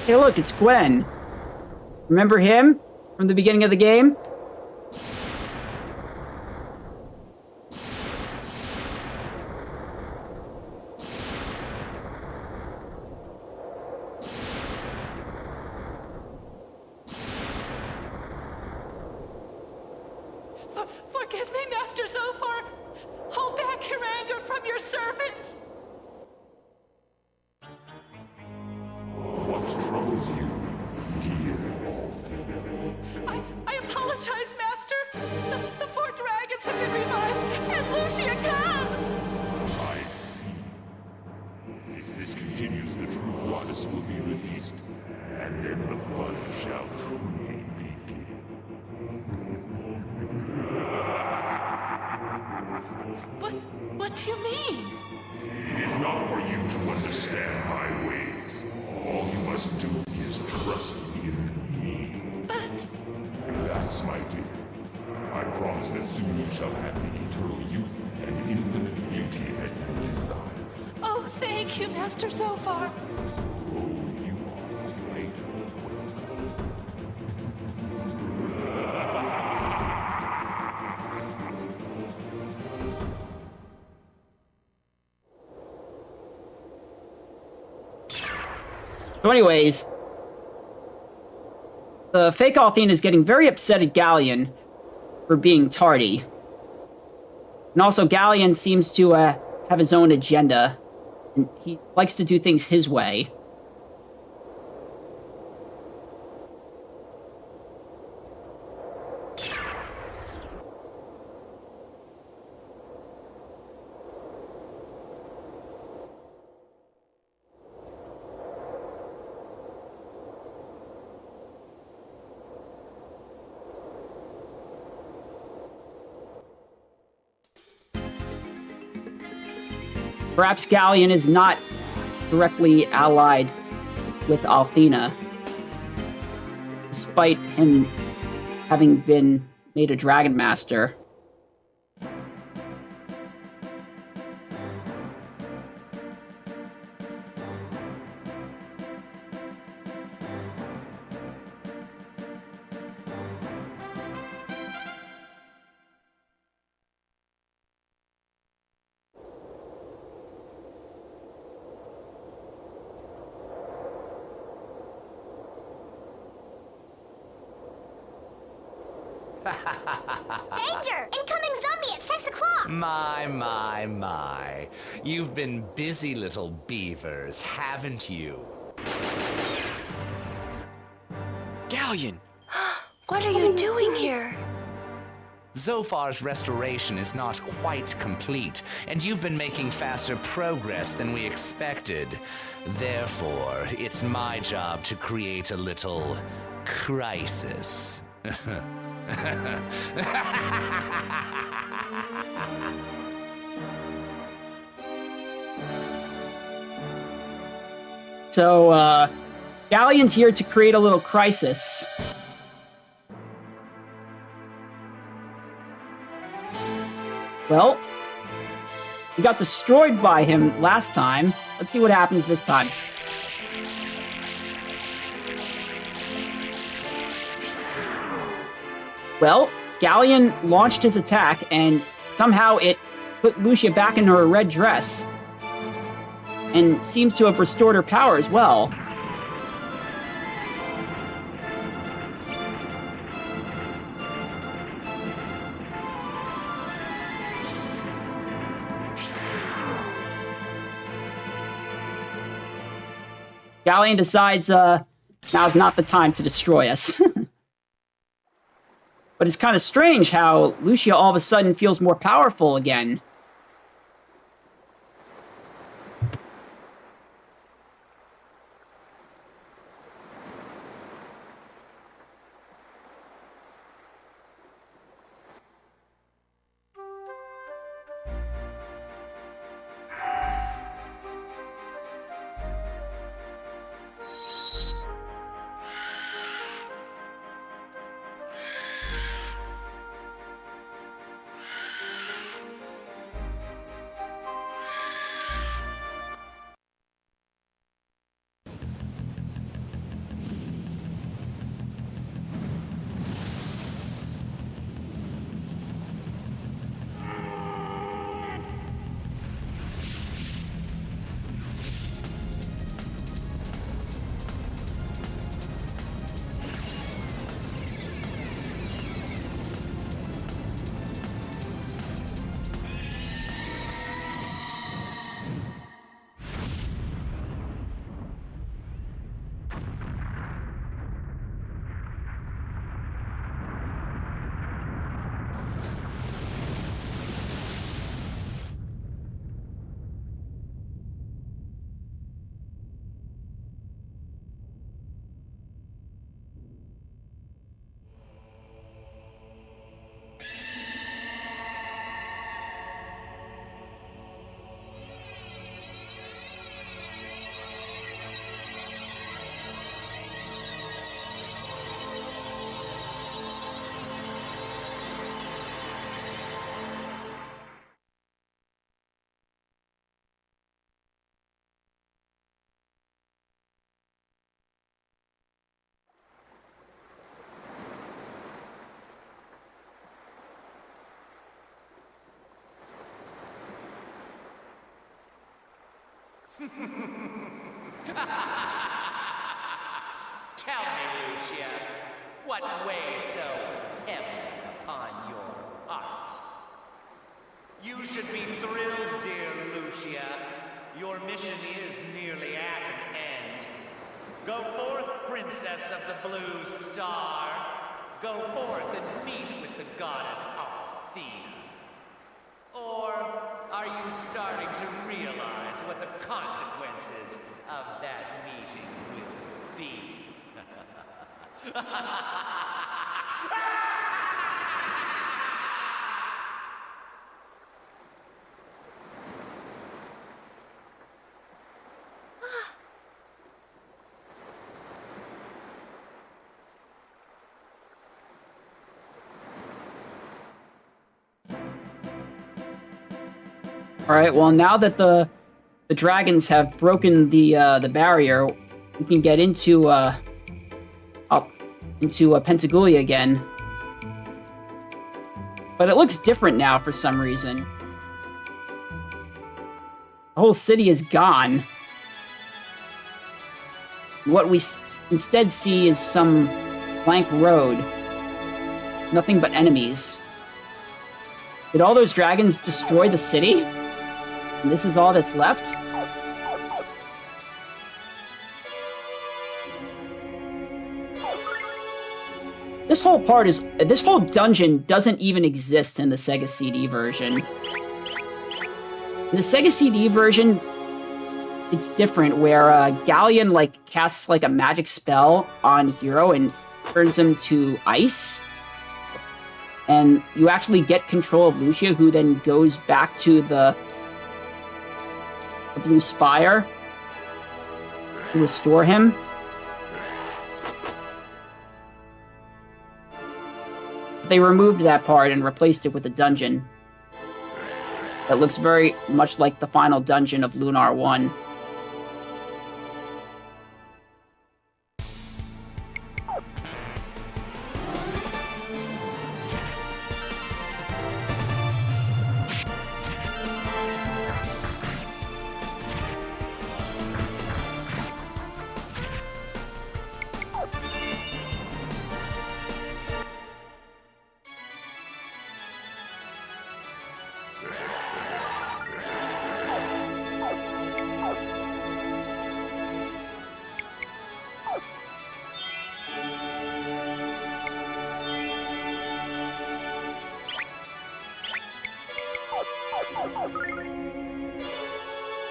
Hey look, it's Gwen. Remember him from the beginning of the game? Forgive me, Master Zophar. Hold back your anger from your servant. What troubles you, dear Althea? I apologize, Master. The four dragons have been revived, and Lucia comes! I see. If this continues, the true goddess will be released, and then the fun shall truly begin. What do you mean? It is not for you to understand my ways. All you must do is trust in me. But... That's my dear. I promise that soon you shall have the eternal youth and infinite beauty that you desire. Oh, thank you, Master Zophar. Oh, you are quite So anyways, the fake Althena is getting very upset at Galleon for being tardy. And also, Galleon seems to have his own agenda, and he likes to do things his way. Perhaps Galleon is not directly allied with Althena, despite him having been made a Dragon Master. Danger! Incoming zombie at 6 o'clock! My. You've been busy, little beavers, haven't you? Galleon! What are you doing here? Zophar's restoration is not quite complete, and you've been making faster progress than we expected. Therefore, it's my job to create a little crisis. So, Galleon's here to create a little crisis. Well, we got destroyed by him last time. Let's see what happens this time. Well, Galleon launched his attack, and somehow it put Lucia back in her red dress. And seems to have restored her power as well. Galleon decides, now's not the time to destroy us. But it's kind of strange how Lucia all of a sudden feels more powerful again. Tell me, Lucia, what weighs so heavy upon your heart? You should be thrilled, dear Lucia. Your mission is nearly at an end. Go forth, Princess of the Blue Star. Go forth and meet with the goddess Athena. Or are you starting to realize what the consequences of that meeting will be? All right. Well, now that the dragons have broken the barrier, we can get into Pentagoulia again. But it looks different now for some reason. The whole city is gone. What we instead see is some blank road. Nothing but enemies. Did all those dragons destroy the city? And this is all that's left? This whole dungeon doesn't even exist in the Sega CD version. In the Sega CD version, it's different, where Galleon casts a magic spell on Hero and turns him to ice. And you actually get control of Lucia, who then goes back to the Blue Spire to restore him. They removed that part and replaced it with a dungeon that looks very much like the final dungeon of Lunar 1.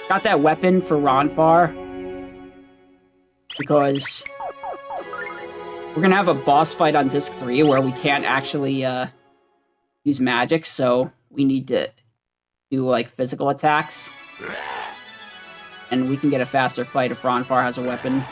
Got that weapon for Ronfar because we're gonna have a boss fight on Disc 3 where we can't actually use magic, so we need to do physical attacks. And we can get a faster fight if Ronfar has a weapon.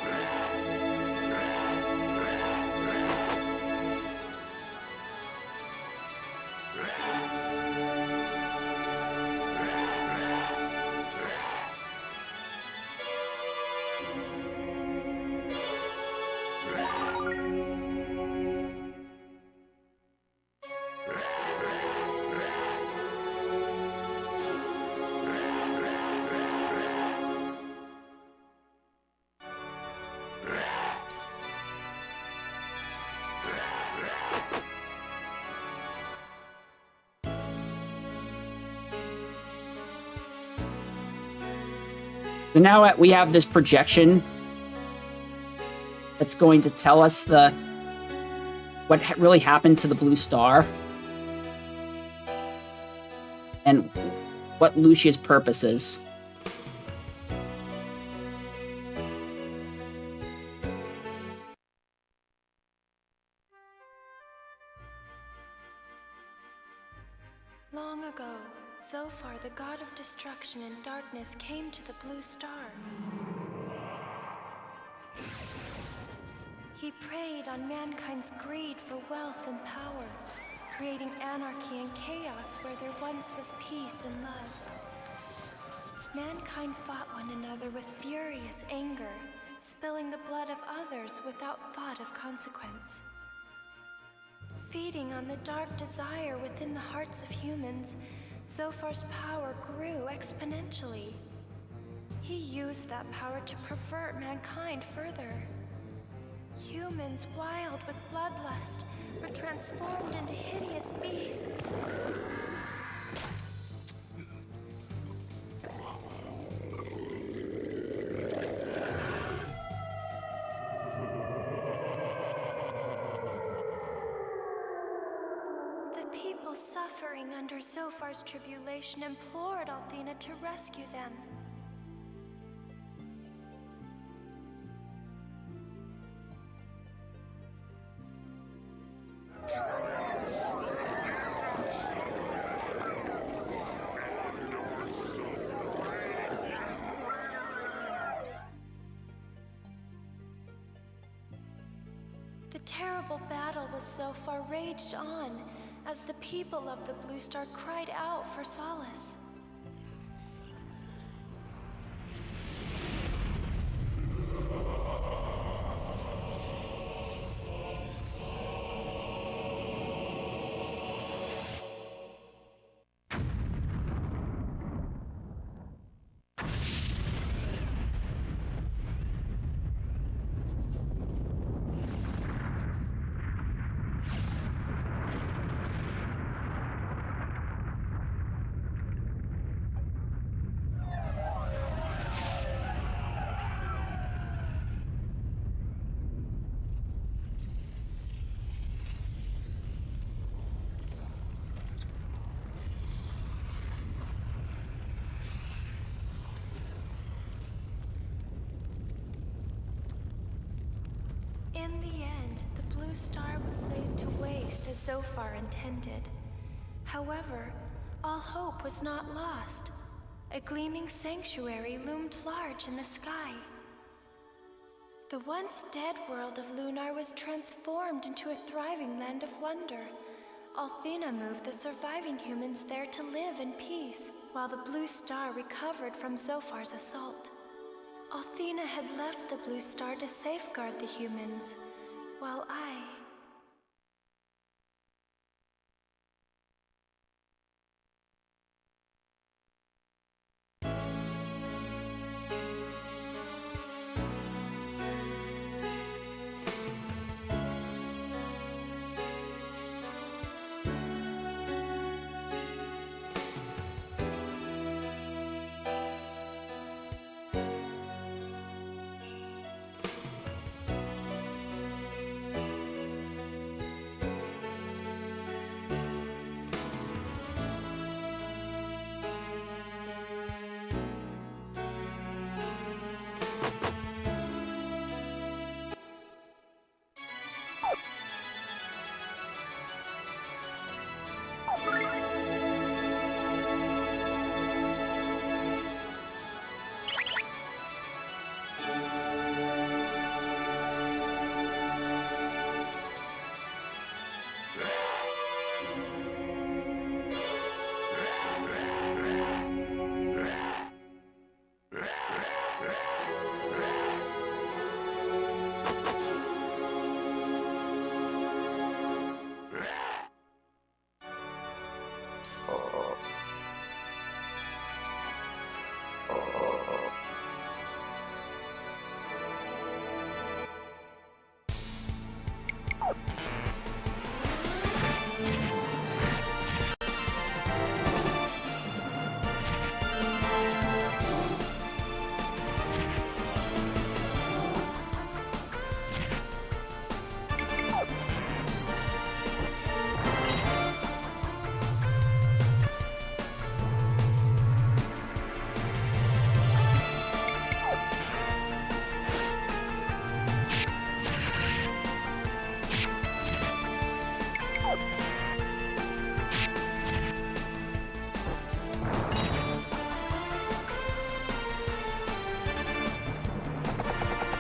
So now we have this projection that's going to tell us what really happened to the Blue Star and what Lucia's purpose is. Long ago, Zophar, the god of destruction and darkness, came to the Blue Star. He preyed on mankind's greed for wealth and power, creating anarchy and chaos where there once was peace and love. Mankind fought one another with furious anger, spilling the blood of others without thought of consequence. Feeding on the dark desire within the hearts of humans, Zophar's power grew exponentially. He used that power to pervert mankind further. Humans, wild with bloodlust, were transformed into hideous beasts. The people suffering under Zophar's tribulation implored Althena to rescue them. The terrible battle with Zophar raged on as the people of the Blue Star cried out for solace. In the end, the Blue Star was laid to waste as Zophar intended. However, all hope was not lost. A gleaming sanctuary loomed large in the sky. The once dead world of Lunar was transformed into a thriving land of wonder. Althena moved the surviving humans there to live in peace, while the Blue Star recovered from Zophar's assault. Althena had left the Blue Star to safeguard the humans, while I...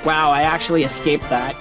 Wow, I actually escaped that.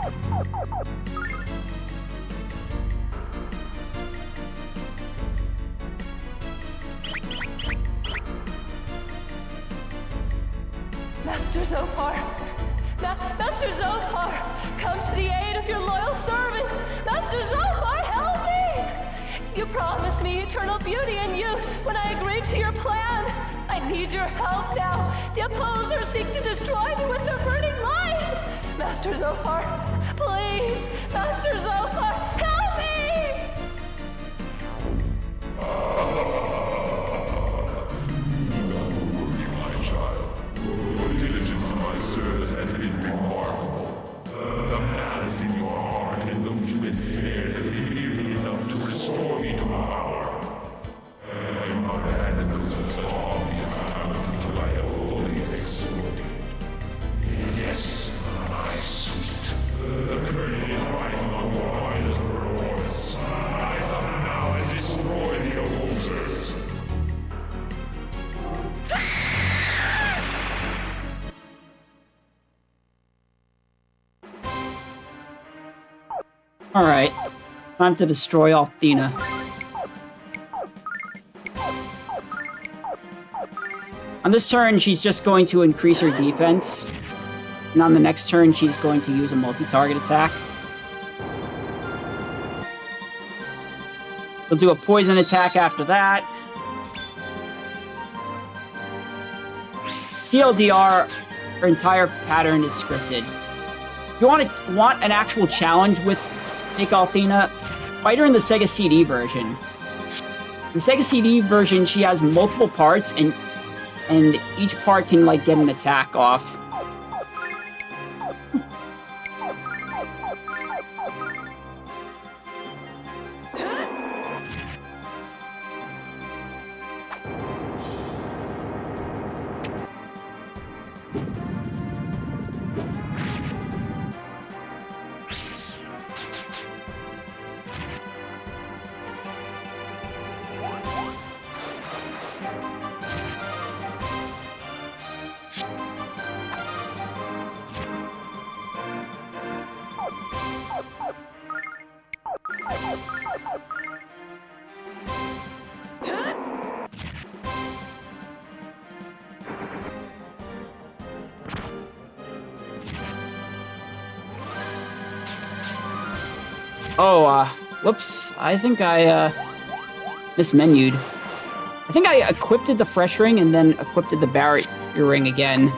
Master Zophar! Master Zophar! Come to the aid of your loyal servant! Master Zophar, help me! You promised me eternal beauty and youth when I agreed to your plan. I need your help now. The opposers seek to destroy me with their burning light. Master Zophar, please! Master Zophar, help me! My child, your diligence in my service has been remarkable. The malice in your heart and those you ensnared has been nearly enough to restore me to power. I will not abandon those with such obvious talent until I have fully exploited. Yes, my sweet. The curtain is rising on your finest performance. Rise up now and destroy the opposers. Alright. Time to destroy Althena. On this turn, she's just going to increase her defense. And on the next turn, she's going to use a multi-target attack. We'll do a poison attack after that. TLDR, her entire pattern is scripted. If you want an actual challenge with Fake Althena, fight her in the Sega CD version. The Sega CD version, she has multiple parts, and each part can, like, get an attack off. Oh, whoops. I think I, mismenued. I think I equipped the fresh ring and then equipped the barrier ring again.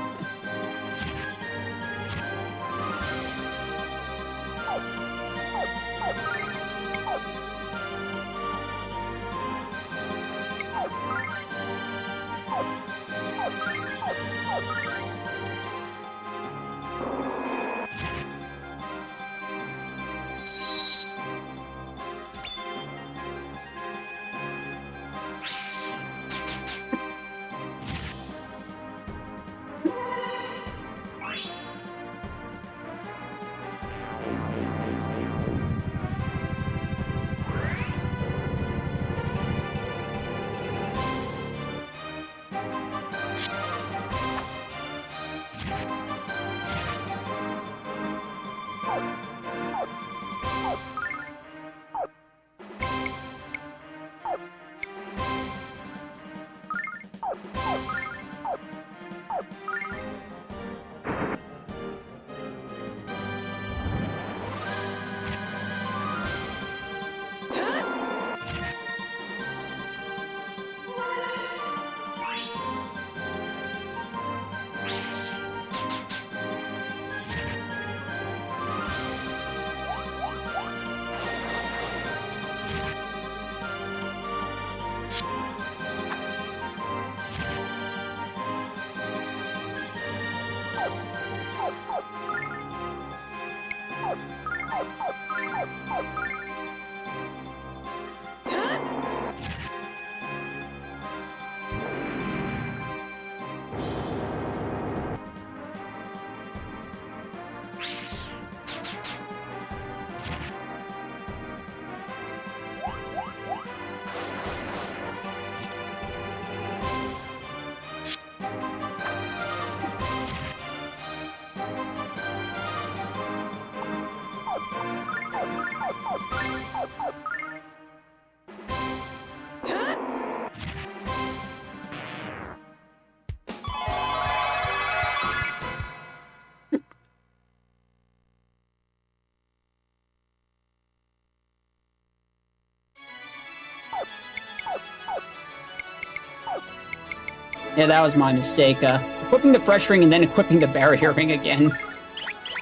Yeah, that was my mistake. Equipping the fresh ring and then equipping the barrier ring again.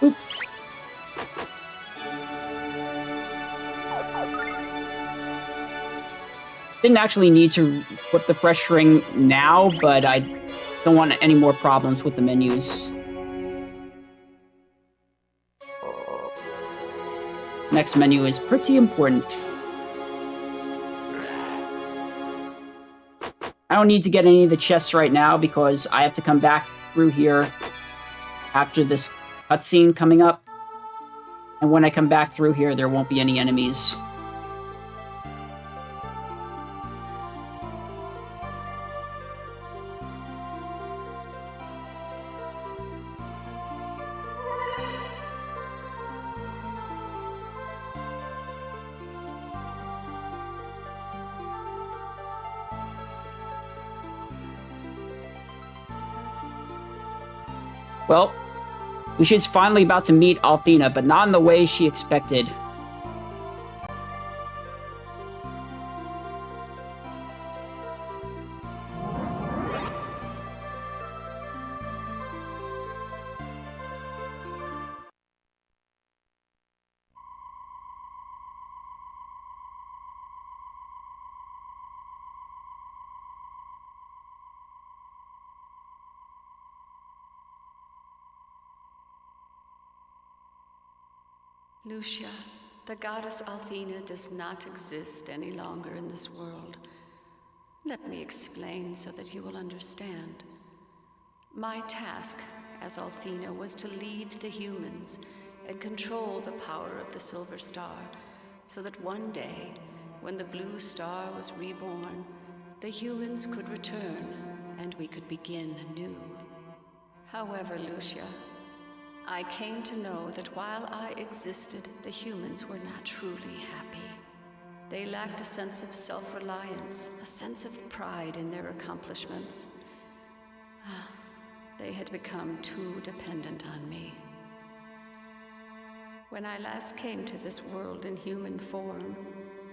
Oops. Didn't actually need to equip the fresh ring now, but I don't want any more problems with the menus. Next menu is pretty important. I don't need to get any of the chests right now because I have to come back through here after this cutscene coming up. And when I come back through here, there won't be any enemies. Well, Lucia's finally about to meet Althena, but not in the way she expected. Lucia, the goddess Althena does not exist any longer in this world. Let me explain so that you will understand. My task as Althena was to lead the humans and control the power of the Silver Star, so that one day, when the Blue Star was reborn, the humans could return and we could begin anew. However, Lucia, I came to know that while I existed, the humans were not truly happy. They lacked a sense of self-reliance, a sense of pride in their accomplishments. They had become too dependent on me. When I last came to this world in human form,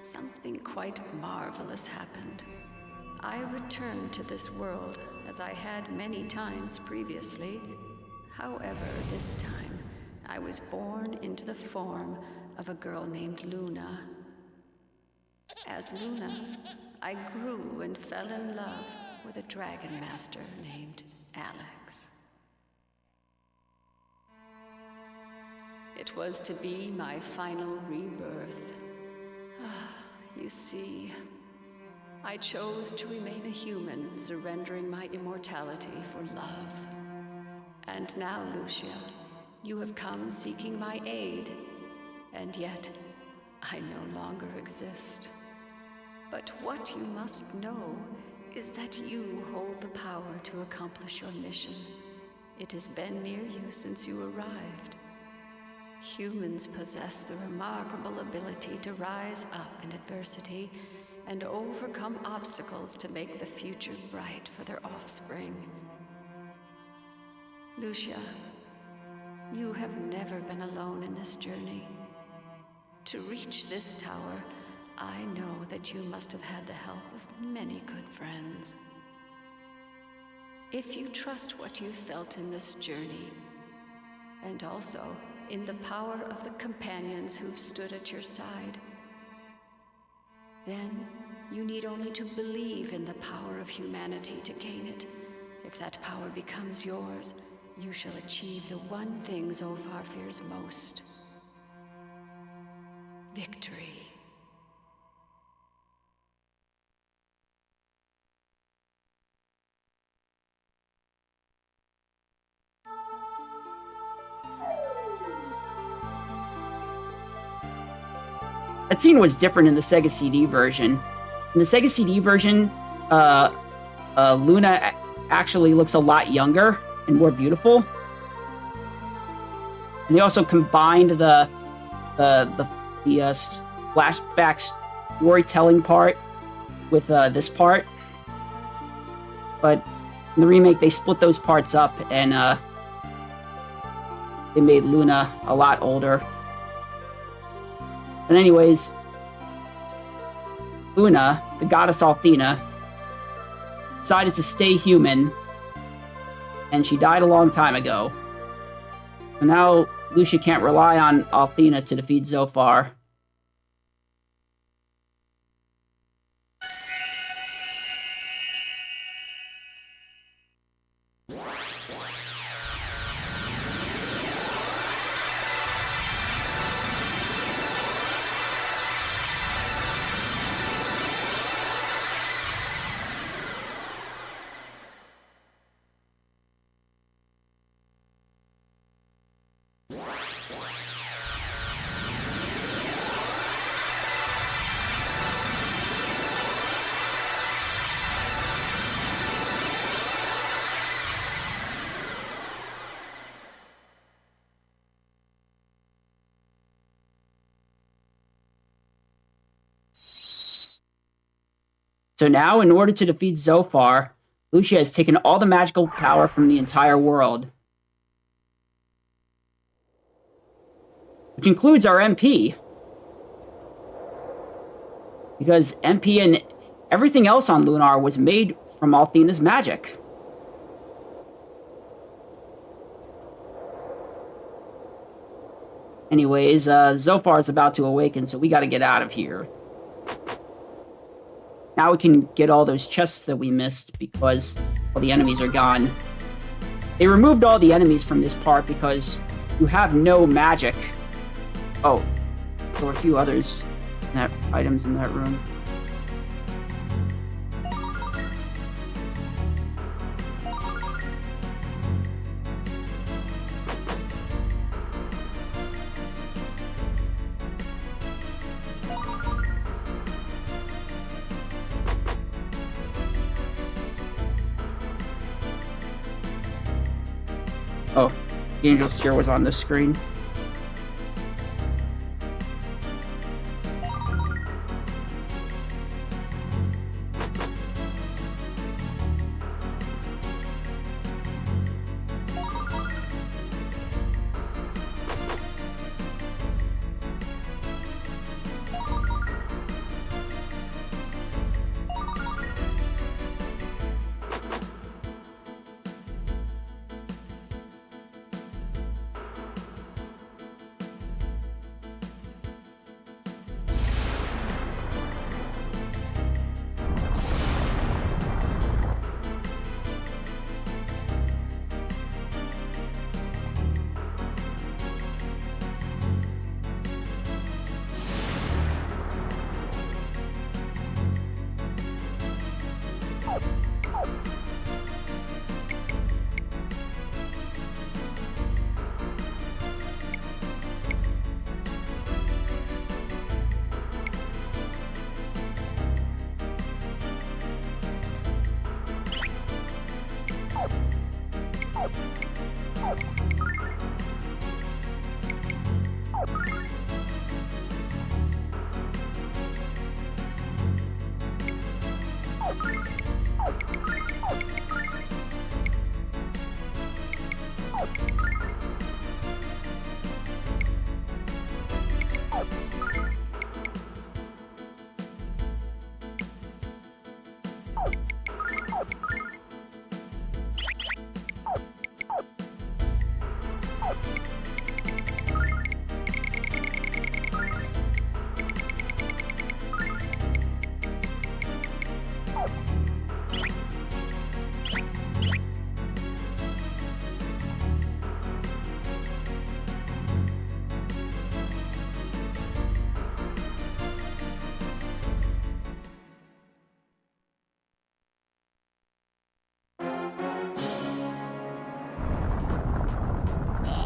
something quite marvelous happened. I returned to this world as I had many times previously. However, this time, I was born into the form of a girl named Luna. As Luna, I grew and fell in love with a dragon master named Alex. It was to be my final rebirth. You see, I chose to remain a human, surrendering my immortality for love. And now, Lucia, you have come seeking my aid, and yet I no longer exist. But what you must know is that you hold the power to accomplish your mission. It has been near you since you arrived. Humans possess the remarkable ability to rise up in adversity and overcome obstacles to make the future bright for their offspring. Lucia, you have never been alone in this journey. To reach this tower, I know that you must have had the help of many good friends. If you trust what you felt in this journey, and also in the power of the companions who've stood at your side, then you need only to believe in the power of humanity to gain it. If that power becomes yours, you shall achieve the one thing Zophar fears most: victory. That scene was different in the Sega CD version. In the Sega CD version, Luna actually looks a lot younger and more beautiful. And they also combined the flashback storytelling part with this part. But in the remake, they split those parts up and they made Luna a lot older. But anyways, Luna, the goddess Althena, decided to stay human, and she died a long time ago. So now Lucia can't rely on Althena to defeat Zophar. So now, in order to defeat Zophar, Lucia has taken all the magical power from the entire world. Which includes our MP. Because MP and everything else on Lunar was made from Althena's magic. Anyways, Zophar is about to awaken, so we gotta get out of here. Now we can get all those chests that we missed because all the enemies are gone. They removed all the enemies from this part because you have no magic. Oh, there were a few others items in that room. Oh, the angel's chair was on the screen.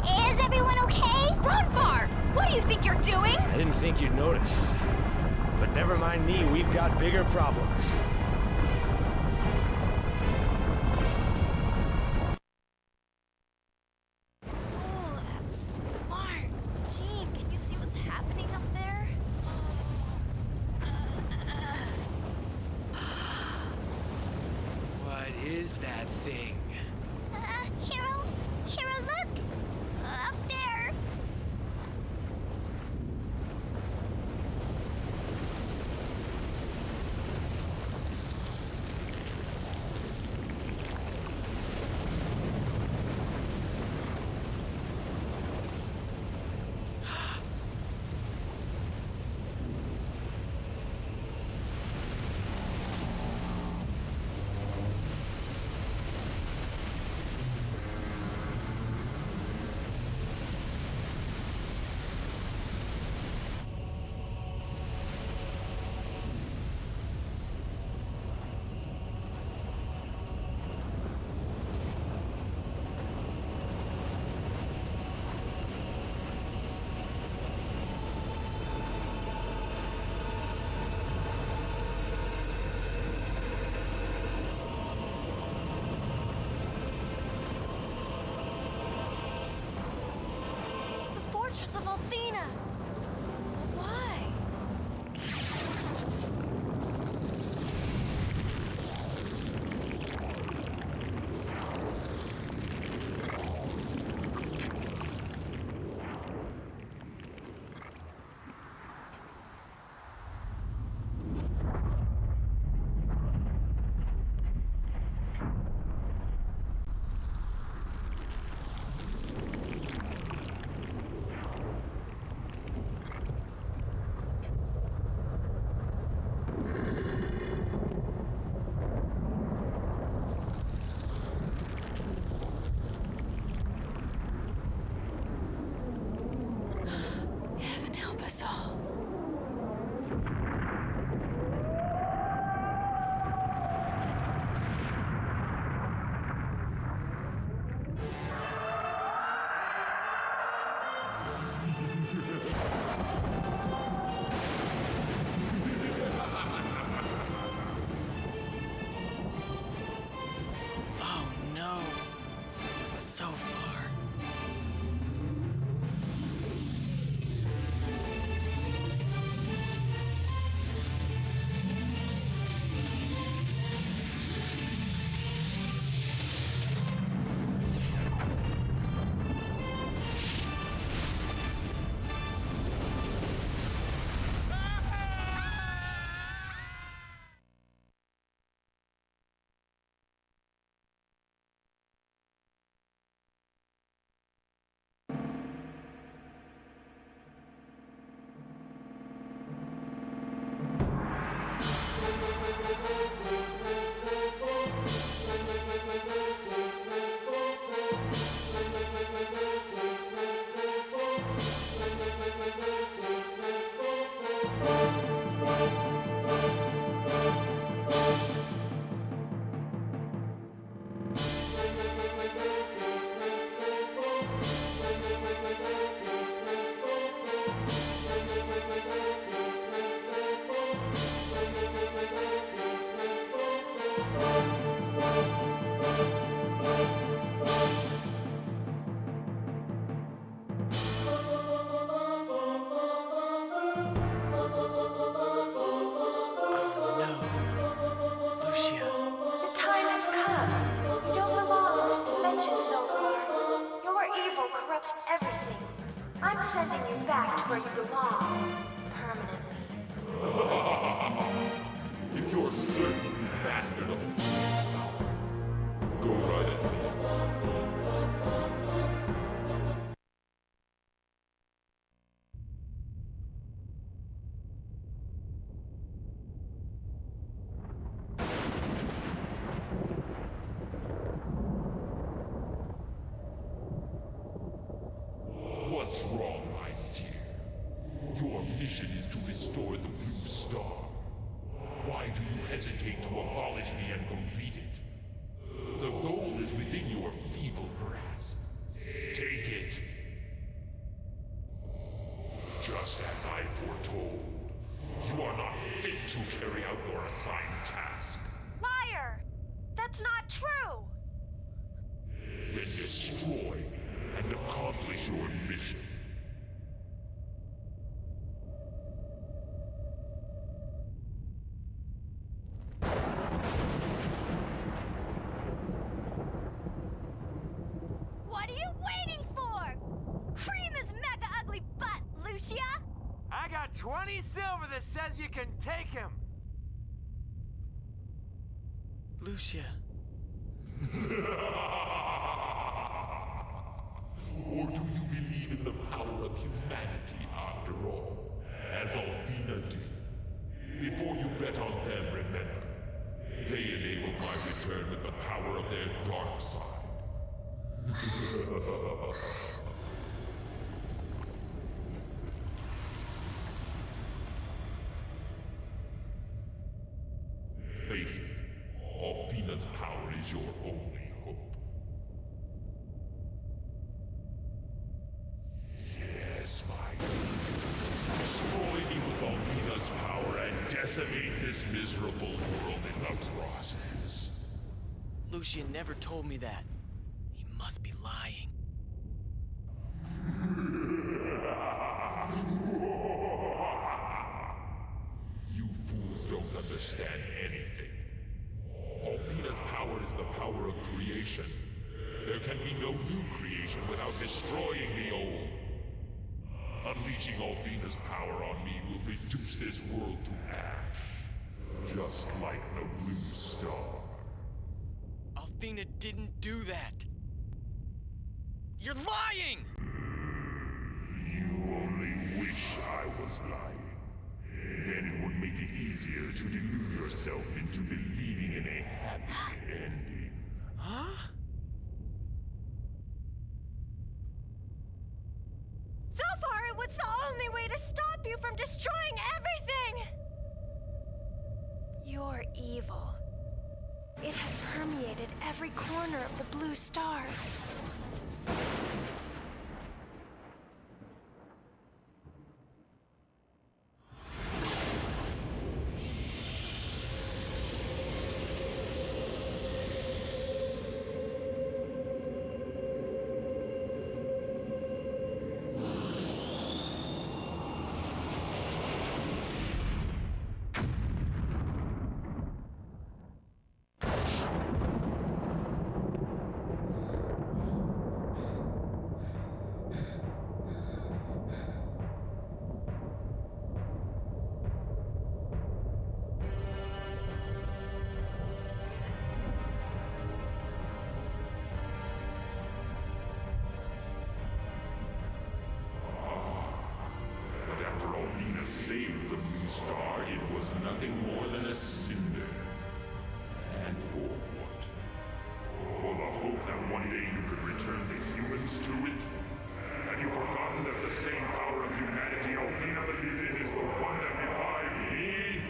Is everyone okay? Ronfar! What do you think you're doing? I didn't think you'd notice. But never mind me, we've got bigger problems. Oh, that's smart. Gene, can you see what's happening up there? What is that thing? Hero, look! Up there! sending you back to where you belong. Permanently. If you're certain, you bastard of the power, go right ahead. What's wrong, my dear? Your mission is to restore the Blue Star. Why do you hesitate to abolish me and complete it? The goal is within your feeble grasp. Take it. Just as I foretold, you are not fit to carry out your assigned task. Liar! That's not true! Then destroy me and accomplish your mission. What are you waiting for? Cream his mega ugly butt, Lucia! I got 20 silver that says you can take him. Lucia. Or do you believe in the power of humanity after all, as Althena did? Before you bet on them, remember, they enabled my return with the power of their dark side. Face it, Althena's power is your only hope. Yes, my dear. Destroy me with Althena's power and decimate this miserable world in the process. Lucian never told me that. He must be lying. You fools don't understand anything. Althena's power is the power of creation. There can be no new creation without destroying the old. Unleashing Althena's power on me will reduce this world to ash. Just like the Blue Star. Althena didn't do that. You're lying! You only wish I was lying. Then it would make it easier to delude yourself into believing in a happy ending. Huh? So far, it was the only way to stop you from destroying everything! You're evil. It had permeated every corner of the Blue Star. Saved the Blue Star, it was nothing more than a cinder. And for what? For the hope that one day you could return the humans to it? Have you forgotten that the same power of humanity Althena believed in is the one that revived me?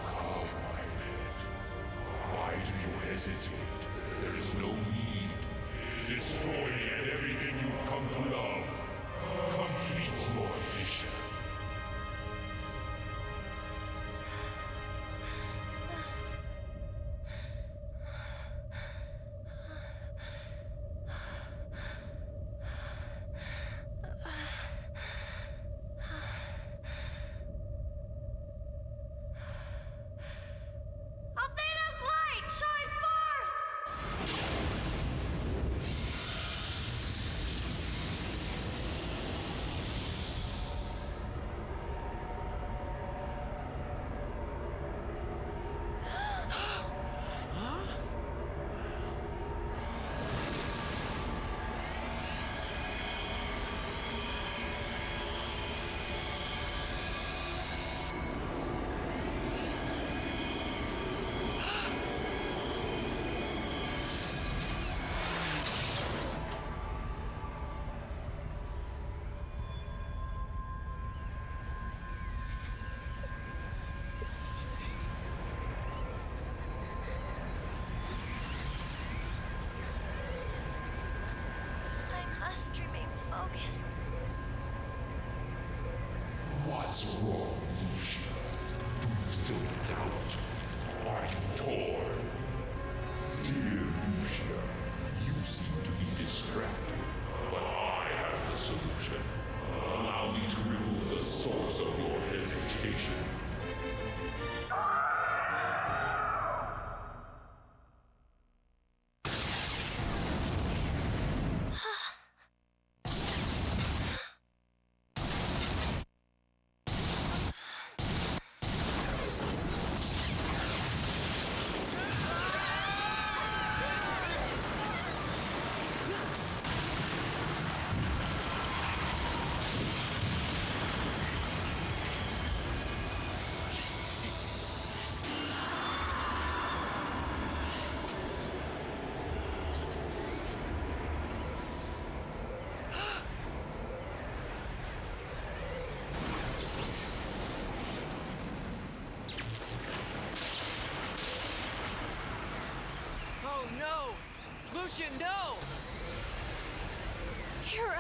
Come, my pet. Why do you hesitate? There is no need. Destroy me and everything you've come to love. Complete your mission. Althena's light, shine forth! focused. What's wrong, Lucia? Do you still doubt? Are you torn? Dear Lucia, you seem to be distracted, but I have the solution. Allow me to remove the source of your hesitation. Oh no! Lucia, no! Hero!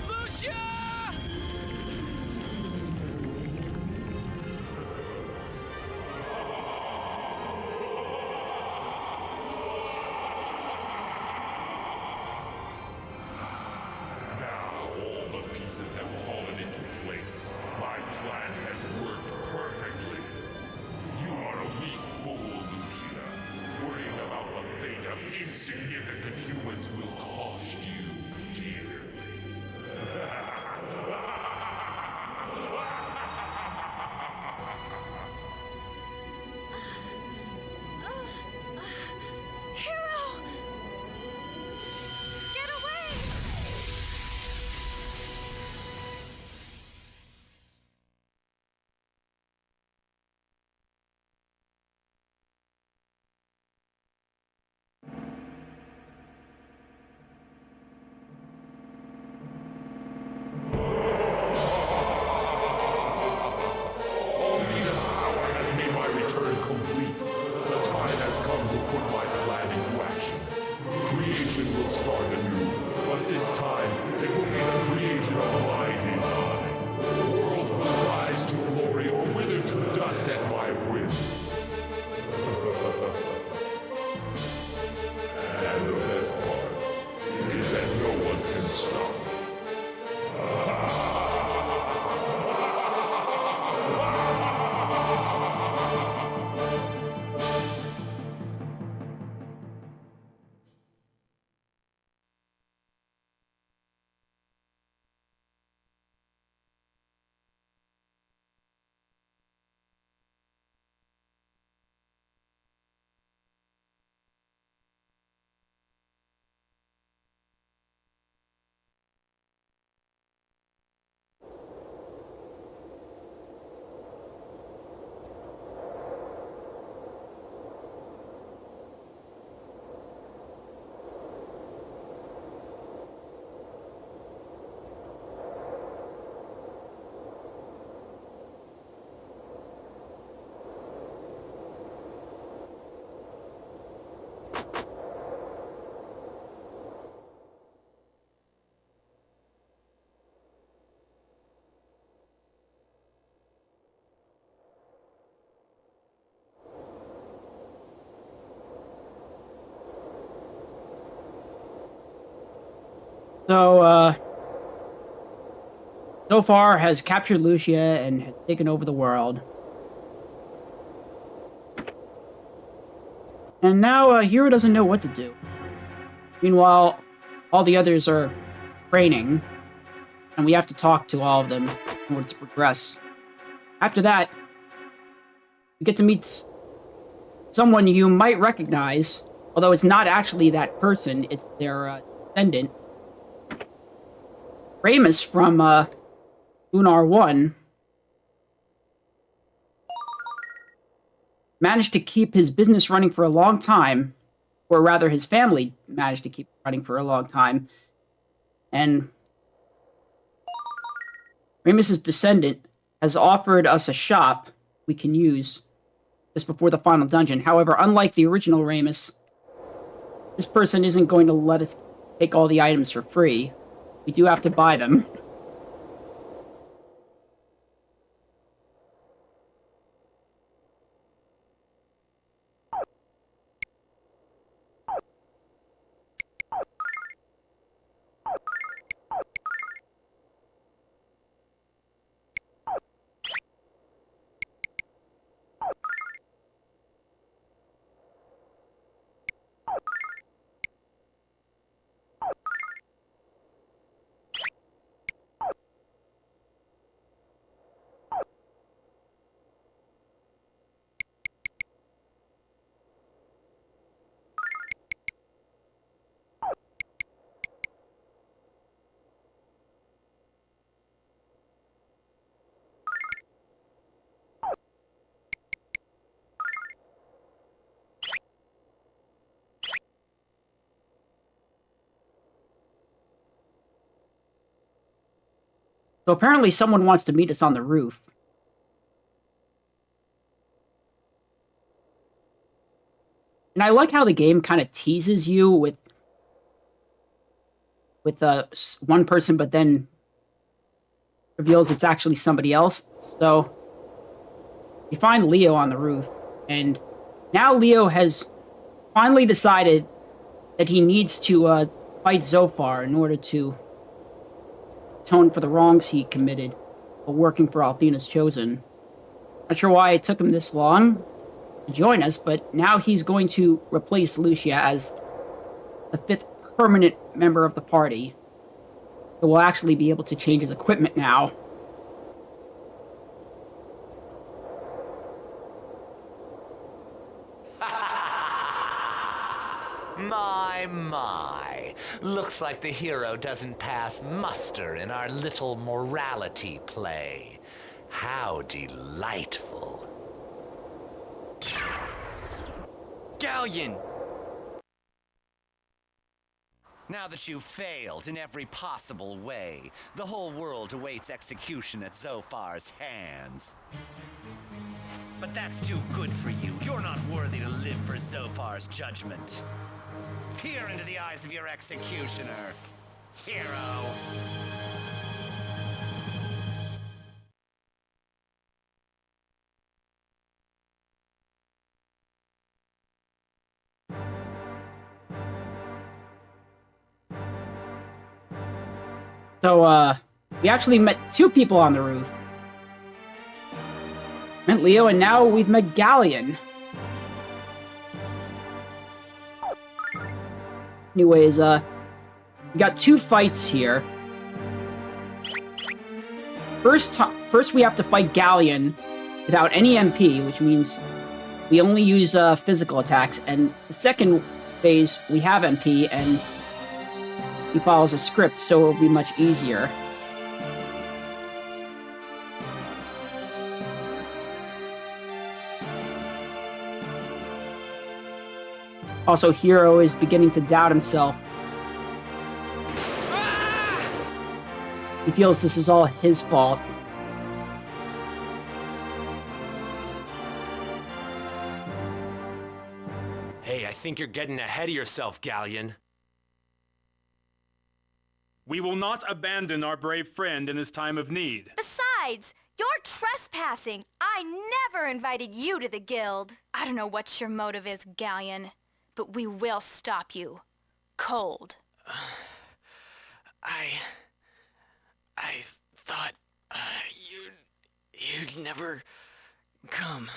Lucia! Now all the pieces have fallen into place. My plan has worked perfectly. You are a weak fool, Lucia. Worrying about the fate of insignificant humans will cost you dearly. Hero! Get away! Althena's power has made my return complete. The time has come to put my plan into action. Creation will start anew, but this time it will be the creation of my design. Worlds will rise to glory or wither to dust at my whim. And the best part is that no one can stop me. So, so far has captured Lucia and has taken over the world. And now Hero doesn't know what to do. Meanwhile, all the others are training, and we have to talk to all of them in order to progress. After that, you get to meet someone you might recognize, although it's not actually that person, it's their descendant. Ramus from Lunar 1 managed to keep his business running for a long time, or rather his family managed to keep it running for a long time, and Ramus's descendant has offered us a shop we can use just before the final dungeon. However, unlike the original Ramus, this person isn't going to let us take all the items for free. We do have to buy them. So apparently someone wants to meet us on the roof. And I like how the game kind of teases you with one person, but then reveals it's actually somebody else. So you find Leo on the roof, and now Leo has finally decided that he needs to fight Zophar in order to atone for the wrongs he committed while working for Althena's Chosen. Not sure why it took him this long to join us, but now he's going to replace Lucia as the 5th permanent member of the party. So we'll actually be able to change his equipment now. My. Looks like the hero doesn't pass muster in our little morality play. How delightful. Galleon! Now that you've failed in every possible way, the whole world awaits execution at Zophar's hands. But that's too good for you. You're not worthy to live for Zophar's judgment. Peer into the eyes of your executioner, hero. So, we actually met 2 people on the roof. Met Leo, and now we've met Galleon. Anyways, we got 2 fights here. First we have to fight Galleon without any MP, which means we only use physical attacks. And the second phase, we have MP, and he follows a script, so it'll be much easier. Also, Hero is beginning to doubt himself. He feels this is all his fault. Hey, I think you're getting ahead of yourself, Galleon. We will not abandon our brave friend in his time of need. Besides, you're trespassing. I never invited you to the guild. I don't know what your motive is, Galleon, but we will stop you. Cold. I thought you'd never come.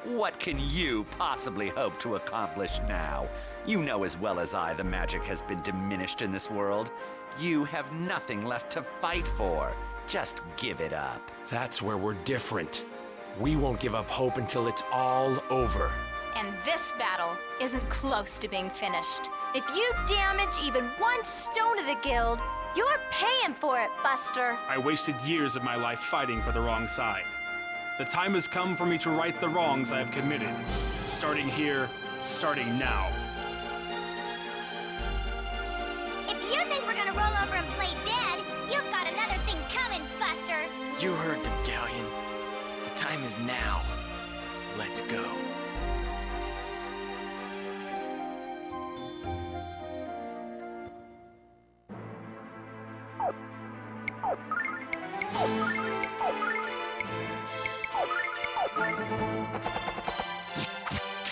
What can you possibly hope to accomplish now? You know as well as I the magic has been diminished in this world. You have nothing left to fight for. Just give it up. That's where we're different. We won't give up hope until it's all over. And this battle isn't close to being finished. If you damage even 1 stone of the guild, you're paying for it, Buster. I wasted years of my life fighting for the wrong side. The time has come for me to right the wrongs I have committed. Starting here, starting now. You heard them, Galleon. The time is now. Let's go.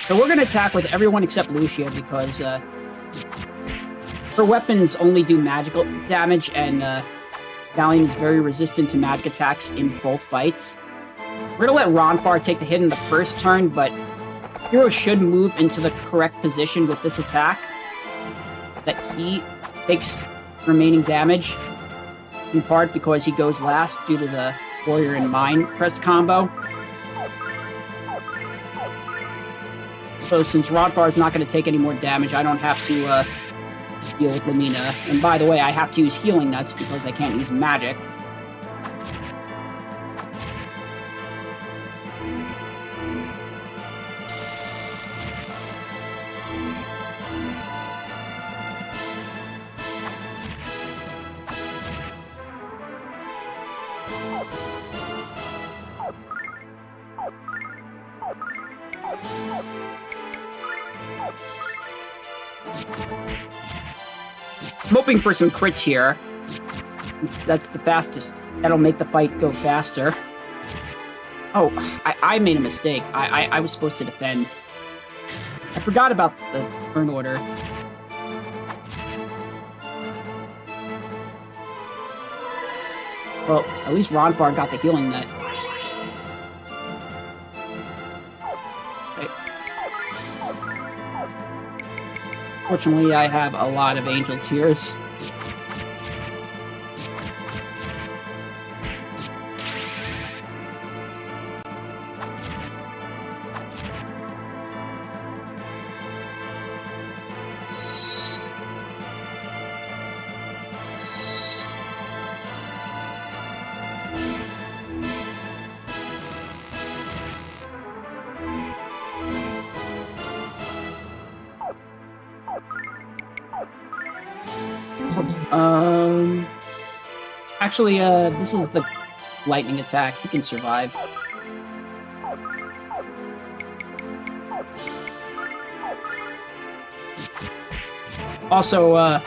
So we're going to attack with everyone except Lucia because her weapons only do magical damage, and Galleon is very resistant to magic attacks in both fights. We're going to let Ronfar take the hit in the first turn, but Hero should move into the correct position with this attack, that he takes remaining damage, in part because he goes last due to the Warrior and Mine pressed combo. So since Rodvar is not going to take any more damage, I don't have to deal with Lumina. And by the way, I have to use Healing Nuts because I can't use magic. I'm hoping for some crits here. That's the fastest. That'll make the fight go faster. Oh, I made a mistake. I was supposed to defend. I forgot about the turn order. Well, at least Ronfar got the healing nut. Fortunately, I have a lot of Angel Tears. Actually, this is the lightning attack. He can survive. Also,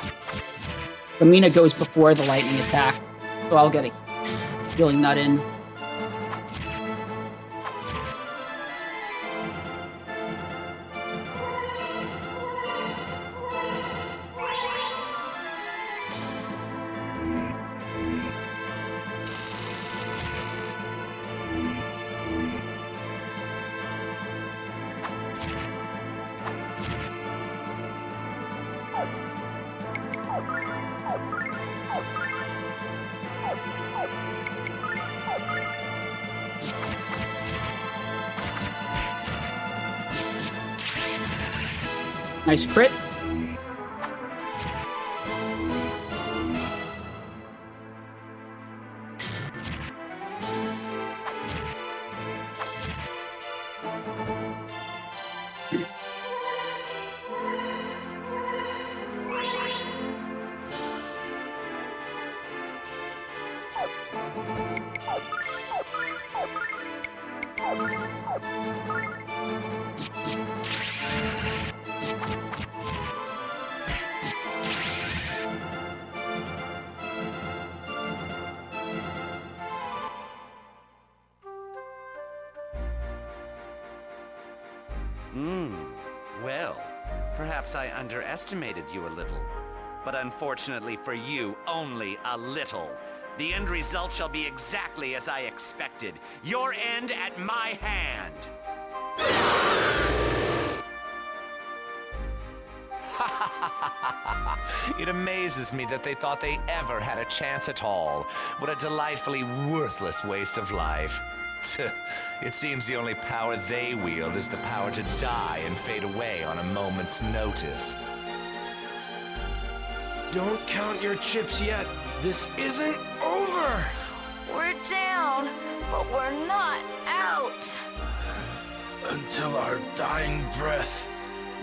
Lumina goes before the lightning attack, so I'll get a healing nut in. Nice crit. Well, perhaps I underestimated you a little. But unfortunately for you, only a little. The end result shall be exactly as I expected. Your end at my hand. It amazes me that they thought they ever had a chance at all. What a delightfully worthless waste of life. It seems the only power they wield is the power to die and fade away on a moment's notice. Don't count your chips yet. This isn't over. We're down, but we're not out. Until our dying breath,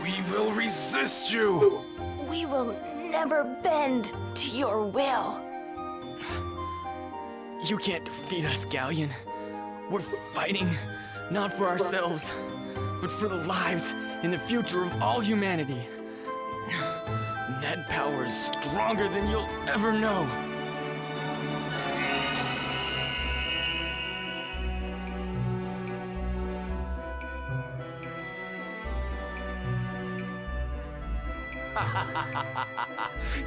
we will resist you. We will never bend to your will. You can't defeat us, Galleon. We're fighting, not for ourselves, but for the lives and the future of all humanity. That power is stronger than you'll ever know.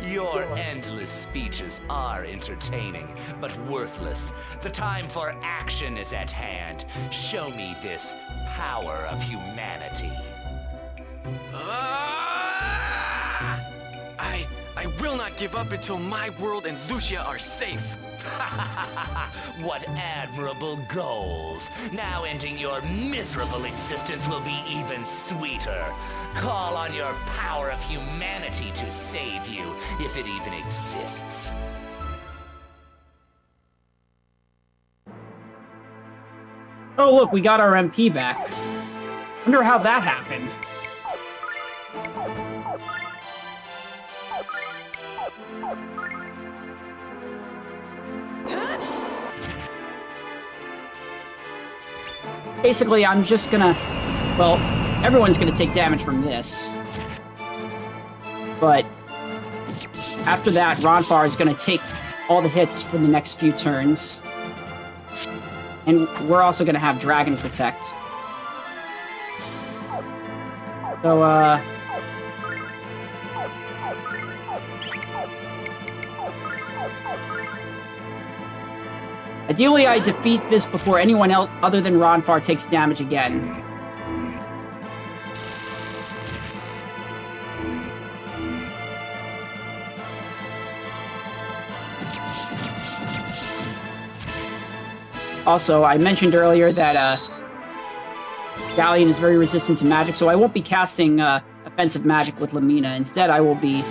Your endless speeches are entertaining, but worthless. The time for action is at hand. Show me this power of humanity. I will not give up until my world and Lucia are safe. What admirable goals. Now ending your miserable existence will be even sweeter. Call on your power of humanity to save you, if it even exists. Oh, look, we got our MP back. Wonder how that happened. Basically, I'm just gonna... Well, everyone's gonna take damage from this. But after that, Ronfar is gonna take all the hits for the next few turns. And we're also gonna have Dragon Protect. So, ideally, I defeat this before anyone else other than Ronfar takes damage again. Also, I mentioned earlier that Galleon is very resistant to magic, so I won't be casting offensive magic with Lamina. Instead, I will be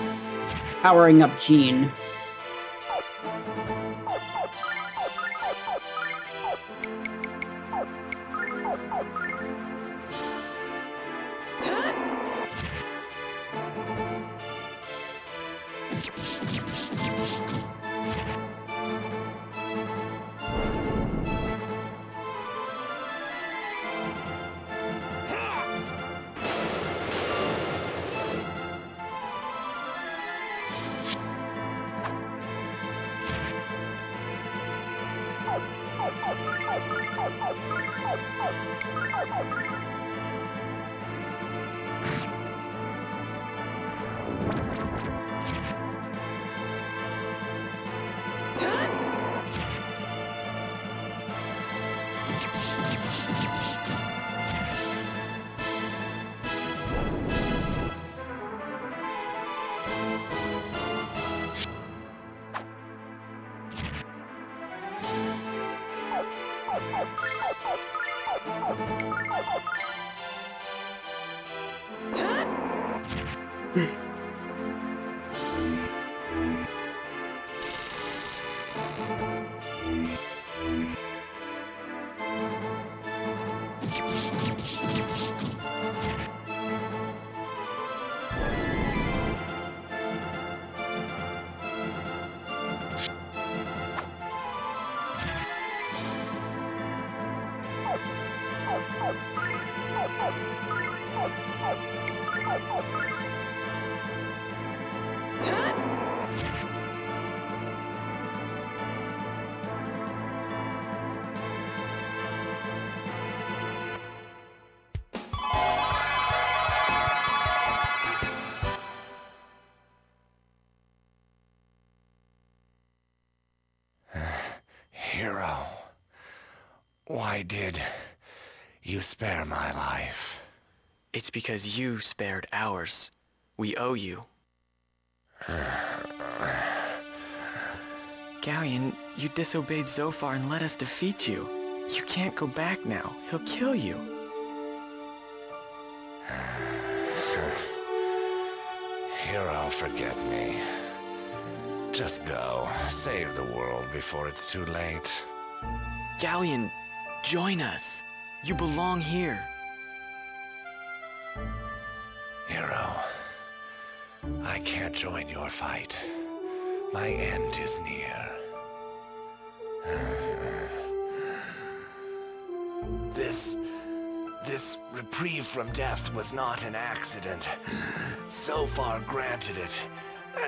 powering up Jean. Hero, why did you spare my life? It's because you spared ours. We owe you. Galleon, you disobeyed Zophar and let us defeat you. You can't go back now. He'll kill you. Hero, forget me. Just go. Save the world before it's too late. Galleon, join us. You belong here. Hero, I can't join your fight. My end is near. This reprieve from death was not an accident. Zophar granted it.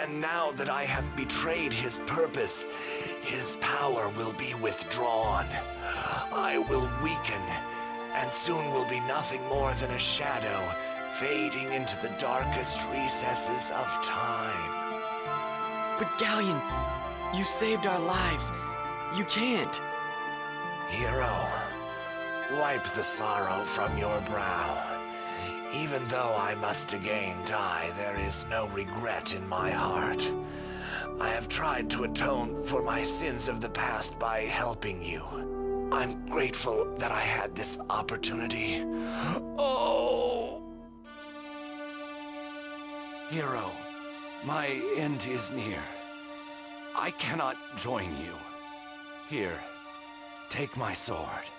And now that I have betrayed his purpose, his power will be withdrawn. I will weaken, and soon will be nothing more than a shadow, fading into the darkest recesses of time. But Galleon, you saved our lives. You can't. Hero, wipe the sorrow from your brow. Even though I must again die, there is no regret in my heart. I have tried to atone for my sins of the past by helping you. I'm grateful that I had this opportunity. Oh! Hero, my end is near. I cannot join you. Here, take my sword.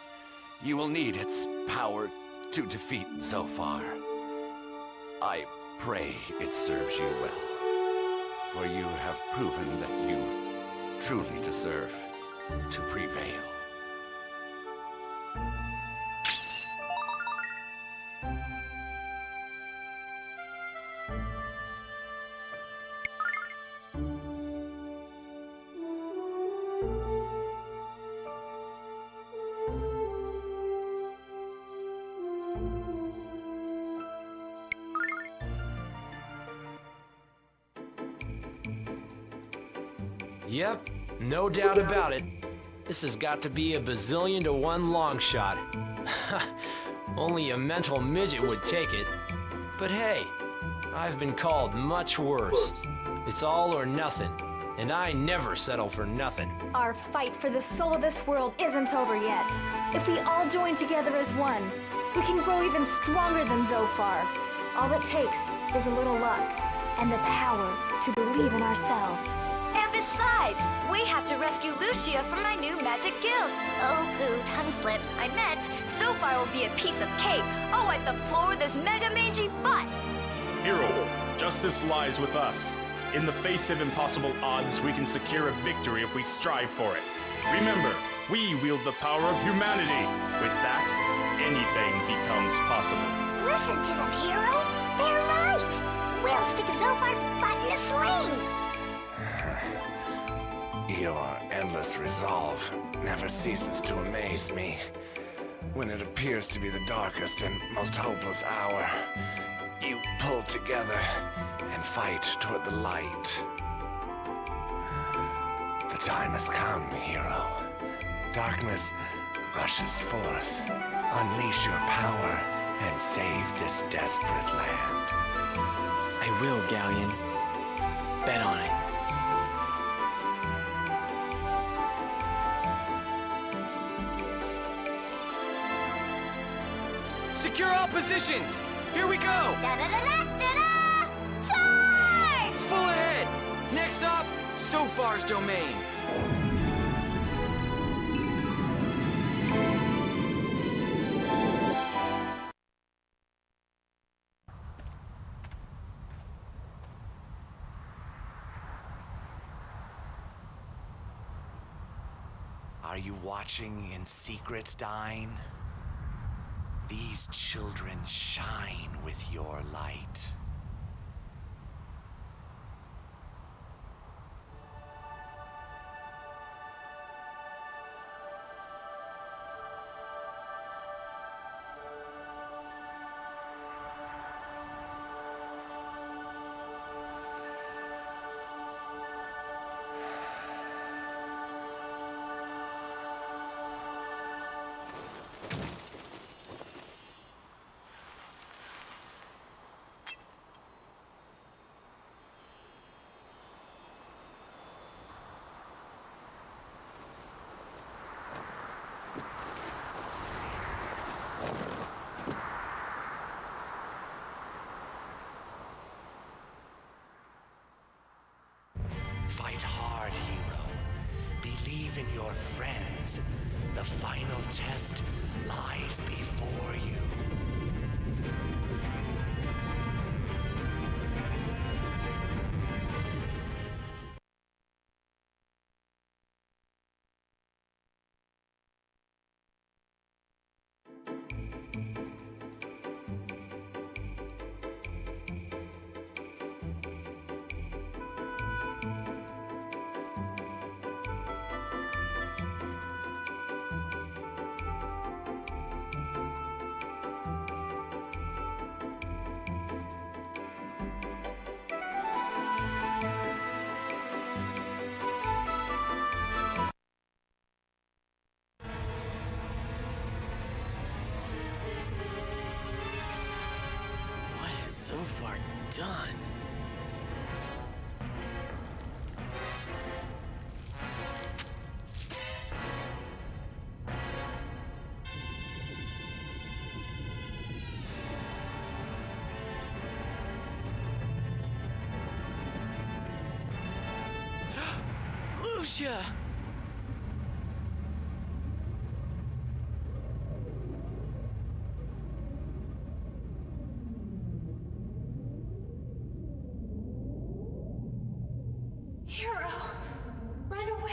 You will need its power to defeat Zophar. I pray it serves you well, for you have proven that you truly deserve to prevail. Yep, no doubt about it. This has got to be a bazillion to one long shot. Only a mental midget would take it. But hey, I've been called much worse. It's all or nothing, and I never settle for nothing. Our fight for the soul of this world isn't over yet. If we all join together as one, we can grow even stronger than Zophar. All it takes is a little luck and the power to believe in ourselves. And besides, we have to rescue Lucia from my new magic guild. Oh, poo, tongue slip. I meant, Zophar will be a piece of cake. I'll wipe the floor with his mega mangy butt. Hero, justice lies with us. In the face of impossible odds, we can secure a victory if we strive for it. Remember, we wield the power of humanity. With that, anything becomes possible. Listen to them, Hero. They're right. We'll stick Zophar's butt in a sling. Your endless resolve never ceases to amaze me. When it appears to be the darkest and most hopeless hour, you pull together and fight toward the light. The time has come, Hero. Darkness rushes forth. Unleash your power and save this desperate land. I will, Galleon. Bet on it. Secure all positions! Here we go! Da-da-da-da-da-da! Charge! Full ahead! Next up, Zophar's domain. Are you watching in secret, Dine? These children shine with your light. Fight hard, hero. Believe in your friends. The final test lies before you. far done. Lucia! Hero, run away.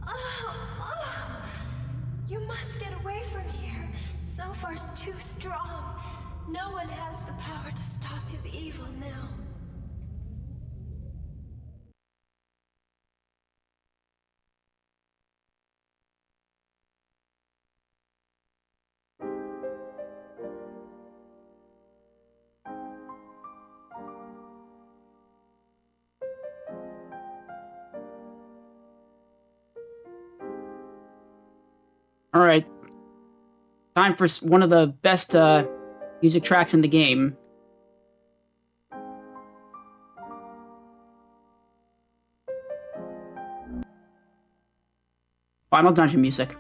Oh. You must get away from here. Zophar's too strong. No one has the power to stop his evil now. All right. Time for one of the best music tracks in the game. Final dungeon music.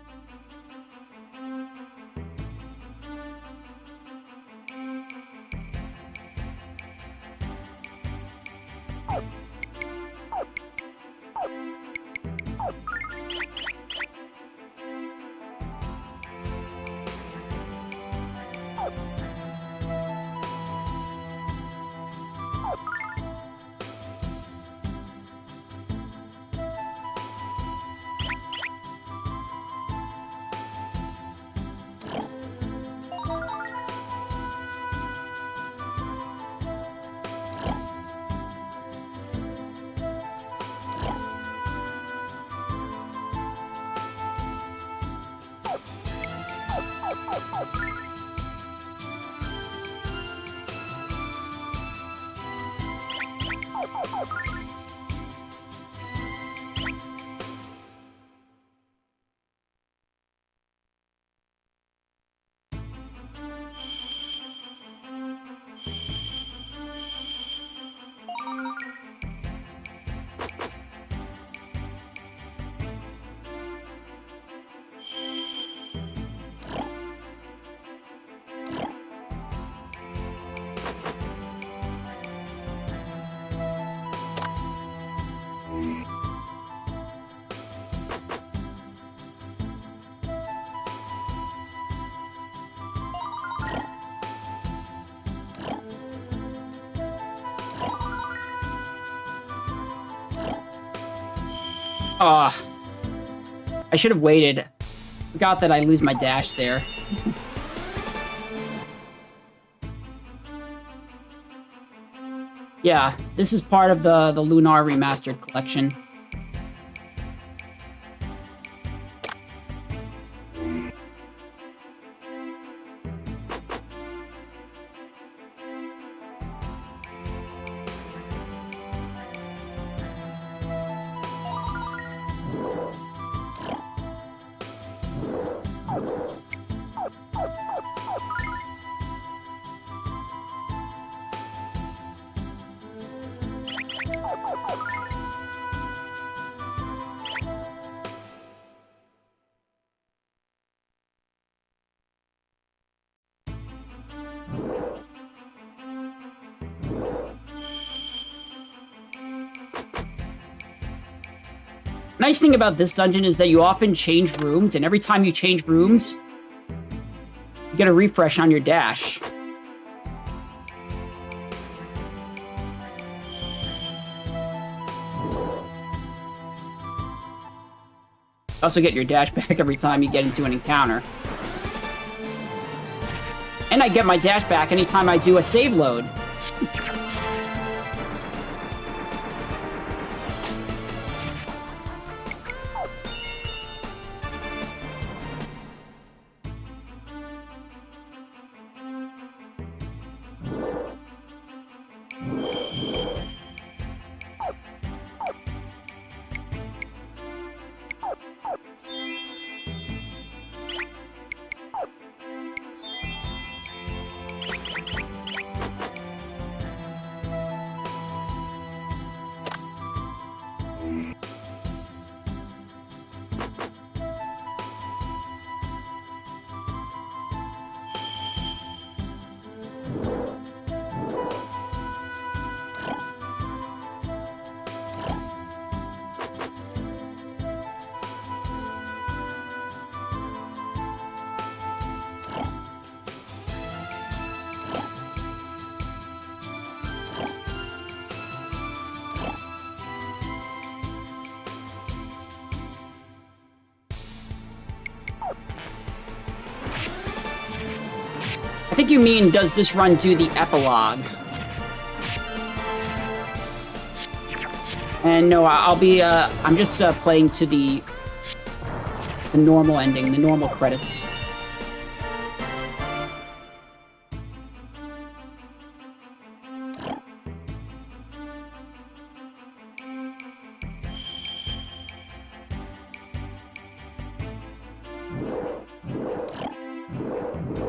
Ah, I should have waited. Forgot that I lose my dash there. Yeah, this is part of the Lunar Remastered Collection. Nice thing about this dungeon is that you often change rooms, and every time you change rooms, you get a refresh on your dash. You also get your dash back every time you get into an encounter. And I get my dash back anytime I do a save load. think you mean, does this run do the epilogue? And no, I'm just playing to the normal ending, the normal credits.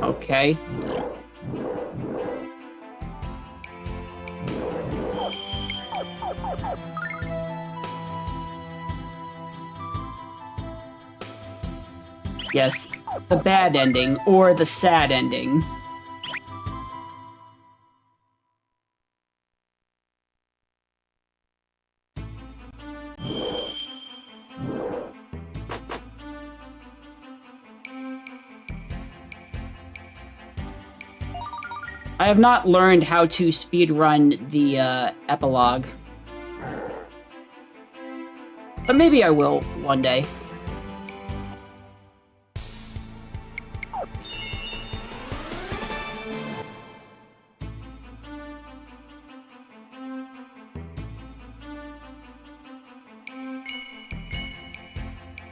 Okay. Yes, the bad ending, or the sad ending. I have not learned how to speedrun the epilogue. But maybe I will one day.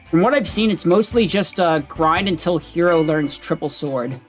From what I've seen, it's mostly just grind until Hero learns Triple Sword.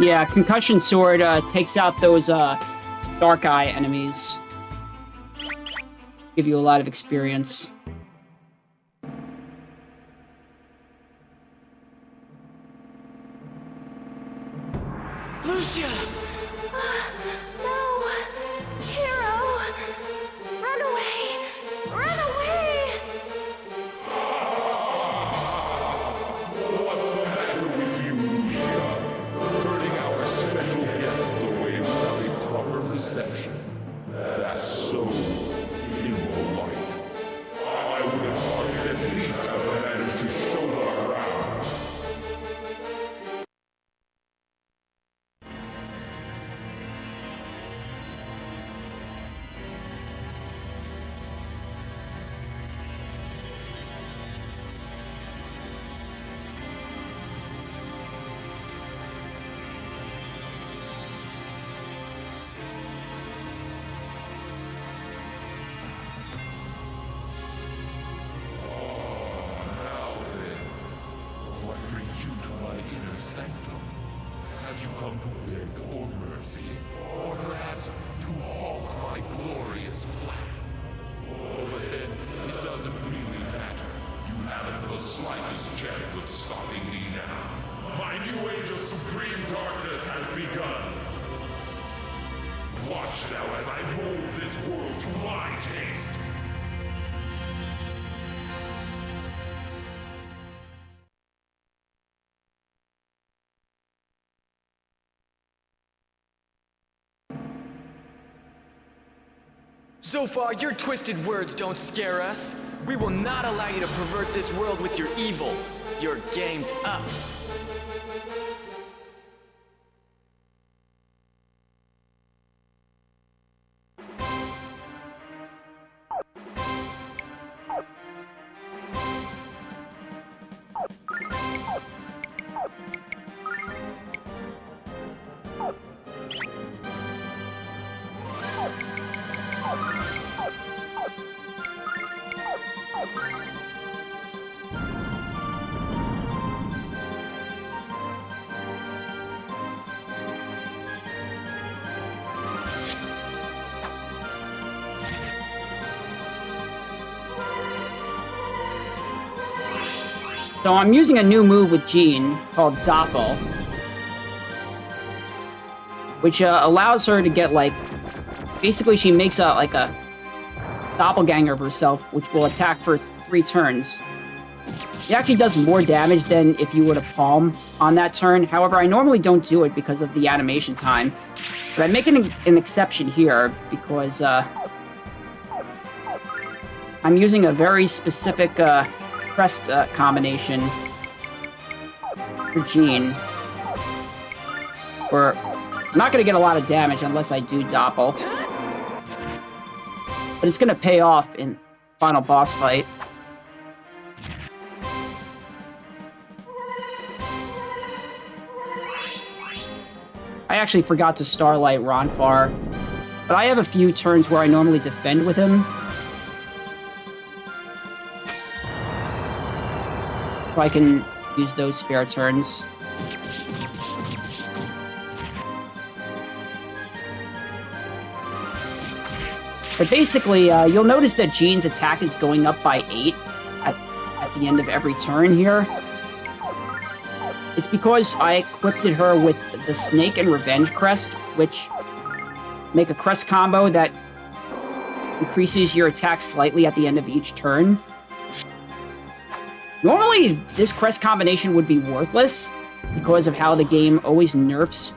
Yeah, Concussion Sword takes out those Dark Eye enemies. Give you a lot of experience. Lucia! No! Hero! Run away! Run away! What's the matter with you, Lucia? Turning our special guests away without a proper reception. That's so impolite. Watch now as I mold this world to my taste. Zophar, your twisted words don't scare us. We will not allow you to pervert this world with your evil. Your game's up. So I'm using a new move with Jean called Doppel, which allows her to get, like, basically she makes like a doppelganger of herself, which will attack for 3 turns. It actually does more damage than if you were to palm on that turn. However, I normally don't do it because of the animation time. But I'm making an exception here because I'm using a very specific crest combination for Jean. Where I'm not going to get a lot of damage unless I do Doppel. But it's going to pay off in final boss fight. I actually forgot to Starlight Ronfar, but I have a few turns where I normally defend with him. So I can use those spare turns. But basically, you'll notice that Jean's attack is going up by 8 at the end of every turn here. It's because I equipped her with the Snake and Revenge Crest, which make a crest combo that increases your attack slightly at the end of each turn. Normally, this crest combination would be worthless because of how the game always nerfs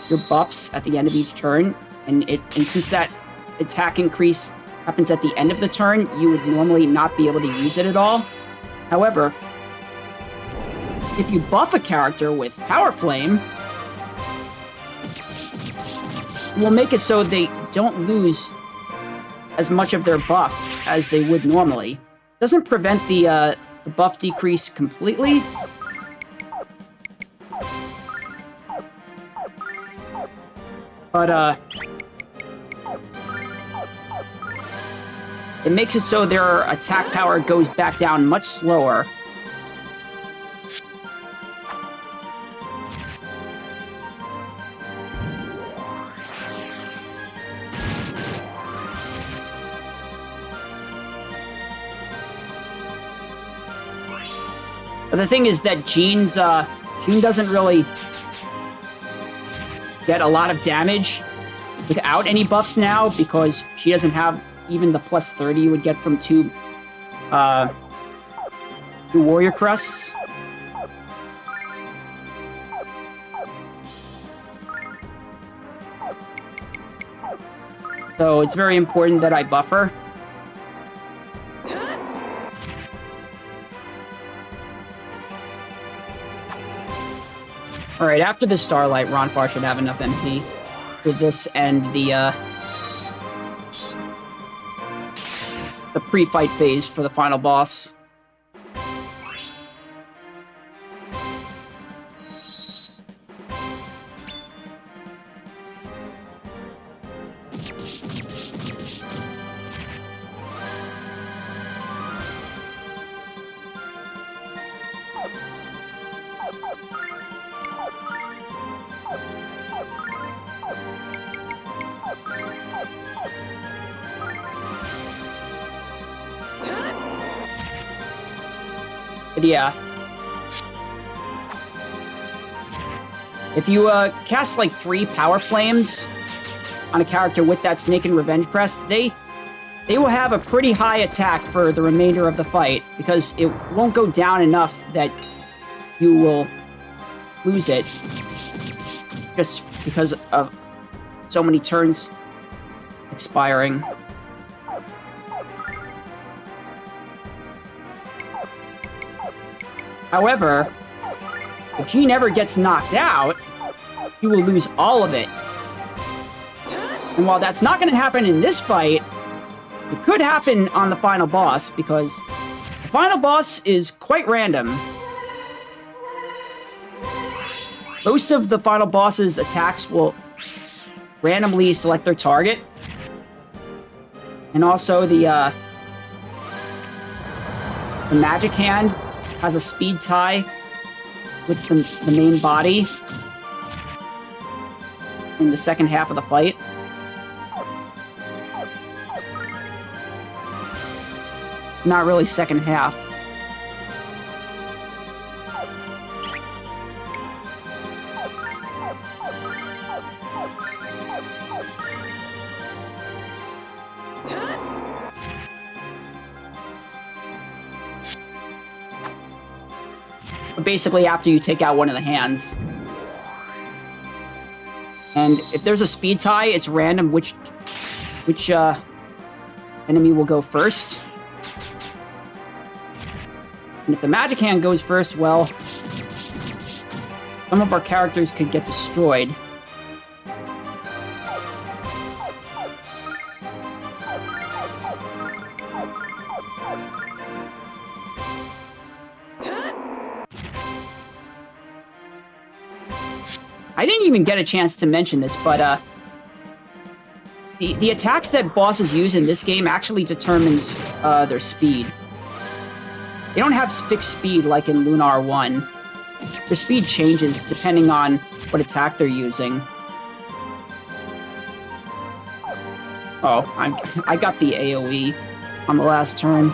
your buffs at the end of each turn, and since that attack increase happens at the end of the turn, you would normally not be able to use it at all. However, if you buff a character with Power Flame, it will make it so they don't lose as much of their buff as they would normally. Doesn't prevent the buff decrease completely, but it makes it so their attack power goes back down much slower. But the thing is that Jean doesn't really get a lot of damage without any buffs now, because she doesn't have even the plus 30 you would get from two warrior crests. So it's very important that I buff her. Alright, after the Starlight, Ronfar should have enough MP for this and the pre-fight phase for the final boss. But yeah. If you cast like 3 Power Flames on a character with that Snake and Revenge crest, they will have a pretty high attack for the remainder of the fight, because it won't go down enough that you will lose it, just because of so many turns expiring. However, if he never gets knocked out, he will lose all of it. And while that's not going to happen in this fight, it could happen on the final boss, because the final boss is quite random. Most of the final boss's attacks will randomly select their target. And also the magic hand has a speed tie with the main body in the second half of the fight. Not really second half. Basically after you take out one of the hands. And if there's a speed tie, it's random which enemy will go first. And if the magic hand goes first, well, some of our characters could get destroyed. I didn't even get a chance to mention this, but the attacks that bosses use in this game actually determines their speed. They don't have fixed speed like in Lunar 1. Their speed changes depending on what attack they're using. Oh, I got the AoE on the last turn.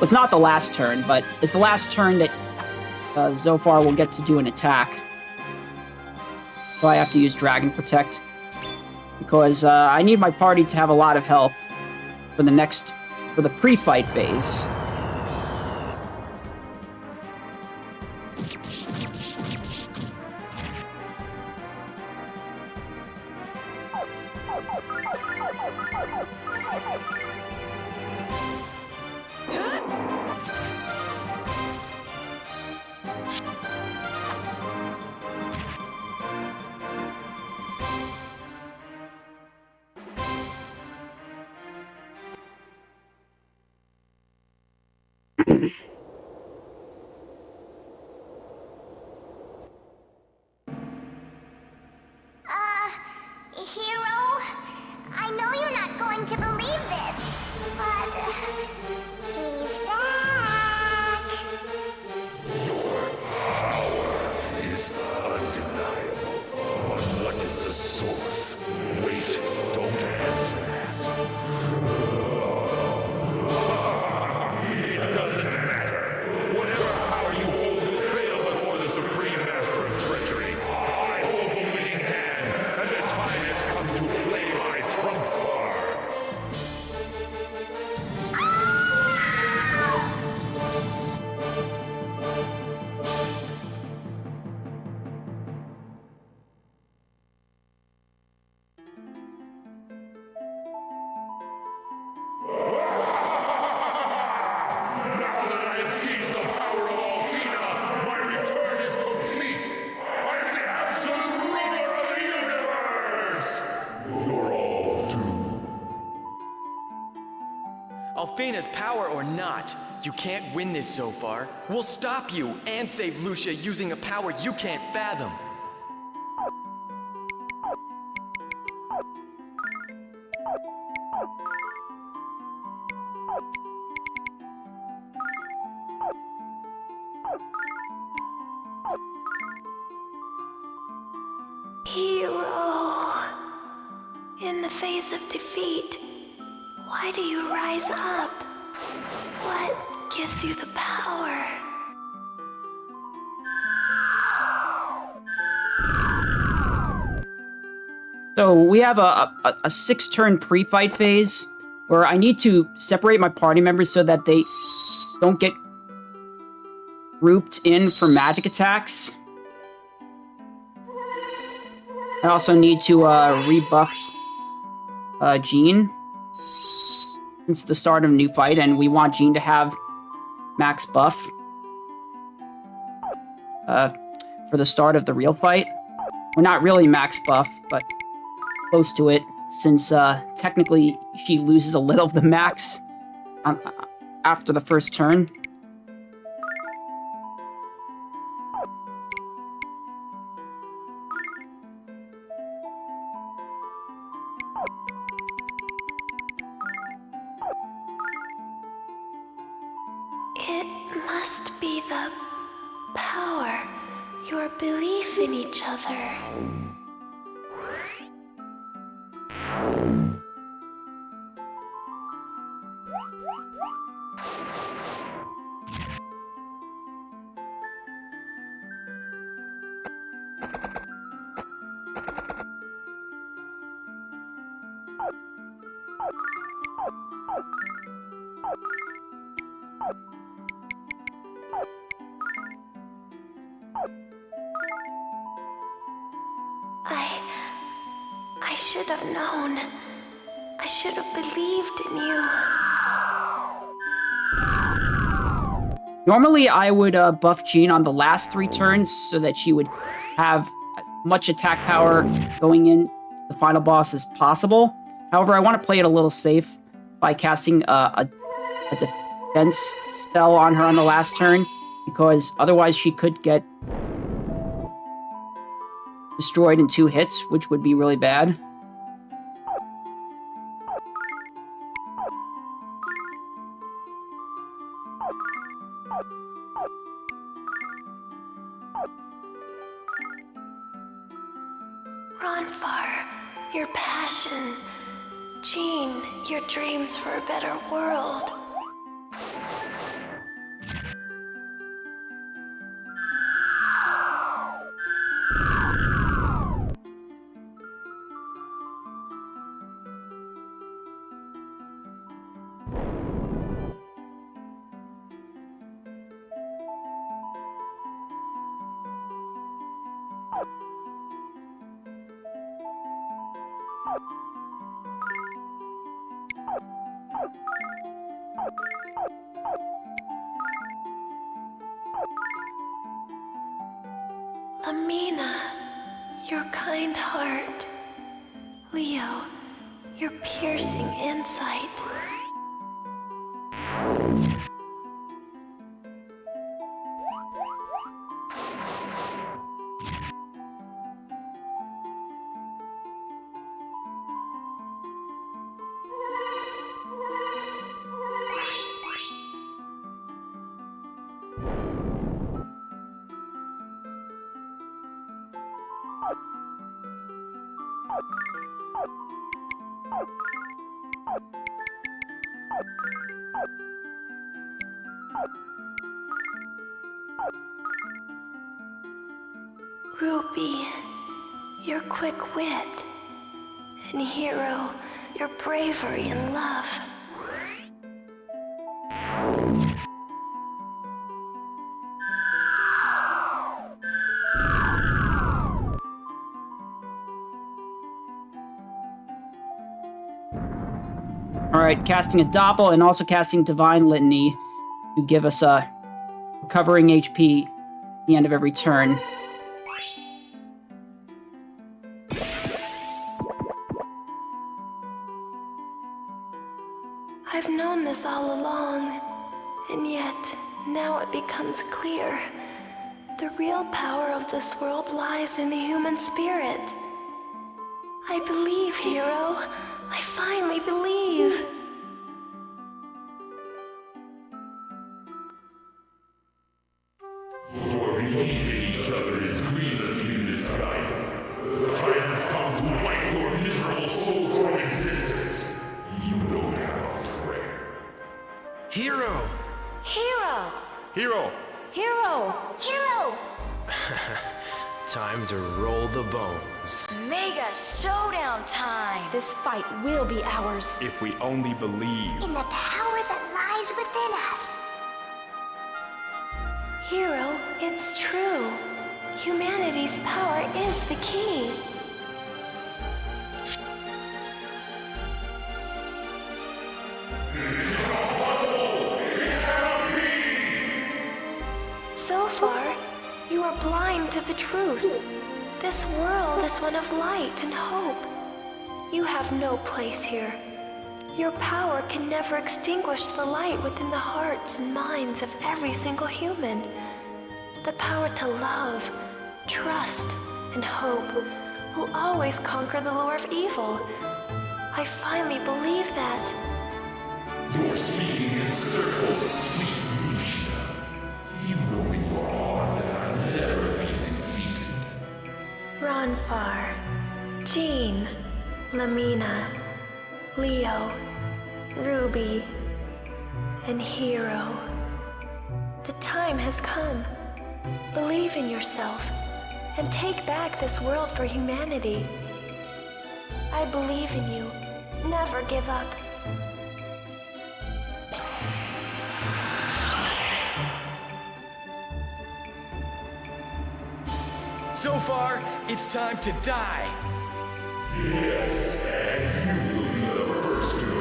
It's not the last turn, but it's the last turn that Zophar will get to do an attack. So I have to use Dragon Protect, because I need my party to have a lot of health for the pre-fight phase. Hero? I know you're not going to believe this, but he's back. Power is undeniable. But what is the source? Wait, don't answer that. It doesn't matter. Whatever power you hold will fail before the Supreme Master of Treachery. I hold the winning hand, and the time has come to play my trump card. Now that I have seized the power of Althena, my return is complete. I am the absolute ruler of the universe. You're all doomed. Althena's power or not, you can't win this so far. We'll stop you and save Lucia using a power you can't fathom. Hero. In the face of defeat, why do you rise up? What gives you the power? So we have a 6-turn pre-fight phase where I need to separate my party members so that they don't get grouped in for magic attacks. I also need to rebuff Jean since the start of a new fight, and we want Jean to have max buff for the start of the real fight. We're not really max buff, but close to it, since technically she loses a little of the max after the first turn. It must be the power, your belief in each other. I should have known. I should have believed in you. Normally, I would buff Jean on the last 3 turns so that she would have as much attack power going in the final boss as possible. However, I want to play it a little safe by casting a defense spell on her on the last turn, because otherwise she could get destroyed in 2 hits, which would be really bad. Ronfar, your passion. Jean, your dreams for a better world. Amina, your kind heart. Leo, your piercing insight. Ruby, your quick wit. And Hero, your bravery and love. Alright, casting a Doppel and also casting Divine Litany to give us a recovering HP at the end of every turn. I've known this all along, and yet now it becomes clear. The real power of this world lies in the human spirit. I believe, Hero. I finally believe. Your belief in each other is grievously misguided. The time has come to wipe your miserable souls from existence. You don't have a prayer. Hero! Hero! Hero! Hero! Hero! Time to roll the bones. Mega showdown time! This fight will be ours. If we only believe. In the power that lies within us. Hero, it's true. Humanity's power is the key. So far, you are blind to the truth. This world is one of light and hope. You have no place here. Your power can never extinguish the light within the hearts and minds of every single human. The power to love, trust, and hope will always conquer the lure of evil. I finally believe that. You're speaking in circles, sweet Lucia. You know in your heart that I'll never be defeated. Ronfar, Jean, Lamina, Leo, Ruby, and Hero. The time has come. Believe in yourself and take back this world for humanity. I believe in you. Never give up. So far, it's time to die. Yes, and you will be the first to go.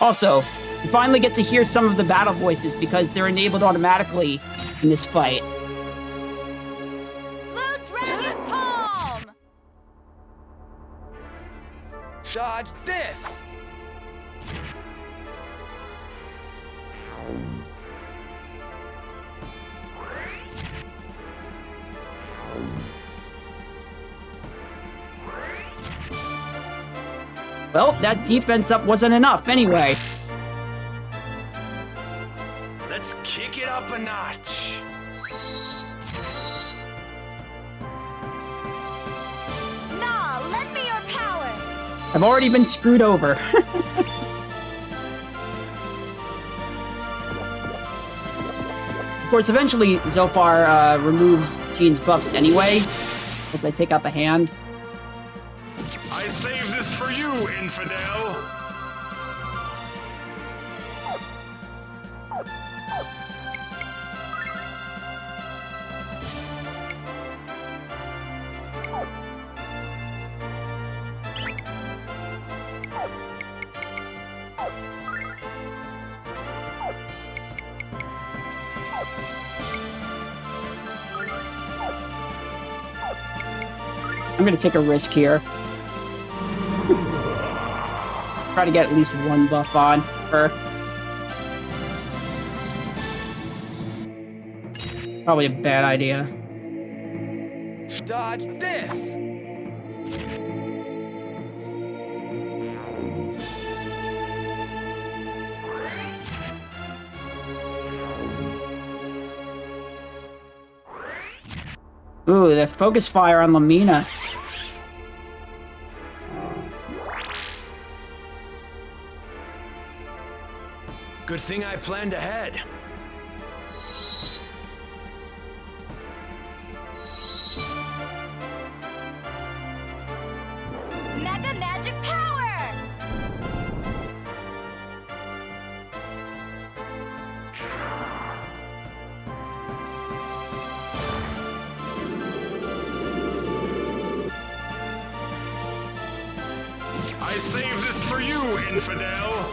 Also, you finally get to hear some of the battle voices because they're enabled automatically in this fight. Blue Dragon Palm! Dodge this! Well, that defense up wasn't enough anyway. Let's kick it up a notch. Nah, lend me your power! I've already been screwed over. Of course, eventually Zofar removes Jean's buffs anyway, once I take out the hand. I save this for you, infidel! I'm gonna take a risk here. Try to get at least one buff on her. Probably a bad idea. Dodge this! Ooh, the focus fire on Lamina. Good thing I planned ahead. Mega Magic Power! I save this for you, infidel!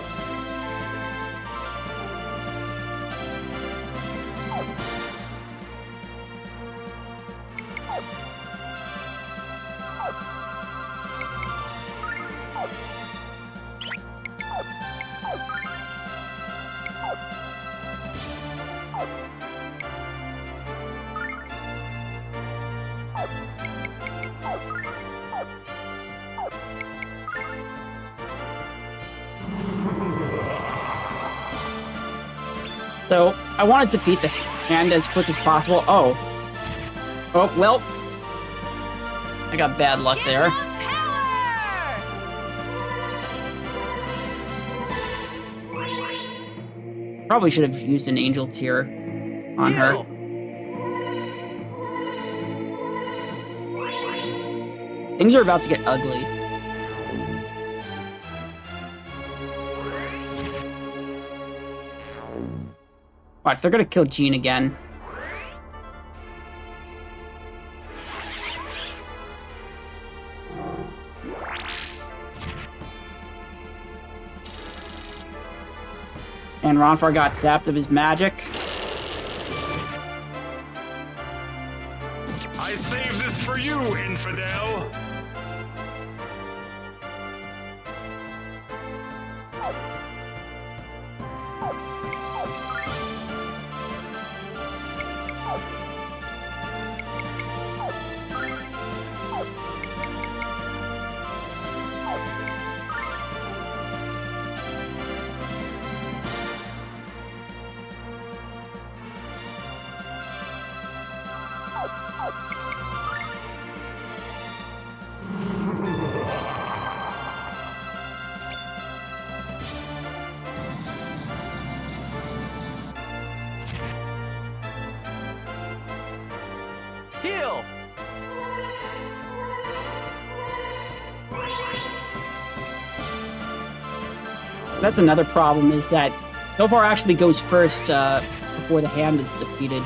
So, I want to defeat the hand as quick as possible. Oh. Oh, well. I got bad luck there. Probably should have used an angel tear on her. Things are about to get ugly. Watch, they're gonna kill Jean again. And Ronfar got sapped of his magic. I saved this for you, infidel! Heal! That's another problem, is that Silvar actually goes first before the hand is defeated.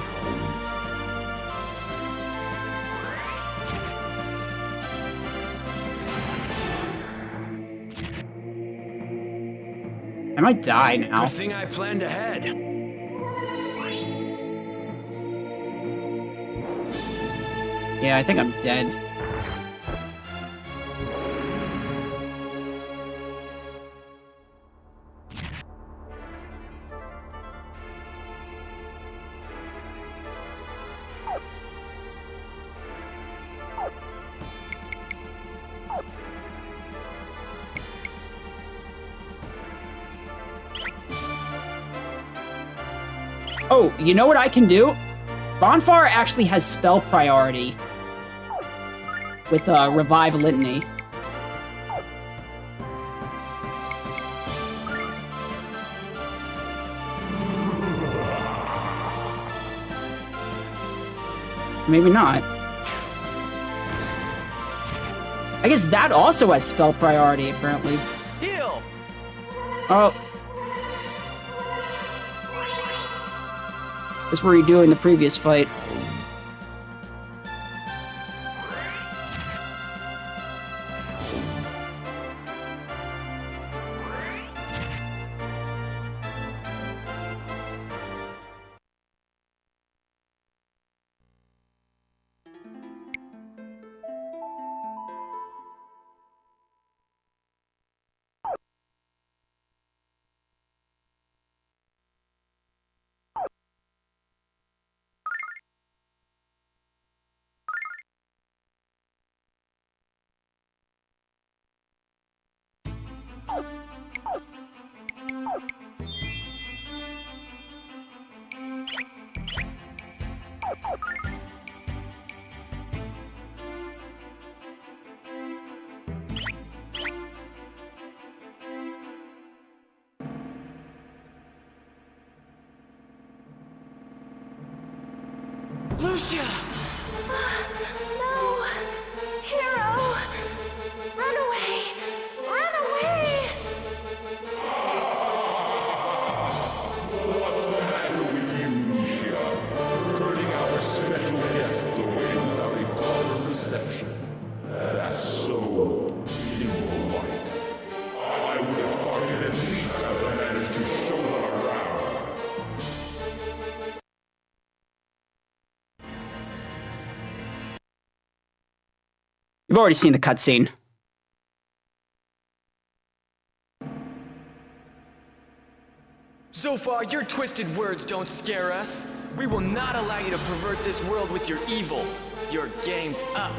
I might die now. Good thing I planned ahead. Yeah, I think I'm dead. Oh, you know what I can do? Bonfire actually has spell priority with Revive Litany. Maybe not. I guess that also has spell priority, apparently. Heal! Oh. That's what you do in the previous fight. Lucia! No! Hero! Run away! Run away! What's the matter with you, Lucia? Turning our special guests away without a proper reception. That's so impolite. I would have thought you'd at least have the manners to show them around. You've already seen the cutscene. So far, your twisted words don't scare us. We will not allow you to pervert this world with your evil. Your game's up.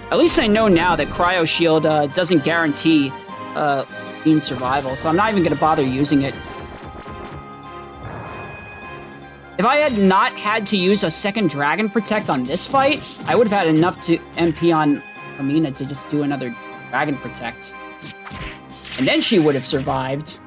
At least I know now that Cryo Shield doesn't guarantee Bean's survival, so I'm not even going to bother using it. If I had not had to use a second Dragon Protect on this fight, I would have had enough to MP on Amina to just do another Dragon Protect. And then she would have survived.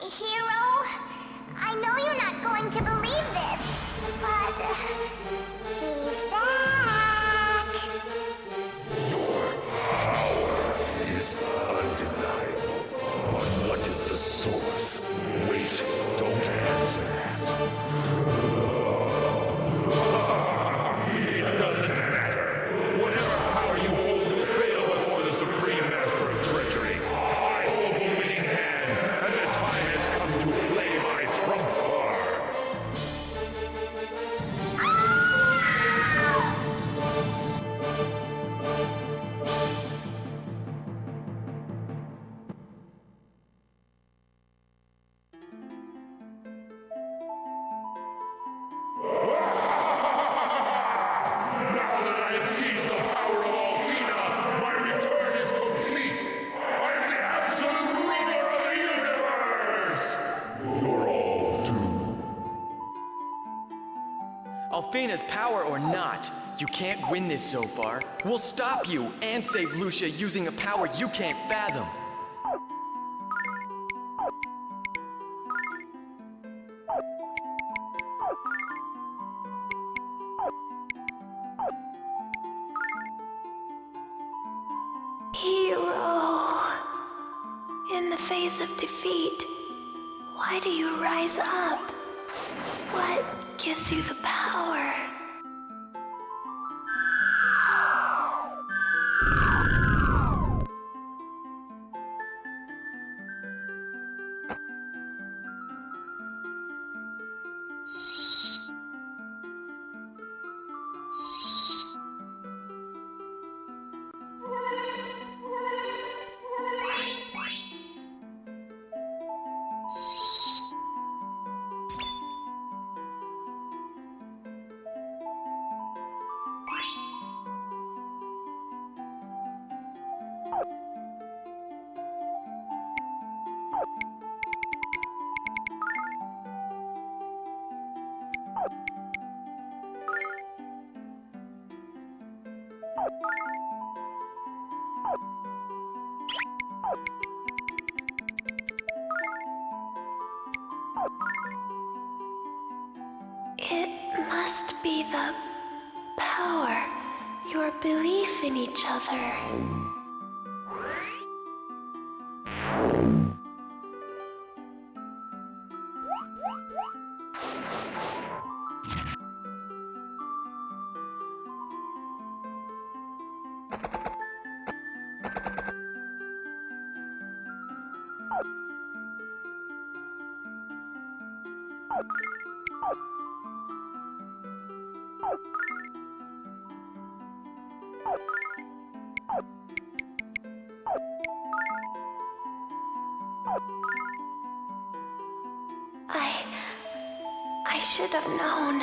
Hero? I know you're not going to believe this, but he's back. Power is undeniable. But what is the source? Wait, don't answer. It doesn't matter. Whatever power you hold will fail before the Supreme Master of Treachery. I hold the winning hand, and the time has come to play my trump card. Now that I've seized the power of Althena, my return is complete. I am the absolute ruler of the universe. You're all doomed. Althena's power or not, you can't win this so far. We'll stop you and save Lucia using a power you can't fathom. Hero. In the face of defeat, why do you rise up? What gives you the power? It must be the power, your belief in each other. I should have known.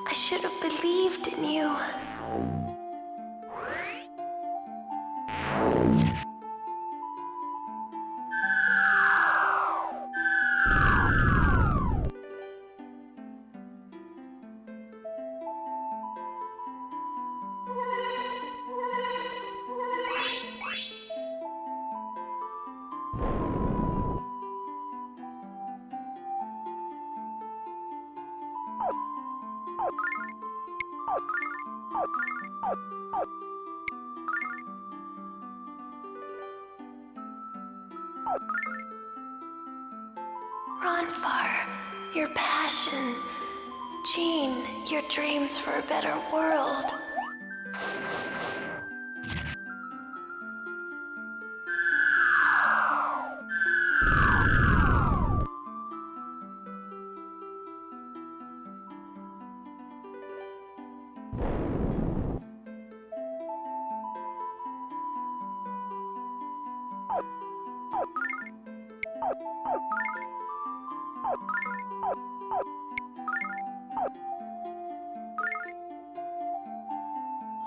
I should have believed in you. Ronfar, your passion. Jean, your dreams for a better world.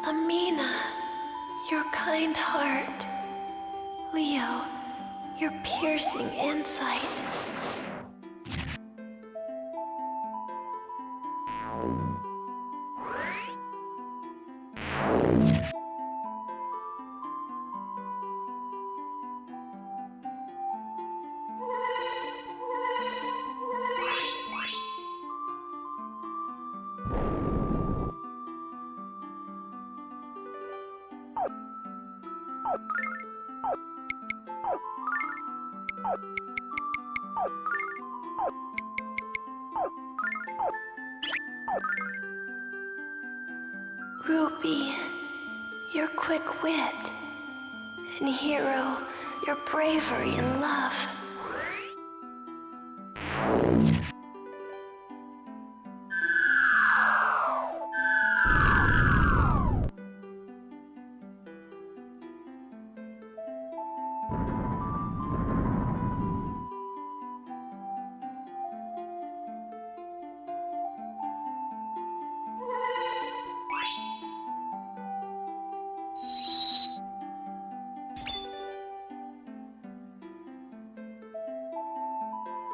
Amina, your kind heart. Leo, your piercing insight. Ruby, your quick wit. And Hero, your bravery and love.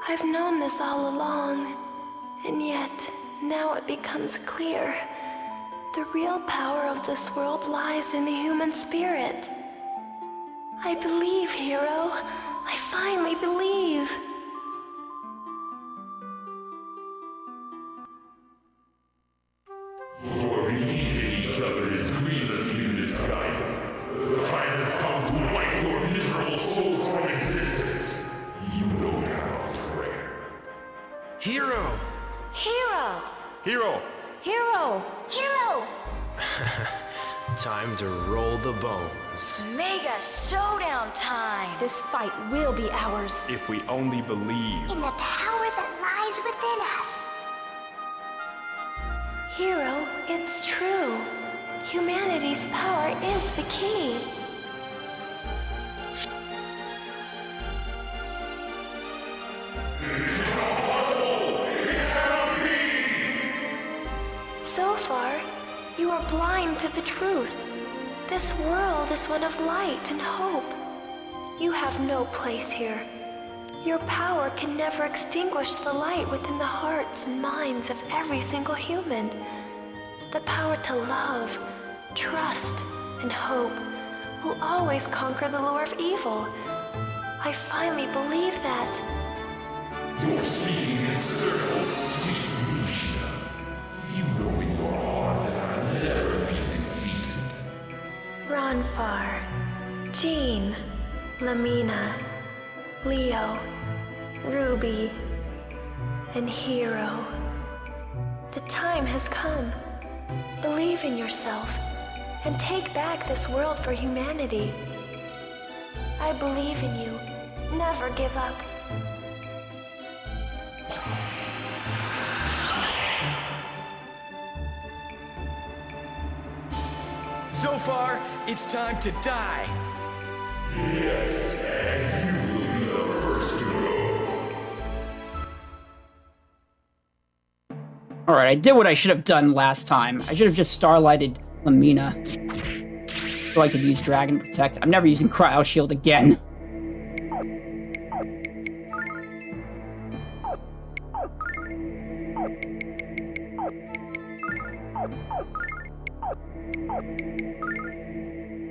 I've known this all along, and yet now it becomes clear. The real power of this world lies in the human spirit. I believe, Hero. I finally believe. Your belief in each other is grievously misguided. The time has come to wipe your miserable souls from existence. You don't have a prayer. Hero! Hero! Hero! Hero! Hero! Time to roll the bones. Mega showdown time! This fight will be ours. If we only believe. In the power that lies within us. Hero, it's true. Humanity's power is the key. So far, you are blind to the truth. This world is one of light and hope. You have no place here. Your power can never extinguish the light within the hearts and minds of every single human. The power to love, trust, and hope will always conquer the lure of evil. I finally believe that. You're speaking in circles, sweet Lucia. You know in your heart that I'll never be defeated. Ronfar, Jean, Lamina, Leo, Ruby, and Hero. The time has come. Believe in yourself and take back this world for humanity. I believe in you. Never give up. So far, it's time to die. Yes, and you will be the first to go. Alright, I did what I should have done last time. I should have just starlighted Lamina. So I could use Dragon Protect. I'm never using Cryo Shield again.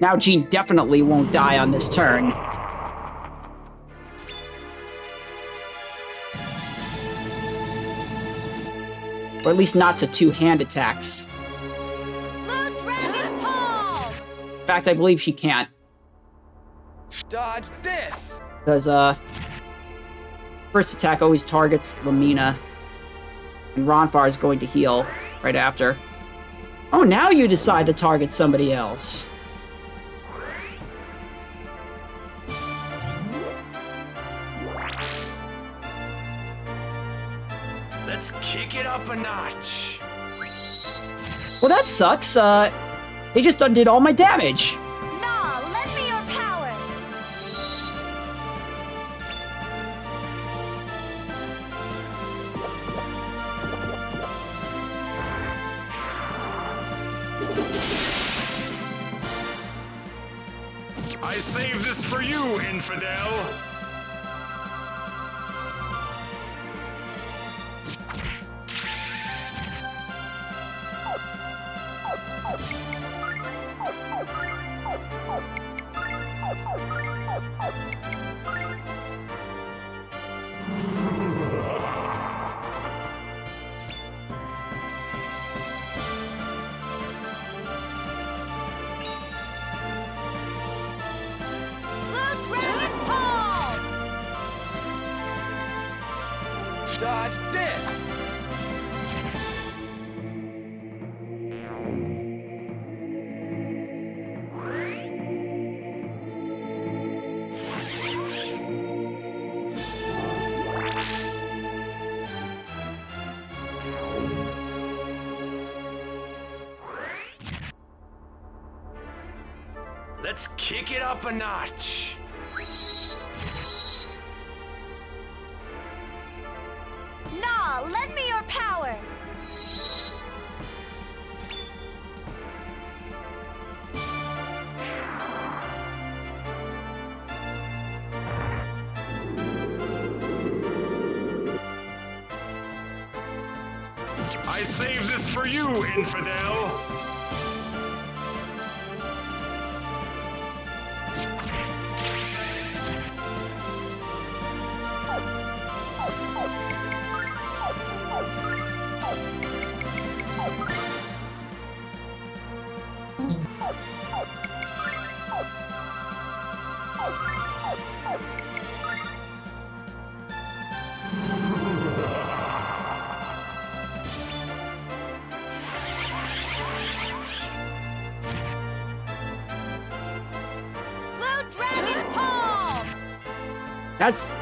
Now Jean definitely won't die on this turn. Or at least not to two-hand attacks. In fact, I believe she can't. Dodge this! Because, first attack always targets Lamina. And Ronfar is going to heal right after. Oh, now you decide to target somebody else. Let's kick it up a notch. Well, that sucks. They just undid all my damage. Nah, lend me your power. I saved this for you, infidel. Dodge this! Let's kick it up a notch. Nah, lend me your power. I saved this for you, infidel.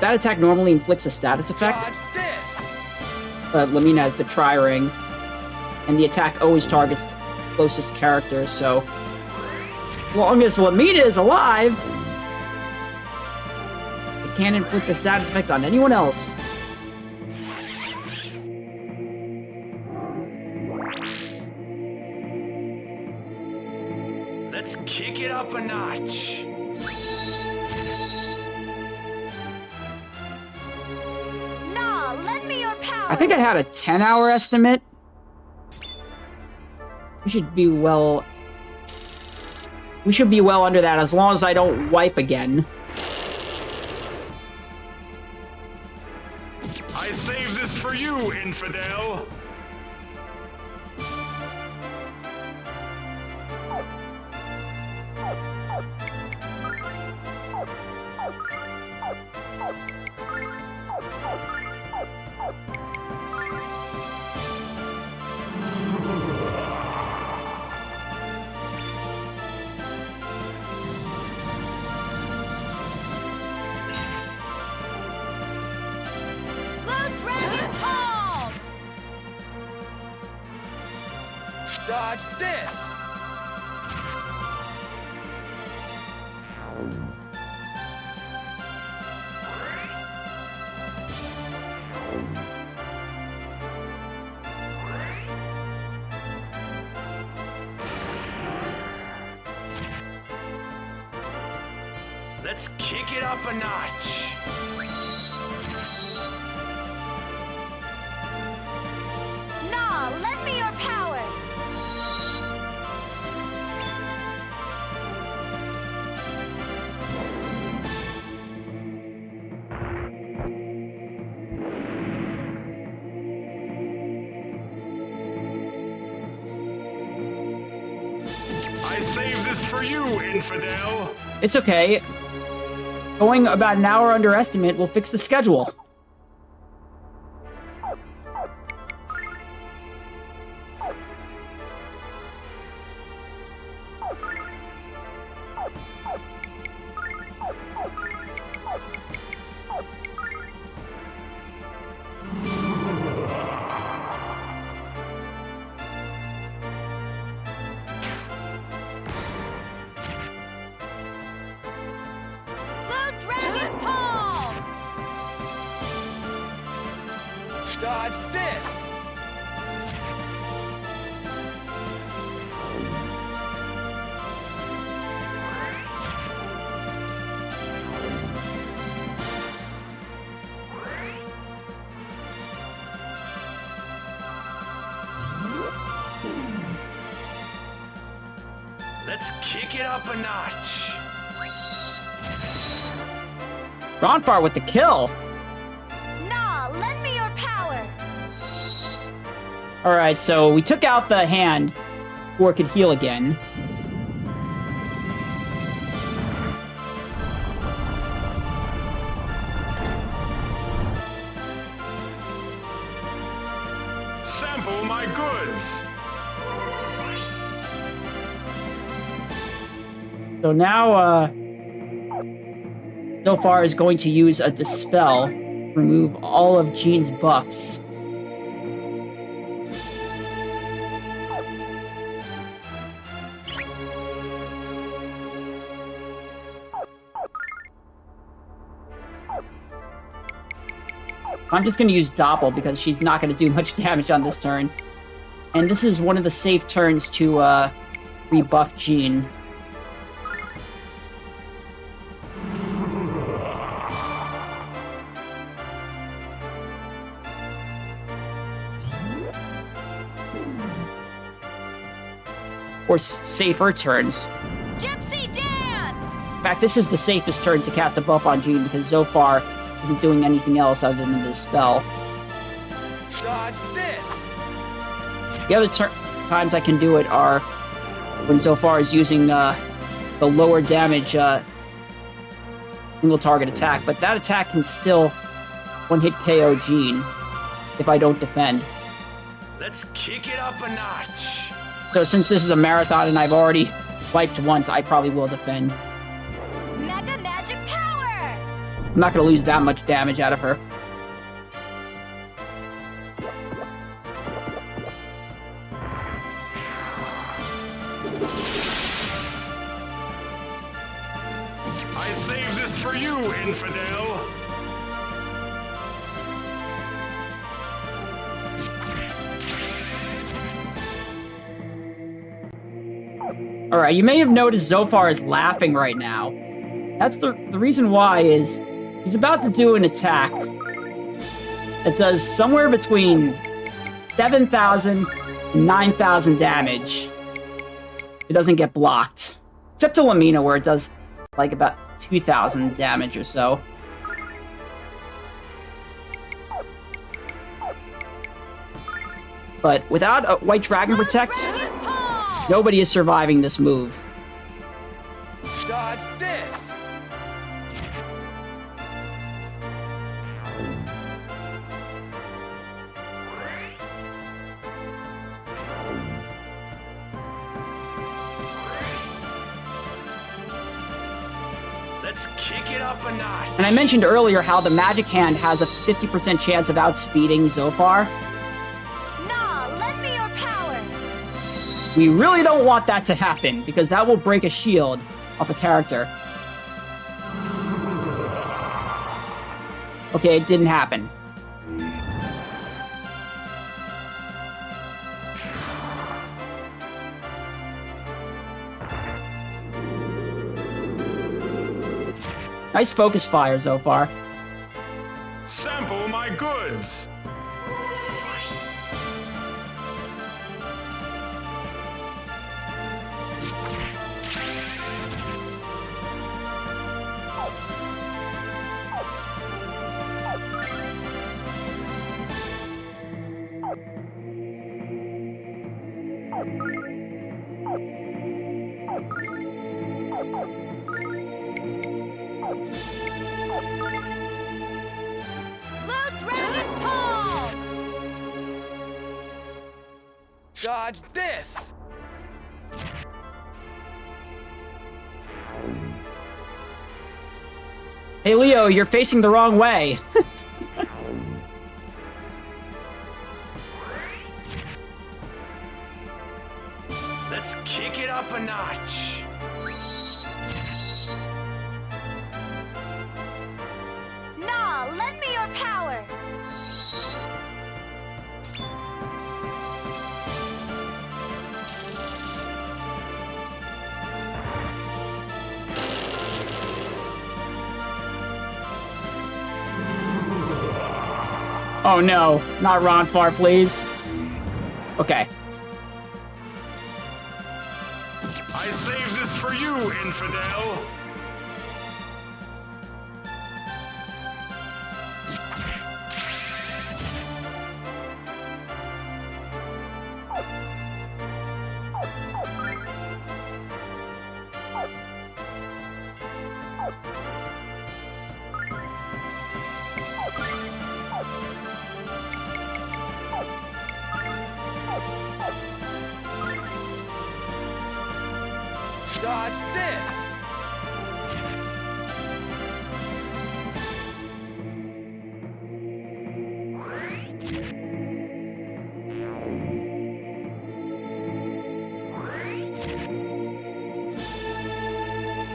That attack normally inflicts a status effect. But Lamina has the Tri-Ring, and the attack always targets the closest characters, so as long as Lamina is alive, it can't inflict a status effect on anyone else. Let's kick it up a notch. Nah, lend me your power. I think I had a 10-hour estimate. We should be well under that as long as I don't wipe again. I saved this for you, infidel. Dodge this! Let's kick it up a notch. Nah, lend me your power. I saved this for you, infidel. It's okay. Going about an hour under estimate will fix the schedule. Dodge this! Let's kick it up a notch. Ronfar with the kill. Nah, lend me your power. Alright, so we took out the hand before it could heal again. Sample my goods. So now, Zofar is going to use a Dispel, remove all of Jean's buffs. I'm just going to use Doppel because she's not going to do much damage on this turn. And this is one of the safe turns to rebuff Jean. Or safer turns. Gypsy dance! In fact, this is the safest turn to cast a buff on Jean because Zofar isn't doing anything else other than this spell. Dodge this! The other times I can do it are when Zofar is using the lower damage single target attack, but that attack can still one-hit KO Jean if I don't defend. Let's kick it up a notch. So since this is a marathon and I've already wiped once, I probably will defend. Mega magic power! I'm not going to lose that much damage out of her. I saved this for you, infidel. Alright, you may have noticed Zofar is laughing right now. That's the reason why is he's about to do an attack that does somewhere between 7,000 and 9,000 damage. It doesn't get blocked. Except to Lamina, where it does like about 2,000 damage or so. But without a White Dragon Protect, nobody is surviving this move. Dodge this! Let's kick it up a notch. And I mentioned earlier how the Magic Hand has a 50% chance of outspeeding Zofar. Nah, lend me your power. We really don't want that to happen, because that will break a shield off a character. Okay, it didn't happen. Nice focus fire so far. Sample my goods! Dodge this! Hey Leo, you're facing the wrong way. Let's kick it up a notch. Nah, lend me your power. Oh no, not Ronfar, please. Okay. I saved this for you, infidel! Dodge this!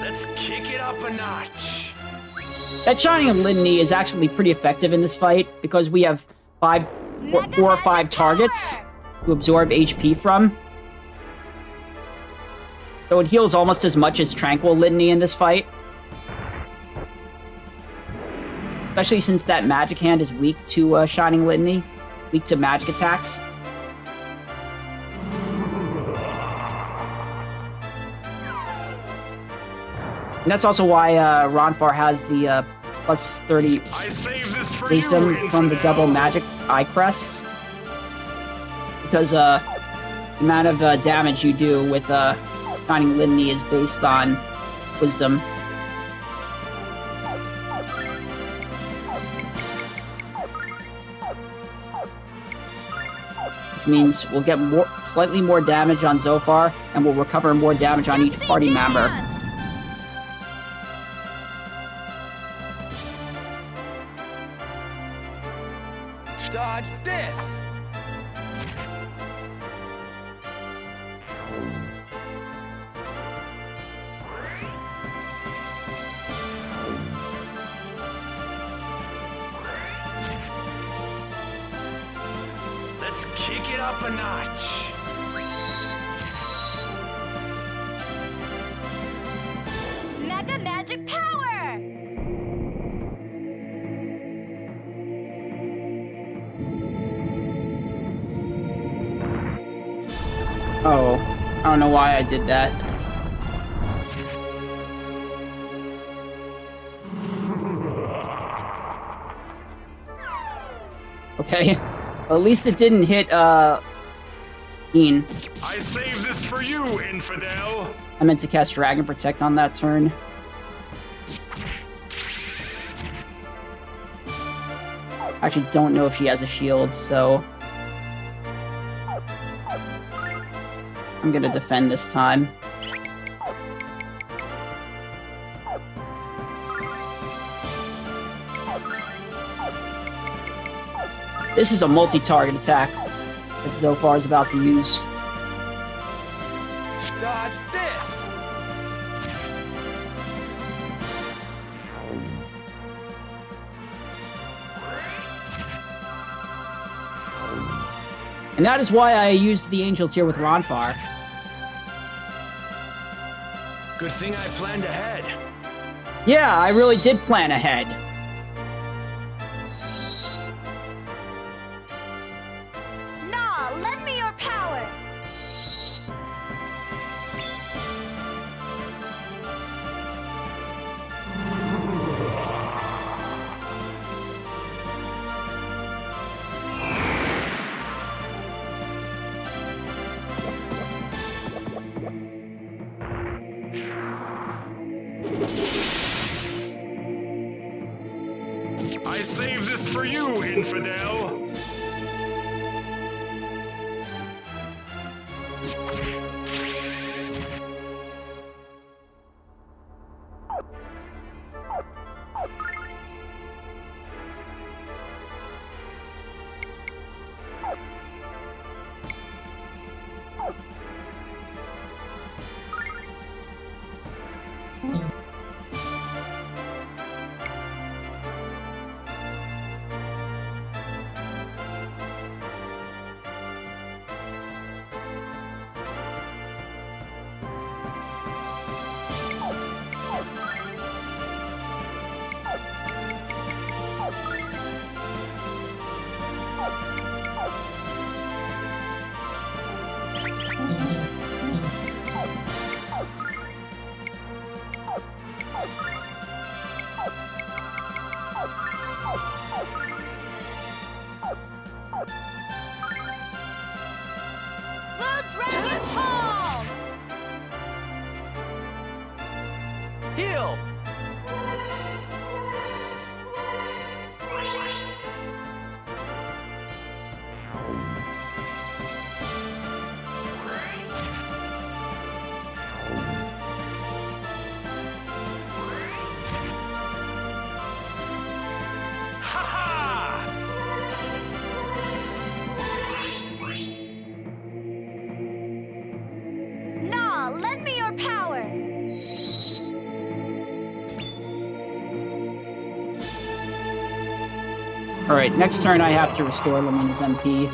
Let's kick it up a notch. That Shining Litany is actually pretty effective in this fight because we have four or five targets to absorb HP from. So it heals almost as much as Tranquil Litany in this fight. Especially since that magic hand is weak to Shining Litany. Weak to magic attacks. And that's also why Ronfar has the plus 30 wisdom from the double magic eye crest. Because the amount of damage you do with Shining Litany is based on wisdom. Which means we'll get slightly more damage on Zophar, and we'll recover more damage on each party member. Dodge this! Let's kick it up a notch. Mega magic power! Oh, I don't know why I did that. Okay, at least it didn't hit, Ian. I saved this for you, infidel! I meant to cast Dragon Protect on that turn. Actually, don't know if she has a shield, so... I'm gonna defend this time. This is a multi-target attack that Zophar is about to use. Dodge this! And that is why I used the Angel Tier with Ronfar. Good thing I planned ahead. Yeah, I really did plan ahead. Nah, lend me your power! I saved this for you, infidel! The Dragon Palm! Heal! Nah, lend me your power! Alright, next turn I have to restore Lamina's MP.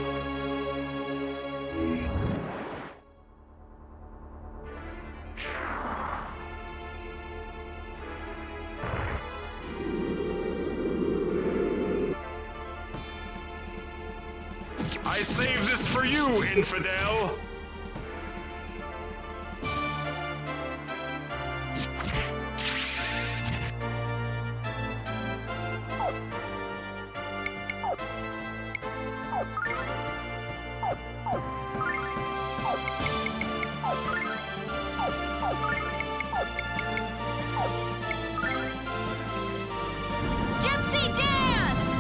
I saved this for you, infidel! Gypsy dance!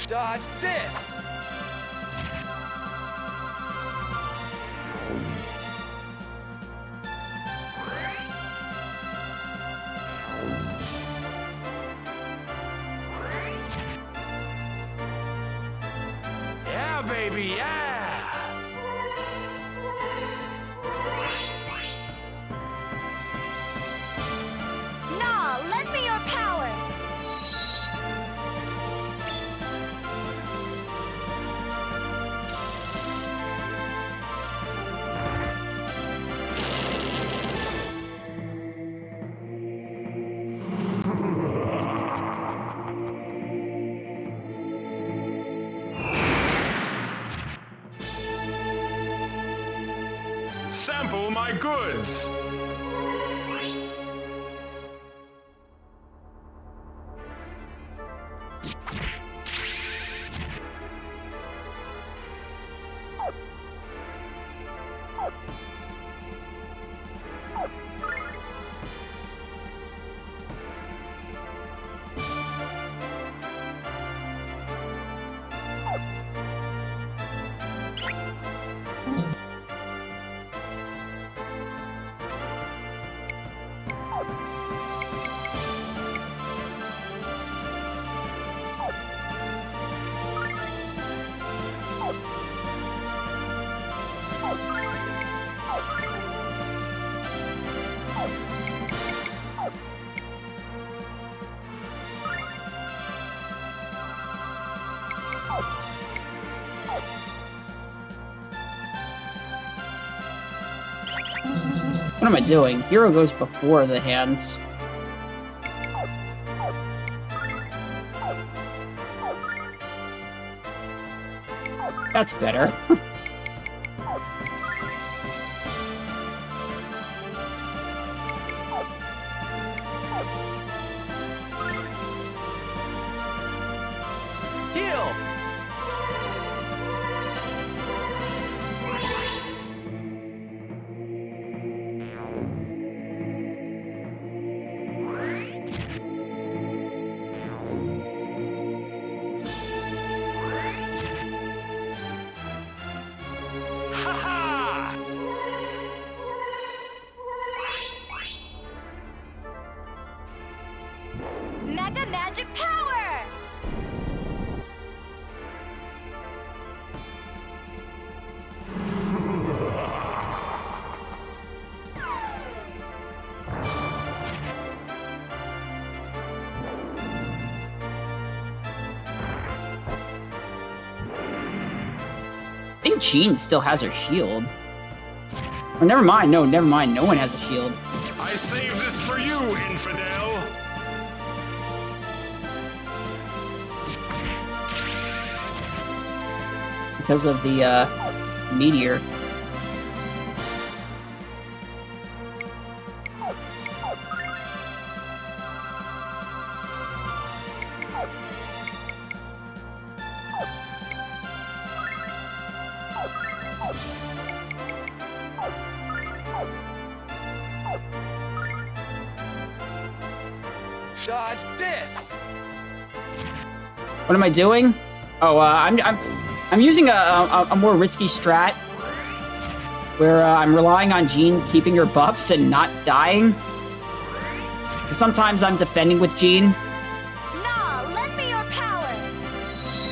Dodge this! Yeah, baby, yeah! Nah, lend me your power! Sample my goods! What am I doing? Hero goes before the hands. That's better. Heal! Mega Magic Power! I think Jean still has her shield. Oh, never mind. No, never mind. No one has a shield. I saved this for you, infidel. Because of the, meteor. Dodge this! What am I doing? Oh, I'm using a more risky strat, where I'm relying on Jean keeping her buffs and not dying. Sometimes I'm defending with Jean. Nah, lend me your power!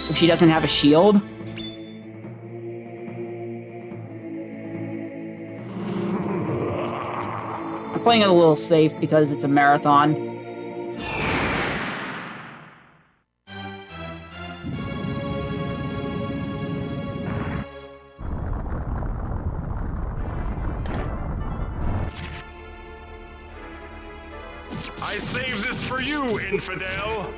If she doesn't have a shield. I'm playing it a little safe because it's a marathon. I saved this for you, infidel.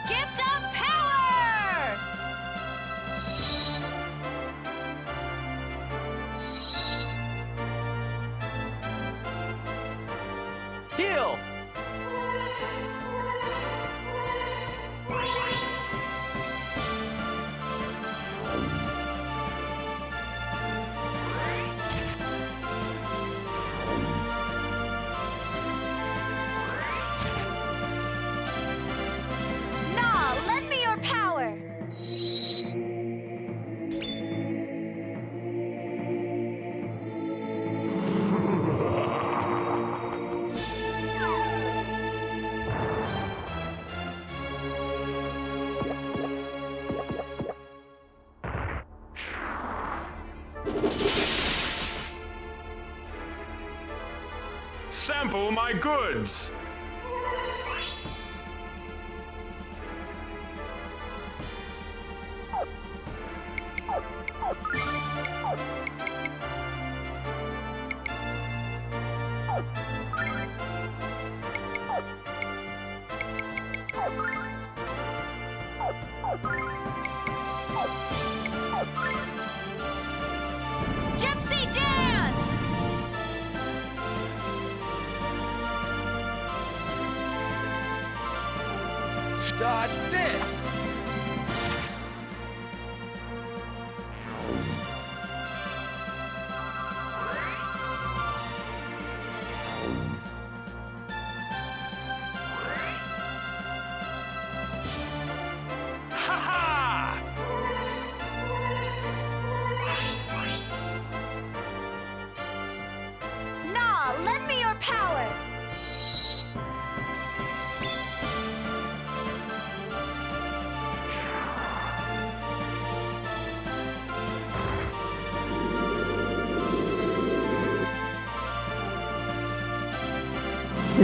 Gift of power! Heal! Nah, lend me your power! Sample my goods. Gypsy dance! Dodge this!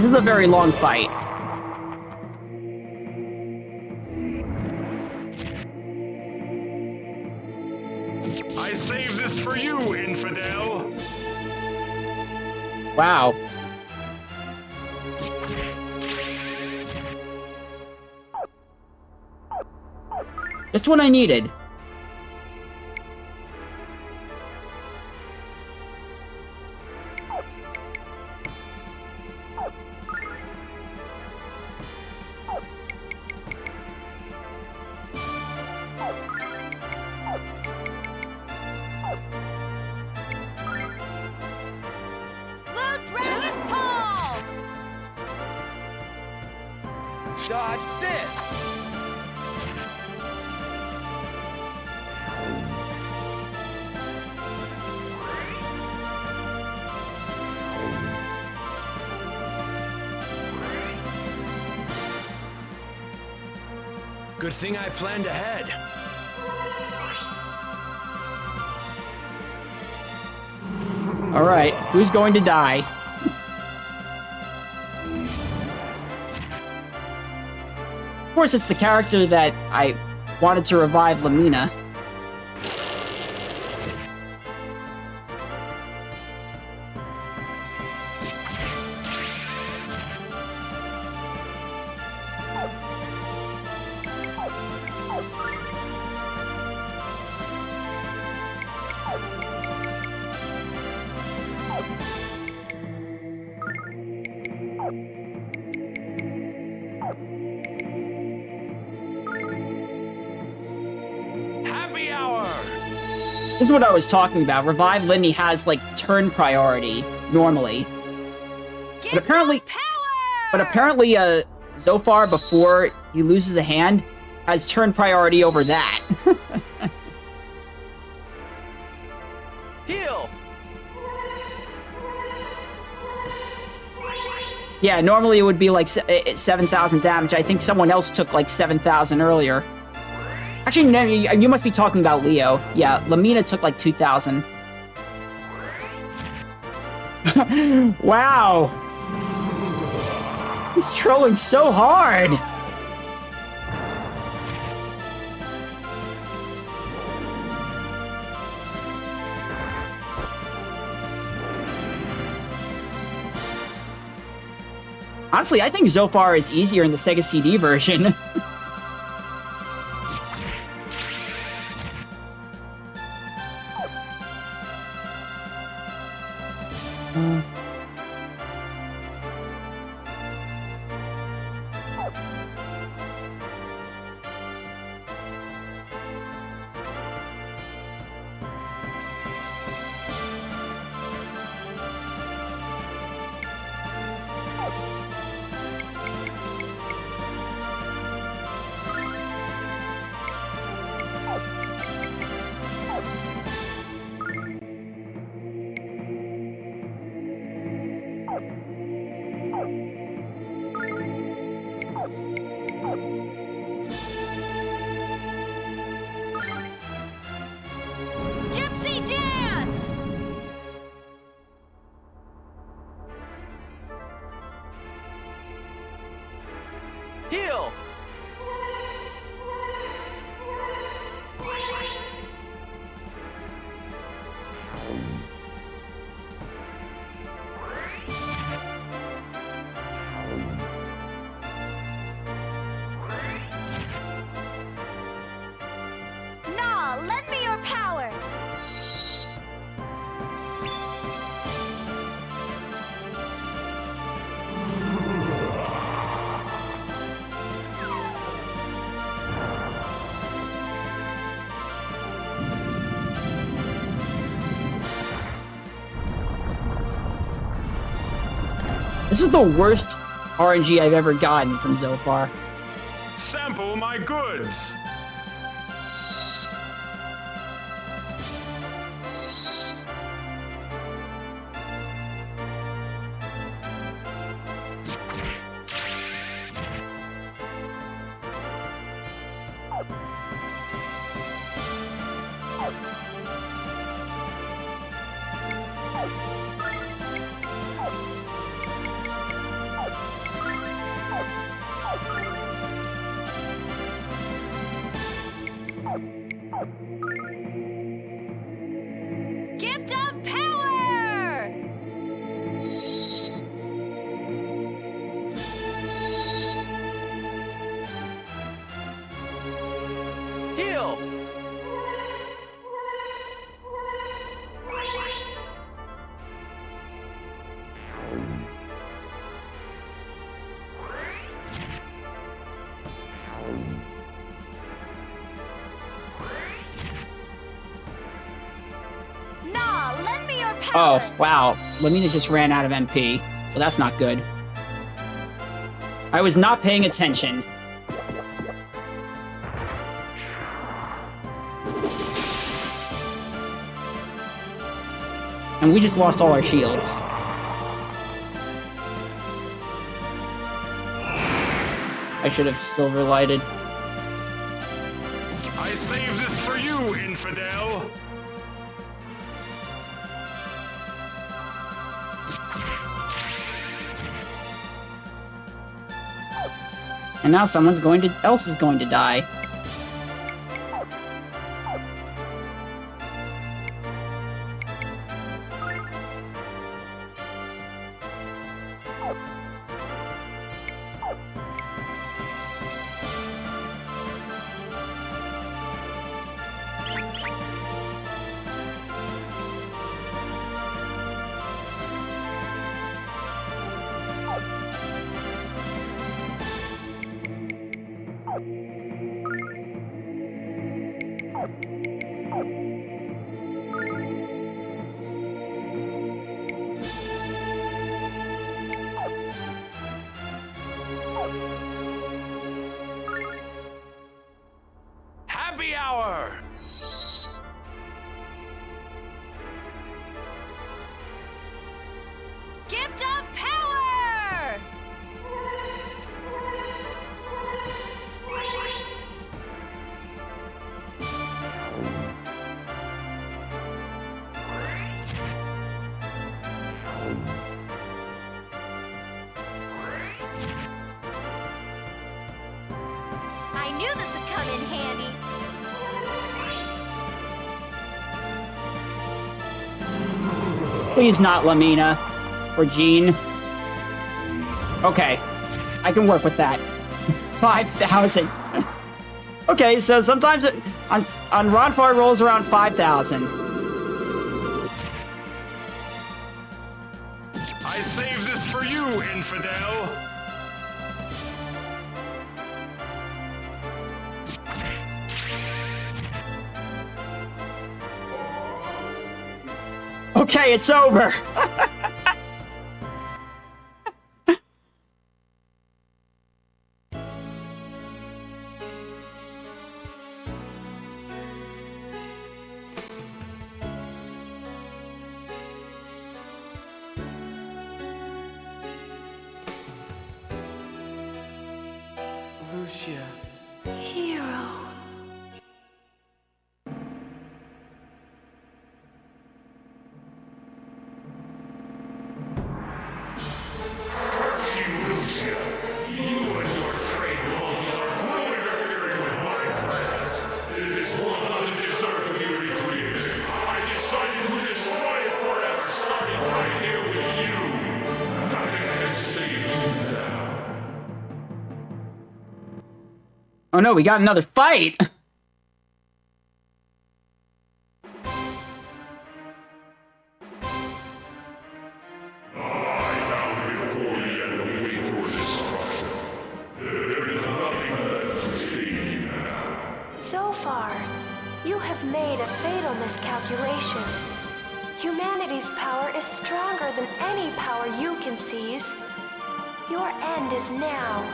This is a very long fight. I saved this for you, infidel. Wow. Just what I needed. Dodge this! Good thing I planned ahead. All right, who's going to die? Of course, it's the character that I wanted to revive, Lamina. This is what I was talking about. Revive Lindy has, like, turn priority, normally. But apparently, Zophar, before he loses a hand, has turn priority over that. Heal! Yeah, normally it would be, like, 7,000 damage. I think someone else took, like, 7,000 earlier. Actually, no, you must be talking about Leo. Yeah, Lamina took like 2,000. Wow! He's trolling so hard! Honestly, I think Zophar is easier in the Sega CD version. Heal! Nah, lend me your power! This is the worst RNG I've ever gotten from Zophar. Sample my goods. Heal! Nah, lend me your power! Oh, wow. Lamina just ran out of MP. Well, that's not good. I was not paying attention. And we just lost all our shields. I should have silver lighted. I saved this for you, infidel! And now someone else is going to die. Happy hour! Gift of power! I knew this would come in handy. Please not Lamina. Or Jean. Okay. I can work with that. 5,000. Okay, so sometimes on Ronfar rolls around 5,000. I saved this for you, infidel! Okay, it's over. Lucia. Hero. Oh no, we got another fight! So far, you have made a fatal miscalculation. Humanity's power is stronger than any power you can seize. Your end is now.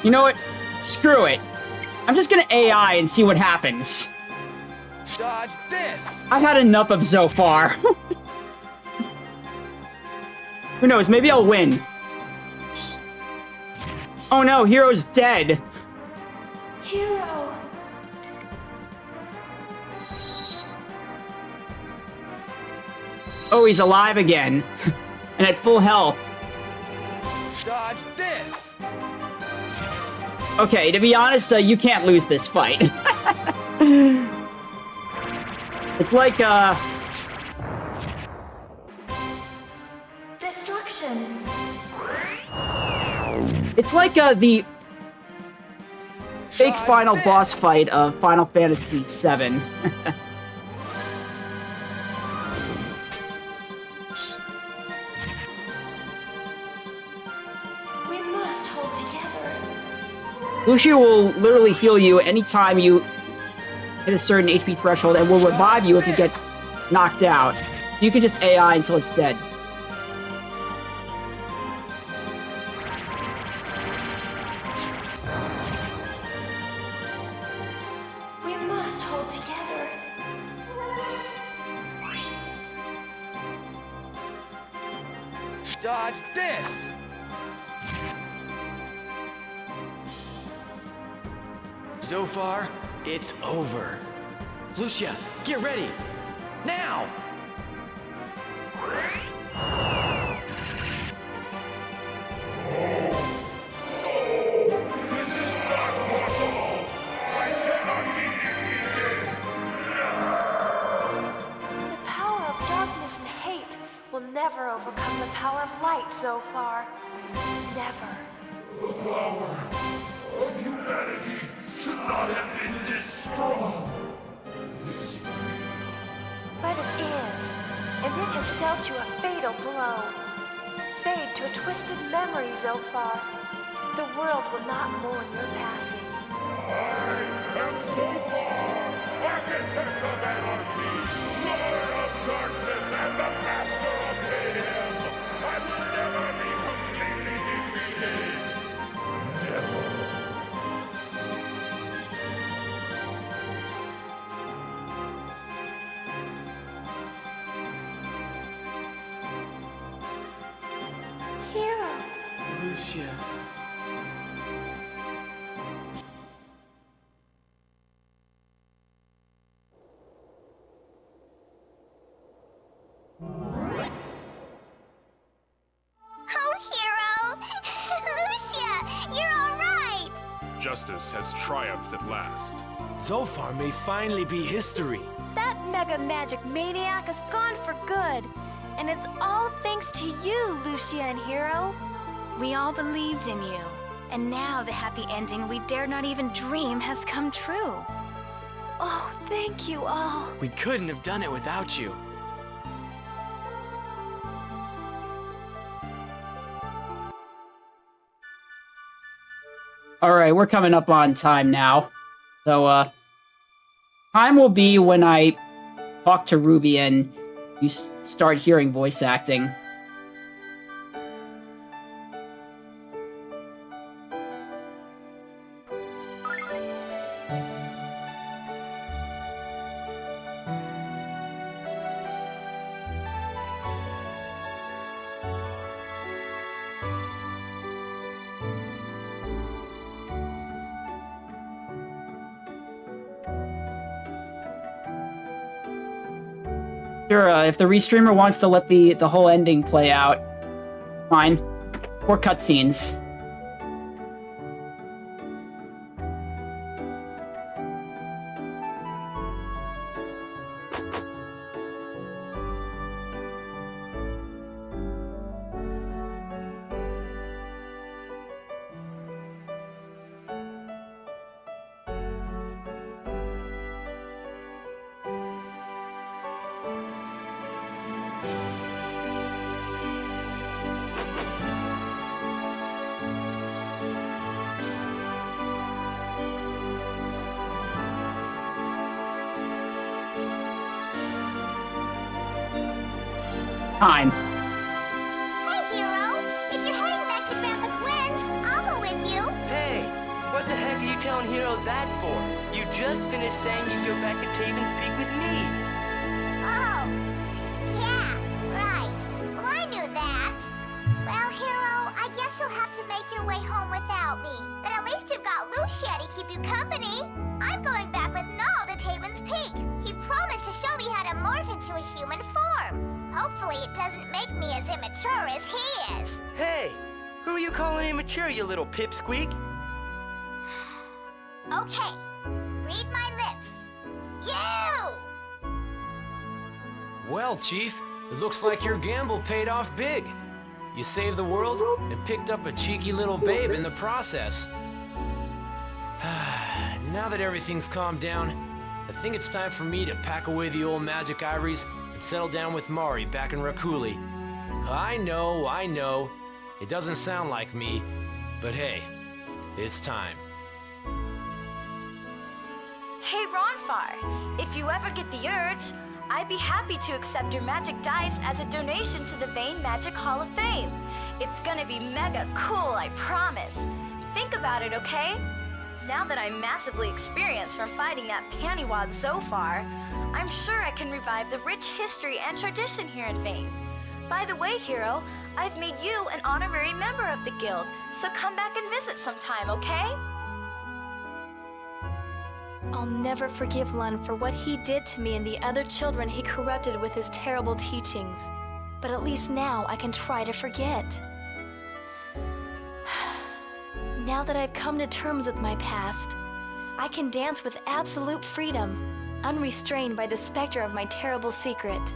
You know what? Screw it. I'm just gonna AI and see what happens. Dodge this! I've had enough of Zophar. Who knows? Maybe I'll win. Oh no, Hero's dead. Hero. Oh, he's alive again. And at full health. Dodge this! Okay, to be honest, you can't lose this fight. It's like, Destruction. It's like, the big final boss fight of Final Fantasy VII. We must hold together. Lucia will literally heal you anytime you hit a certain HP threshold and will revive you if you get knocked out. You can just AI until it's dead. We must hold together. Dodge this! Zophar, it's over. Lucia, get ready! Now! The power of darkness and hate will never overcome the power of light, Zophar. Never. The power of humanity should not have been this strong. But it is, and it has dealt you a fatal blow. Fade to a twisted memory, Zophar. The world will not mourn your passing. I am Zophar, architect of anarchy, lover of darkness, and the master of mayhem. I will never be completely defeated. Never. Hero. Lucia. Oh, Hero! Lucia, you're all right! Justice has triumphed at last. Zophar may finally be history. That mega magic maniac is gone for good. And it's all thanks to you, Lucia and Hero. We all believed in you. And now the happy ending we dared not even dream has come true. Oh, thank you all. We couldn't have done it without you. Alright, we're coming up on time now. So, time will be when I talk to Ruby and you start hearing voice acting. Sure, if the restreamer wants to let the whole ending play out, fine. Or cutscenes. Time. Hey, Hero! If you're heading back to Grandpa Gwen's, I'll go with you. Hey, what the heck are you telling Hero that for? You just finished saying you'd go back to Taven's Peak with me. Oh, yeah, right. Well, I knew that. Well, Hero, I guess you'll have to make your way home without me. But at least you've got Lucia to keep you company. I'm going back with Null to Taven's Peak. He promised to show me how to morph into a human form. Hopefully it doesn't make me as immature as he is. Hey, who are you calling immature, you little pipsqueak? Okay, read my lips. You! Well, Chief, it looks like your gamble paid off big. You saved the world and picked up a cheeky little babe in the process. Now that everything's calmed down, I think it's time for me to pack away the old magic ivories and settle down with Mari back in Rakuli. I know. It doesn't sound like me, but hey, it's time. Hey, Ronfar, if you ever get the urge, I'd be happy to accept your magic dice as a donation to the Vane Magic Hall of Fame. It's gonna be mega cool, I promise. Think about it, okay? Now that I'm massively experienced from fighting that pannywad Zophar, I'm sure I can revive the rich history and tradition here in Vane. By the way, Hero, I've made you an honorary member of the guild, so come back and visit sometime, okay? I'll never forgive Lun for what he did to me and the other children he corrupted with his terrible teachings. But at least now I can try to forget. Now that I've come to terms with my past, I can dance with absolute freedom, unrestrained by the specter of my terrible secret.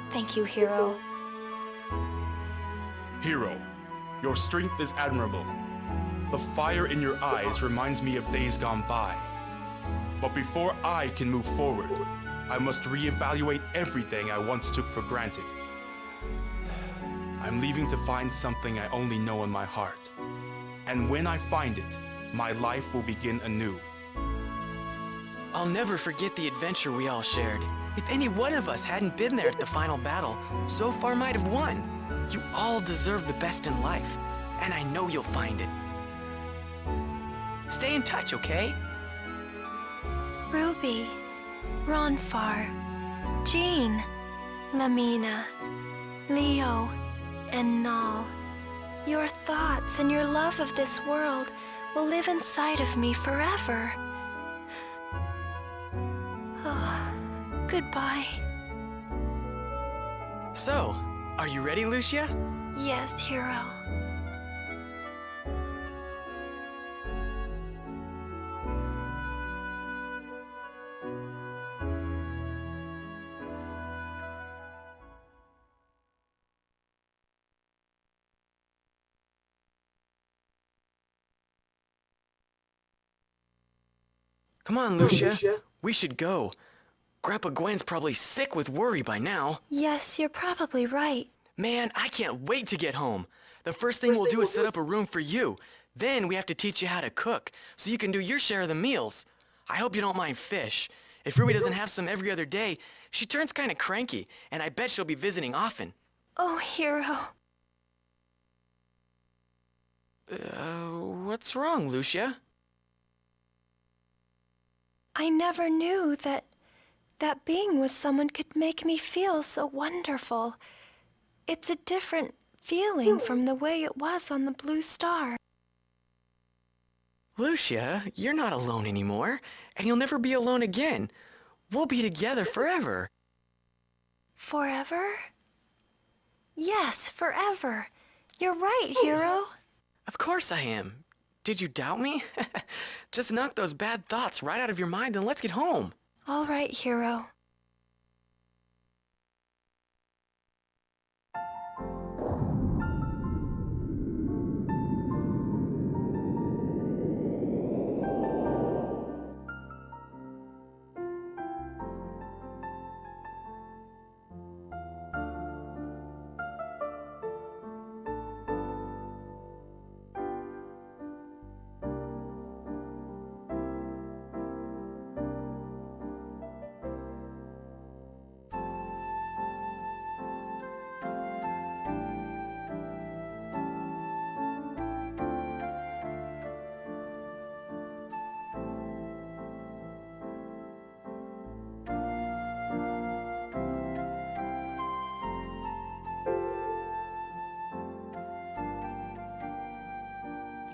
Thank you, Hero. Hero, your strength is admirable. The fire in your eyes reminds me of days gone by. But before I can move forward, I must reevaluate everything I once took for granted. I'm leaving to find something I only know in my heart. And when I find it, my life will begin anew. I'll never forget the adventure we all shared. If any one of us hadn't been there at the final battle, Zophar might have won. You all deserve the best in life, and I know you'll find it. Stay in touch, okay? Ruby, Ronfar, Jean, Lamina, Leo, and Nal. Your thoughts and your love of this world will live inside of me forever. Oh, goodbye. So, are you ready, Lucia? Yes, Hero. Come on, Lucia. We should go. Grandpa Gwen's probably sick with worry by now. Yes, you're probably right. Man, I can't wait to get home. The first thing we'll do is set up a room for you. Then we have to teach you how to cook, so you can do your share of the meals. I hope you don't mind fish. If Ruby doesn't have some every other day, she turns kind of cranky, and I bet she'll be visiting often. Oh, Hero. What's wrong, Lucia? I never knew that being with someone could make me feel so wonderful. It's a different feeling from the way it was on the Blue Star. Lucia, you're not alone anymore, and you'll never be alone again. We'll be together forever. Forever? Yes, forever. You're right, Hero. Of course I am. Did you doubt me? Just knock those bad thoughts right out of your mind and let's get home. All right, Hero.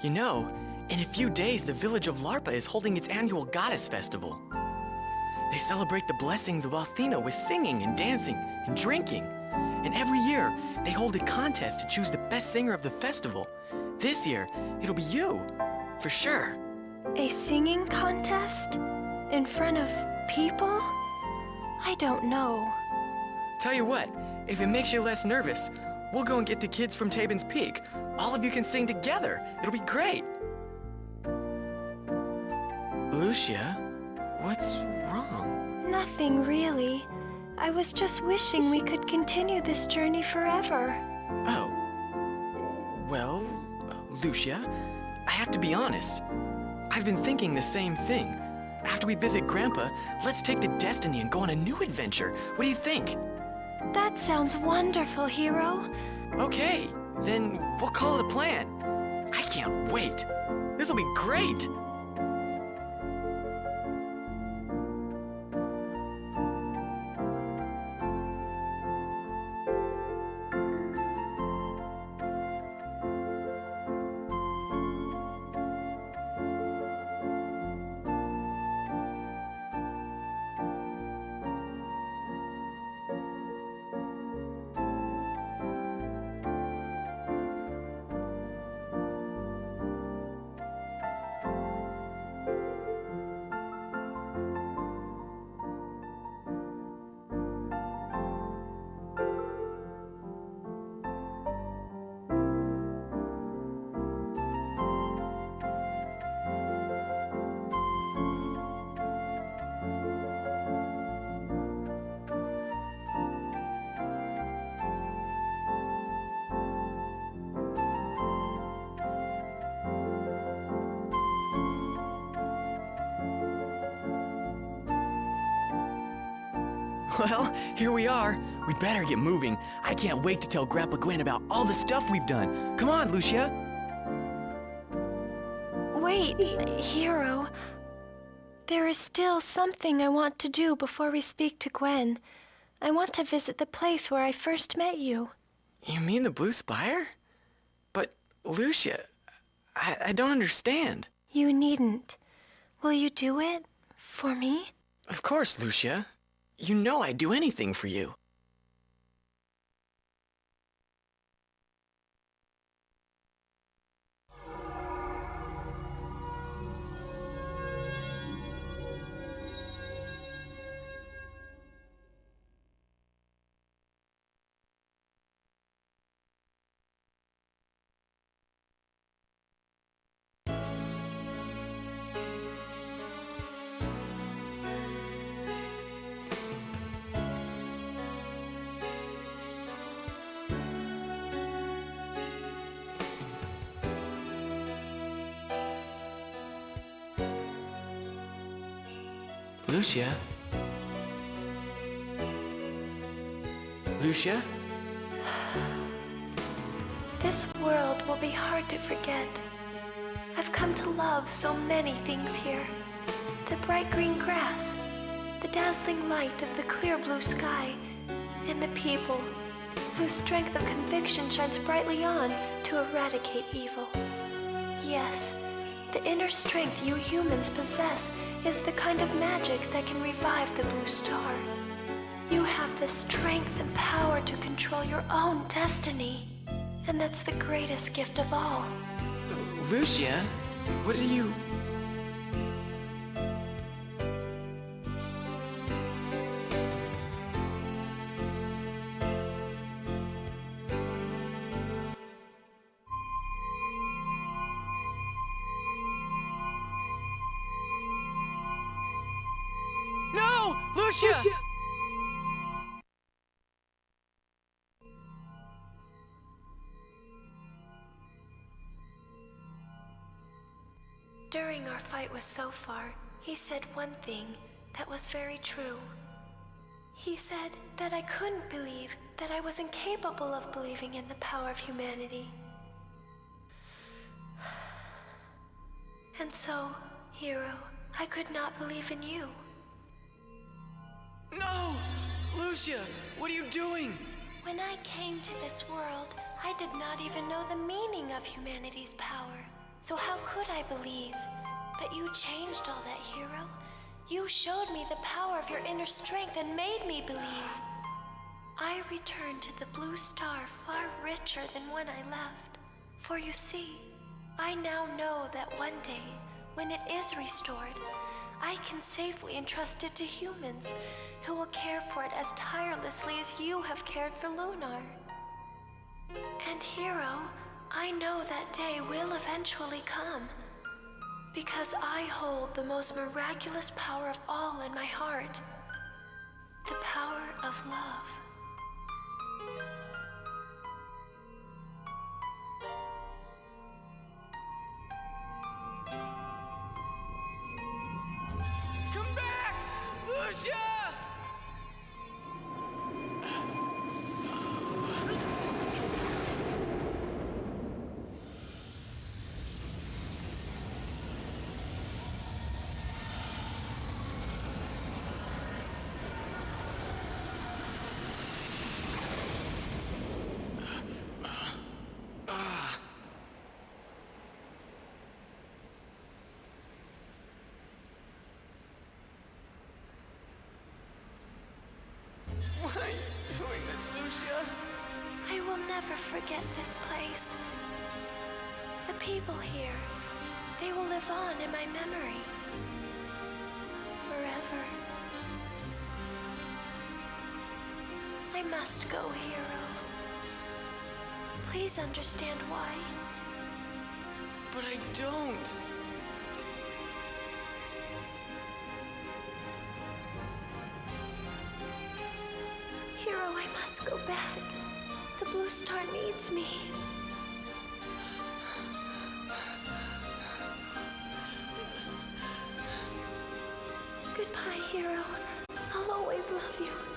You know, in a few days, the village of Larpa is holding its annual Goddess Festival. They celebrate the blessings of Althena with singing and dancing and drinking. And every year, they hold a contest to choose the best singer of the festival. This year, it'll be you, for sure. A singing contest? In front of people? I don't know. Tell you what, if it makes you less nervous, we'll go and get the kids from Tabin's Peak. All of you can sing together. It'll be great. Lucia, what's wrong? Nothing really. I was just wishing we could continue this journey forever. Oh. Well, Lucia, I have to be honest. I've been thinking the same thing. After we visit Grandpa, let's take the Destiny and go on a new adventure. What do you think? That sounds wonderful, Hero. Okay, then we'll call it a plan. I can't wait. This'll be great. Well, here we are. We better get moving. I can't wait to tell Grandpa Gwen about all the stuff we've done. Come on, Lucia. Wait, Hero. There is still something I want to do before we speak to Gwen. I want to visit the place where I first met you. You mean the Blue Spire? But, Lucia, I don't understand. You needn't. Will you do it? For me? Of course, Lucia. You know I'd do anything for you. Lucia? Lucia? This world will be hard to forget. I've come to love so many things here. The bright green grass, the dazzling light of the clear blue sky, and the people whose strength of conviction shines brightly on to eradicate evil. Yes, the inner strength you humans possess is the kind of magic that can revive the blue star. You have the strength and power to control your own destiny. And that's the greatest gift of all. Lucia, what are you... No! Lucia! During our fight with Sofar, he said one thing that was very true. He said that I couldn't believe, that I was incapable of believing in the power of humanity. And so, Hero, I could not believe in you. No! Lucia, what are you doing? When I came to this world, I did not even know the meaning of humanity's power. So how could I believe? But you changed all that, Hero. You showed me the power of your inner strength and made me believe. I returned to the blue star far richer than when I left. For you see, I now know that one day, When it is restored, I can safely entrust it to humans who will care for it as tirelessly as you have cared for Lunar. And Hero, I know that day will eventually come, because I hold the most miraculous power of all in my heart, the power of love. Come back! Lucia! Why are you doing this, Lucia? I will never forget this place. The people here, they will live on in my memory. Forever. I must go, Hero. Please understand why. But I don't. Hero, I must go back. The Blue Star needs me. Goodbye, Hero. I'll always love you.